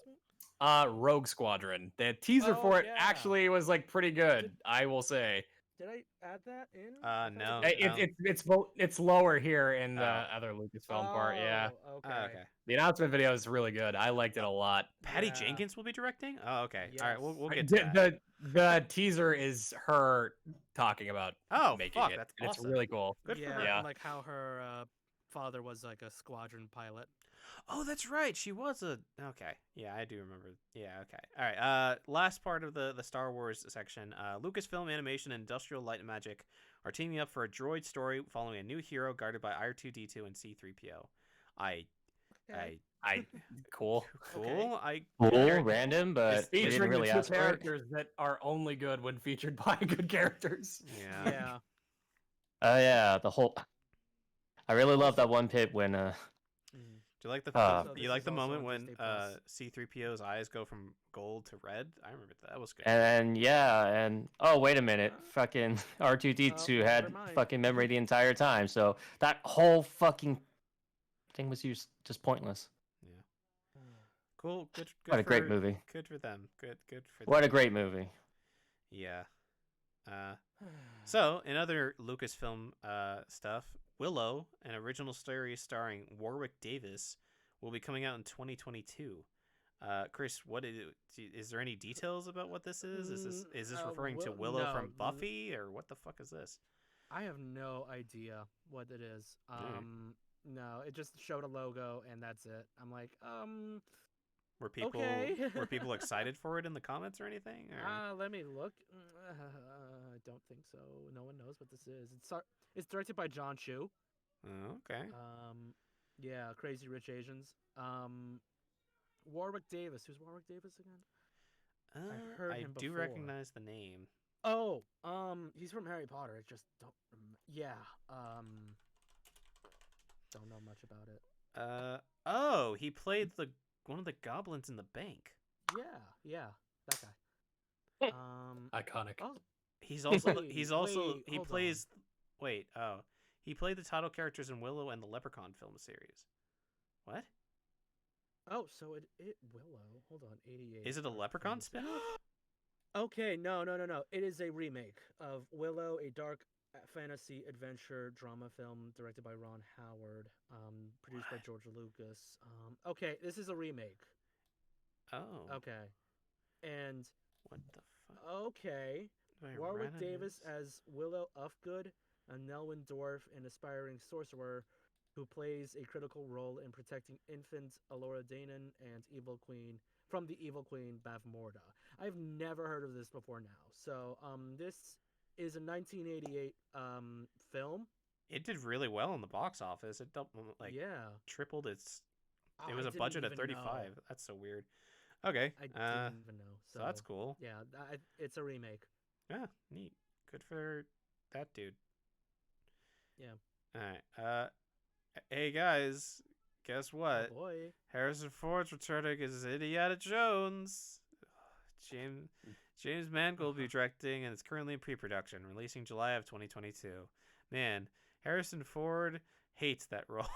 Rogue Squadron. The teaser Oh, for it yeah. actually was like pretty good, I will say. Did I add that in? I thought No. I did. It's lower here in the Oh. other Lucasfilm part. Yeah, Oh, okay. Oh, okay. the announcement video is really good. I liked it a lot. Patty Yeah. Jenkins will be directing? Oh, okay. All right, we'll Yes. get to that. The teaser is her talking about Oh, making fuck, it. that's and awesome. It's really cool. Good for Yeah, her. Yeah. and like how her father was like a squadron pilot. Oh, that's right. She was a okay. Yeah, I do remember. Yeah, okay. All right. Last part of the Star Wars section. Lucasfilm Animation and Industrial Light and Magic are teaming up for a droid story following a new hero guarded by R2D2 and C3PO. I Okay. I Cool. cool. I Cool, They're- random, but we didn't Featuring really the two ask for it. characters that are only good when featured by good characters. yeah. Yeah. Oh yeah, the whole. I really love that Also- one bit when Mm. Do you like the So you this like is the also moment on when Disney Plus. C-3PO's eyes go from gold to red? I remember that was good. and yeah, and oh wait a minute, fucking R2D2 Oh, had never mind. fucking memory the entire time, so that whole fucking thing was just pointless. Yeah. Cool. Good. What a great movie! Good for them. Good for What them. a great movie! Yeah. So in other Lucasfilm stuff, Willow, an original story starring Warwick Davis, will be coming out in 2022. Chris, is there any details about what this is? Is this referring to Willow from Buffy, or what the fuck is this? I have no idea what it is. No, it just showed a logo and that's it. I'm like, Were people okay. were people excited for it in the comments or anything? Or? let me look. I don't think so. No one knows what this is. It's directed by John Chu. Oh, okay. Yeah, Crazy Rich Asians. Warwick Davis. Who's Warwick Davis again? I've heard him do before. recognize the name. Oh, he's from Harry Potter. I just don't. Yeah. Don't know much about it. Oh, he played one of the goblins in the bank. Yeah, that guy. Iconic. Oh, He hold plays. Wait, oh, he played the title characters in Willow and the Leprechaun film series. What? oh, so it Willow. Hold on, 88. Is it a Leprechaun spin-off? Okay, no. It is a remake of Willow, a dark fantasy adventure drama film directed by Ron Howard, produced by What? George Lucas. Okay, this is a remake. Oh. Okay, and What the fuck? okay, Do I Warwick run Davis this? as Willow Ufgood, a Nelwyn dwarf and aspiring sorcerer who plays a critical role in protecting infant Alora Danon and evil queen from the evil queen Bavmorda. I've never heard of this before now. So, this is a 1988 film. It did really well in the box office. It Yeah. tripled its. Oh, It was I a didn't budget of even 35. know. That's so weird. Okay. I didn't even know. So that's cool. Yeah, it's a remake. Yeah, neat. Good for that dude. Yeah. All right. Hey guys, guess what? Oh boy. Harrison Ford's returning as Indiana Jones. James Mangold will be directing, and it's currently in pre-production, releasing July of 2022. Man, Harrison Ford hates that role.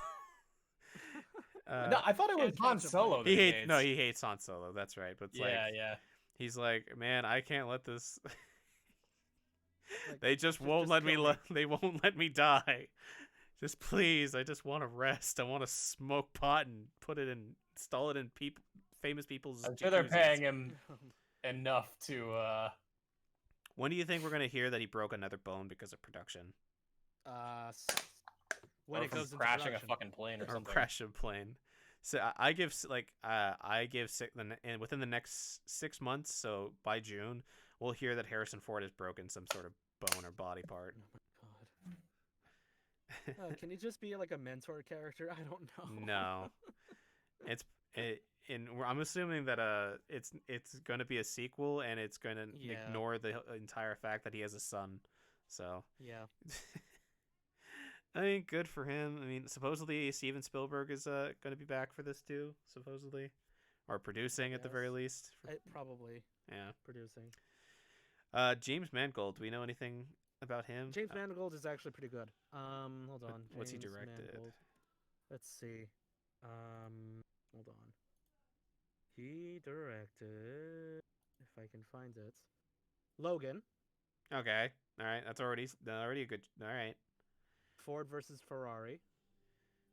No, I thought it was Can't Han catch a Solo. he that hates. No, he hates Han Solo. That's right. But it's yeah. he's like, man, I can't let this. Like, They just won't just let me. kill me. They won't let me die. Just please, I just want to rest. I want to smoke pot and install it in famous people's. I'm sure they're jacuzzis. paying him enough to. When do you think we're gonna hear that he broke another bone because of production When or it from goes into crashing a production. fucking plane or or something. crash a plane? So I give and within the next 6 months, so by June, we'll hear that Harrison Ford has broken some sort of bone or body part. Oh my god. Can he just be like a mentor character? I don't know. No, I'm assuming that it's going to be a sequel, and it's going to Yeah. ignore the entire fact that he has a son. So Yeah. I mean, good for him. I mean, supposedly Steven Spielberg is going to be back for this too, supposedly, or producing at the very Yes. least. Probably Yeah. producing. James Mangold. Do we know anything about him? James Mangold is actually pretty good. Hold on. What's he James directed? Mangold. Let's see. Hold on. He directed, if I can find it, Logan, Okay. All right. That's already a good. All right. Ford versus Ferrari.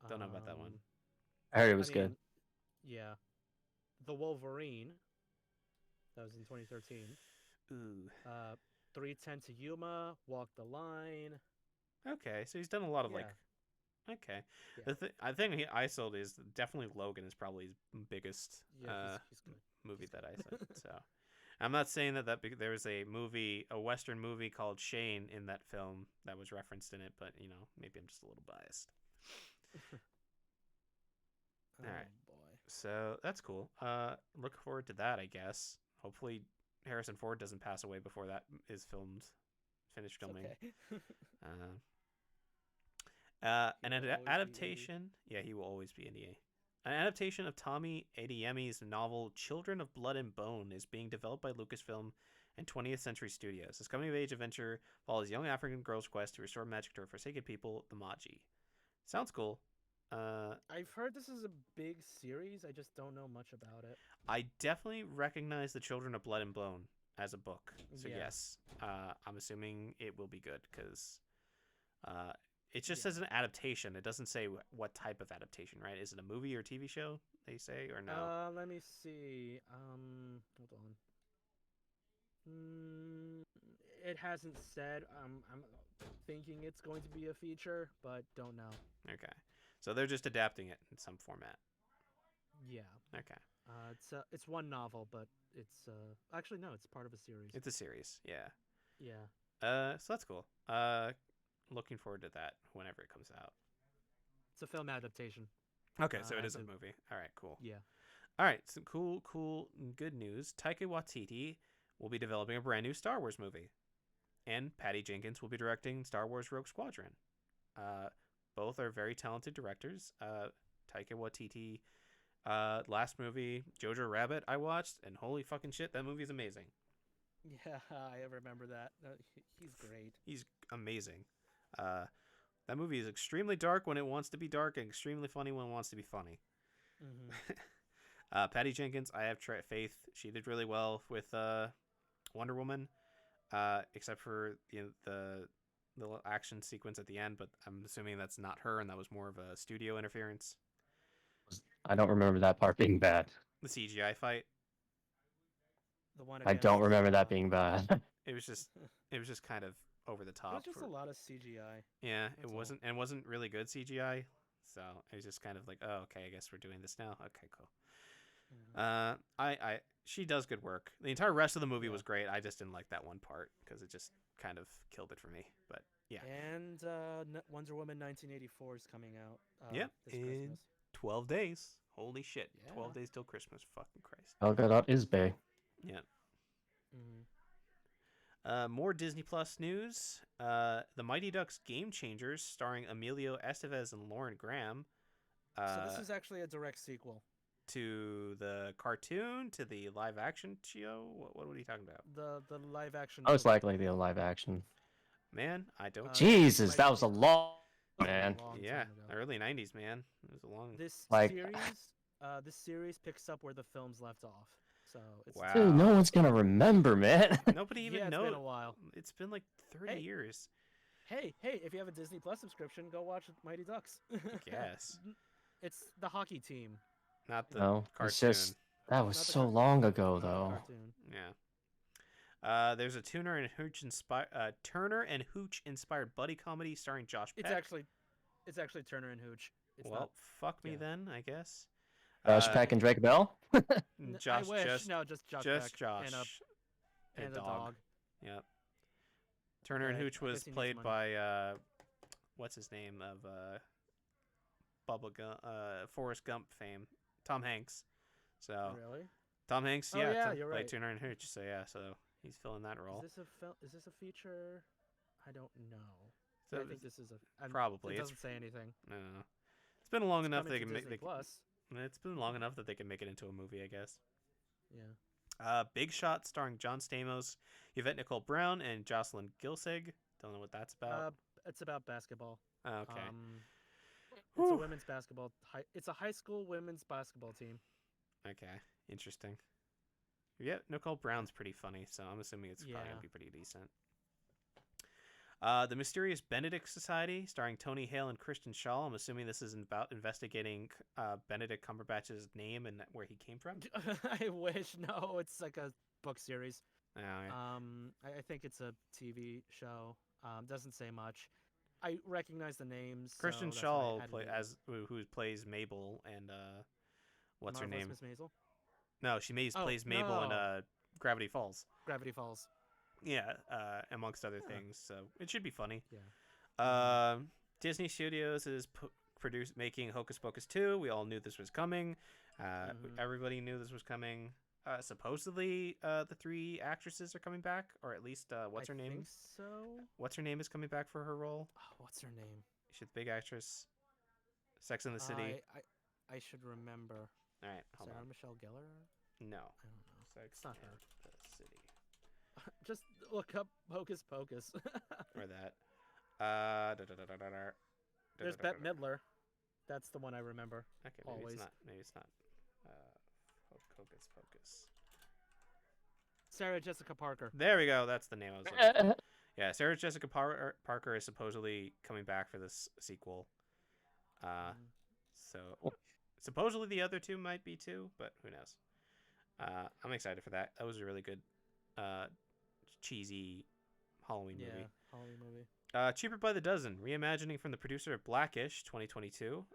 Don't know about that one. I heard it was good. Yeah. The Wolverine. That was in 2013. Ooh. 310 to Yuma, Walk the Line. Okay. So he's done a lot of like. Yeah. Okay. Yeah. I think I sold is definitely Logan is probably his biggest Yeah, he's good. movie that I said. So I'm not saying that there was a Western movie called Shane in that film that was referenced in it, but maybe I'm just a little biased. Oh Alright. boy. So that's cool. Look forward to that, I guess. Hopefully, Harrison Ford doesn't pass away before that is finished It's filming. okay. Uh, He an will always be indie. adaptation. Yeah, he will always be indie. An adaptation of Tommy Adeyemi's novel "Children of Blood and Bone" is being developed by Lucasfilm and 20th Century Studios. This coming-of-age adventure follows a young African girl's quest to restore magic to her forsaken people, the Magi. Sounds cool. I've heard this is a big series. I just don't know much about it. I definitely recognize the Children of Blood and Bone as a book. So Yeah. yes, I'm assuming it will be good because it just Yeah. says an adaptation. It doesn't say what type of adaptation, right? Is it a movie or TV show? They say or no? Let me see. Hold on. It hasn't said. I'm thinking it's going to be a feature, but don't know. Okay, so they're just adapting it in some format. Yeah. Okay, It's one novel, but it's actually no, it's part of a series. it's a series. Yeah. Yeah. So that's cool. Looking forward to that whenever it comes out. It's a film adaptation. Okay, so it and is a the- movie. All right, cool. Yeah. All right, some cool, good news. Taika Waititi will be developing a brand new Star Wars movie, and Patty Jenkins will be directing Star Wars Rogue Squadron. Both are very talented directors. Taika Waititi, last movie Jojo Rabbit I watched, and holy fucking shit, that movie is amazing. Yeah, I remember that. He's great. He's amazing. That movie is extremely dark when it wants to be dark, and extremely funny when it wants to be funny. Mm-hmm. Patty Jenkins, I have faith. She did really well with Wonder Woman, except for the little action sequence at the end. But I'm assuming that's not her, and that was more of a studio interference. I don't remember that part being bad. The CGI fight. The one. I don't against, remember that being bad. It was just kind of over the It top. was just a lot of CGI. Yeah, That's all. it wasn't really good CGI. So it was just kind of like, oh, okay, I guess we're doing this now. Okay, cool. Mhm. She does good work. The entire rest of the movie Yeah. was great. I just didn't like that one part because it just kind of killed it for me. But yeah, And Wonder Woman 1984 is coming out. Yep, This in Christmas. 12 days. Holy shit, Yeah. 12 days till Christmas. Fucking Christ. Gal is Bay. Yeah. Mm-hmm. More Disney Plus news. The Mighty Ducks Game Changers, starring Emilio Estevez and Lauren Graham. So this is actually a direct sequel. To the cartoon, to the live action show. What are you talking about? The live action. Most movie. likely the live action. Man, I don't. Jesus, Mighty that was a Ducks. long That was a man. long Yeah, time ago. early 90s, man. It was a long. This Like- series picks up where the films left off. So it's Wow. Dude, no one's gonna remember, man. Nobody even yeah, it's knows. been a while. It's been like 30 Hey. years. Hey, if you have a Disney Plus subscription, go watch Mighty Ducks. I guess. It's the hockey team. Not the No, cartoon. it's just that was Not the so cartoon. long ago, Not the though. cartoon. Yeah. There's a Turner and Hooch inspired buddy comedy starring Josh Peck. It's actually Turner and Hooch. It's well, not. fuck me yeah. then, I guess. Josh Peck and Drake Bell. Josh, I wish. just Josh just Peck Josh and a dog. Yep. Turner and Okay, Hooch I was guess he needs played money. by what's his name of Forrest Gump fame, Tom Hanks. So Really? Tom Hanks, Oh, yeah, yeah, played you're right. Turner and Hooch. So yeah, so he's filling that role. Is this a feature? I don't know. So I think this is a. probably. It It's- doesn't say anything. No, it's been long enough Coming they to can make. Disney Plus. It's been long enough that they can make it into a movie, I guess. Yeah. Big Shot, starring John Stamos, Yvette Nicole Brown, and Jocelyn Gilsig. Don't know what that's about. It's about basketball. Oh, okay. It's Whew. a women's basketball. It's a high school women's basketball team. Okay. Interesting. Yeah, Nicole Brown's pretty funny, so I'm assuming it's probably Yeah. gonna be pretty decent. The Mysterious Benedict Society, starring Tony Hale and Kristen Shaw. I'm assuming this is about investigating Benedict Cumberbatch's name and where he came from. I wish. No, it's like a book series. Oh, yeah. I think it's a TV show. Doesn't say much. I recognize the names. so Kristen that's why I Shaw added it in. who plays Mabel and what's her Marvelous name? Miss Maisel? No, she Oh, plays Mabel in no. Gravity Falls. Gravity Falls. Yeah, amongst other Yeah. things. So it should be funny. Yeah. Disney Studios is making Hocus Pocus 2. We all knew this was coming. Mhm. Everybody knew this was coming. Supposedly, the 3 actresses are coming back, or at least what's I her name? think so. What's her name is coming back for her role? Oh, what's her name? She's the big actress. Sex in the City. I should remember. All right, hold Sarah on. Michelle Gellar? No, I don't know. Sex It's not in her. the City. Just look up Hocus Pocus. Or that. There's Bette Midler. That's the one I remember. Okay, maybe Always. it's not. Maybe it's not. Hocus Pocus. Sarah Jessica Parker. There we go. That's the name I was looking for. Yeah, Sarah Jessica Parker is supposedly coming back for this sequel. Mhm. So supposedly the other 2 might be too, but who knows? I'm excited for that. That was a really good, cheesy Halloween Yeah, movie. Halloween movie. Cheaper by the Dozen, reimagining from the producer of Blackish, 2022.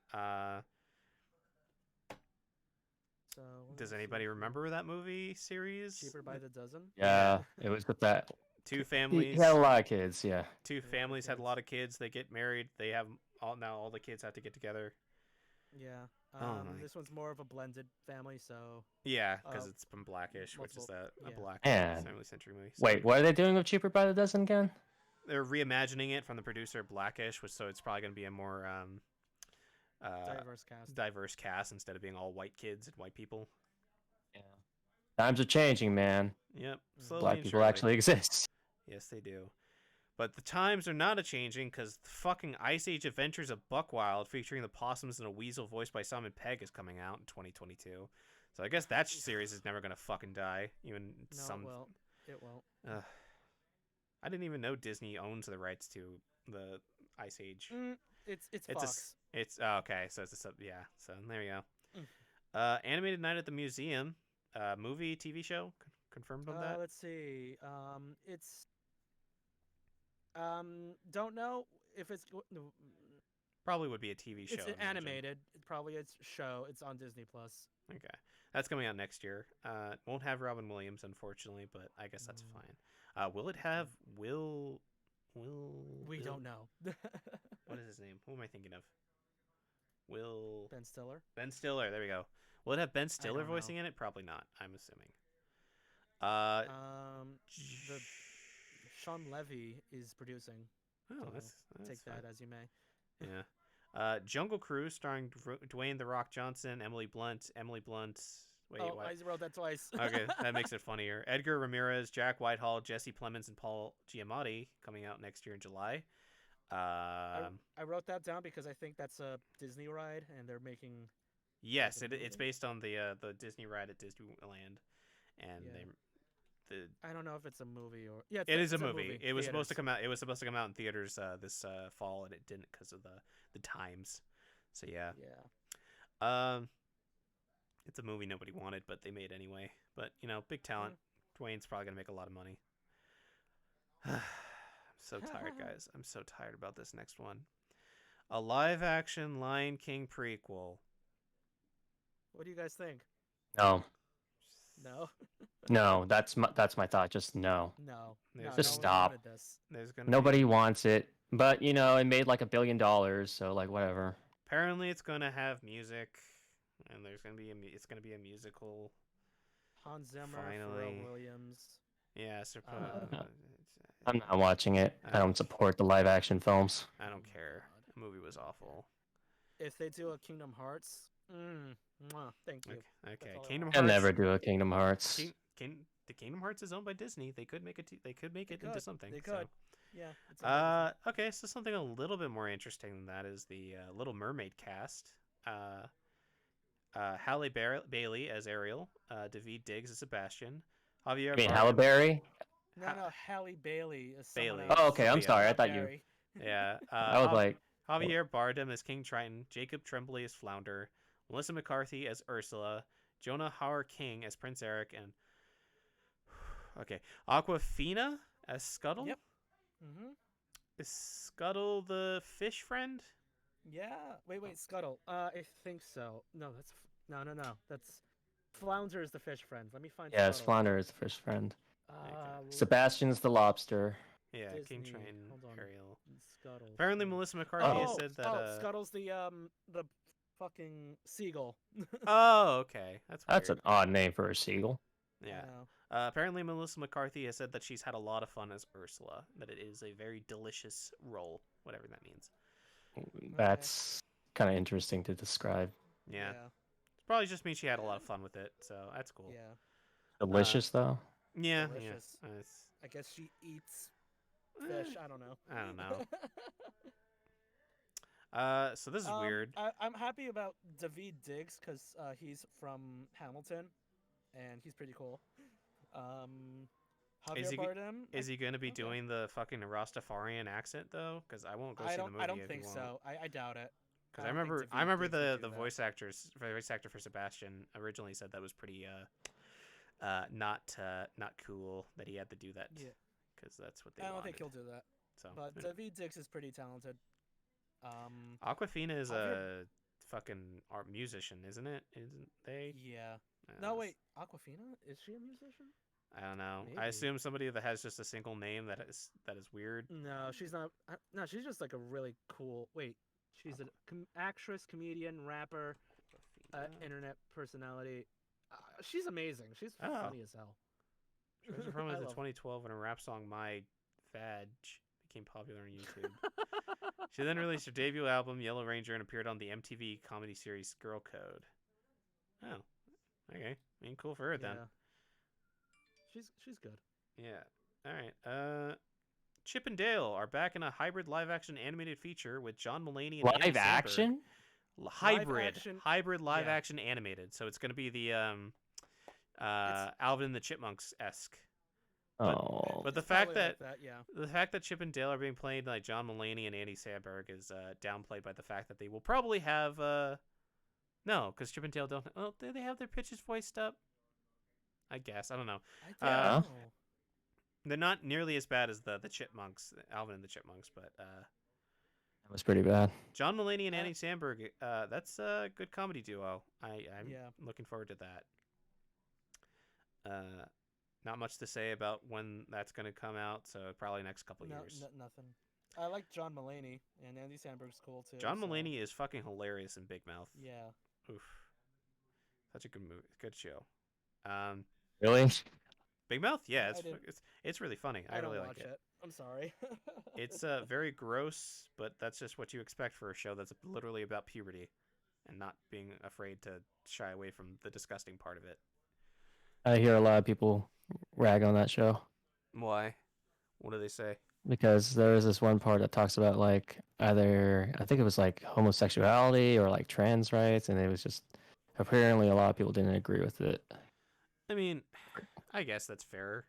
So Does anybody remember that movie series? Cheaper by the Dozen? Yeah, it was with that. 2 He families. had a lot of kids. Yeah. 2 Yeah, the families had a kids. lot of kids. They get married. They have all the kids have to get together. Yeah. Oh my- This one's more of a blended family, so Yeah, because Uh, it's from Blackish, which is multiple- a yeah. black And- family century movie. So Wait, what are they doing with Cheaper by the Dozen again? they're reimagining it from the producer of Blackish, so it's probably going to be a more diverse cast. diverse cast instead of being all white kids and white people. Yeah. Times are changing, man. Yep, Mm. slowly Black and people surely. actually exist. Yes, they do. But the times are not a changing because the fucking Ice Age Adventures of Buckwild, featuring the possums and a weasel voiced by Simon Pegg, is coming out in 2022. So I guess that series is never gonna fucking die. Even No, some. well, it won't. I didn't even know Disney owns the rights to the Ice Age. It's It's Fox. okay. So it's a sub. Yeah. So there you go. Mm. Animated Night at the Museum, movie, TV show, confirmed on that. Let's see. It's don't know if it's Probably would be a TV show. it's I imagine. animated. Probably it's show. It's on Disney Plus. Okay, that's coming out next year. Won't have Robin Williams, unfortunately, but I guess that's Mm. fine. Will it have Will? We don't know. What is his name? Who am I thinking of? Will Ben Stiller. Ben Stiller? There we go. Will it have Ben Stiller don't know. voicing in it? Probably not. I'm assuming. The Sean Levy is producing. Oh, so that's Take fine. that as you may. Yeah. Jungle Cruise, starring Dwayne the Rock Johnson, Emily Blunt. Wait, oh, what? I wrote that twice. Okay, that makes it funnier. Edgar Ramirez, Jack Whitehall, Jesse Plemons, and Paul Giamatti coming out next year in July. I wrote that down because I think that's a Disney ride, and they're making. Yes, a it's movie? based on the Disney ride at Disneyland, and Yeah. the I don't know if it's a movie or yeah. it is a it's movie. It was supposed to Theaters. come out. It was supposed to come out in theaters this fall, and it didn't because of the times. So yeah. Yeah. It's a movie nobody wanted, but they made anyway. But big talent. Dwayne's probably gonna make a lot of money. I'm so tired, guys. I'm so tired about this next one. A live-action Lion King prequel. What do you guys think? No, No. no, that's my thought. Just no. No. There's no, no- no Just one stop. wanted this. There's gonna Nobody be, wants it, but it made like $1 billion, so like whatever. apparently it's gonna have music, and there's gonna be it's gonna be a musical. Hans Zimmer, Finally. Pharrell Williams. Yeah, I'm not watching it. I don't support the live action films. I don't care. God. The movie was awful. If they do a Kingdom Hearts, thank you. Okay. all I Kingdom want. I'll Hearts. never do a Kingdom Hearts. The Kingdom Hearts is owned by Disney. They could make it. They could make it into could. something. They so. could. Yeah. It's on Disney. Okay. So something a little bit more interesting than that is the Little Mermaid cast. Halle Bailey as Ariel. David Diggs as Sebastian. Javier. I mean, Bardem- Halle Berry. No, Halle Bailey is someone Bailey. else. Oh, okay. I'm Somebody sorry. I Not thought you. Barry. Yeah. I was like, Javier Bardem as King Triton. Jacob Tremblay as Flounder. Melissa McCarthy as Ursula. Jonah Hauer King as Prince Eric, and Aquafina as Scuttle. Yep. Mm-hmm. Is Scuttle the fish friend? Yeah. Wait, Scuttle. I think so. No, no. That's Flounder is the fish friend. Let me find. yes, Scuttle. Flounder is the fish friend. Uh, Sebastian's the lobster. Yeah, King Disney. Train, Hold on. Ariel. Scuttle. Apparently, Scuttle. Melissa McCarthy has Oh, said that. Scuttle's the fucking seagull. Oh, okay, that's weird. That's an odd name for a seagull. Yeah. I know. Apparently, Melissa McCarthy has said that she's had a lot of fun as Ursula. That it is a very delicious role, whatever that means. That's kind of interesting to describe. Yeah. It probably just means she had a lot of fun with it, so that's cool. Yeah. Delicious though. Yeah. Delicious. Yeah. I guess she eats Eh, fish. I don't know. I don't know. So this is weird. I'm happy about Daveed Diggs because he's from Hamilton, and he's pretty cool. Is Javier he Bardem. Is he going to be okay. doing the fucking Rastafarian accent though? Because I won't go see the movie. I don't if think you won't. so. I doubt it. Because I I don't think remember Daveed Diggs would the do that. voice actor for Sebastian originally said that was pretty not cool that he had to do that. Yeah. Because that's what they I don't wanted. think he'll do that. So But Daveed Diggs is pretty talented. Aquafina is Javier- a fucking art musician, isn't it? Isn't they? Yeah. Uh, No, wait. Aquafina? Is she a musician? I don't know. I Maybe. assume somebody that has just a single name that is weird. No, she's not. No, she's just like a really cool. Wait, she's an actress, comedian, rapper, Aquafina. internet personality. She's amazing. She's Oh. funny as hell. She was performed I as in love- 2012 when her rap song "My Vag" became popular on YouTube. She then released her debut album Yellow Ranger and appeared on the MTV comedy series Girl Code. Oh, okay. I mean, cool for her then. Yeah. She's good. Yeah. All right. Chip and Dale are back in a hybrid live-action animated feature with John Mulaney and Andy Live Samberg. action? Hybrid Yeah. live-action animated. So it's going to be the Alvin and the Chipmunks esque. Oh, But the It's fact probably like that yeah. the fact that Chip and Dale are being played by John Mulaney and Andy Samberg is downplayed by the fact that they will probably have no, because Chip and Dale don't. Oh, do they have their pitches voiced up? I guess I don't know. I don't know. They're not nearly as bad as the Chipmunks, Alvin and the Chipmunks, but that was pretty bad. John Mulaney and Uh, Andy Samberg, that's a good comedy duo. I'm Yeah. looking forward to that. Not much to say about when that's going to come out, so probably next couple years. Nothing. I like John Mulaney, and Andy Samberg's cool too. John so- Mulaney is fucking hilarious in Big Mouth. Yeah. Oof. Such a good movie, good show. Really? Big Mouth, yeah, I didn't- it's really funny. I don't really watch like it. I'm sorry. It's very gross, but that's just what you expect for a show that's literally about puberty and not being afraid to shy away from the disgusting part of it. I hear a lot of people rag on that show Why? What do they say? because there is this one part that talks about like either I think it was like homosexuality or like trans rights, and it was just apparently a lot of people didn't agree with it. I mean, I guess that's fair.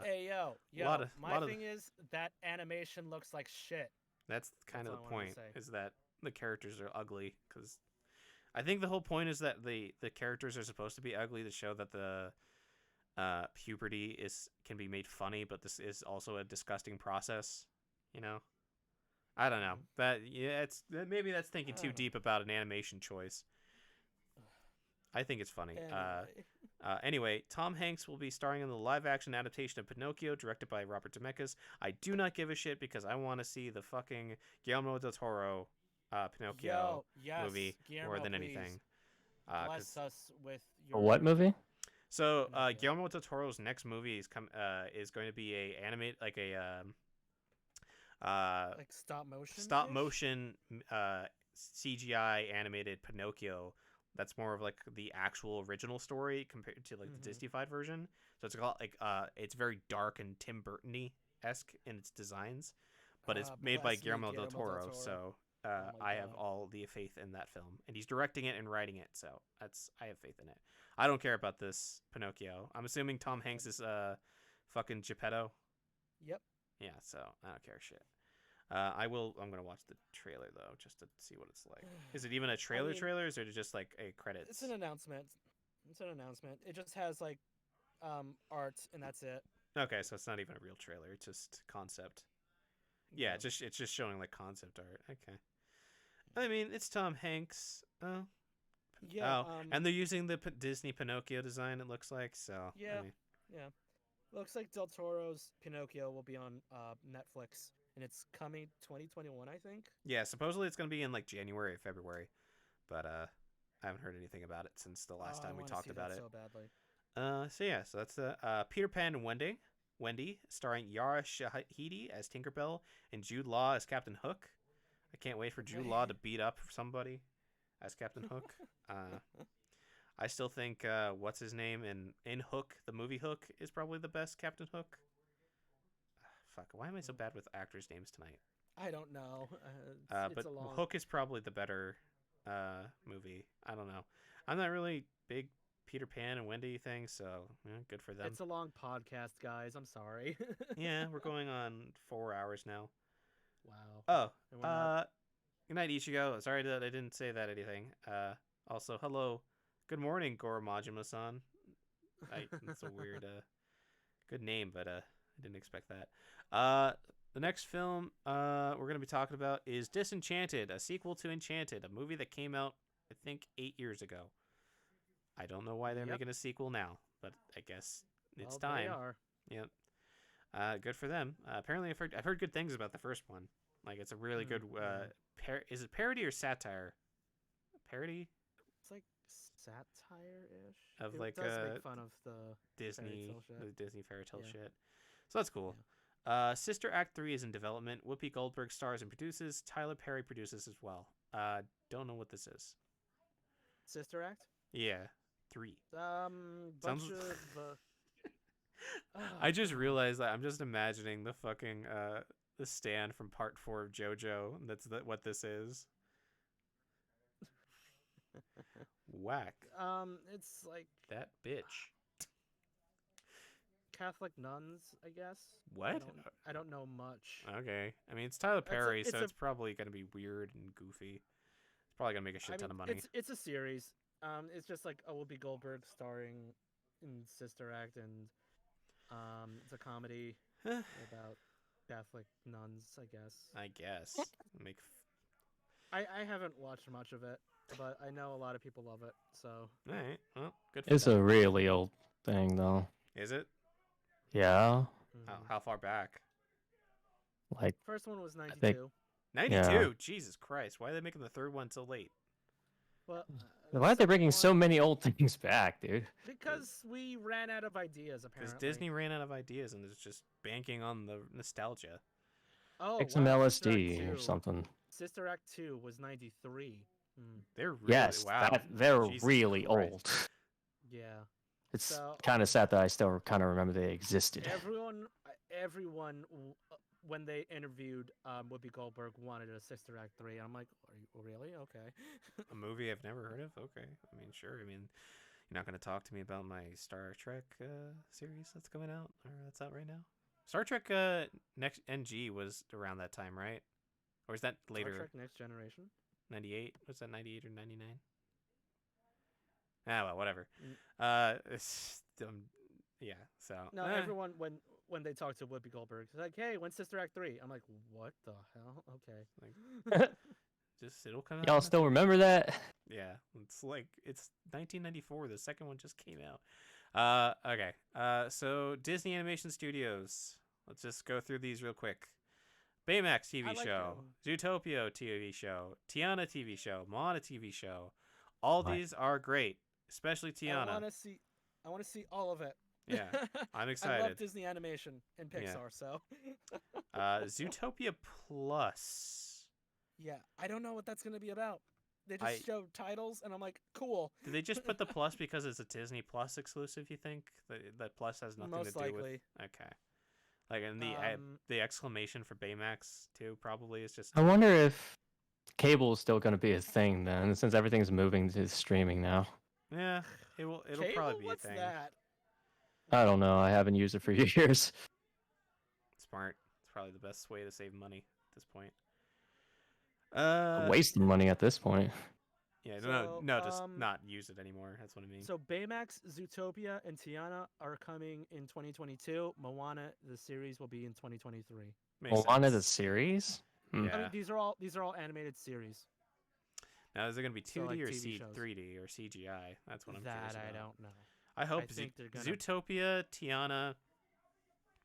Hey yo, lot of- thing is that animation looks like shit. That's kind That's of the all I wanted point, to say. is that the characters are ugly, because I think the whole point is that the characters are supposed to be ugly to show that the puberty can be made funny, but this is also a disgusting process, you know? I don't know. Maybe that's thinking I too don't know. deep about an animation choice. I think it's funny. Anyway, Tom Hanks will be starring in the live-action adaptation of Pinocchio, directed by Robert Zemeckis. I do not give a shit because I want to see the fucking Guillermo del Toro Pinocchio yes, movie more Guillermo, than please. anything. Bless us with A your what movie? So Pinocchio. Guillermo del Toro's next movie is going to be a animate like a like stop motion. stop motion CGI animated Pinocchio. That's more of like the actual original story compared to like Mhm. the Disneyfied version. So it's got like it's very dark and Tim Burton-y esque in its designs, but it's made by Bless me, Guillermo del Guillermo del Toro. Toro. So Oh my I have God. all the faith in that film, and he's directing it and writing it. So I have faith in it. I don't care about this Pinocchio. I'm assuming Tom Hanks is fucking Geppetto. Yep. Yeah, so I don't care shit. I'm gonna watch the trailer though, just to see what it's like. Is it even a trailer? mean, Trailer, or is it just like a credits? It's an announcement. It just has like art and that's it. Okay, so it's not even a real trailer. It's just concept. Yeah, Yeah. it's just showing like concept art. Okay. I mean, it's Tom Hanks. Oh, Yeah. and they're using the Disney Pinocchio design. It looks like so. I Yeah. mean, Yeah. Looks like Del Toro's Pinocchio will be on Netflix, and it's coming 2021, I think. Yeah, supposedly it's gonna be in like January or February, but I haven't heard anything about it since the last I time we wanna talked see about that it. so badly. So that's the Peter Pan and Wendy, starring Yara Shahidi as Tinkerbell and Jude Law as Captain Hook. I can't wait for Jude Law to beat up somebody as Captain Hook. I still think what's his name in Hook, the movie Hook, is probably the best Captain Hook. Fuck, why am I so bad with actors' names tonight? I don't know. It's But a long. Hook is probably the better movie. I don't know. I'm not really big Peter Pan and Wendy thing, so good for them. It's a long podcast, guys. I'm sorry. Yeah, we're going on 4 hours now. Wow. Oh, And we're not- good night, Ichigo. Sorry that I didn't say that anything. Also, hello, good morning, Goro Majima-san. That's a weird, good name, but I didn't expect that. The next film we're gonna be talking about is Disenchanted, a sequel to Enchanted, a movie that came out I think 8 years ago. I don't know why they're Yep. making a sequel now, but I guess it's well, time. They are. Yep. Good for them. Apparently, I've heard good things about the first one. Like it's a really good. Is it parody or satire? Parody It's like satire-ish. of it like does make fun of the Disney, fairy tale shit. the Disney fairy tale Yeah. shit. So that's cool. Sister Act 3 is in development. Whoopi Goldberg stars and produces. Tyler Perry produces as well. Don't know what this is. Sister Act. Yeah, 3. Bunch Sounds- of. I just realized that I'm just imagining the fucking the stand from part 4 of JoJo. What this is. Whack It's like that bitch. Catholic nuns, I guess. What? I don't know much. Okay. I mean, it's Tyler It's a- Perry, it's so a- it's probably gonna be weird and goofy. It's probably gonna make a shit ton of money. It's a series. It's just like Whoopi Goldberg starring in Sister Act, and it's a comedy about Catholic nuns, I guess. I guess. Make. I haven't watched much of it, but I know a lot of people love it. So All right. Well, good for It's them. a really old thing, though. Is it? Yeah, How far back? like first one was think- 92. 92. Jesus Christ! Why are they making the third one so late? Well, why are they bringing so many old things back, dude? Because we ran out of ideas, Because apparently. Disney ran out of ideas and is just banking on the nostalgia. Oh, Take some wow, Sister Act LSD or 2. something. Sister Act 2 was 93. They're really Yes, wow. they're Jesus really Christ. old. Yeah. It's So- kind of sad that I still kind of remember they existed. Everyone, when they interviewed Whoopi Goldberg, wanted a Sister Act 3. I'm like, are you really? Okay. A movie I've never heard of? Okay. I mean, sure. I mean, you're not going to talk to me about my Star Trek series that's coming out or that's out right now? Star Trek Next NG was around that time, right? Or is that later? Star Trek Next Generation? 98? Was that 98 or 99? Ah, well, whatever. Yeah, so. No, everyone, when they talk to Whoopi Goldberg, it's like, hey, when's Sister Act 3? I'm like, what the hell? Okay. Just, it'll come out. Y'all still remember that? Yeah, it's 1994. The second one just came out. Okay. So Disney Animation Studios. Let's just go through these real quick. Baymax TV I like show, Zootopia TV show, Tiana TV show, Moana TV show. All Right. these are great, especially I Tiana. want to see all of it. Yeah, I'm I excited. love Disney Animation and Yeah. Pixar, so. Zootopia Plus. Yeah, I don't know what that's going to be about. They just I- show titles, and I'm like, cool. Did they just put the plus because it's a Disney Plus exclusive? You think that plus has nothing Most to do likely. with? Okay. Like, and Um, the exclamation for Baymax too probably is just. I wonder if cable is still going to be a thing then, since everything's moving to streaming now. Yeah, it'll Cable? probably be What's a thing. that? I don't know. I haven't used it for years. Smart. It's probably the best way to save money at this point. Wasting money at this point. Yeah, So, no, just not use it anymore. That's what I mean. So Baymax, Zootopia, and Tiana are coming in 2022. Moana, the series, will be in 2023. Makes Moana the sense. series? Hmm. Yeah. I mean, these are all animated series. Now is it gonna be 2D So, like, or TV shows. 3D or CGI? That's what I'm curious That I about. don't know. I hope think they're gonna- Zootopia, Tiana,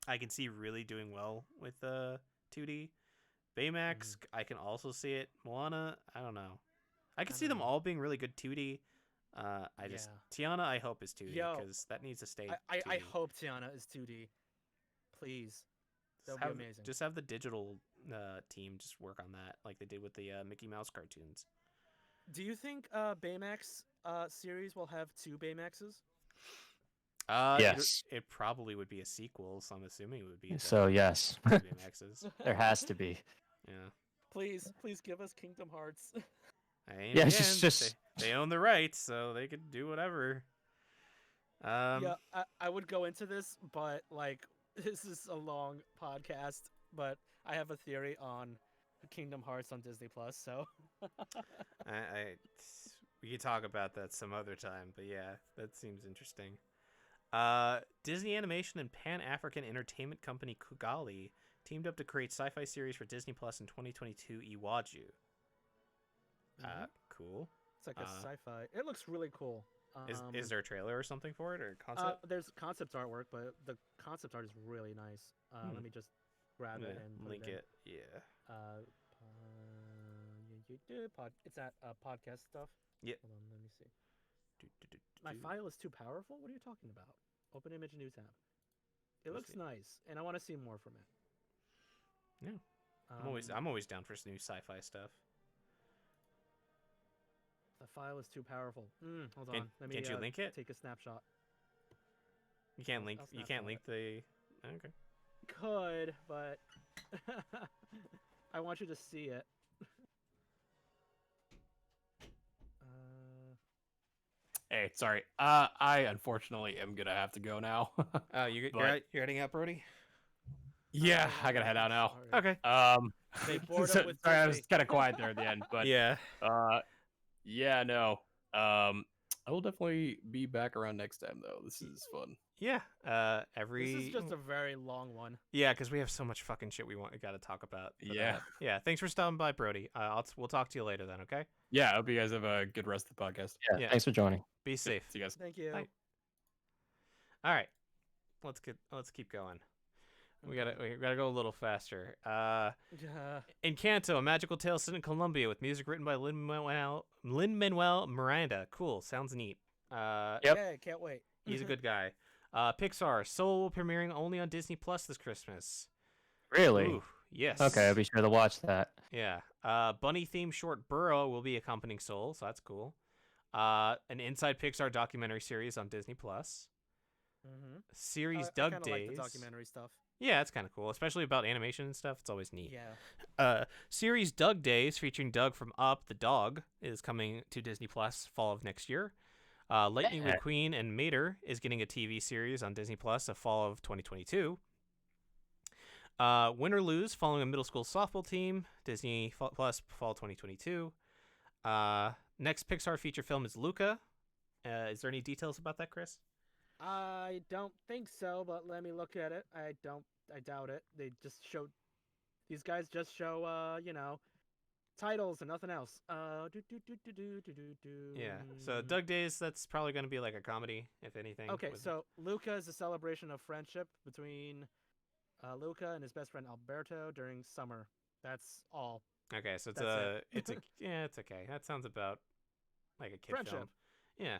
I can see really doing well with 2D. Baymax, I can also see it. Moana, I don't know. I can see them all being really good 2D. Tiana, I hope is 2D because that needs to stay. I hope Tiana is 2D. Please, that would be amazing. Just have the digital team just work on that, like they did with the Mickey Mouse cartoons. Do you think Baymax series will have 2 Baymaxes? Yes. It probably would be a sequel, so I'm assuming it would be. So yes, Baymaxes. there has to be. Yeah. Please give us Kingdom Hearts. Yeah, just they own the rights, so they could do whatever. Yeah, I would go into this, but like this is a long podcast. But I have a theory on Kingdom Hearts on Disney Plus, so we could talk about that some other time. But yeah, that seems interesting. Disney Animation and Pan-African entertainment company Kugali teamed up to create sci-fi series for Disney Plus in 2022 Iwaju. Cool. It's like a sci-fi. It looks really cool. Is there a trailer or something for it, or concept? There's concept artwork, but the concept art is really nice. Let me just grab it and link it. Yeah. It's at podcast stuff. Yeah. Hold on, let me see. My file is too powerful? What are you talking about? Open image, new tab. It looks nice, and I want to see more from it. Yeah. I'm always down for some new sci-fi stuff. The file is too powerful. Hold on. Let me can't you link it? Take a snapshot. You can't link. You can't link the. Okay. Could, but I want you to see it. Hey, sorry. I unfortunately am gonna have to go now. You're heading out, Brody? Yeah, I gotta head out now. Okay. They bored So, up with sorry, I Disney. was kind of quiet there at the end, but yeah. Yeah, no. I will definitely be back around next time though. This is fun. Yeah. This is just a very long one. Yeah, because we have so much fucking shit we got to talk about. But, Yeah. yeah. Thanks for stopping by, Brody. We'll talk to you later then. Okay. Yeah, I hope you guys have a good rest of the podcast. Yeah, thanks for joining. Be safe. See you guys. Thank you. Bye. All right. Let's keep going. We gotta go a little faster. Encanto, a magical tale set in Colombia with music written by Lin-Manuel Miranda. Cool. Sounds neat. Yep. Yeah, can't wait. He's a good guy. Pixar, Soul premiering only on Disney Plus this Christmas. Really? Ooh, yes. Okay, I'll be sure to watch that. Yeah. Bunny-themed short Burrow will be accompanying Soul, so that's cool. An Inside Pixar documentary series on Disney Plus. Series Doug I Days. like the documentary stuff. Yeah, it's kind of cool, especially about animation and stuff. It's always neat. Yeah. Series Doug Days, featuring Doug from Up, the dog, is coming to Disney Plus fall of next year. Lightning McQueen and Mater is getting a TV series on Disney Plus fall of 2022. Win or Lose, following a middle school softball team, Disney Plus fall 2022. Next Pixar feature film is Luca. Is there any details about that, Chris? I don't think so, but let me look at it. I doubt it. These guys just show, titles and nothing else. Yeah. So Doug Days, that's probably going to be like a comedy, if anything. Okay, so Luca is a celebration of friendship between Luca and his best friend Alberto during summer. That's all. Okay, so it's okay. That sounds about like a kid Friendship. film. Yeah.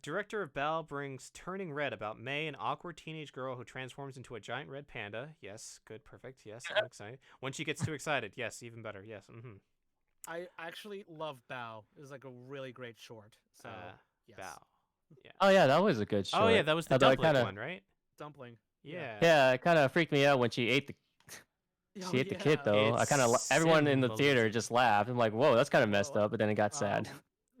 Director of Belle brings Turning Red, about May, an awkward teenage girl who transforms into a giant red panda. Yes, good, perfect. Yes, I'm excited. When she gets too excited, yes, even better. Yes. I actually love Bao. It was like a really great short. So yes. Bao. Yeah. Oh yeah, that was a good show. Oh yeah, that was the dumpling one, right? Dumpling. Yeah. Yeah, it kind of freaked me out when she ate the ate the kid though. It's I kind of everyone in the theater just laughed. I'm like, whoa, that's kind of messed up. But then it got sad.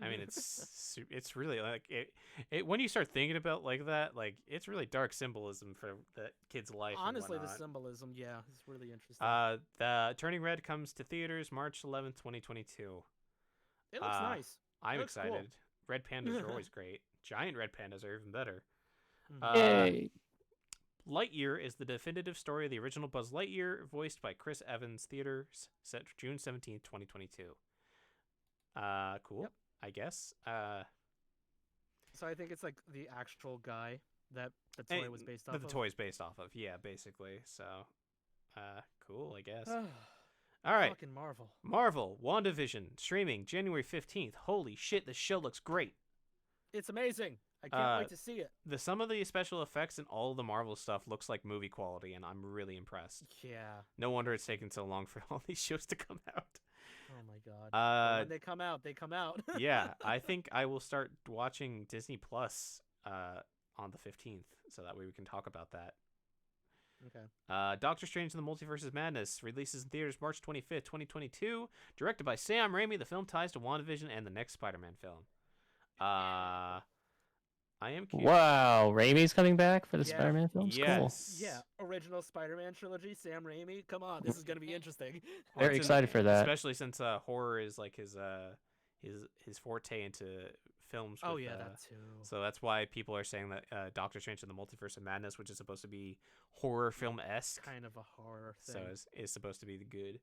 I mean, it's really like it when you start thinking about like that, like it's really dark symbolism for the kid's life. Honestly, the symbolism, yeah, is really interesting. The Turning Red comes to theaters March 11th, 2022. It looks nice. I'm looks excited. cool. Red pandas are always great. Giant red pandas are even better. Yay! Lightyear is the definitive story of the original Buzz Lightyear, voiced by Chris Evans. Theaters set June 17th, 2022. Cool. Yep. I guess. So I think it's like the actual guy that the Eh, toy was based that off the of. toy's based off of. Yeah, basically. So, cool, I guess. Ah, All right. Fucking Marvel. Marvel, WandaVision, streaming January 15th. Holy shit, this show looks great. It's amazing. I can't wait to see it. Some of the special effects and all the Marvel stuff looks like movie quality, and I'm really impressed. Yeah. No wonder it's taken so long for all these shows to come out. Oh my god. But Uh, when they come out, they come out. yeah, I think I will start watching Disney Plus on the 15th, so that way we can talk about that. Okay. Doctor Strange in the Multiverse of Madness releases in theaters March 25th, 2022. Directed by Sam Raimi, the film ties to WandaVision and the next Spider-Man film. I am curious. Wow, Raimi's coming back for the Yeah. Spider-Man films. Yes. Yeah, original Spider-Man trilogy, Sam Raimi. Come on, this is gonna be interesting. Well, Very it's excited for that. especially since horror is like his forte into films. Oh with, yeah, that too. So that's why people are saying that Doctor Strange in the Multiverse of Madness, which is supposed to be horror film esque, Kind of a horror thing. so is supposed to be the good.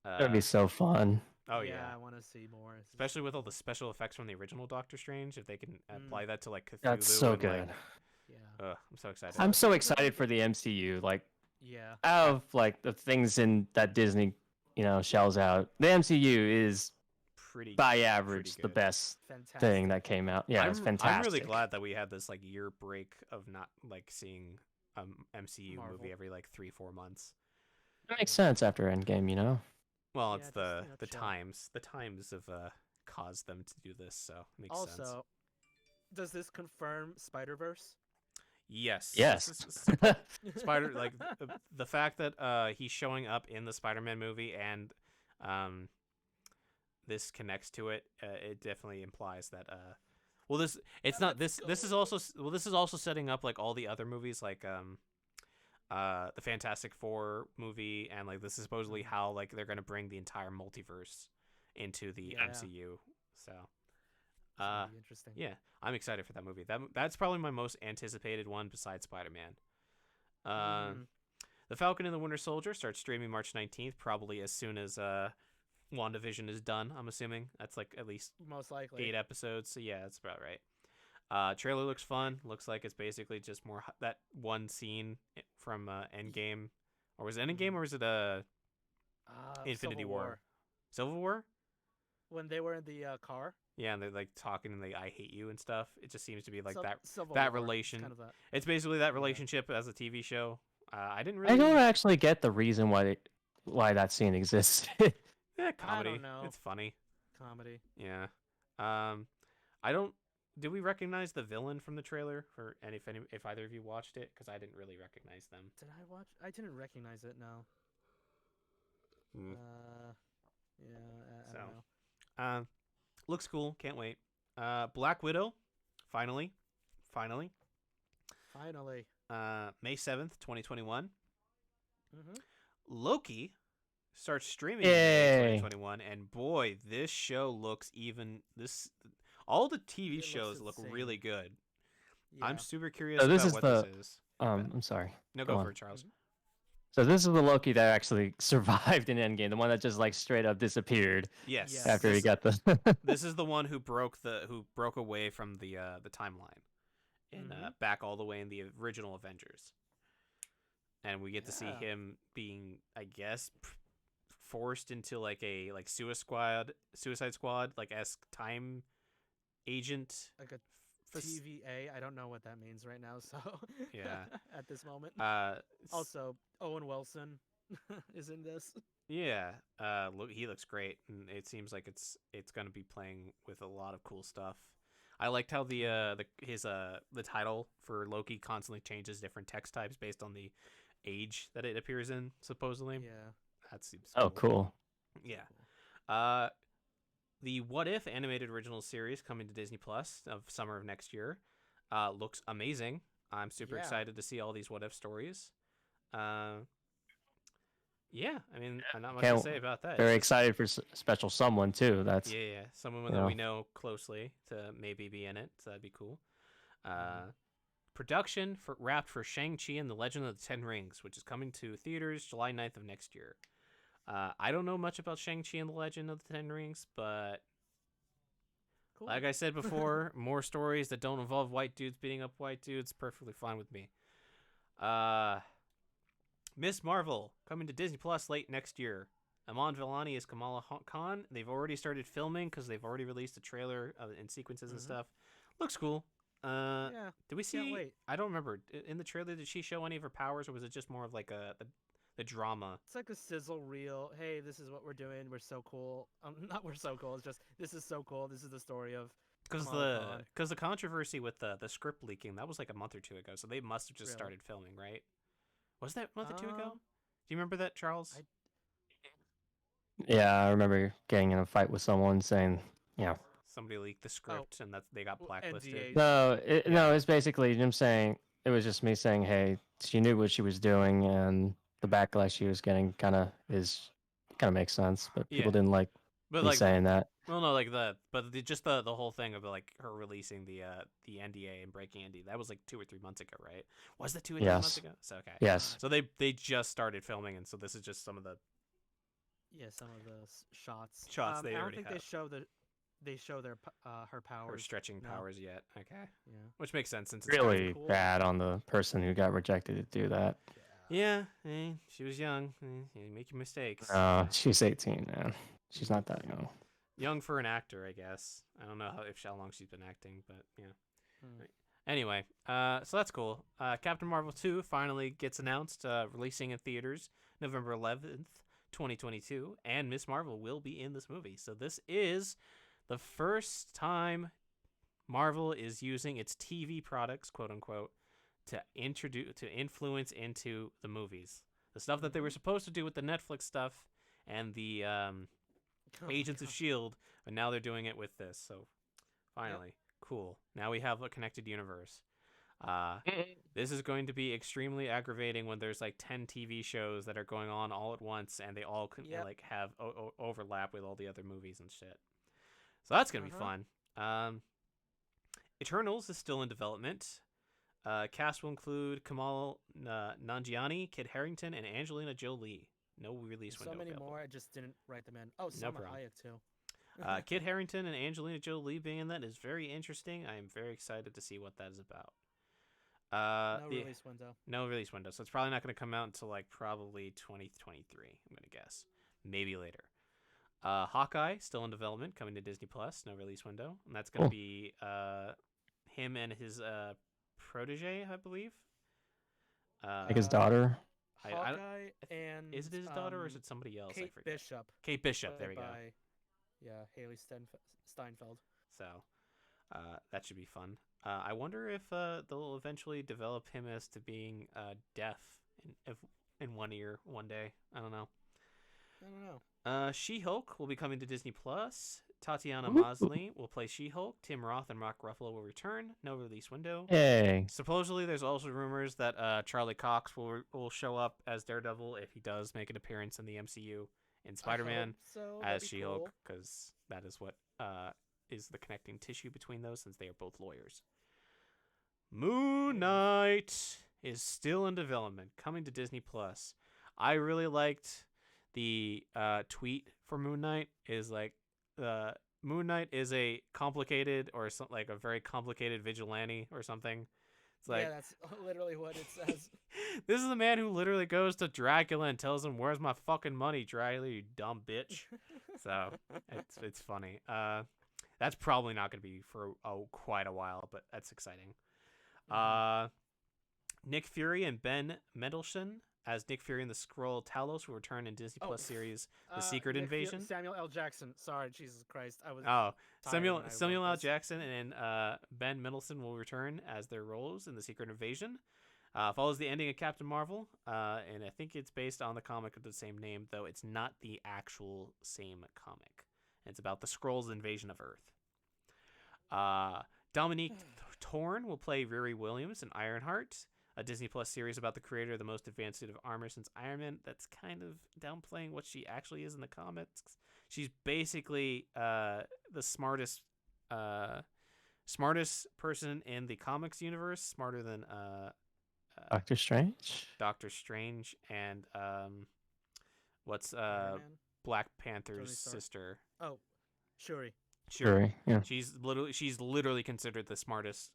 That'd be so fun. Oh yeah, yeah. I want to see more. Especially with all the special effects from the original Doctor Strange, if they can apply that to like Cthulhu. That's so and, good. Like, Yeah. I'm so excited. I'm so excited for the MCU. Like, Yeah. out of like the things in that Disney, shells out, the MCU is pretty by average the good. best Fantastic. thing that came out. Yeah, it's fantastic. I'm really glad that we had this like year break of not like seeing MCU Marvel. movie every like 3-4 months. It makes sense after Endgame. Well, Yeah, it's just, the chill. times. The times have caused them to do this, so it makes sense. Also, does this confirm Spider-Verse? Yes. Yes. Spider like the fact that he's showing up in the Spider-Man movie and this connects to it, it definitely implies that well this it's not this this is also setting up like all the other movies like the Fantastic Four movie, and like this is supposedly how like they're going to bring the entire multiverse into the Yeah. MCU. So It's gonna be interesting. yeah, I'm excited for that movie. That's probably my most anticipated one besides Spider-Man. The Falcon and the Winter Soldier starts streaming March 19th, probably as soon as WandaVision is done. I'm assuming that's like at least Most likely. 8 episodes. So yeah, that's about right. Trailer looks fun. Looks like it's basically just more that one scene from Endgame, or was it Endgame, or was it Infinity Civil War? Civil War? When they were in the car. Yeah, and they're like talking and they I hate you and stuff. It just seems to be like Civil that War. relation. It's kind of that. It's basically that Yeah. relationship as a TV show. I didn't really. I don't actually get the reason why that scene exists. Yeah, comedy. I don't know. It's funny. Comedy. Yeah. I don't. Did we recognize the villain from the trailer? If either of you watched it, because I didn't really recognize them. Did I watch? I didn't recognize it. No. Mm. Yeah. I So. don't know. Looks cool. Can't wait. Black Widow, finally. Finally. May 7th, 2021. Mm-hmm. Loki starts streaming in May Yay. 2021, and boy, this show looks all the TV It looks shows look insane. really good. Yeah. I'm super curious So this about is what the- this is. I'm sorry. No, go go on. for it, Charles. So this is the Loki that actually survived in Endgame, the one that just like straight up disappeared Yes. Yes. after he this, got the. this is the one who broke away from the timeline, and Mhm. back all the way in the original Avengers. And we get to see Yeah. him being, I guess, forced into like a Suicide Squad like esque time agent. Like a Fac- TVA. I don't know what that means right now. So. Yeah. At this moment. S- Also, Owen Wilson is in this. yeah. Look, he looks great, and it seems like it's gonna be playing with a lot of cool stuff. I liked how the title for Loki constantly changes different text types based on the age that it appears in, supposedly. Yeah. That seems Oh, cool. Yeah. The What If animated original series coming to Disney Plus of summer of next year looks amazing. I'm super Yeah. excited to see all these What If stories. Yeah, I mean, not much to Can't- say about that. Very It's just- excited for special someone too. That's Yeah, someone you that know. we know closely to maybe be in it, so that'd be cool. Production wrapped for Shang-Chi and the Legend of the Ten Rings, which is coming to theaters July 9th of next year. I don't know much about Shang-Chi and the Legend of the Ten Rings, but Cool. Like I said before, more stories that don't involve white dudes beating up white dudes, perfectly fine with me. Miss Marvel coming to Disney Plus late next year. Iman Vellani is Kamala Khan. They've already started filming because they've already released a trailer and sequences and stuff. Looks cool. Yeah. Did we see? Can't wait. I don't remember. In the trailer, did she show any of her powers, or was it just more of like the drama? It's like a sizzle reel. Hey, this is what we're doing. We're so cool. Not we're so cool. It's just this is so cool. This is the story of Kamala Khan. The controversy with the script leaking, that was like a month or two ago, so they must have just Really? started filming, right? Was that a month or two ago? Do you remember that, Charles? Yeah, I remember getting in a fight with someone saying, Somebody leaked the script, and they got blacklisted. NDA. no, it's basically him saying, it was just me saying, hey, she knew what she was doing, and the backlash she was getting kind of makes sense, but people didn't like But me like, saying that. well, no, just the whole thing of like her releasing the NDA and breaking NDA. That was like 2 or 3 months ago, right? Was that 2 or 3 months ago? So okay. Yes. So they just started filming, and so this is just some of the Some of the shots. Shots they I don't already think have. they show their her powers. her stretching No. powers yet. Okay, Yeah. which makes sense since it's Really cool. bad on the person who got rejected to do that. Yeah, she was young. You make your mistakes. She's 18, man. She's not that young. Young for an actor, I guess. I don't know how long she's been acting, but yeah. Hmm. Anyway, so that's cool. Captain Marvel 2 finally gets announced, releasing in theaters November 11th, 2022, and Miss Marvel will be in this movie. So this is the first time Marvel is using its TV products, quote unquote, to influence into the movies. The stuff that they were supposed to do with the Netflix stuff and the Agents of S.H.I.E.L.D., but now they're doing it with this. So finally, cool. Now we have a connected universe. This is going to be extremely aggravating when there's like 10 TV shows that are going on all at once and they all like have overlap with all the other movies and shit. So that's going to be fun. Eternals is still in development. Cast will include Kamal Nanjiani, Kit Harington, and Angelina Jolie. No release window. So many available. more. I just didn't write them in. Oh, No Salma problem. Hayek too. Kit Harington and Angelina Jolie being in that is very interesting. I am very excited to see what that is about. No release window. No release window. So it's probably not going to come out until like probably 2023, I'm going to guess. Maybe later. Hawkeye, still in development, coming to Disney Plus. No release window. And that's going to be him and his protege, I believe. Like his daughter. Hawkeye and is it his daughter or is it somebody else? I Kate forget. Bishop. Kate Bishop. There we go. Haley Steinfeld. So that should be fun. I wonder if they'll eventually develop him as to being deaf in one ear one day. I don't know. She-Hulk will be coming to Disney Plus. Tatiana Maslany will play She-Hulk. Tim Roth and Mark Ruffalo will return. No release window. Hey. Supposedly, there's also rumors that Charlie Cox will show up as Daredevil if he does make an appearance in the MCU in Spider-Man as She-Hulk, because that is what is the connecting tissue between those, since they are both lawyers. Moon Knight is still in development, coming to Disney Plus. I really liked the tweet for Moon Knight. Is like Moon Knight is a complicated or something, like a very complicated vigilante or something. It's like, that's literally what it says. This is the man who literally goes to Dracula and tells him, "Where's my fucking money, Dracula, you dumb bitch." So it's funny. That's probably not going to be for quite a while, but that's exciting. Nick Fury and Ben Mendelsohn as Nick Fury and the Skrull Talos will return in Disney Plus series The Secret Invasion. Samuel L. Jackson. Sorry, Jesus Christ. I was Samuel L. Jackson and Ben Mendelsohn will return as their roles in The Secret Invasion. Follows the ending of Captain Marvel, and I think it's based on the comic of the same name, though it's not the actual same comic. It's about the Skrulls' invasion of Earth. Dominique Thorne will play Riri Williams in Ironheart, a Disney Plus series about the creator of the most advanced suit of armor since Iron Man. That's kind of downplaying what she actually is in the comics. She's basically the smartest person in the comics universe, smarter than Doctor Strange? Doctor Strange and what's Iron Man? Black Panther's Tony Stark. sister? Oh, Shuri. Shuri. Yeah. She's literally considered the smartest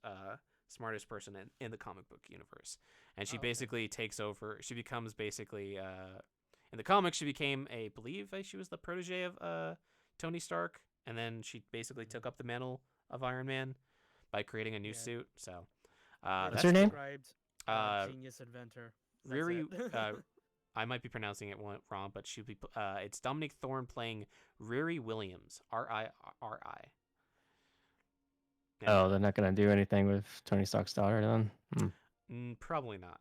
person in the comic book universe, and she basically takes over. She becomes basically in the comics she became she was the protege of Tony Stark, and then she basically took up the mantle of Iron Man by creating a new suit. So What's that's her name? Described, Uh, Genius inventor. That's Riri, it. I might be pronouncing it wrong, but she'll be. It's Dominic Thorne playing Riri Williams. Riri. Oh, they're not gonna do anything with Tony Stark's daughter then. Probably not.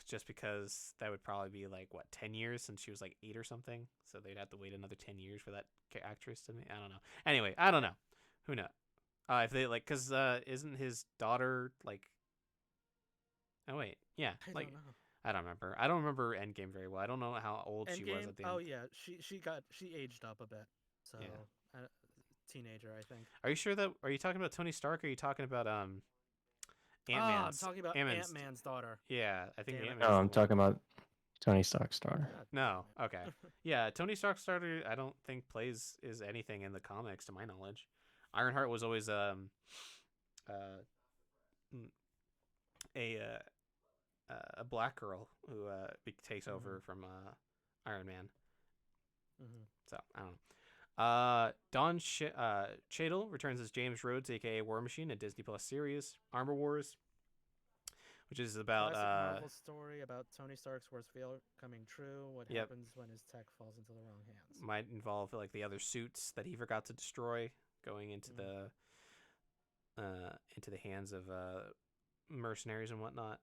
Just because that would probably be like 10 years since she was like 8 or something. So they'd have to wait another 10 years for that actress to. I don't know. Anyway, I don't know. Who knows? If they because isn't his daughter like? Oh wait, yeah. I Like don't know. I don't remember. I don't remember Endgame very well. I don't know how old she was Endgame. at the end. Oh yeah, she aged up a bit. So Yeah. teenager, I think. Are you sure that? Are you talking about Tony Stark? Or are you talking about Ant-Man's? I'm talking about Ant-Man's daughter. Yeah, I think Damn it. Ant-Man's. No, I'm talking about Tony Stark's daughter. God No, damn it. okay. Yeah, Tony Stark's daughter. I don't think is anything in the comics, to my knowledge. Ironheart was always a black girl who takes over from Iron Man. So I don't know. Don Cheadle returns as James Rhodes, aka War Machine, a Disney Plus series, Armor Wars, which is about Classic Marvel story about Tony Stark's worst failure coming true. What happens when his tech falls into the wrong hands? Might involve like the other suits that he forgot to destroy going into the hands of mercenaries and whatnot.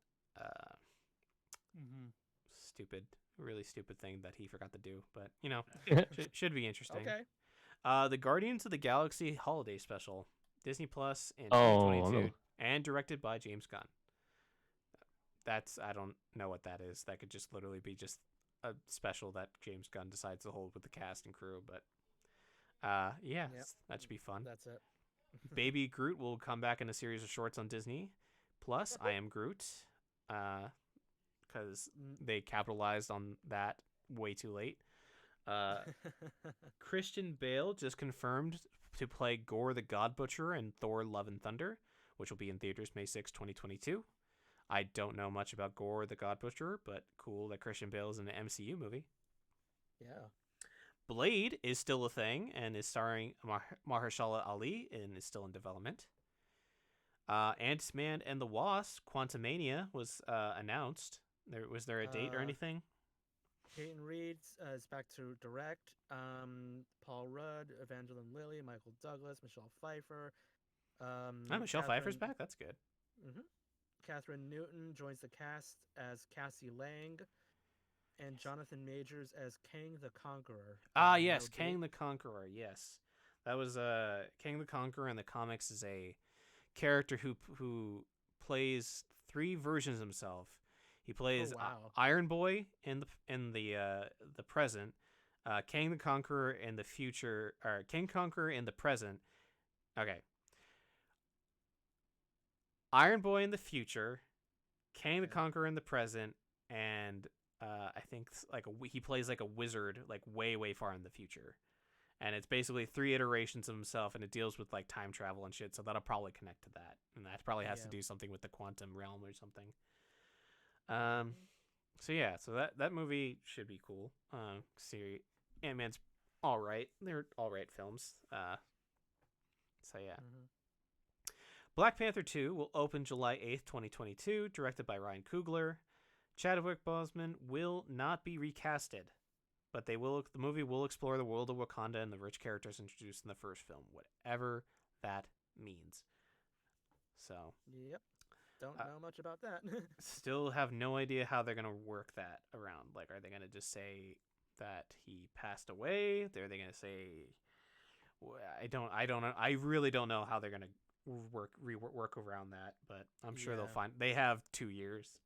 Really stupid thing that he forgot to do, but should be interesting. Okay. The Guardians of the Galaxy Holiday Special, Disney Plus in 2022, and directed by James Gunn. I don't know what that is. That could just literally be just a special that James Gunn decides to hold with the cast and crew, but that should be fun. That's it. Baby Groot will come back in a series of shorts on Disney Plus. I Am Groot, because they capitalized on that way too late. Christian Bale just confirmed to play Gore the God Butcher in Thor: Love and Thunder, which will be in theaters May 6, 2022. I don't know much about Gore the God Butcher, but cool that Christian Bale is in an MCU movie. Yeah. Blade is still a thing and is starring Mahershala Ali and is still in development. Ant-Man and the Wasp: Quantumania was announced. Was there a date or anything? Peyton Reed is back to direct. Paul Rudd, Evangeline Lilly, Michael Douglas, Michelle Pfeiffer. Michelle Pfeiffer's back? That's good. Catherine Newton joins the cast as Cassie Lang. And Jonathan Majors as Kang the Conqueror. Yes, Kang the Conqueror. Yes, that was Kang the Conqueror in the comics is a character who plays 3 versions of himself. He plays Iron Boy in the present, Kang the Conqueror in the future, or King Conqueror in the present. Okay, Iron Boy in the future, Kang the Conqueror in the present, and I think he plays like a wizard, like way far in the future, and it's basically 3 iterations of himself, and it deals with like time travel and shit. So that'll probably connect to that, and that probably has to do something with the quantum realm or something. So that movie should be cool. See, Ant-Man's all right. They're all right films. Black Panther 2 will open July 8th, 2022, directed by Ryan Coogler. Chadwick Boseman will not be recasted, but the movie will explore the world of Wakanda and the rich characters introduced in the first film, whatever that means. So, yep. Don't know much about that. Still have no idea how they're going to work that around. Like, are they going to just say that he passed away? Are they going to say I don't know. I really don't know how they're going to work around that, but I'm sure they'll find. They have 2 years.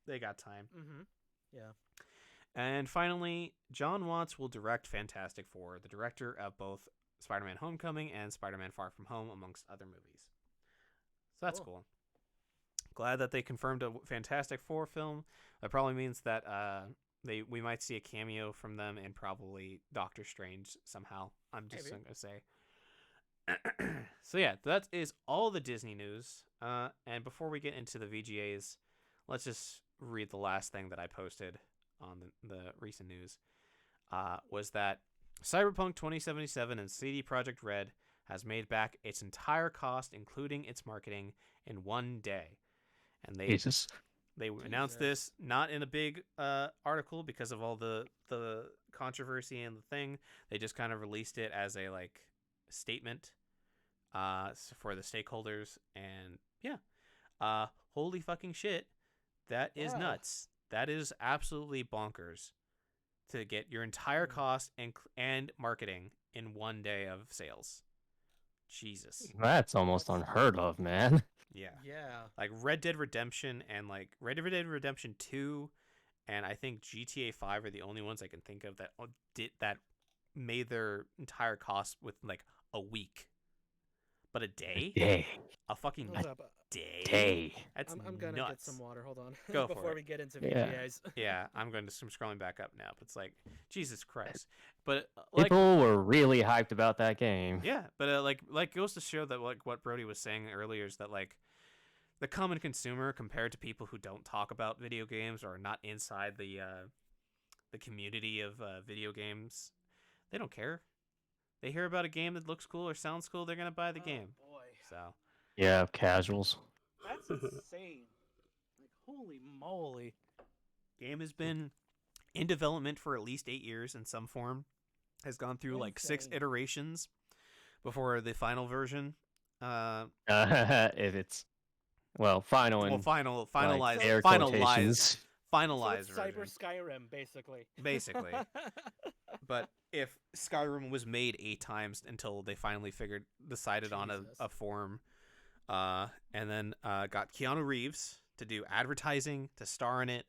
They got time. Yeah. And finally, John Watts will direct Fantastic Four, the director of both Spider-Man: Homecoming and Spider-Man: Far From Home, amongst other movies. So that's cool. Glad that they confirmed a Fantastic Four film. That probably means that we might see a cameo from them in probably Doctor Strange somehow. I'm just going to say. So yeah, that is all the Disney news. And before we get into the VGAs, let's just read the last thing that I posted on the recent news. Was that Cyberpunk 2077 and CD Projekt Red has made back its entire cost, including its marketing, in one day. And Jesus. they announced this not in a big article because of all the controversy and the thing. They just kind of released it as a like statement for the stakeholders, and yeah, holy fucking shit, that is Wow. nuts. That is absolutely bonkers to get your entire cost and marketing in one day of sales. Jesus. That's almost That's- unheard of, man. Yeah. Yeah. Like Red Dead Redemption and like Red Dead Redemption 2 and I think GTA 5 are the only ones I can think of that made their entire cost with like a week. But a day? Day. A fucking Hold up. day? That's I'm gonna nuts. get some water. Hold on. Go for Before it. we get into Yeah. VGAs. Yeah, I'm scrolling back up now. But it's like Jesus Christ. But like People were really hyped about that game. yeah, but like goes to show that like what Brody was saying earlier is that like the common consumer compared to people who don't talk about video games or are not inside the community of video games, they don't care. They hear about a game that looks cool or sounds cool, they're gonna buy the game. Boy, So Yeah, casuals. that's insane. Like holy moly. game has been in development for at least 8 years in some form. Has gone through like 6 Insane. iterations before the final version. If it's final Well, and finalized, air finalized, quotations. So finalized it's Cyber version. Skyrim, basically. Basically. But if Skyrim was made 8 times until they finally decided on Jesus. a form, and then got Keanu Reeves to do advertising, to star in it,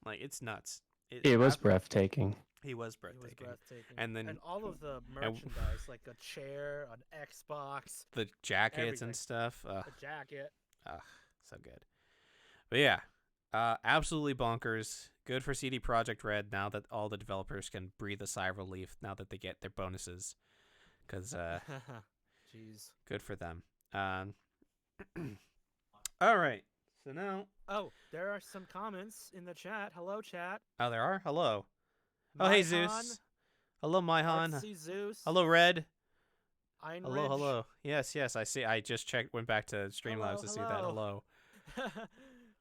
like it's nuts. It was breathtaking. He was It was breathtaking. breathtaking. And then all of the merchandise, like a chair, an Xbox, the jackets everything. and stuff. a jacket. So good. But yeah, absolutely bonkers. Good for CD Projekt Red now that all the developers can breathe a sigh of relief now that they get their bonuses. Because Jeez. good for them. All right. So now. Oh, there are some comments in the chat. Hello, chat. Oh, there are? Hello. Oh, hey, Myhan, Zeus. Hello, Myhan. Artsy Zeus. Hello, Red. Einridge. Hello. Yes, I see. I just went back to Streamlabs to see that. hello. Hello.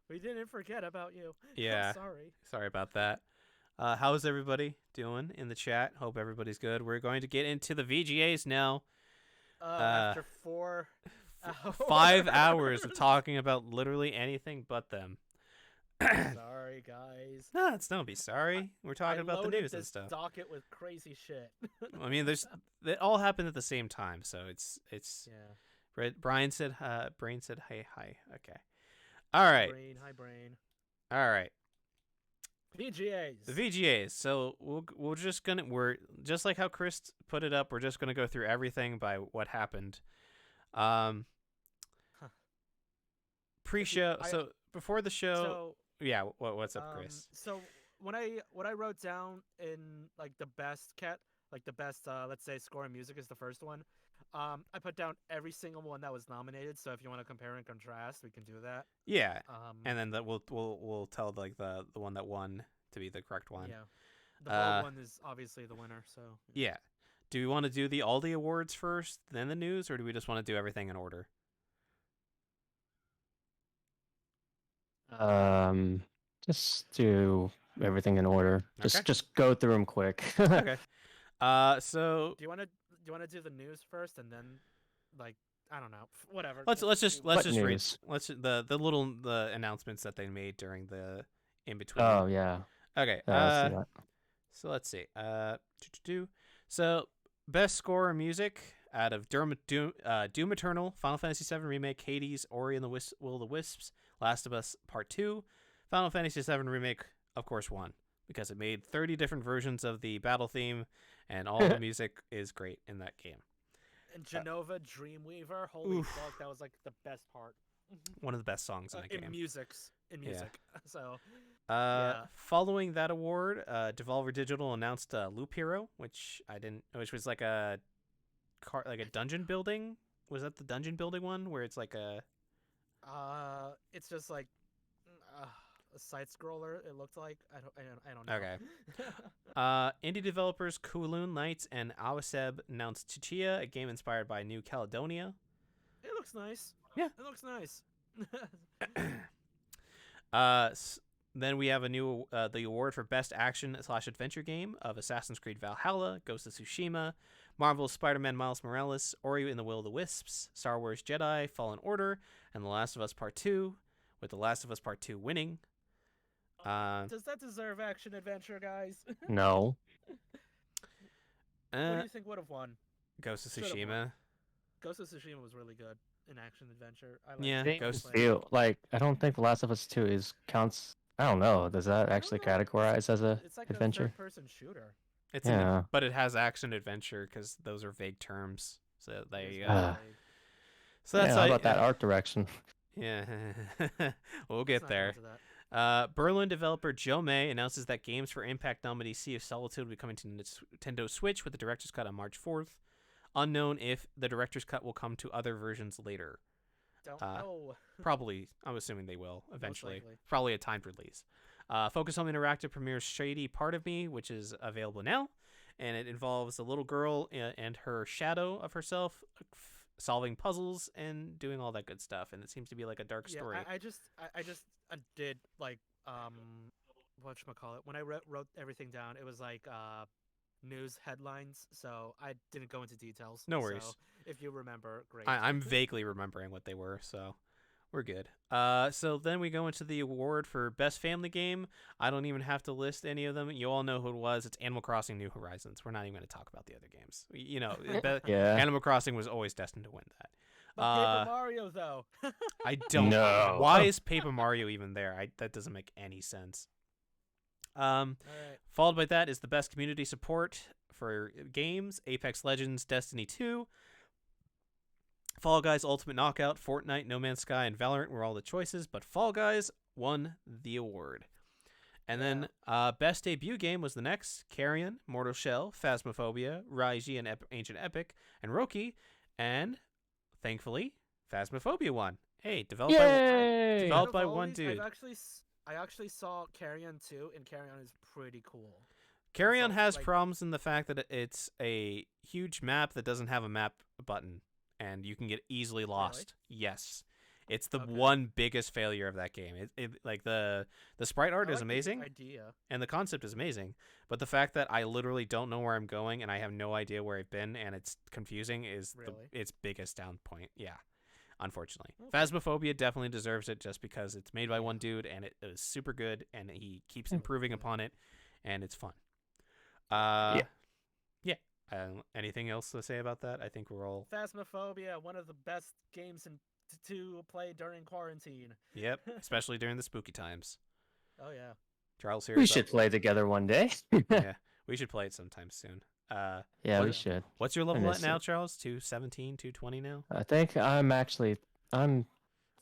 We didn't forget about you. Yeah. Sorry. Sorry about that. How's everybody doing in the chat? Hope everybody's good. We're going to get into the VGAs now. After 4 hours. 5 hours of talking about literally anything but them. Sorry, guys. No, don't be sorry. We're talking I about the loaded news and this stuff. docket with crazy shit. I mean, it all happened at the same time, so it's. Yeah. Brian said, Brain said, hi. Okay. All right. Hi, brain. All right. VGAs. The VGAs. So we're just like how Chris put it up. We're just gonna go through everything by what happened. Pre-show. So before the show. Yeah. What's up, Chris? So what I wrote down in like the best let's say score and music is the first one. I put down every single one that was nominated. So if you want to compare and contrast, we can do that. Yeah. And then we'll tell like the one that won to be the correct one. Yeah. The Vogue one is obviously the winner. So yeah. Do we want to do the Aldi Awards first, then the news, or do we just want to do everything in order? Just do everything in order. Okay. Just go through them quick. Okay. So do you want to do the news first and then like I don't know whatever. let's just What read news? the announcements that they made during the in between. Oh yeah. Okay. I see that. So let's see. So best score in music out of Doom Eternal, Final Fantasy VII Remake, Hades, Ori and the Will of the Wisps, Last of Us Part 2, Final Fantasy VII Remake, of course, won because it made 30 different versions of the battle theme, and all the music is great in that game. And Genova Dreamweaver, holy fuck, that was like the best part. One of the best songs in that game. In music. So following that award, Devolver Digital announced Loop Hero, which was like a like a dungeon building. Was that the dungeon building one where it's like a? It's just like a side scroller. It looked like I don't know. Okay. Indie developers Kowloon Knights and Awaseb announced Chichia, a game inspired by New Caledonia. It looks nice. Yeah. It looks nice. Then we have a new the award for best action/adventure game of Assassin's Creed Valhalla, Ghost of Tsushima, Marvel's Spider-Man Miles Morales, Ori and the Will of the Wisps, Star Wars Jedi Fallen Order, and The Last of Us Part 2, with The Last of Us Part 2 winning. Does that deserve action adventure, guys? No. What do you think would have won? Ghost of Should've Tsushima. won. Ghost of Tsushima was really good in action adventure. I like Yeah, I Ghost- feel like I don't think The Last of Us 2 counts. I don't know. Does that I don't actually know. categorize as a It's like adventure? a third-person shooter. It's Yeah. but it has action adventure because those are vague terms. So there you go. Ah. So that's how like, about that art direction? Yeah, we'll Let's get not go there. into that. Berlin developer Joe May announces that games for Impact nominee Sea of Solitude will be coming to Nintendo Switch with the director's cut on March 4th. Unknown if the director's cut will come to other versions later. Don't know. Probably, I'm assuming they will eventually. likely. Probably a timed release. Focus Home Interactive premieres Shady Part of Me, which is available now, and it involves a little girl and her shadow of herself solving puzzles and doing all that good stuff. And it seems to be like a dark story. I just did like whatchamacallit. When I wrote everything down, it was like news headlines, so I didn't go into details. No worries. So if you remember, great. I'm vaguely remembering what they were, so we're good. So then we go into the award for Best Family Game. I don't even have to list any of them. You all know who it was. It's Animal Crossing New Horizons. We're not even going to talk about the other games. You know, Yeah. Animal Crossing was always destined to win that. But Paper Mario though. I don't. No. Why is Paper Mario even there? That doesn't make any sense. All right. Followed by that is the best community support for games: Apex Legends, Destiny 2, Fall Guys Ultimate Knockout, Fortnite, No Man's Sky, and Valorant were all the choices, but Fall Guys won the award. And then best debut game was the next: Carrion, Mortal Shell, Phasmophobia, Raiji and Ancient Epic, and Roki. And thankfully, Phasmophobia won. Hey, developed Yay! developed Out by of all one these, dude. I actually saw Carrion 2, and Carrion is pretty cool. Carrion So, has like- problems in the fact that it's a huge map that doesn't have a map button, and you can get easily lost. Yes, it's the Okay. one biggest failure of that game. It like the sprite art I is like the amazing, idea. and the concept is amazing, but the fact that I literally don't know where I'm going and I have no idea where I've been and it's confusing is Really? its biggest down point. Yeah, unfortunately. Okay. Phasmophobia definitely deserves it just because it's made by one dude and it is super good and he keeps improving upon it and it's fun. Yeah. Anything else to say about that? I think we're all. Phasmophobia, one of the best games to play during quarantine. Yep, especially during the spooky times. Oh yeah. Charles here. We is up. should play together one day. Yeah, we should play it sometime soon. Yeah, we What- should. What's your level miss at now, it. Charles? 217, 220 now? I think I'm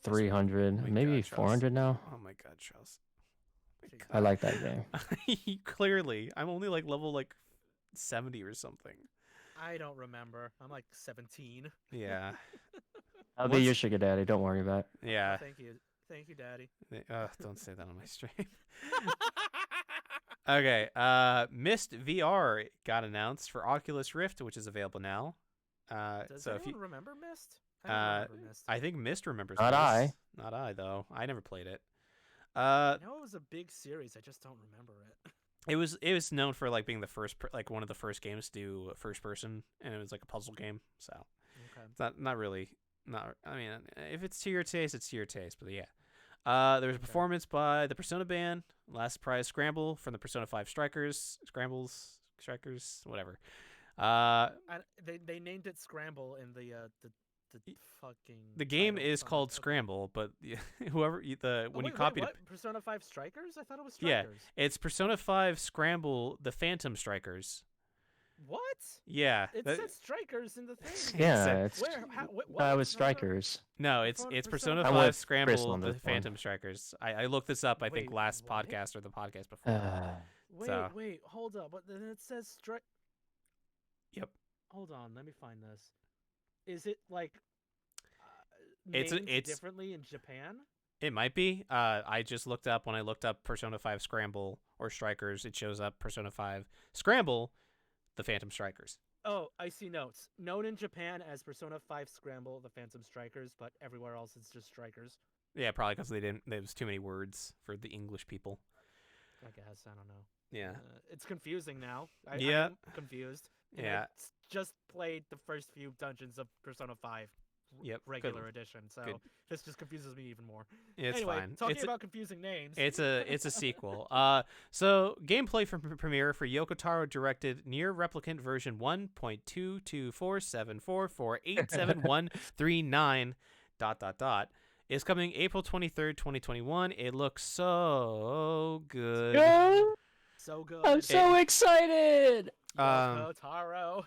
300, Oh my maybe God, Charles. 400 now. Oh my God, Charles. Jesus. I like that game. Clearly, I'm only like level 70 or something. I don't remember. I'm like 17. Yeah, I'll be What's- your sugar daddy. Don't worry about it. yeah. Thank you, Daddy. Don't say that on my stream. Okay, Mist VR got announced for Oculus Rift, which is available now. Does So if anyone you, remember Mist? I don't remember Mist. I think Mist remembers. Not Mist. I. Not I though. I never played it. I know it was a big series. I just don't remember it. It was known for being the first one of the first games to do first person, and it was like a puzzle game. So Okay. it's not really not. I mean, if it's to your taste, it's to your taste. But yeah, there was a Okay. performance by the Persona band. Last prize Scramble from the Persona 5 Strikers, Strikers, whatever. They named it Scramble in the fucking. The game title is song. called Okay. Scramble, but whoever Oh, when you wait, copied it, what? Persona 5 Strikers? I thought it was Yeah. Strikers. it's Persona 5 Scramble, the Phantom Strikers. What? Yeah. It that- said Strikers in the thing. Yeah, said- it's Where? How, what? was No, no, no. Strikers. No, it's Persona- Persona Persona 5 I'm with Chris Scramble, on the this one. Phantom Strikers. I looked this up, I think, Wait, last what? podcast or the podcast before. Uh, Wait, So- wait, hold up. But then it says Hold on, let me find this. Is it like It's named it's differently in Japan? it might be. I just looked up when I looked up Persona 5 Scramble or Strikers. It shows up Persona 5 Scramble, the Phantom Strikers. Oh, I see notes. Known in Japan as Persona 5 Scramble, the Phantom Strikers, but everywhere else it's just Strikers. Yeah, probably because they didn't. There was too many words for the English people. I guess, I don't know. Yeah. It's confusing now. I Yeah. am confused. And Yeah. just played the first few dungeons of Persona 5 Yep. regular edition, so Good. this just confuses me even more. It's anyway, fine. talking It's about confusing names. It's a sequel. So gameplay from premiere for Yoko Taro directed Near Replicant version 1.22474487139 ... is coming April 23rd, 2021. It looks so good. So good. I'm so excited. Yoko Taro.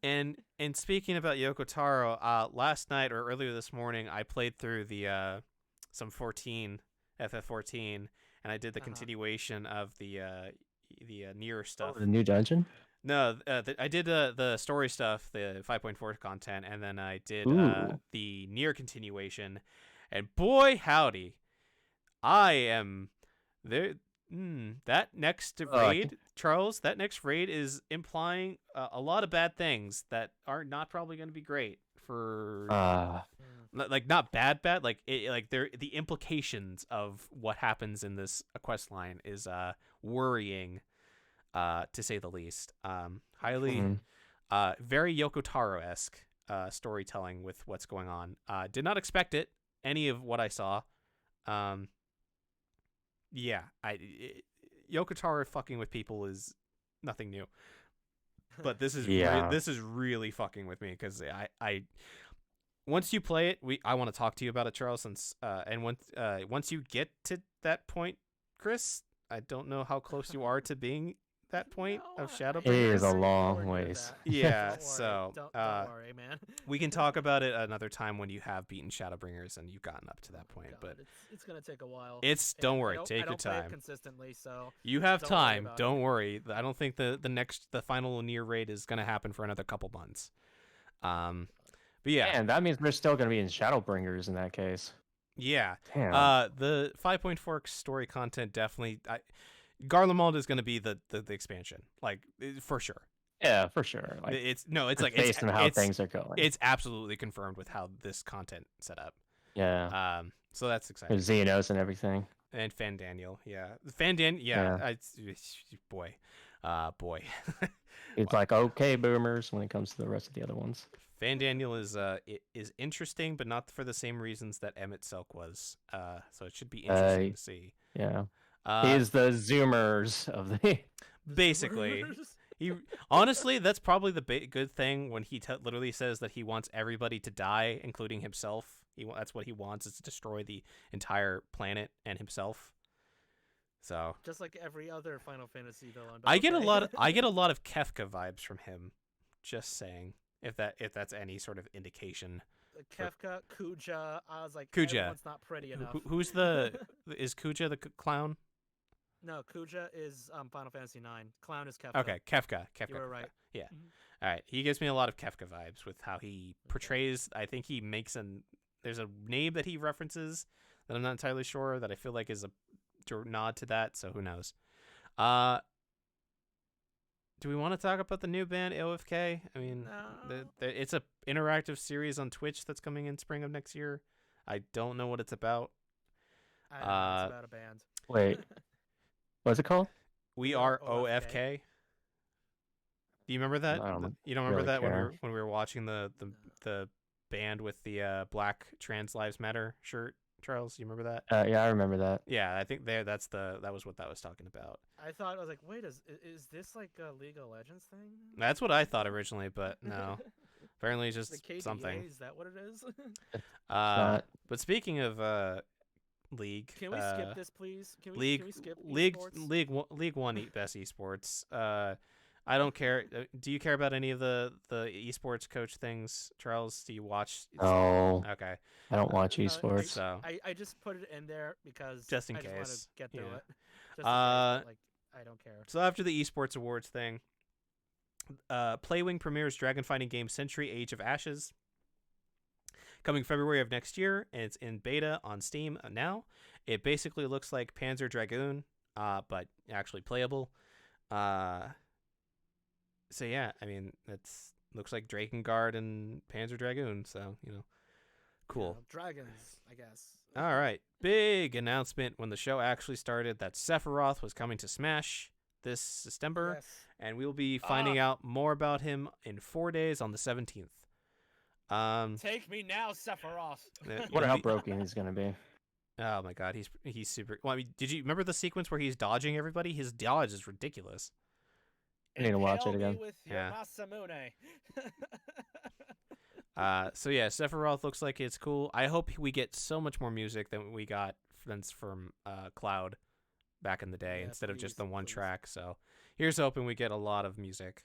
And speaking about Yoko Taro, last night or earlier this morning, I played through the some 14 FF14, and I did the continuation of the Nier stuff. Oh, the new dungeon. No, I did the story stuff, the 5.4 content, and then I did Ooh. the Nier continuation, and boy howdy, I am there. That next raid, Charles, that next raid is implying a lot of bad things that are not probably going to be great for like not bad, like the implications of what happens in this quest line is worrying, to say the least. Highly, very Yoko Taro-esque storytelling with what's going on. Did not expect it, any of what I saw. Yeah, Yoko Taro fucking with people is nothing new, but this is this is really fucking with me because I once you play it, I want to talk to you about it, Charles. Since and once you get to that point, Chris, I don't know how close you are to being that point of Shadowbringers. It is a long ways. Yeah, Don't worry. so don't worry, man. we can talk about it another time when you have beaten Shadowbringers and you've gotten up to that point. God, but it's gonna take a while. don't worry, I take your don't play it time. consistently, so You have don't worry time. about Don't worry. I don't think the final Nier raid is gonna happen for another couple months. But yeah, And that means we're still gonna be in Shadowbringers in that case. yeah. Damn. The 5.4 story content definitely. Garlemald is gonna be the expansion, like for sure. Yeah, for sure. Like, It's like based on how it's things are going. It's absolutely confirmed with how this content set up. Yeah. So that's exciting. There's Xenos and everything. And Fandaniel, yeah. Yeah. Boy. It's like, okay, boomers, when it comes to the rest of the other ones. Fandaniel is interesting, but not for the same reasons that Emmett Silk was. So it should be interesting to see. Yeah. He's the Zoomers of the... Basically. Honestly, that's probably the good thing when he literally says that he wants everybody to die, including himself. That's what he wants, is to destroy the entire planet and himself. So just like every other Final Fantasy villain. I get a lot of Kefka vibes from him. Just saying, if that's any sort of indication. Kefka, Kuja. I was like, Kuja. Everyone's not pretty enough. Who's is Kuja the clown? No, Kuja is Final Fantasy 9. Clown is Kefka. Okay, Kefka. You were right. Yeah. All right. He gives me a lot of Kefka vibes with how he portrays. I think he makes there's a name that he references that I'm not entirely sure, that I feel like is a nod to that. So who knows? Do we want to talk about the new band OFK? I mean, it's a interactive series on Twitch that's coming in spring of next year. I don't know what it's about. I don't know, it's about a band. Wait. What's it called? We are OFK. Do you remember that? You don't remember really that care. when we were watching the band with the Black Trans Lives Matter shirt, Charles? You remember that? Yeah, I remember that. Yeah, I think that was what that was talking about. I thought, I was like, wait, is this like a League of Legends thing? That's what I thought originally, but no. Apparently it's just the KDA, something. Is that what it is? But speaking of League, can we skip this, please? Can we skip League esports? League One best esports. I don't care. Do you care about any of the esports coach things, Charles? Do you watch? No. Okay. I don't watch esports. So I just put it in there because just in I just case. want to get through Yeah. it. Just in case, but, like, I don't care. So after the esports awards thing, Playwing premieres dragon fighting game Century Age of Ashes coming February of next year, and it's in beta on Steam now. It basically looks like Panzer Dragoon, but actually playable. So yeah, I mean, that's looks like Drakengard and Panzer Dragoon, so cool. Dragons, I guess. All right, big announcement when the show actually started that Sephiroth was coming to Smash this September, Yes. and we'll be finding out more about him in 4 days on the 17th. Take me now, Sephiroth. Wonder how broken he's gonna be. Oh my god, he's super. Well, I mean, did you remember the sequence where he's dodging everybody? His dodge is ridiculous. I need to watch Impale it me again. with your Yeah. Masamune. So yeah, Sephiroth looks like it's cool. I hope we get so much more music than we got from Cloud back in the day, Yeah, instead of just the please, one please. track. So here's hoping we get a lot of music.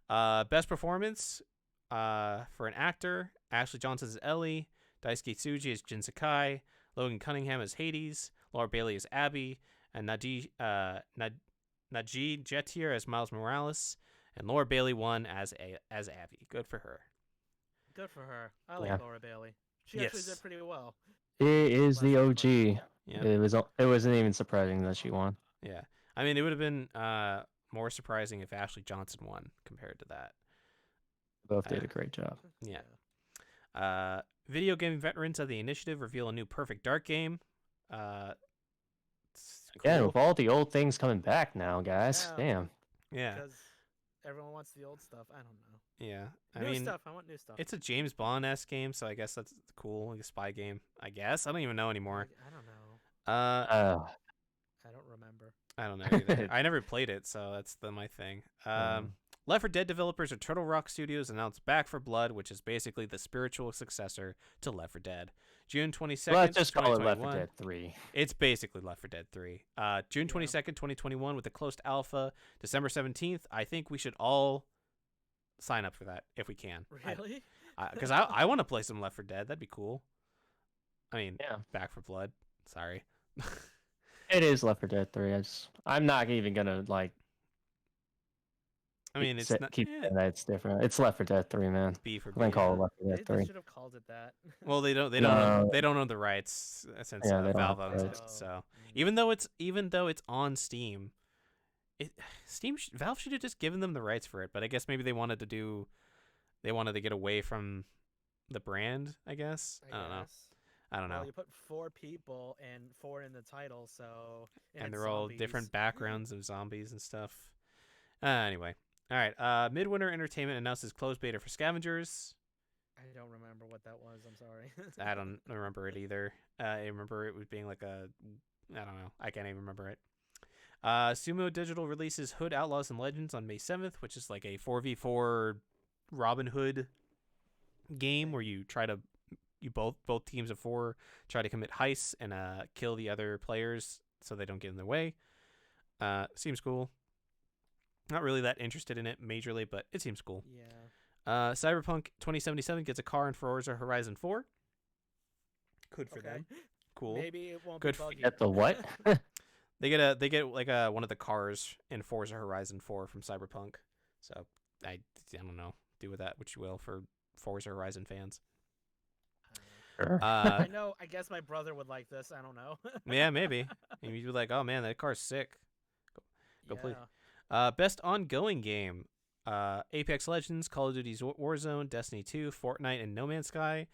Best performance for an actor: Ashley Johnson as Ellie, Daisuke Tsuji as Jin Sakai, Logan Cunningham as Hades, Laura Bailey as Abby, and Najee Jetier as Miles Morales, and Laura Bailey won as Abby. Good for her. Good for her. I like Yeah. Laura Bailey. She actually Yes. did pretty well. He is the Last OG. Yeah. It wasn't even surprising that she won. Yeah. I mean, it would have been more surprising if Ashley Johnson won compared to that. Both did a great job. Yeah. Video game veterans of the initiative reveal a new Perfect Dark game. It's Yeah, cool. with all the old things coming back now, guys. Yeah. Damn. Yeah. Because everyone wants the old stuff. I don't know. Yeah. I New mean, stuff. I want new stuff. it's a James Bond-esque game, so I guess that's cool. Like a spy game, I guess. I don't even know anymore. I don't know. I don't remember. I don't know either. I never played it, so that's my thing. Left 4 Dead developers at Turtle Rock Studios announced Back for Blood, which is basically the spiritual successor to Left 4 Dead. June 22nd, Let's just call it Left 4 2021. Dead 3. It's basically Left 4 Dead 3. June 22nd, 2021 with a closed alpha. December 17th. I think we should all sign up for that if we can. Really? Because I want to play some Left 4 Dead. That'd be cool. I mean, Yeah. Back for Blood. Sorry. It is Left 4 Dead 3. I'm not even gonna I mean, it's not. keep saying that it's different. It's Left 4 Dead 3, man. B for We're gonna B. call it Left 4 They, Dead 3. should have called it that. Well, they don't. No. They don't own the rights since Yeah, they don't Valve have owns rights. it. So even though it's on Steam, Valve should have just given them the rights for it. But I guess maybe they wanted to get away from the brand. I guess I don't know. I don't know. Well, you put 4 people and 4 in the title, so And it's they're all zombies. different backgrounds of zombies and stuff. Anyway, all right. Midwinter Entertainment announces closed beta for Scavengers. I don't remember what that was. I'm sorry. I don't remember it either. I remember it was being like I don't know. I can't even remember it. Sumo Digital releases Hood Outlaws and Legends on May 7th, which is like a 4v4 Robin Hood game where you both teams of 4 try to commit heists and kill the other players so they don't get in their way. Seems cool. Not really that interested in it majorly, but it seems cool. Yeah. Cyberpunk 2077 gets a car in Forza Horizon 4. Good for them. Cool. Maybe it won't Good be buggy. Get the what? They get like one of the cars in Forza Horizon 4 from Cyberpunk. So I don't know. Do with that what you will for Forza Horizon fans. Sure. I know. I guess my brother would like this. I don't know. Yeah, maybe. Maybe you'd be like, oh man, that car's sick. Go play. Yeah. Best ongoing game: Apex Legends, Call of Duty's Warzone, Destiny 2, Fortnite, and No Man's Sky.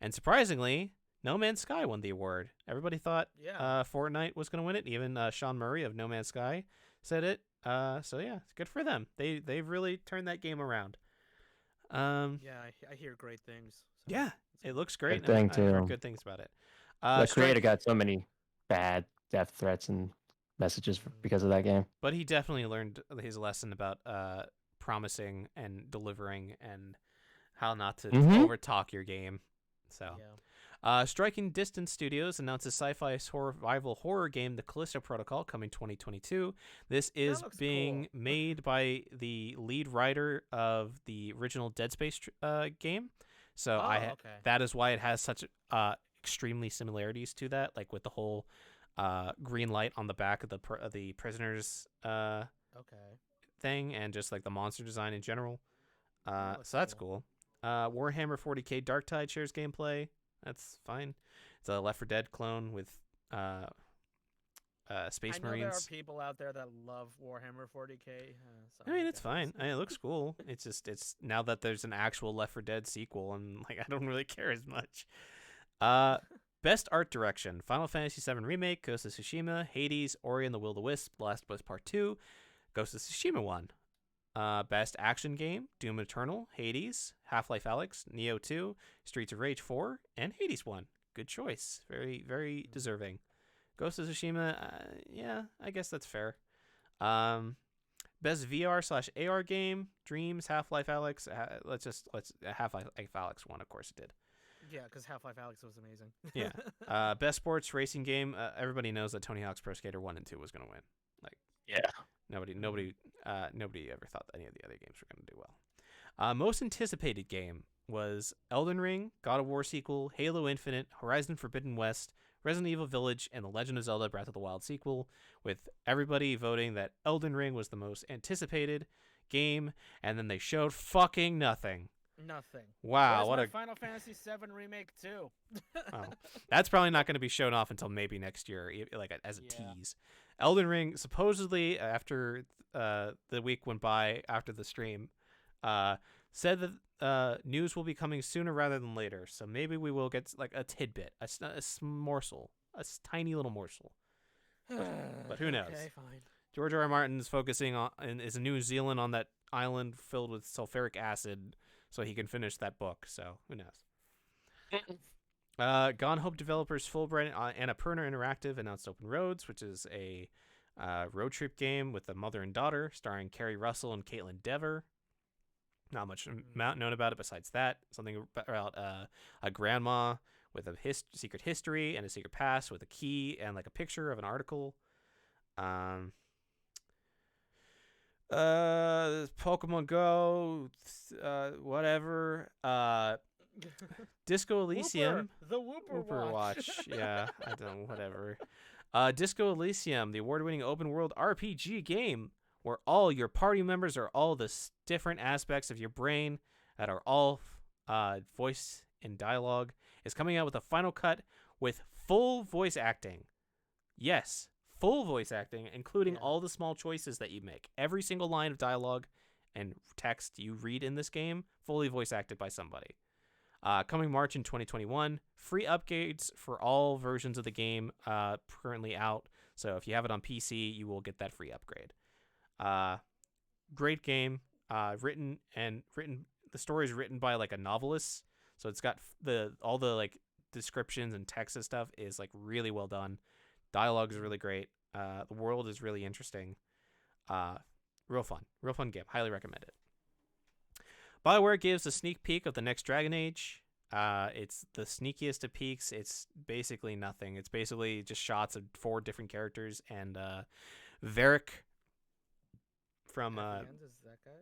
And surprisingly, No Man's Sky won the award. Everybody thought Yeah. Fortnite was going to win it. Even Sean Murray of No Man's Sky said it. So yeah, it's good for them. They've really turned that game around. Yeah. I hear great things. So Yeah, it's it good. looks great. Good thing, I heard too. good things about it. The creator Strike- got so many bad death threats and messages because of that game. But he definitely learned his lesson about promising and delivering and how not to Mhm. overtalk your game. So, Yeah. Striking Distance Studios announces sci-fi survival horror game The Callisto Protocol coming 2022. This is looks being cool. made by the lead writer of the original Dead Space game. So Okay. that is why it has such extremely similarities to that, like with the whole green light on the back of the prisoners Okay. thing and just like the monster design in general. looks So that's cool. Warhammer 40k Dark Tide shares gameplay. That's fine. It's a Left 4 Dead clone with Space I know there are Marines. people out there that love Warhammer 40k. So I mean, it's guess. fine. I mean, it looks cool. It's now that there's an actual Left 4 Dead sequel, and like I don't really care as much. Best art direction: Final Fantasy VII Remake, Ghost of Tsushima, Hades, Ori and the Will of the Wisp, The Last of Us Part 2, Ghost of Tsushima won. Best action game: Doom Eternal, Hades, Half-Life Alyx, Neo 2, Streets of Rage 4, and Hades won. Good choice. Very, very deserving. Ghost of Tsushima, yeah, I guess that's fair. Best VR/AR game: Dreams, Half-Life Alyx. Half-Life Alyx won, of course it did. Yeah, because Half-Life Alyx was amazing. Yeah. Best sports racing game. Everybody knows that Tony Hawk's Pro Skater 1 and 2 was going to win. Like, Yeah. nobody ever thought that any of the other games were going to do well. Most anticipated game was Elden Ring, God of War sequel, Halo Infinite, Horizon Forbidden West, Resident Evil Village, and The Legend of Zelda Breath of the Wild sequel, with everybody voting that Elden Ring was the most anticipated game, and then they showed fucking nothing. Nothing. Wow, Where's what my a Final Fantasy VII Remake too. Oh, that's probably not going to be shown off until maybe next year, like as a Yeah. tease. Elden Ring supposedly after the week went by after the stream, said that news will be coming sooner rather than later. So maybe we will get like a tidbit, a morsel, tiny little morsel. But who knows? Okay, fine. George R. R. Martin is focusing on and is in New Zealand on that island filled with sulfuric acid, so he can finish that book. So who knows? Gone Hope developers Fulbright Annapurna Interactive announced Open Roads, which is a road trip game with a mother and daughter, starring Kerry Russell and Caitlin Dever. Not much known about it besides that. Something about a grandma with a secret history and a secret past with a key and like a picture of an article. Pokemon Go, whatever. Disco Elysium. The Whooper Watch. Yeah, I don't. Whatever. Disco Elysium, the award-winning open-world RPG game where all your party members are all the different aspects of your brain that are all voice and dialogue, is coming out with a final cut with full voice acting. Yes, full voice acting, including all the small choices that you make. Every single line of dialogue and text you read in this game, fully voice acted by somebody. Coming March in 2021, free upgrades for all versions of the game currently out. So if you have it on PC, you will get that free upgrade. Great game. Written. The story is written by like a novelist, so it's got all the like descriptions and text and stuff is like really well done. Dialogue is really great. The world is really interesting. Real fun game. Highly recommend it. BioWare gives a sneak peek of the next Dragon Age. It's the sneakiest of peeks. It's basically nothing. It's basically just shots of 4 different characters and Varric from At the end, is that guy?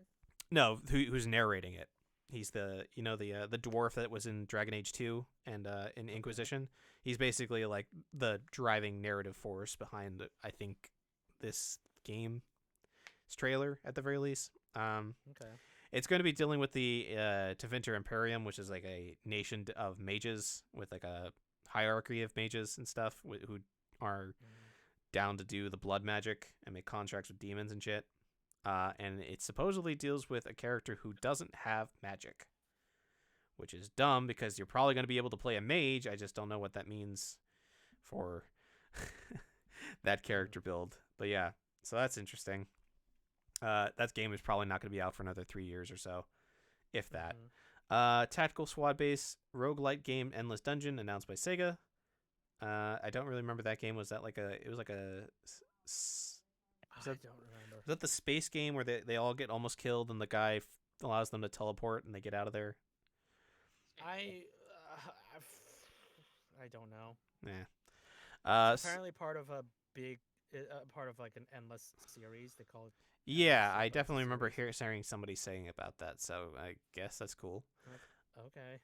no, who's narrating it. He's the dwarf that was in Dragon Age 2 and in Inquisition. He's basically like the driving narrative force behind I think this game's trailer at the very least. Okay. It's going to be dealing with the Tevinter Imperium, which is like a nation of mages with like a hierarchy of mages and stuff who are down to do the blood magic and make contracts with demons and shit. And it supposedly deals with a character who doesn't have magic, which is dumb because you're probably going to be able to play a mage. I just don't know what that means for that character build. But yeah, so that's interesting. That game is probably not going to be out for another 3 years or so, if that. Tactical squad-based roguelite game Endless Dungeon announced by Sega. I don't really remember that game. Was that like a? It was like a. I don't remember. Was that the space game where they all get almost killed and the guy allows them to teleport and they get out of there? I don't know. Yeah. Apparently part of a big, part of like an endless series. They call it. Yeah, I definitely remember hearing somebody saying about that. So I guess that's cool. Okay.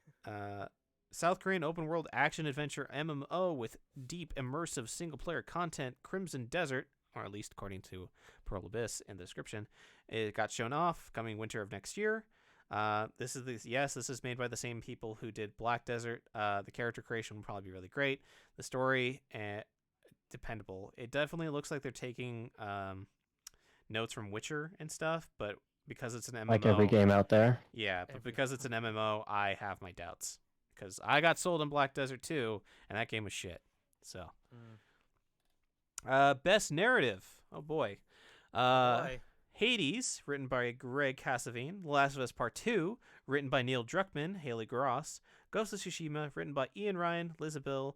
South Korean open world action adventure MMO with deep immersive single player content, Crimson Desert, or at least according to Pearl Abyss in the description. It got shown off coming winter of next year. This is made by the same people who did Black Desert. The character creation will probably be really great. The story, dependable. It definitely looks like they're taking notes from Witcher and stuff, but because it's an MMO, Like every game out there. yeah, but because it's an MMO, I have my doubts because I got sold on Black Desert 2, and that game was shit. So, best narrative. Oh boy. Boy. Hades, written by Greg Casavine. The Last of Us Part 2, written by Neil Druckmann, Haley Gross. Ghost of Tsushima, written by Ian Ryan, Lizabill,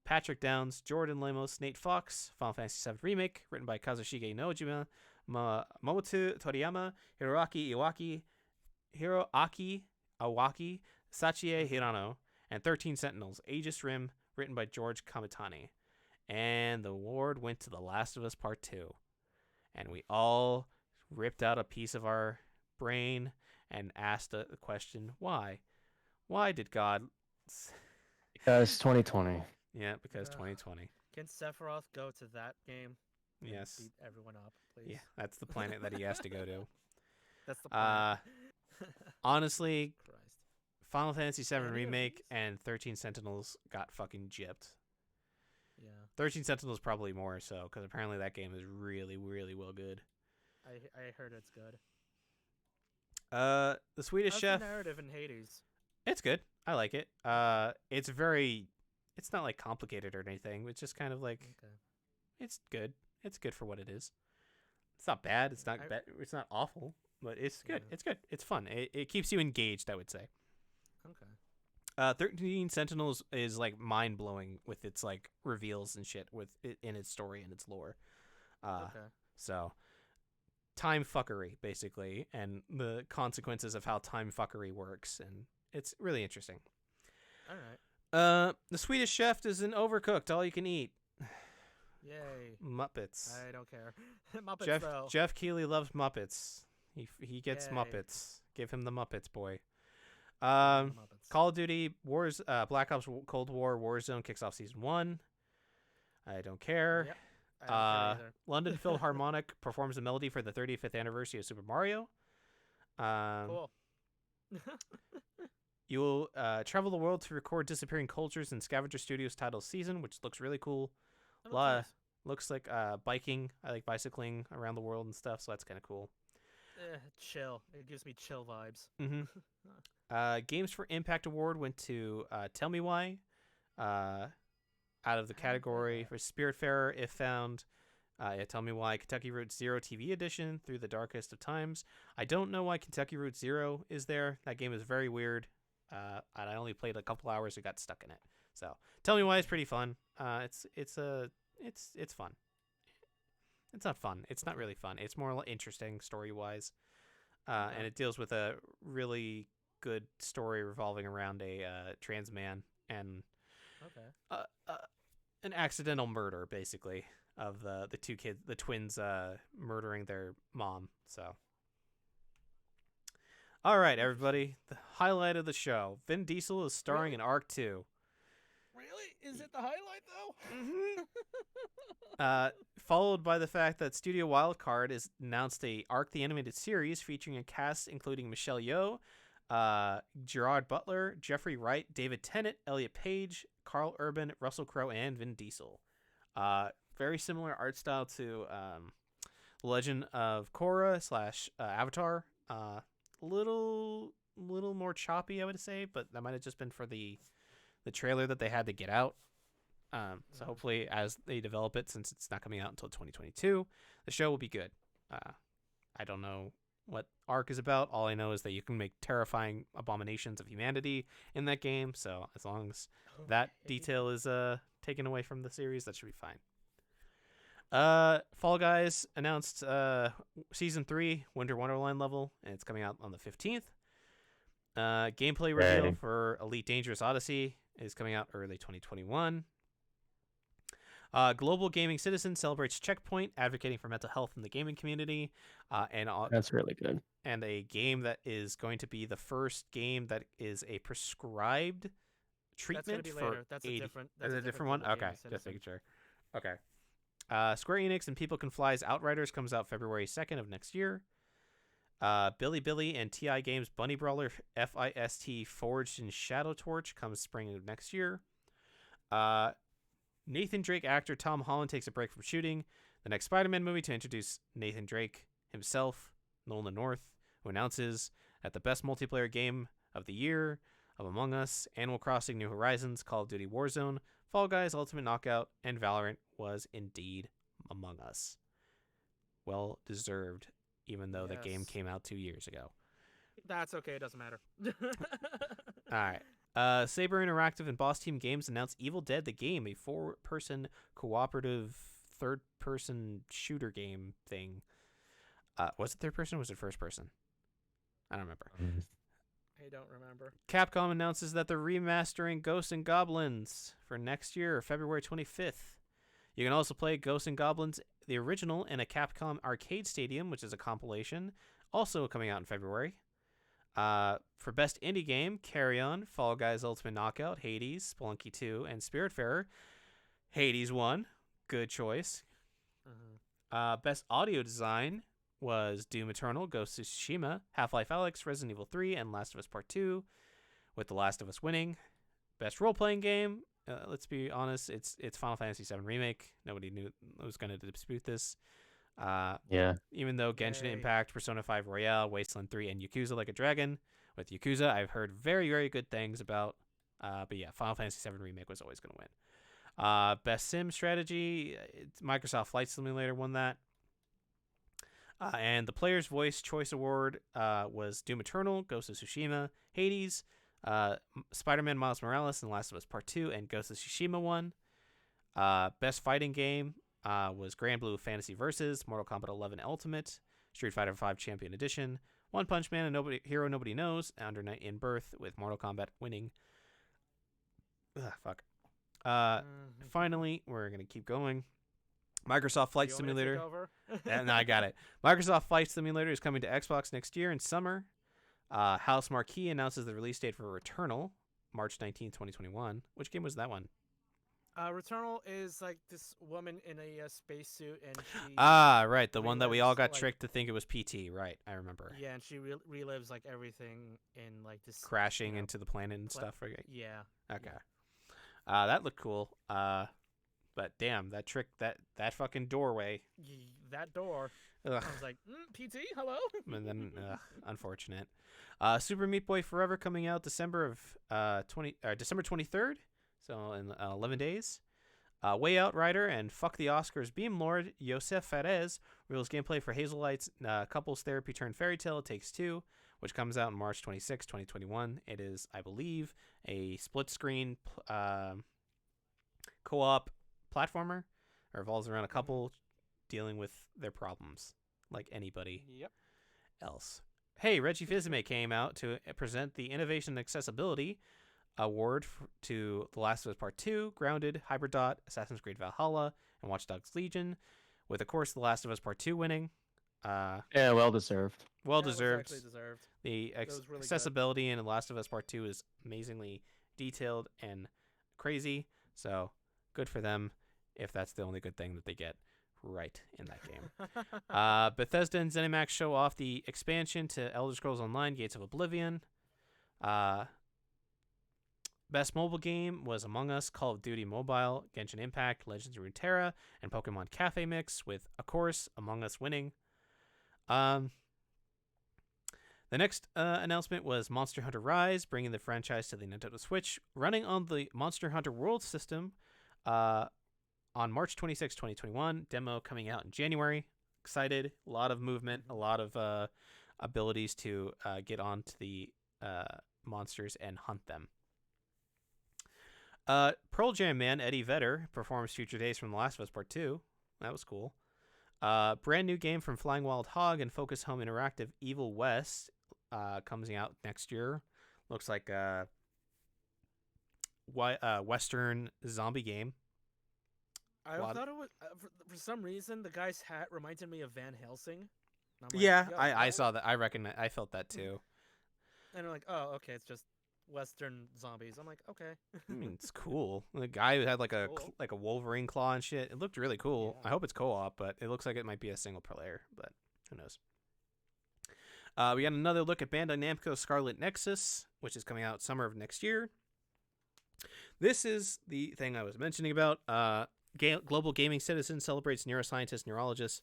Patrick Downs, Jordan Lemos, Nate Fox. Final Fantasy VII Remake, written by Kazushige Nojima, Momotu Toriyama, Hiroaki Awaki, Sachie Hirano, and 13 Sentinels, Aegis Rim, written by George Kamitani. And the award went to The Last of Us Part 2. And we all ripped out a piece of our brain and asked the question, why? Why did God... Because 2020. Yeah, because 2020. Can Sephiroth go to that game? And Yes. beat everyone up, please. Yeah, that's the planet that he has to go to. That's the plan. Honestly, Christ. Final Fantasy VII Any of Remake these? and 13 Sentinels got fucking gypped. Yeah. 13 Sentinels probably more so, because apparently that game is really, really well good. I heard it's good. The Swedish How's Chef, the narrative in Hades? it's good. I like it. It's not like complicated or anything. It's just kind of like, Okay. it's good. It's good for what it is. It's not bad. It's not I- it's not awful, but it's good. Yeah. It's good. It's fun. It keeps you engaged, I would say. Okay. 13 Sentinels is like mind blowing with its like reveals and shit with it in its story and its lore. Okay. So time fuckery basically, and the consequences of how time fuckery works, and it's really interesting. All right. The Swedish Chef is an Overcooked, all you can eat. Yay. Muppets. I don't care. Muppets though. Jeff Keighley loves Muppets. He gets Yay. Muppets. Give him the Muppets, boy. Muppets. Call of Duty Black Ops Cold War Warzone kicks off season 1. I don't care. Yep. I don't care either. London Philharmonic performs a melody for the 35th anniversary of Super Mario. Cool. You will travel the world to record disappearing cultures in Scavenger Studios title season, which looks really cool. That looks nice. Looks like biking. I like bicycling around the world and stuff, so that's kind of cool. Chill. It gives me chill vibes. Mm-hmm. Games for Impact Award went to Tell Me Why. Out of the category for Spiritfarer, If Found. Tell Me Why, Kentucky Route Zero TV Edition, Through the Darkest of Times. I don't know why Kentucky Route Zero is there. That game is very weird. And I only played a couple hours and got stuck in it. So Tell Me Why is pretty fun. It's fun. It's not fun. It's not really fun. It's more interesting story wise, and it deals with a really good story revolving around a trans man and an accidental murder, basically, of the twins murdering their mom. So, all right, everybody, the highlight of the show: Vin Diesel is starring in Arc 2. Really? Is it the highlight though? Followed by the fact that Studio Wildcard has announced a Arc the Animated Series featuring a cast including Michelle Yeoh, Gerard Butler, Jeffrey Wright, David Tennant, Elliot Page, Carl Urban, Russell Crowe, and Vin Diesel. Very similar art style to Legend of Korra / Avatar. Little more choppy, I would say, but that might have just been for the trailer that they had to get out. So hopefully as they develop it, since it's not coming out until 2022, the show will be good. I don't know what Arc is about. All I know is that you can make terrifying abominations of humanity in that game. So as long as that detail is taken away from the series, that should be fine. Fall Guys announced season 3 Winter Wonderland level, and it's coming out on the 15th. Gameplay reveal for Elite Dangerous Odyssey is coming out early 2021. Global Gaming Citizen celebrates Checkpoint, advocating for mental health in the gaming community. And That's really good. And a game that is going to be the first game that is a prescribed treatment That's for gonna be later. That's AD. a different. Is it a different one? Okay, just making sure. Okay. Square Enix and People Can Fly's Outriders comes out February 2nd of next year. Billy Billy and TI Games Bunny Brawler FIST Forged in Shadow Torch comes spring of next year. Nathan Drake actor Tom Holland takes a break from shooting the next Spider-Man movie to introduce Nathan Drake himself, Nolan North, who announces that the best multiplayer game of the year of Among Us, Animal Crossing New Horizons, Call of Duty Warzone, Fall Guys Ultimate Knockout, and Valorant was indeed Among Us. Well deserved, even though the game Yes. came out 2 years ago. That's okay. It doesn't matter. All right. Saber Interactive and Boss Team Games announced Evil Dead the Game, a 4-person cooperative third-person shooter game thing. Was it third person or was it first person? I don't remember. I don't remember. Capcom announces that they're remastering Ghosts and Goblins for next year, February 25th. You can also play Ghosts and Goblins, the original, in a Capcom Arcade Stadium, which is a compilation, also coming out in February. For Best Indie Game, Carry On, Fall Guys Ultimate Knockout, Hades, Spelunky 2, and Spiritfarer. Hades won. Good choice. Best Audio Design was Doom Eternal, Ghost of Tsushima, Half-Life Alyx, Resident Evil 3, and Last of Us Part 2, with The Last of Us winning. Best Role-Playing Game, let's be honest, it's Final Fantasy VII Remake. Nobody knew was going to dispute this. Yeah. Even though Genshin Yay. Impact, Persona 5 Royale, Wasteland 3, and Yakuza Like a Dragon. With Yakuza, I've heard very, very good things about. But yeah, Final Fantasy VII Remake was always going to win. Best Sim Strategy, Microsoft Flight Simulator won that. And the Player's Voice Choice Award was Doom Eternal, Ghost of Tsushima, Hades, Spider-Man Miles Morales, and Last of Us Part 2, and Ghost of Tsushima won. Best Fighting Game was Grand Blue Fantasy Versus, Mortal Kombat 11 Ultimate, Street Fighter V Champion Edition, One Punch Man, and Hero Nobody Knows, Under Night in Birth, with Mortal Kombat winning. Fuck. Finally, we're going to keep going. Microsoft Flight You want me to take Simulator. over? No, I got it. Microsoft Flight Simulator is coming to Xbox next year in summer. House Marquee announces the release date for Returnal, March 19, 2021. Which game was that one? Returnal is like this woman in a spacesuit, and she Right. The one that we all relives, got like- tricked to think it was PT. Right. I remember. yeah, and she relives like everything in like this Crashing you know, into the planet and pla- stuff. Right? Yeah, Okay. That looked cool. But damn, that trick, that fucking doorway. that door. Ugh. I was like, PT, hello. And then, unfortunate. Super Meat Boy Forever coming out December 23rd, so in 11 days. Way Out Rider and Fuck the Oscars Beam Lord Yosef Fares reveals gameplay for Hazelight's couples therapy turned fairy tale It Takes Two, which comes out on March 26, 2021. It is, I believe, a split screen co-op platformer. It revolves around a couple dealing with their problems like anybody Yep. else. Hey, Reggie Fils-Aimé came out to present the Innovation and Accessibility Award to The Last of Us Part 2, Grounded, Hyberdot, Assassin's Creed Valhalla, and Watch Dogs Legion, with, of course, The Last of Us Part 2 winning. Yeah, well deserved. Well That was deserved. actually deserved. The was really good. accessibility in The Last of Us Part 2 is amazingly detailed and crazy, so good for them if that's the only good thing that they get right in that game. Bethesda and ZeniMax show off the expansion to Elder Scrolls Online Gates of Oblivion. Best mobile game was Among Us, Call of Duty Mobile, Genshin Impact, Legends of Runeterra, and Pokemon Cafe Mix, with, of course, Among Us winning. The next announcement was Monster Hunter Rise, bringing the franchise to the Nintendo Switch, running on the Monster Hunter World system on March 26, 2021. Demo coming out in January. Excited. A lot of movement, a lot of abilities to get onto the monsters and hunt them. Pearl Jam man Eddie Vedder performs Future Days from The Last of Us Part 2. That was cool. Brand new game from Flying Wild Hog and Focus Home Interactive, Evil West, comes out next year. Looks like a Western zombie game. I Lot- thought it was for some reason the guy's hat reminded me of Van Helsing. And I'm like, Yeah, "Yo, I what?" saw that. I felt that too. And I'm like, oh, okay, it's just Western zombies. I'm like, okay. I mean, it's cool. The guy who had like a Cool. like a Wolverine claw and shit. It looked really cool. Yeah. I hope it's co-op, but it looks like it might be a single player. But who knows? We got another look at Bandai Namco's Scarlet Nexus, which is coming out summer of next year. This is the thing I was mentioning about. Global Gaming Citizen celebrates neuroscientist, neurologist.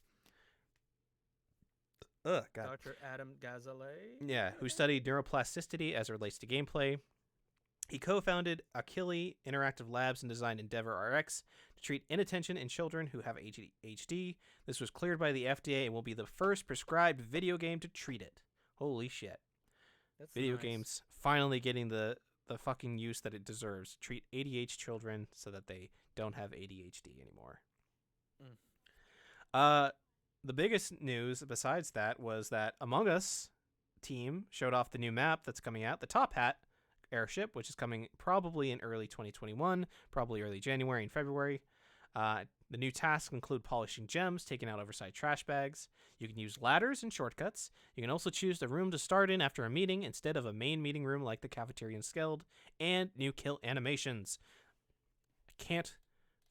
God. Dr. Adam Gazalet. Yeah, who studied neuroplasticity as it relates to gameplay. He co-founded Achille Interactive Labs and designed Endeavor RX to treat inattention in children who have ADHD. This was cleared by the FDA and will be the first prescribed video game to treat it. Holy shit. That's Video nice. games finally getting the fucking use that it deserves. Treat ADHD children so that they don't have ADHD anymore. The biggest news besides that was that Among Us team showed off the new map that's coming out, the Top Hat airship, which is coming probably in early 2021, probably early January and February. The new tasks include polishing gems, taking out oversized trash bags. You can use ladders and shortcuts. You can also choose the room to start in after a meeting instead of a main meeting room like the cafeteria and Skeld, and new kill animations. I can't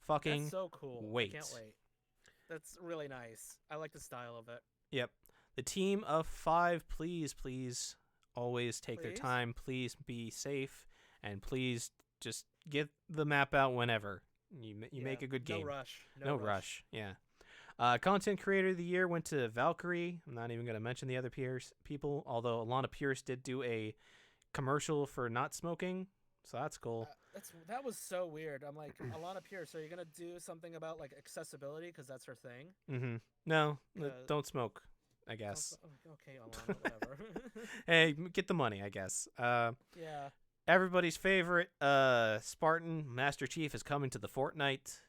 fucking That's so cool. wait. I can't wait. That's really nice. I like the style of it. Yep. The team of 5, please always take their Please? time. Please be safe, and please just get the map out whenever. You Yeah, make a good game. No rush. No rush. Yeah. Content Creator of the Year went to Valkyrie. I'm not even going to mention the other people, although Alana Pierce did do a commercial for not smoking, so that's cool. That was so weird. I'm like, Alana Pierce, are you gonna do something about like accessibility because that's her thing? Mm-hmm. No, Uh, don't smoke, I guess. Okay, Alana, whatever. Hey, get the money, I guess. Yeah. Everybody's favorite Spartan Master Chief is coming to the Fortnite.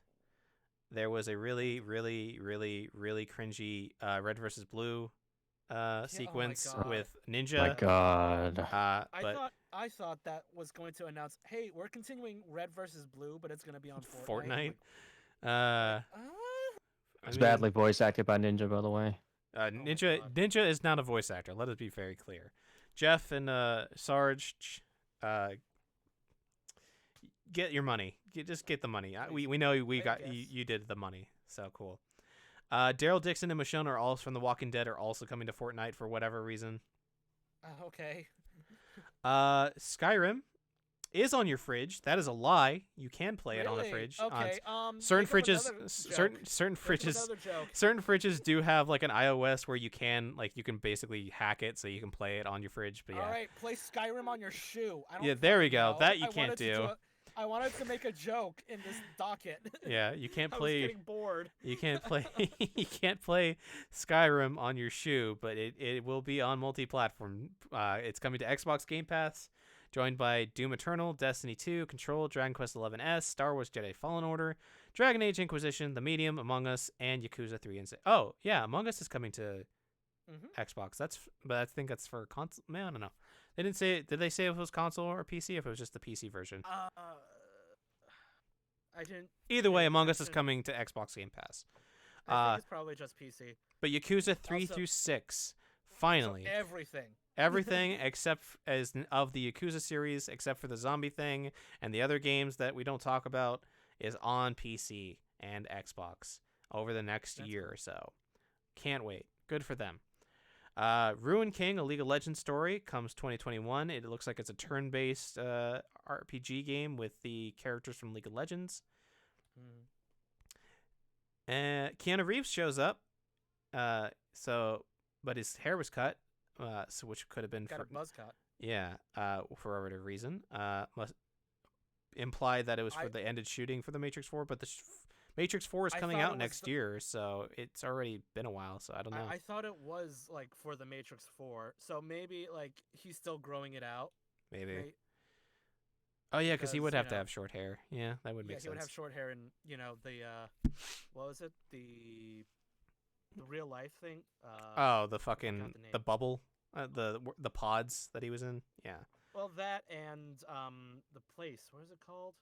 There was a really cringy Red versus Blue sequence God. with Ninja. My God. But I thought that was going to announce, hey, we're continuing Red versus Blue, but it's gonna be on Fortnite. Fortnite. Like, It's badly voice acted by Ninja, by the way. my Ninja God. Ninja is not a voice actor. Let us be very clear. Jeff and Sarge, get your money. Just get the money. We know I you guess. you did the money. So cool. Daryl Dixon and Michonne are also from The Walking Dead are also coming to Fortnite for whatever reason. Okay. Skyrim is on your fridge. That is a lie. You can play it on a Really? fridge. Okay. Certain make up fridges, another certain joke. certain Make up fridges, another joke. certain fridges do have like an iOS where you can basically hack it so you can play it on your fridge. But yeah, All right, play Skyrim on your shoe. I don't yeah, there we fucking go. know. That you I can't wanted to do. I wanted to make a joke in this docket. Yeah, you can't I was play. getting bored. You can't play. You can't play Skyrim on your shoe, but it will be on multi-platform. It's coming to Xbox Game Pass, joined by Doom Eternal, Destiny 2, Control, Dragon Quest XI-S, Star Wars Jedi Fallen Order, Dragon Age Inquisition, The Medium, Among Us, and Yakuza 3 and 6. Oh yeah, Among Us is coming to Xbox. But I think that's for console. Man, I don't know. They didn't say. Did they say if it was console or PC? If it was just the PC version. I didn't. Either way, pay Among Us is attention. coming to Xbox Game Pass. I think it's probably just PC. But Yakuza 3 Also- through 6, finally. So everything. Everything except of the Yakuza series, except for the zombie thing and the other games that we don't talk about, is on PC and Xbox over the next That's year cool. or so. Can't wait. Good for them. Ruin King, a League of Legends story, comes 2021. It looks like it's a turn-based RPG game with the characters from League of Legends. Keanu Reeves shows up. But his hair was cut, so which could have been Got for a buzz cut. for whatever reason. Must imply that it was for I- the ended shooting for the Matrix 4, but the Matrix 4 is I coming thought out it was next the- year, so it's already been a while. So I don't know. I thought it was like for the Matrix 4, so maybe like he's still growing it out. Maybe. Right? Oh yeah, because he would because, have you to know- have short hair. Yeah, that would Yeah, make he would have sense. short hair and the what was it the real life thing? Oh, the forgot fucking the name. the bubble, the pods that he was in. Yeah, Well, that and the place. What is it called?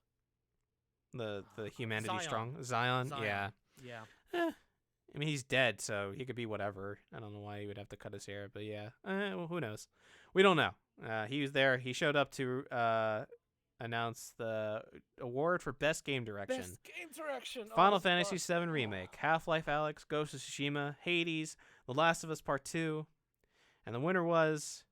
the humanity Zion. strong Zion. Zion. Yeah. Yeah. I mean, he's dead, so he could be whatever. I don't know why he would have to cut his hair, but yeah. Well, who knows? We don't know. He was there. He showed up to announce the award for Best Game Direction. Best game direction. Final Oh, Fantasy fuck. VII Remake, Half-Life Alyx, Ghost of Tsushima, Hades, The Last of Us Part 2, and the winner was...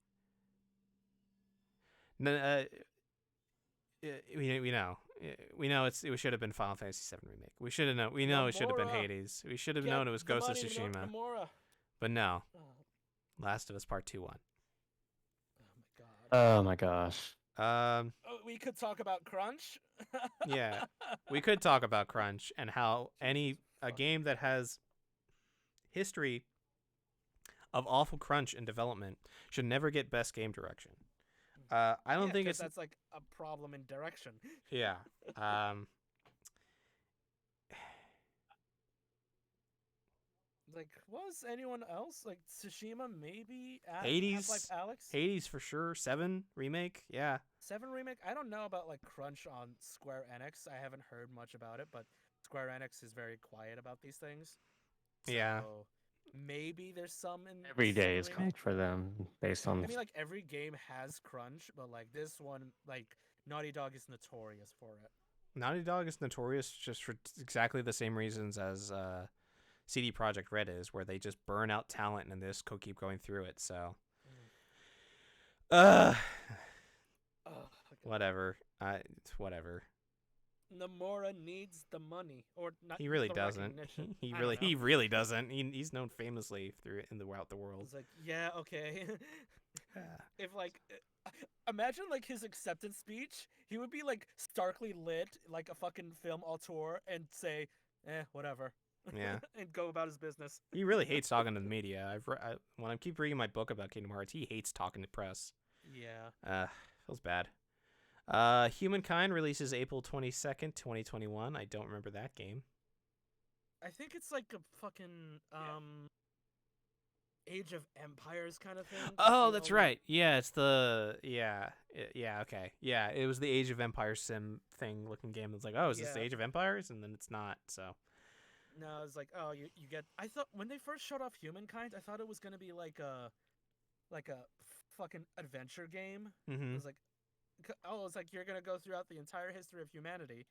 we know it should have been Final Fantasy VII Remake. We should have known. We know it should have been Nomura. Hades. We should have Get known it was the Ghost of money, Tsushima. Nomura. But no, Oh, Last of Us Part 2 won. oh my god. Oh my gosh. Um, Oh, we could talk about Crunch. Yeah, we could talk about Crunch and how a game that has history of awful crunch in development should never get Best Game Direction. I don't Yeah, think 'cause it's that's like a problem in direction. yeah. Like, was anyone else like Tsushima? Maybe Hades? Half-Life Alex. Hades for sure. 7 remake, yeah. 7 remake. I don't know about like Crunch on Square Enix. I haven't heard much about it, but Square Enix is very quiet about these things. Yeah. So maybe there's some in Every day 7 is remake. crunch for them based on I mean, like every game has crunch, but like this one, like Naughty Dog is notorious for it. Naughty Dog is notorious just for exactly the same reasons as CD Projekt Red is, where they just burn out talent and they just keep going through it. So, Oh, God. whatever. Whatever. Nomura needs the money, or not? He really the doesn't. recognition. He I don't really know. doesn't. He's known famously throughout the world. It's like, yeah, okay. Yeah. If like, imagine like his acceptance speech, he would be like starkly lit, like a fucking film auteur, and say, whatever. Yeah. And go about his business. He really hates talking to the media. When I keep reading my book about Kingdom Hearts, he hates talking to press. Yeah. Feels bad. Humankind releases April 22nd, 2021. I don't remember that game. I think it's like a fucking Age of Empires kind of thing. Oh, the that's only- right. Yeah, it's the okay. Yeah, it was the Age of Empires sim thing looking game. It's like, oh, is this the Yeah. Age of Empires? And then it's not. So No, it's like, oh, you get. I thought when they first showed off Humankind, I thought it was gonna be like a fucking adventure game. It mhm. was like, it's like you're gonna go throughout the entire history of humanity,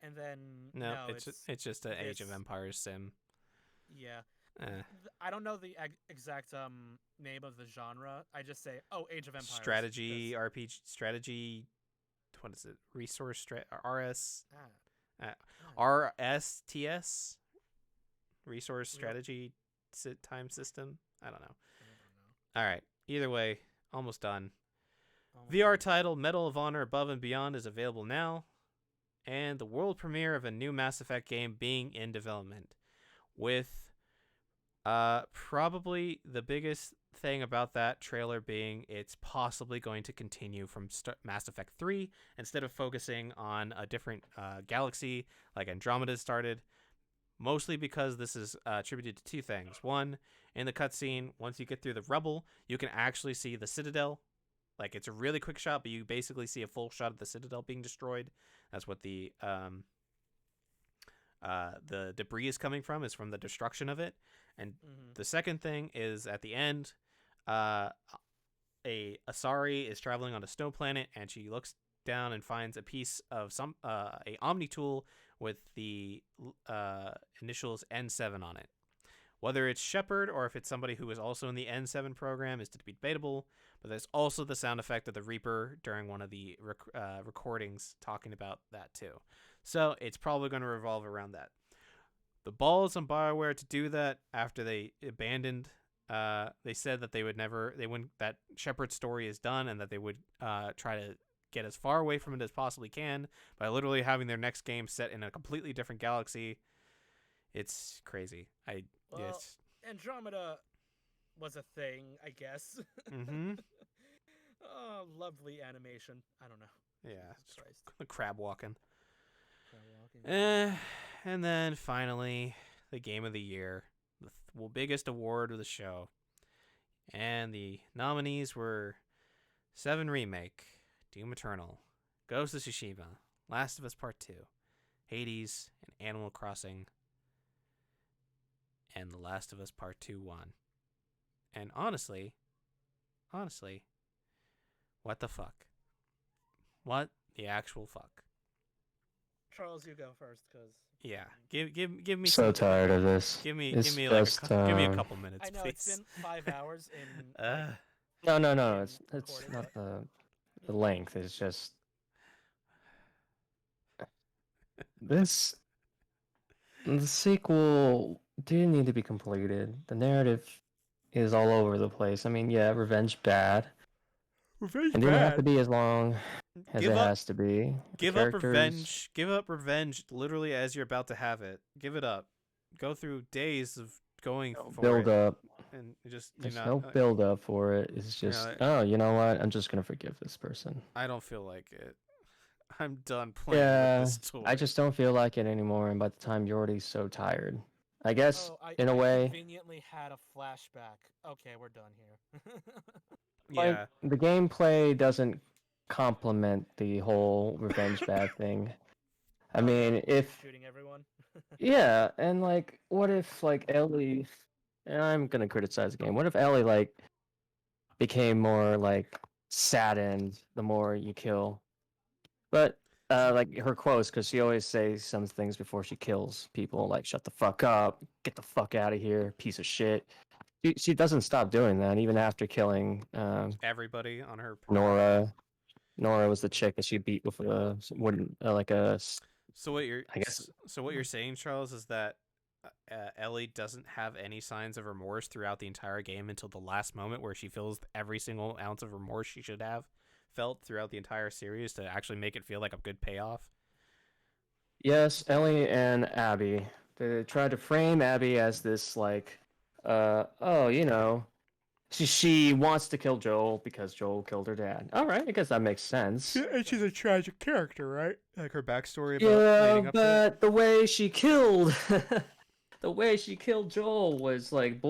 and then No, it's just an Age of this- Empires sim. yeah. Eh. I don't know the exact name of the genre. I just say, oh, Age of Empires. Strategy 'cause- RPG strategy. What is it? Resource RS ah, RSTS. Resource Real- strategy time system. I don't know. I don't know. All right. Either way, almost done. Oh, VR title Medal of Honor Above and Beyond is available now, and the world premiere of a new Mass Effect game being in development, with probably the biggest thing about that trailer being it's possibly going to continue from Mass Effect 3 instead of focusing on a different galaxy like Andromeda started, mostly because this is attributed to two things. One, in the cutscene, once you get through the rubble, you can actually see the Citadel. Like, it's a really quick shot, but you basically see a full shot of the Citadel being destroyed. That's what the debris is coming from, is from the destruction of it. And Mhm. the second thing is at the end, a Asari is traveling on a snow planet, and she looks down and finds a piece of a Omni tool with the initials N7 on it. Whether it's Shepard or if it's somebody who is also in the N7 program is to be debatable, but there's also the sound effect of the Reaper during one of the recordings talking about that too. So it's probably going to revolve around that. The balls on BioWare to do that after they abandoned, they said that that Shepard's story is done and that they would try to get as far away from it as possibly can by literally having their next game set in a completely different galaxy. It's crazy. Well, Yes. Andromeda was a thing, I guess. Mm-hmm. Oh, lovely animation. I don't know. Yeah. Jesus Christ. The crab walking. Crab walking. And then finally, the game of the year, the biggest award of the show, and the nominees were 7 Remake, Doom Eternal, Ghost of Tsushima, Last of Us Part 2, Hades, and Animal Crossing. and The Last of Us Part 2 won. And honestly, what the fuck? What the actual fuck? Charles, you go first, cause Yeah, give me So some. tired of this. Give me It's like just, give me a couple minutes, I know please. it's been 5 hours in. No, in it's recording, not but- the length. It's just this. The sequel didn't need to be completed. The narrative is all over the place. I mean, yeah, revenge bad. Revenge It didn't have to be as long as Give it up- has to be. The Give up characters- revenge. Give up revenge literally as you're about to have it. Give it up. Go through days of going for build it. up. And just There's no build up for it. It's just, oh, you know what? I'm just gonna forgive this person. I don't feel like it. I'm done playing Yeah, with this story. I just don't feel like it anymore. And by the time you're already so tired, I guess Oh, in a I way, conveniently had a flashback. Okay, we're done here. yeah. the gameplay doesn't complement the whole revenge bad thing. I mean, if shooting everyone. yeah, and like, what if like Ellie? And I'm gonna criticize the game. What if Ellie like became more like saddened the more you kill? But like her quotes, because she always says some things before she kills people, like "shut the fuck up," "get the fuck out of here," "piece of shit." She doesn't stop doing that even after killing Everybody on her. Nora. Nora was the chick that she beat with a wooden like a. So what you're I guess- so what you're saying, Charles, is that Ellie doesn't have any signs of remorse throughout the entire game until the last moment where she feels every single ounce of remorse she should have felt throughout the entire series to actually make it feel like a good payoff. Yes, Ellie and Abby. They tried to frame Abby as this like, oh, you know, she wants to kill Joel because Joel killed her dad. All right, I guess that makes sense. And she's a tragic character, right? Like her backstory about Yeah, leading up to it. but the way she killed, the way she killed Joel was like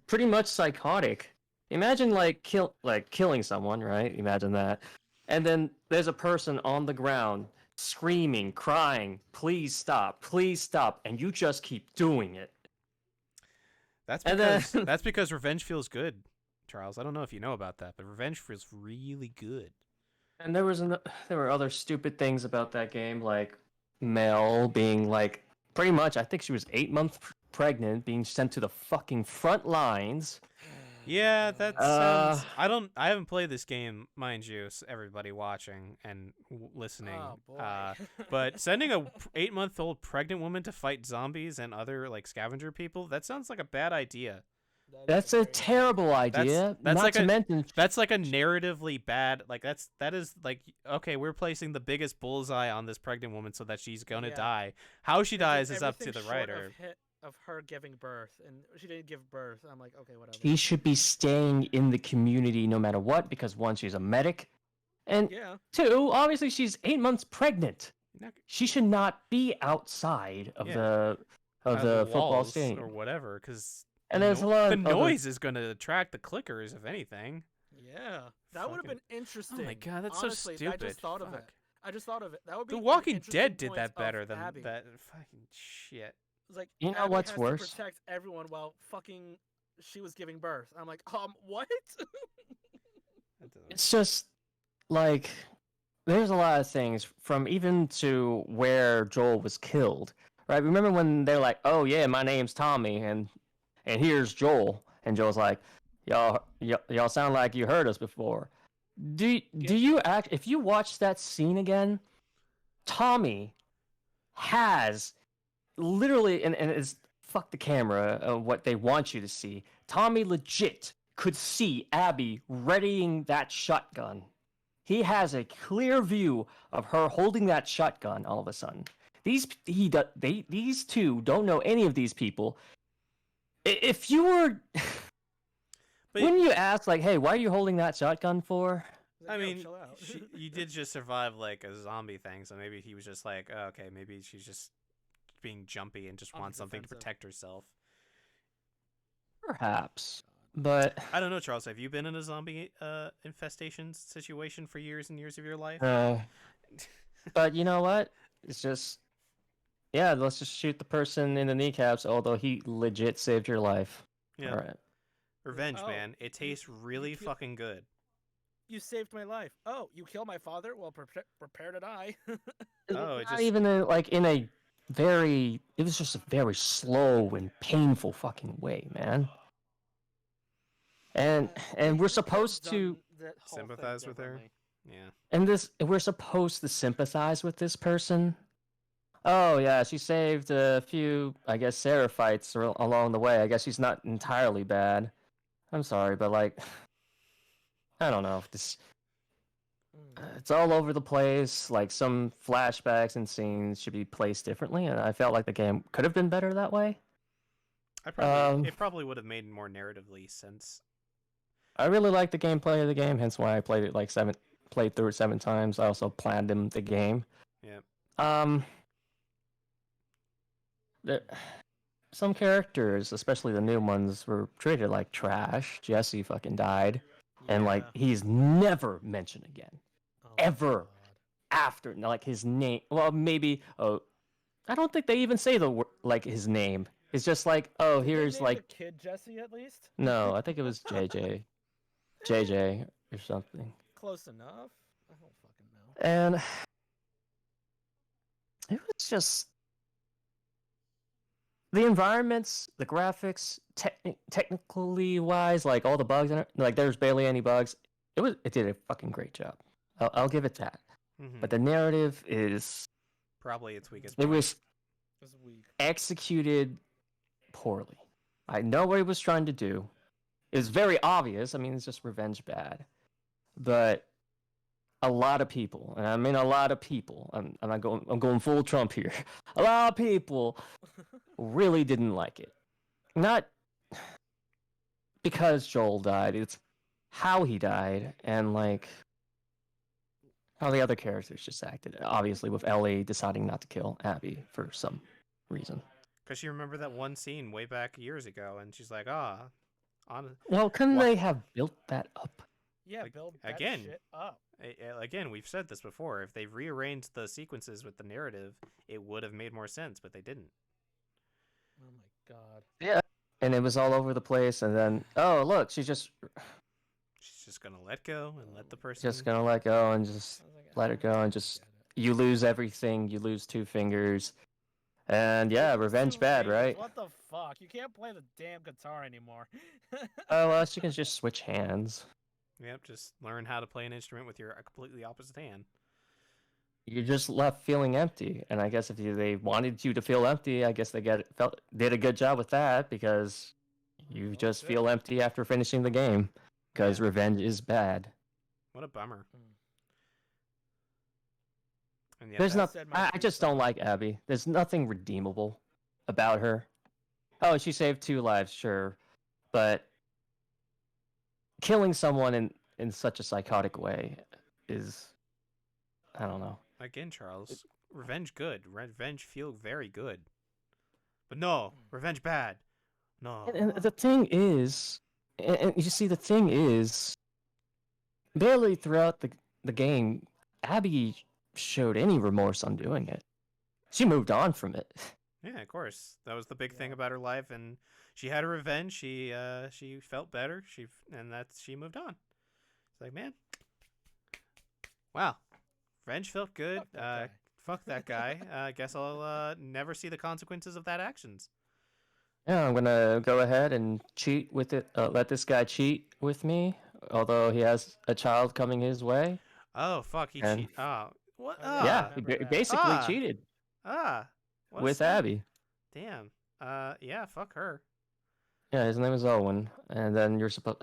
pretty much psychotic. Imagine killing someone, right? Imagine that, and then there's a person on the ground screaming, crying, "Please stop! Please stop!" and you just keep doing it. That's And because then- that's because revenge feels good, Charles. I don't know if you know about that, but revenge feels really good. And there were other stupid things about that game, like Mel being like pretty much. I think she was 8 months pregnant, being sent to the fucking front lines. Yeah, that Uh, sounds. I haven't played this game, mind you. Everybody watching and listening. Oh boy. But sending a 8-month-old pregnant woman to fight zombies and other like scavenger people—that sounds like a bad idea. That is That's a very- terrible idea. that's Not like to a- mention, That's like a narratively bad. Like that is like okay, we're placing the biggest bullseye on this pregnant woman so that she's gonna Yeah. die. How she They did dies is up to everything the short writer. of her giving birth, and she didn't give birth. I'm like, okay, whatever. he should be staying in the community no matter what, because one, she's a medic, and Yeah. two, obviously she's 8 months pregnant. Not- She should not be outside of Yeah. the out the football walls stadium. or whatever, because And there's a lot the of other- noise is going to attract the clickers, if anything. Yeah. That would have Fucking- been interesting. Oh my god, that's Honestly, so stupid. I just thought of it. Fuck. I just thought of it. That would be The an Walking interesting Dead did point that of better than Abby. that fucking shit. It's like, You know Abby what's has worse? To protect everyone while fucking she was giving birth. I'm like, what? That doesn't- It's just like there's a lot of things from even to where Joel was killed. Right? Remember when they're like, "Oh yeah, my name's Tommy and here's Joel." And Joel's like, "Y'all sound like you heard us before." Do you act if you watch that scene again, Tommy has literally and it's fuck the camera what they want you to see. Tommy legit could see Abby readying that shotgun. He has a clear view of her holding that shotgun all of a sudden. These two don't know any of these people. If you were But wouldn't you ask like, "Hey, why are you holding that shotgun for?" He's I like, "Yo, mean, chill out." you did just survive like a zombie thing, so maybe he was just like, oh, okay, maybe she's just being jumpy and just On the wants something to defensive. protect herself. Perhaps. But I don't know, Charles. Have you been in a zombie infestation situation for years and years of your life? but you know what? It's just yeah, let's just shoot the person in the kneecaps, although he legit saved your life. Yeah. All right. Revenge, Oh, man. It tastes really kill- fucking good. You saved my life. Oh, you killed my father? Well, prepare to die. Oh, it Not just even like in a very. It was just a very slow and painful fucking way, man. And They and we're could've supposed to. done that whole thing sympathize with her. differently. Yeah. And we're supposed to sympathize with this person. Oh yeah, she saved a few, I guess, Seraphites along the way. I guess she's not entirely bad. I'm sorry, but like, I don't know. This it's all over the place. Like some flashbacks and scenes should be placed differently, and I felt like the game could have been better that way. It probably would have made more narratively sense. I really like the gameplay of the game, hence why I played it played through it 7 times. I also planned the game. Yeah. There, some characters, especially the new ones, were treated like trash. Jesse fucking died, and like Yeah. he's never mentioned again Oh my ever. God. After like his name. Well, maybe. Oh, I don't think they even say like his name. It's just like, oh, Did they here's name like the kid Jesse at least? no, I think it was JJ or something. Close enough. I don't fucking know. And it was just the environments, the graphics, technically wise, like all the bugs in it, like there's barely any bugs. It did a fucking great job. I'll give it that. Mhm. But the narrative is Probably its weakest it point. was It's weak. executed poorly. I know what he was trying to do. It's very obvious. I mean, it's just revenge bad. But a lot of people, and I mean a lot of people, I'm going full Trump here. A lot of people really didn't like it. Not because Joel died, it's how he died and like how the other characters just acted. Obviously with Ellie deciding not to kill Abby for some reason. Because you remember that one scene way back years ago, and she's like, on Well, couldn't Wha- they have built that up? Yeah, Like, build that again. shit up. Again, we've said this before. If they rearranged the sequences with the narrative, it would have made more sense, but they didn't. Oh my God. Yeah. And it was all over the place, and then oh look, she's just She's gonna let go and let the person. gonna let go and just I was like, let I it go don't and just get it. you lose everything, you lose 2 fingers. And yeah, You lose revenge 2 bad, fingers, right? What the fuck? You can't play the damn guitar anymore. Oh well, she can just switch hands. Yep, just learn how to play an instrument with your completely opposite hand. You're just left feeling empty. And I guess if they wanted you to feel empty, I guess they did a good job with that because you Well, just shit. feel empty after finishing the game because Yeah. revenge is bad. What a bummer. Mm. And yeah, There's that not. said my I just don't piece, like Abby. There's nothing redeemable about her. Oh, she saved 2 lives, sure, but killing someone in such a psychotic way is, I don't know. again, Charles, revenge good. Revenge feel very good. But no, revenge bad. No. And the thing is, and you see, the thing is, barely throughout the game, Abby showed any remorse on doing it. She moved on from it. Yeah, of course. That was the big thing Yeah. about her life, and she had her revenge. She felt better. She moved on. It's like, man, wow, revenge felt good. Fuck that guy. Fuck that guy. I guess I'll never see the consequences of that actions. Yeah, I'm gonna go ahead and cheat with it. Let this guy cheat with me, although he has a child coming his way. Oh fuck, he And- cheat. Oh, what? Oh, yeah. Yeah, he remember that. basically Ah. cheated What a with snap. Abby. Damn. Yeah, fuck her. Yeah, his name is Owen, and then you're supposed.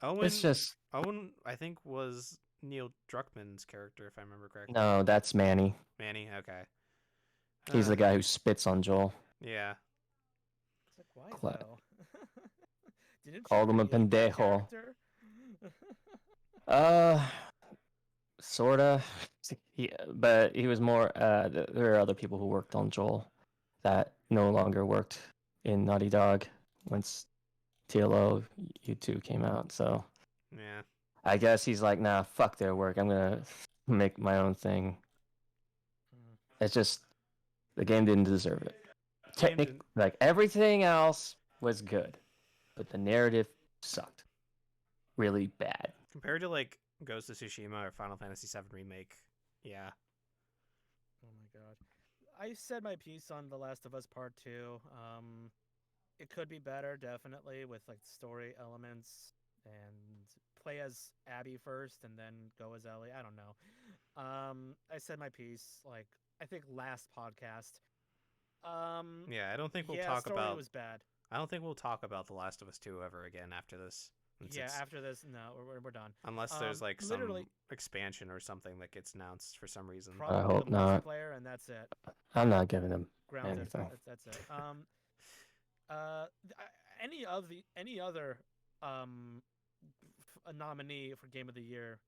Owen. It's just Owen, I think, was Neil Druckmann's character, if I remember correctly. no. That's Manny. Manny. Okay. He's Uh, the guy who spits on Joel. Yeah. It's like, why Cla- though? Didn't Called you him a create that pendejo. character? Sorta. But he was more. There are other people who worked on Joel that no longer worked in Naughty Dog once TLO U2 came out. So Yeah. I guess he's like, nah, fuck their work. I'm gonna make my own thing. Mm. It's just The game didn't deserve it. Game didn't- Like everything else was good, but the narrative sucked. Really bad. Compared to like Ghost of Tsushima or Final Fantasy VII Remake, yeah. Oh my god. I said my piece on The Last of Us Part 2. It could be better, definitely, with like story elements and play as Abby first and then go as Ellie. I don't know. I said my piece, like, I think last podcast. Yeah, I don't think we'll yeah, talk story about was bad. I don't think we'll talk about The Last of Us 2 ever again after this. since Yeah, it's- after this, no, we're done. unless there's like some literally- expansion or something that gets announced for some reason. Probably hope the not. multiplayer, and that's it. I'm not giving them Grounded. anything. That's it. Any other a nominee for Game of the Year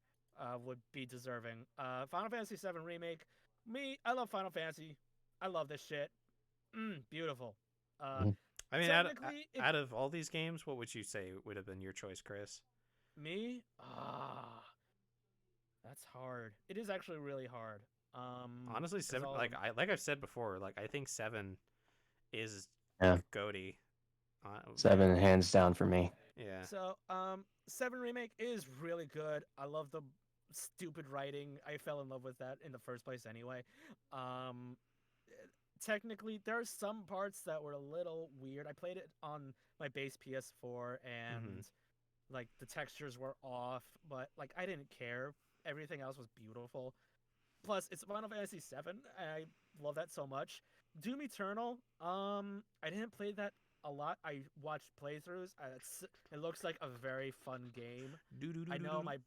would be deserving. Final Fantasy VII Remake. I love Final Fantasy. I love this shit. Beautiful. Mhm. I mean, technically, out of all these games, what would you say would have been your choice, Chris? Me? That's hard. It is actually really hard. Honestly, 'cause seven. all of Like them- I've said before, like I think 7 is Yeah. goaty. 7 hands down for me. Yeah. So, 7 Remake is really good. I love the stupid writing. I fell in love with that in the first place anyway. Technically, there are some parts that were a little weird. I played it on my base PS4 and like the textures were off, but like I didn't care. Everything else was beautiful. Plus, it's Final Fantasy VII. I love that so much. Doom Eternal. I didn't play that a lot. I watched playthroughs. It looks like a very fun game. I know my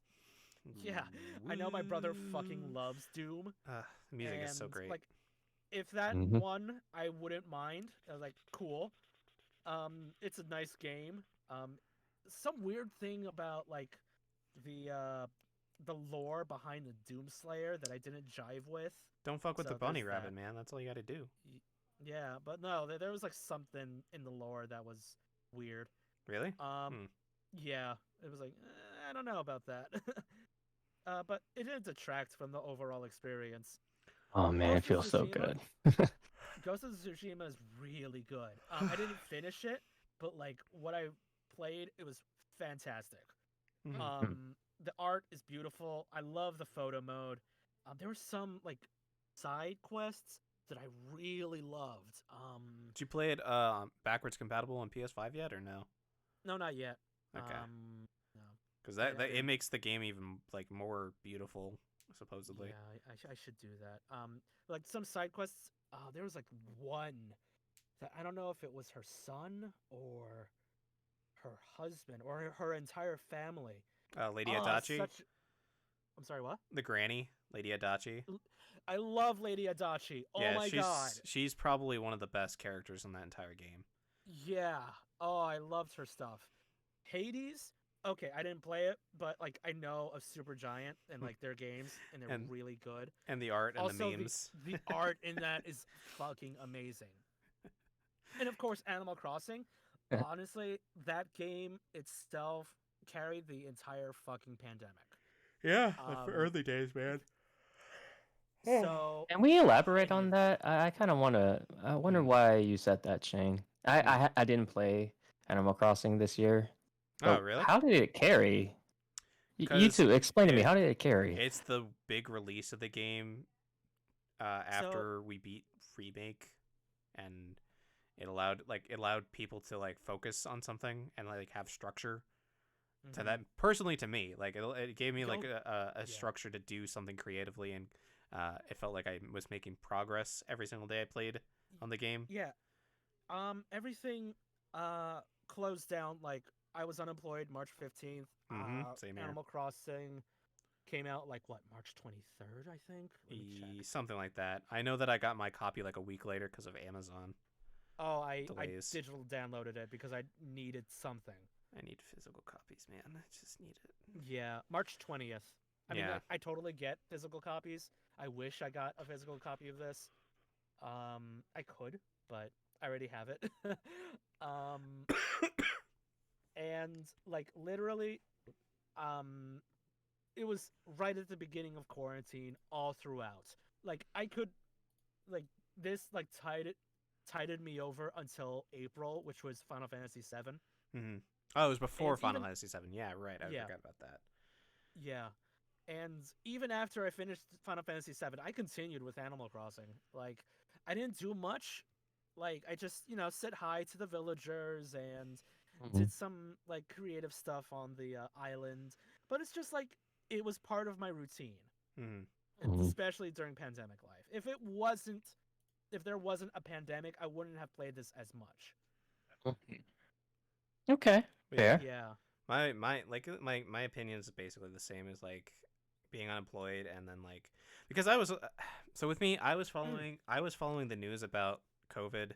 brother fucking loves Doom. The music is so and, great. Like, if that Mhm. won, I wouldn't mind. I was like, cool. It's a nice game. Some weird thing about like the lore behind the Doomslayer that I didn't jive with. Don't fuck with so the bunny there's rabbit, that. man. That's all you got to do. Yeah, but no, there was like something in the lore that was weird. Really? Yeah, it was like I don't know about that. But it didn't detract from the overall experience. Oh man, it Ghost of feels so Tsushima? good. Ghost of Tsushima is really good. I didn't finish it, but like what I played, it was fantastic. Mhm. The art is beautiful. I love the photo mode. There were some like side quests that I really loved. Did you play it backwards compatible on PS5 yet, or no? No, not yet. Okay. No. Because I it didn't- makes the game even like more beautiful, supposedly. Yeah, I should do that. Like some side quests. There was like one that I don't know if it was her son or her husband or her entire family. Lady Oh, Adachi, I'm sorry, what? the granny, Lady Adachi. I love Lady Adachi. Oh Yeah, my god. she's probably one of the best characters in that entire game. Yeah. Oh, I loved her stuff. Hades. Okay, I didn't play it, but like I know of Supergiant and like their games, and they're And- really good. And the art and Also, the memes. the art in that is fucking amazing. And of course, Animal Crossing. Honestly, that game itself carried the entire fucking pandemic. Yeah, the early days, man. So Can we elaborate on that? I kind of want to. I wonder why you said that, Shane. I didn't play Animal Crossing this year. Oh, but really? How did it carry? You 'Cause two, explain to me. it- How did it carry? It's the big release of the game after we beat Remake, and it allowed people to like focus on something and like have structure. To mhm. that personally, to me, like it gave me like Go- a yeah. structure to do something creatively, and it felt like I was making progress every single day I played on the game. Yeah. Everything closed down. Like I was unemployed March 15th. Same here. Animal Crossing came out like what, March 23rd, I think. Let me check. Something like that. I know that I got my copy like a week later because of Amazon. Oh, I delays. digital downloaded it because I needed something. I need physical copies, man. I just need it. Yeah, March 20th. I mean, Yeah. like, I totally get physical copies. I wish I got a physical copy of this. I could, but I already have it. And like literally, it was right at the beginning of quarantine, all throughout. Like I could, like this like tided me over until April, which was Final Fantasy VII. Mm-hmm. Oh, it was before And Final even Fantasy VII. Yeah, right. I yeah, forgot about that. yeah. And even after I finished Final Fantasy VII, I continued with Animal Crossing. Like, I didn't do much. Like, I just, said hi to the villagers and Mhm. did some, like, creative stuff on the island. But it's just, like, it was part of my routine, Mm-hmm. Mhm. especially during pandemic life. If there wasn't a pandemic, I wouldn't have played this as much. Okay, Yeah. fair. Yeah. My opinion is basically the same as like being unemployed and then like because I was so with me I was following the news about COVID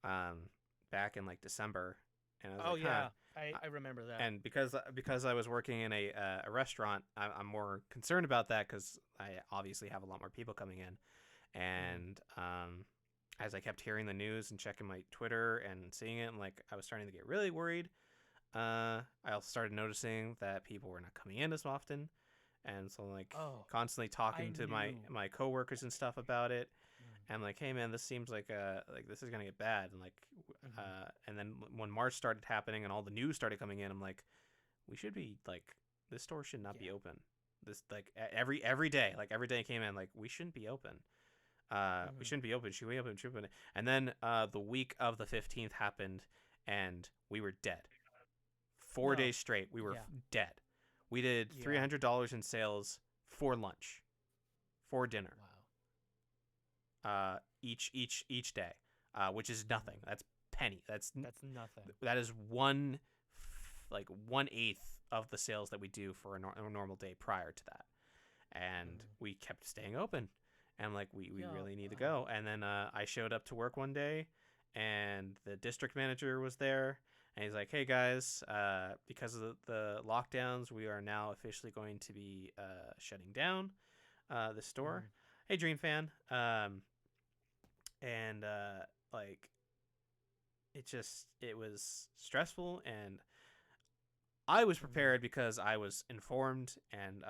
um back in like December, and I was Oh, like, huh. yeah. I remember that. And because I was working in a restaurant, I'm more concerned about that because I obviously have a lot more people coming in, and as I kept hearing the news and checking my Twitter and seeing it, like I was starting to get really worried. I also started noticing that people were not coming in as often, and so like Oh, constantly I talking to knew. my coworkers and stuff about it, Mm. and like, hey man, this seems like this is gonna get bad, and like Mhm. and then when March started happening and all the news started coming in, I'm like, we should be like this store should not be Yeah. open. This like every day, like every day it came in, like we shouldn't be open. We Mhm. shouldn't be open. Should we open? Should we open? And then the week of the 15th happened, and we were dead. 4 days No. straight, we were Yeah. dead. We did Yeah. $300 in sales for lunch, for dinner, Wow. each day, which is nothing. That's penny. That's nothing. That is like 1/8 of the sales that we do for a normal day prior to that, and Mhm. we kept staying open, and like we Yeah. really need to Wow. go. And then I showed up to work one day, and the district manager was there, and he's like, hey guys, because of the lockdowns, we are now officially going to be shutting down the store. Mhm. Hey Dream Fan. And like it was stressful, and I was Mhm. prepared because I was informed, and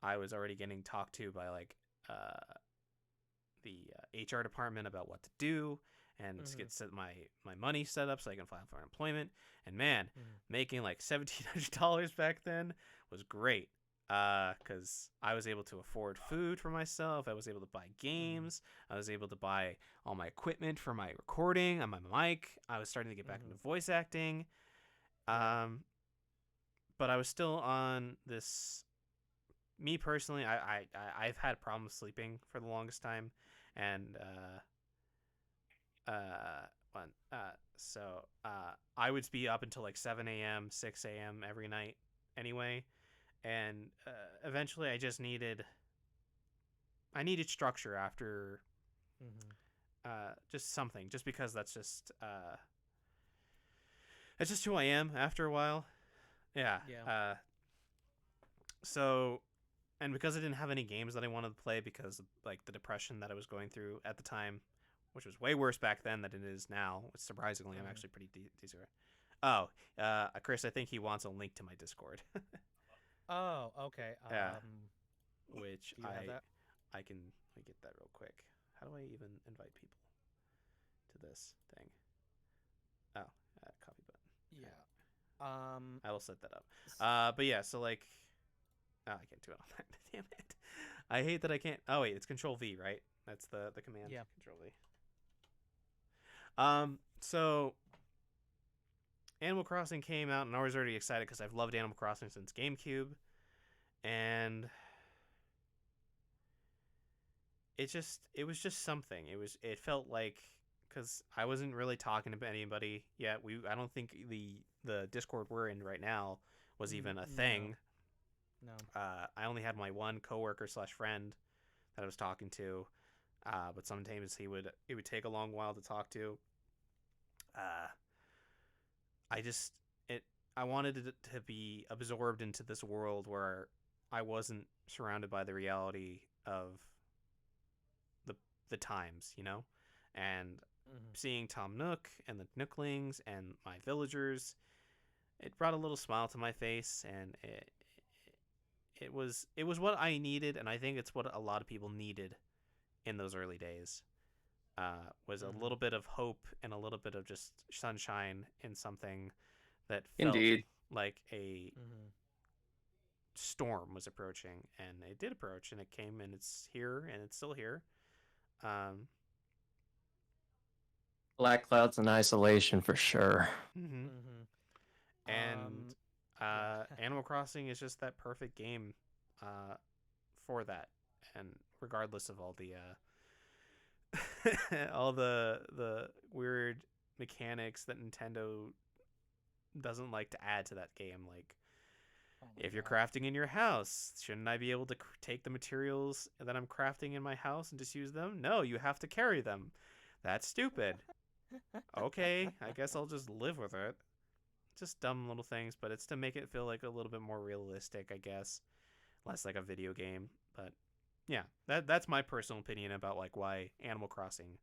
I was already getting talked to by like the HR department about what to do and to Mhm. get my money set up so I can file for unemployment. And man, Mhm. making like $1,700 back then was great. Because I was able to afford food for myself. I was able to buy Mhm. games. I was able to buy all my equipment for my recording on my mic. I was starting to get back into Mhm. voice acting. Yeah. Um, but I was still on this. Me personally, I've had problems sleeping for the longest time, and one I would be up until like 7 a.m., 6 a.m. every night anyway, and eventually I needed structure after Mhm. just something, just because that's just who I am after a while. Yeah. Yeah. So and because I didn't have any games that I wanted to play because of like the depression that I was going through at the time, which was way worse back then than it is now. Which surprisingly, I'm Mhm. actually pretty decent. Oh, Chris, I think he wants a link to my Discord. Oh, okay. Yeah, which Do you have that? I can let me get that real quick. How do I even invite people to this thing? Oh, copy button. Yeah. Alright, Um. I will set that up. s- But yeah, so like, oh, I can't do it on that. Damn it! I hate that I can't. Oh wait, it's Control V, right? That's the command. Yeah. Control V. So Animal Crossing came out, and I was already excited because I've loved Animal Crossing since GameCube, and it was just something. It felt like because I wasn't really talking to anybody yet. I don't think the Discord we're in right now was even a No. thing. No. I only had my one coworker slash friend that I was talking to, but sometimes it would take a long while to talk to. Uh, I just it I wanted it to be absorbed into this world where I wasn't surrounded by the reality of the the times, you know, and Mhm. seeing Tom Nook and the Nooklings and my villagers, it brought a little smile to my face, and it was what I needed, and I think it's what a lot of people needed in those early days. was a Mhm. little bit of hope and a little bit of just sunshine in something that felt Indeed. like a Mhm. storm was approaching, and it did approach, and it came, and it's here, and it's still here. Um, Black clouds in isolation for sure. mhm. Mhm. And Yeah. Animal Crossing is just that perfect game for that, and regardless of all the all the weird mechanics that Nintendo doesn't like to add to that game, like Oh my if you're God. crafting in your house, shouldn't I be able to take the materials that I'm crafting in my house and just use them? No, you have to carry them. That's stupid. Okay, I guess I'll just live with it. Just dumb little things, but it's to make it feel like a little bit more realistic, I guess. Less like a video game. But yeah, that's my personal opinion about like why Animal Crossing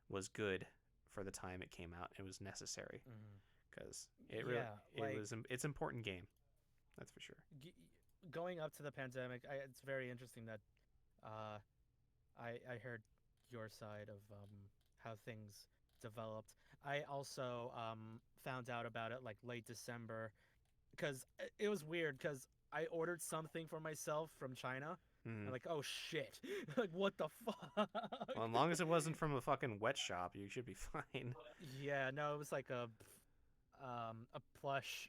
was good for the time it came out. It was necessary Mhm. because it really Yeah, like it's an important game. That's for sure. g- going up to the pandemic, it's very interesting that uh, I heard your side of how things developed. I also found out about it like late December because it was weird because I ordered something for myself from China. Mm. I'm like, oh shit, like what the fuck? Well, as long as it wasn't from a fucking wet shop, you should be fine. Yeah, no, it was like a plush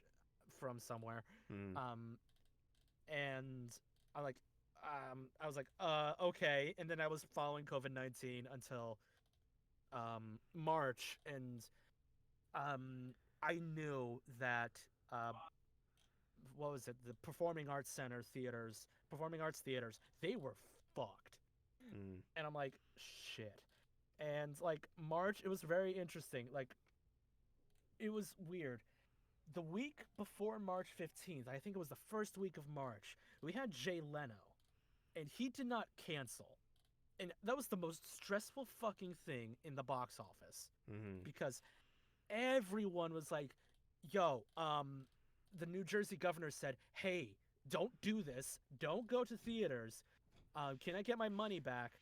from somewhere. Mm. Um, and I like I was like, okay. And then I was following COVID-19 until March, and I knew that uh, what was it? The Performing Arts theaters, they were fucked. Mm. And I'm like, shit. And like March, it was very interesting. Like it was weird. The week before March 15th, I think it was the first week of March, we had Jay Leno, and he did not cancel. And that was the most stressful fucking thing in the box office Mm-hmm. because everyone was like, yo, the New Jersey governor said, hey, don't do this. Don't go to theaters. Can I get my money back?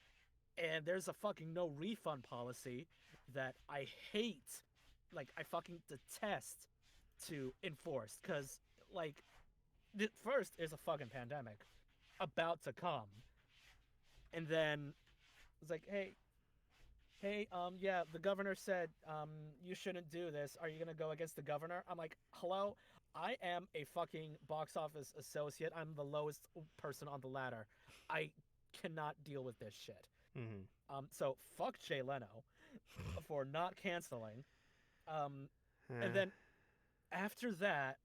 And there's a fucking no refund policy that I hate. Like, I fucking detest to enforce because, like, first, there's a fucking pandemic about to come. And then it's like, hey, yeah, the governor said, you shouldn't do this. Are you gonna go against the governor? I'm like, hello, I am a fucking box office associate. I'm the lowest person on the ladder. I cannot deal with this shit. Mm-hmm. So fuck Jay Leno for not canceling. Um, and Eh. then after that,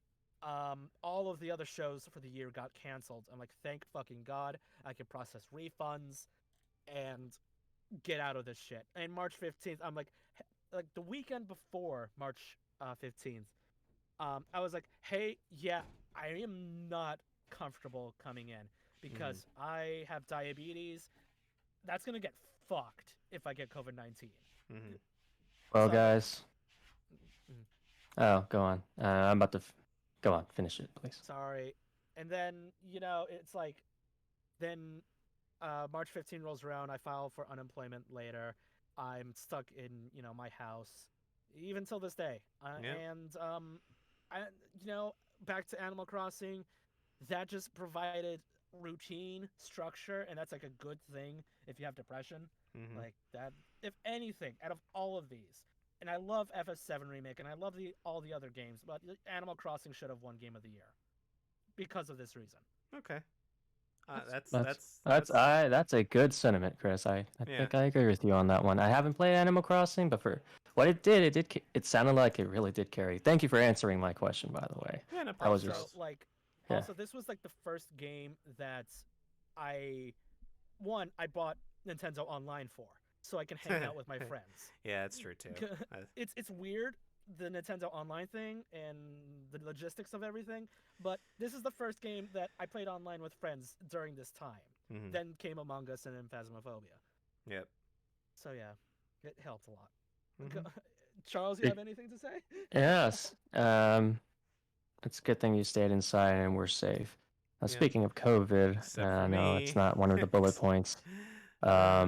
all of the other shows for the year got canceled. I'm like, thank fucking God, I can process refunds and get out of this shit. And March 15th, I'm like the weekend before March 15th, I was like, hey, yeah, I am not comfortable coming in because I have diabetes. That's gonna get fucked if I get COVID-19. Mm-hmm. Well, So I was like, guys. Oh, go on. I'm about to. Go on. Finish it, please. sorry. And then it's like, then March 15 rolls around. I file for unemployment later. I'm stuck in my house, even till this day. Yeah. And I back to Animal Crossing, that just provided routine structure, and that's like a good thing if you have depression. Mm-hmm. Like that, if anything, out of all of these. And I love FF7 remake, and I love all the other games, but Animal Crossing should have won Game of the Year because of this reason. Okay. That's a good sentiment, Chris. I Yeah. think I agree with you on that one. I haven't played Animal Crossing, but for what it sounded like it really did carry. Thank you for answering my question, by the way. Yeah, no That was problem. just like yeah. also this was like the first game that I bought Nintendo Online for, so I can hang out with my friends. Yeah, it's true too. It's weird, the Nintendo Online thing and the logistics of everything, but this is the first game that I played online with friends during this time. Mm-hmm. Then came Among Us and then Phasmophobia. Yep. So yeah, it helped a lot. Mm-hmm. Charles, you have anything to say? Yes. It's a good thing you stayed inside and we're safe. Now, Yeah. speaking of COVID, Except for no, me. it's not one of the bullet points. Fuck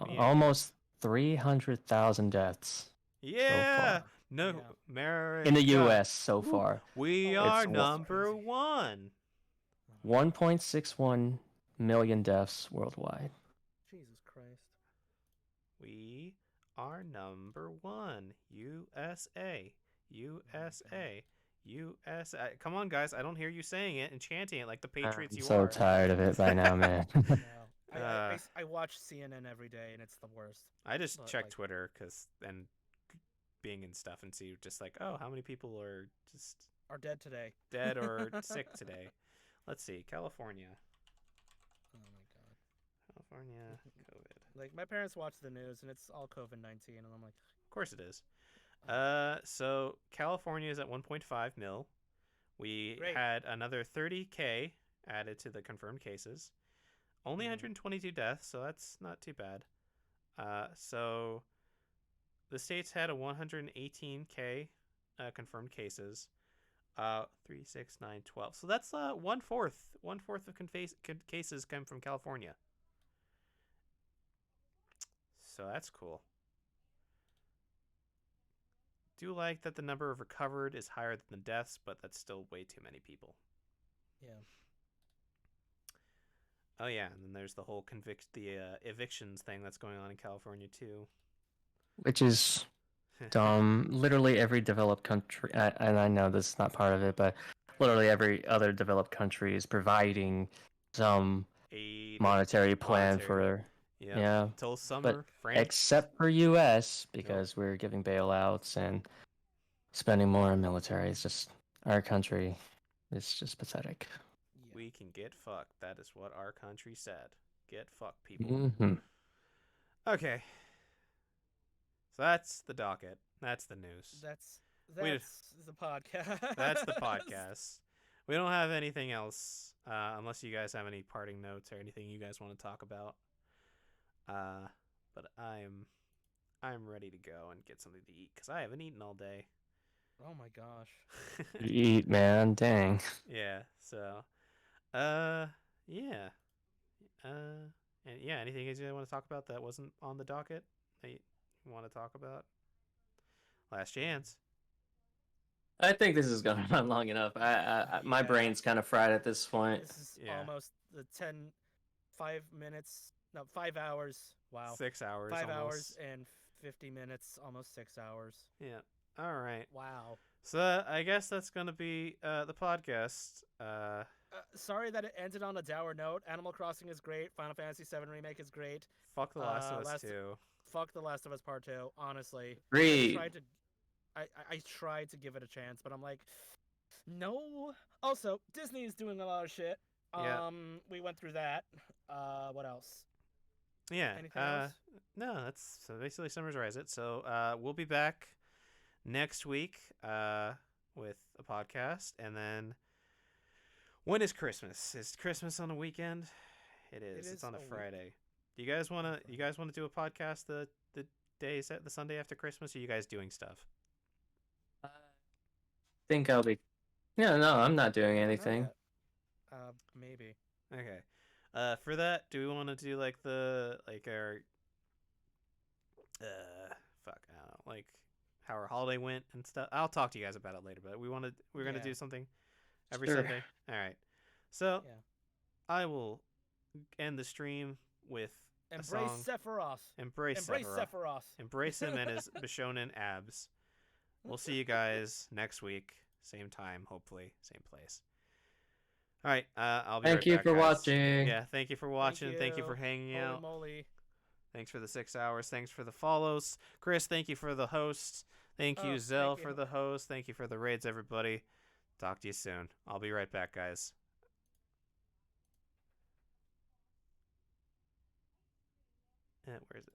me. Almost 300,000 deaths Yeah. far. No, Yeah. America. in the U.S. so Woo. far. We Oh, are it's number crazy. 1. 1.61 million deaths worldwide. Jesus Christ. We are number 1. USA. USA. USA. Come on, guys. I don't hear you saying it and chanting it like the Patriots I'm you so are. tired of it by now, man. No. Uh, I watch CNN every day and it's the worst. I just But, check like- Twitter and Bing and stuff and see just like, oh, how many people are just Are dead today. dead or sick today. Let's see. California. Oh my god. California COVID. Like my parents watch the news and it's all COVID-19 and I'm like, Of course it is. So California is at 1.5 mil. We Great. had another 30K added to the confirmed cases. Only 122 deaths, so that's not too bad. So the states had a 118K confirmed cases. 3, 6, 9, 12. So that's 1/4. 1/4 of cases come from California. So that's cool. Do like that the number of recovered is higher than the deaths, but that's still way too many people. yeah. Oh yeah, and then there's the whole evictions thing that's going on in California too. Which is dumb. Literally every developed country, and I know this is not part of it, but literally every other developed country is providing some Aid, monetary plan monetary. for, Yeah. yeah. Until summer, France. Except for U.S. because we're giving bailouts and spending more on military. It's just our country is just pathetic. Yeah. We can get fucked. That is what our country said. Get fucked, people. Hmm. Okay. So that's the docket. That's the news. That's We- the podcast. That's the podcast. We don't have anything else, unless you guys have any parting notes or anything you guys want to talk about. But I'm ready to go and get something to eat because I haven't eaten all day. Oh my gosh. Eat, man. Dang. Yeah. So, yeah. And yeah, anything you guys want to talk about that wasn't on the docket that you want to talk about? Last chance. I think this is gonna run long enough. My Yeah. brain's kind of fried at this point. This is Yeah. almost the 5 minutes. No, 5 hours. Wow. 6 hours. 5 hours almost. and 50 minutes, almost 6 hours. Yeah. All right. Wow. So I guess that's gonna be the podcast. Sorry that it ended on a dour note. Animal Crossing is great. Final Fantasy VII Remake is great. Fuck The Last of Us Last- 2. Fuck The Last of Us Part 2, honestly. Agreed. I tried to give it a chance, but I'm like, no. Also, Disney is doing a lot of shit. Yeah. We went through that. What else? Yeah. Anything else? No, that's so basically summarize it. So we'll be back next week with a podcast, and then when is Christmas? Is Christmas on a weekend? It is. It's is on a a week- Friday. Do you guys wanna do a podcast the the Sunday after Christmas? Or are you guys doing stuff? I think I'll be. Yeah, no, I'm not doing I don't know anything. yet. Maybe. Okay. For that, do we want to do like our fuck, I don't know, like how our holiday went and stuff? I'll talk to you guys about it later, but we're gonna Yeah. do something every Sure. Sunday. All right. So Yeah. I will end the stream with Embrace a song. Sephiroth. Embrace Embrace Sephiroth. Sephiroth. Embrace him and his Bishonen abs. We'll see you guys next week, same time, hopefully, same place. All right, I'll be Thank right you back, for guys. watching. Yeah, thank you for watching. Thank you for you. hanging Holy out. moly. Thanks for the 6 hours. Thanks for the follows. Chris, thank you for the host. Thank you, Oh, Zell, thank for you. the host. Thank you for the raids, everybody. Talk to you soon. I'll be right back, guys. Where is it?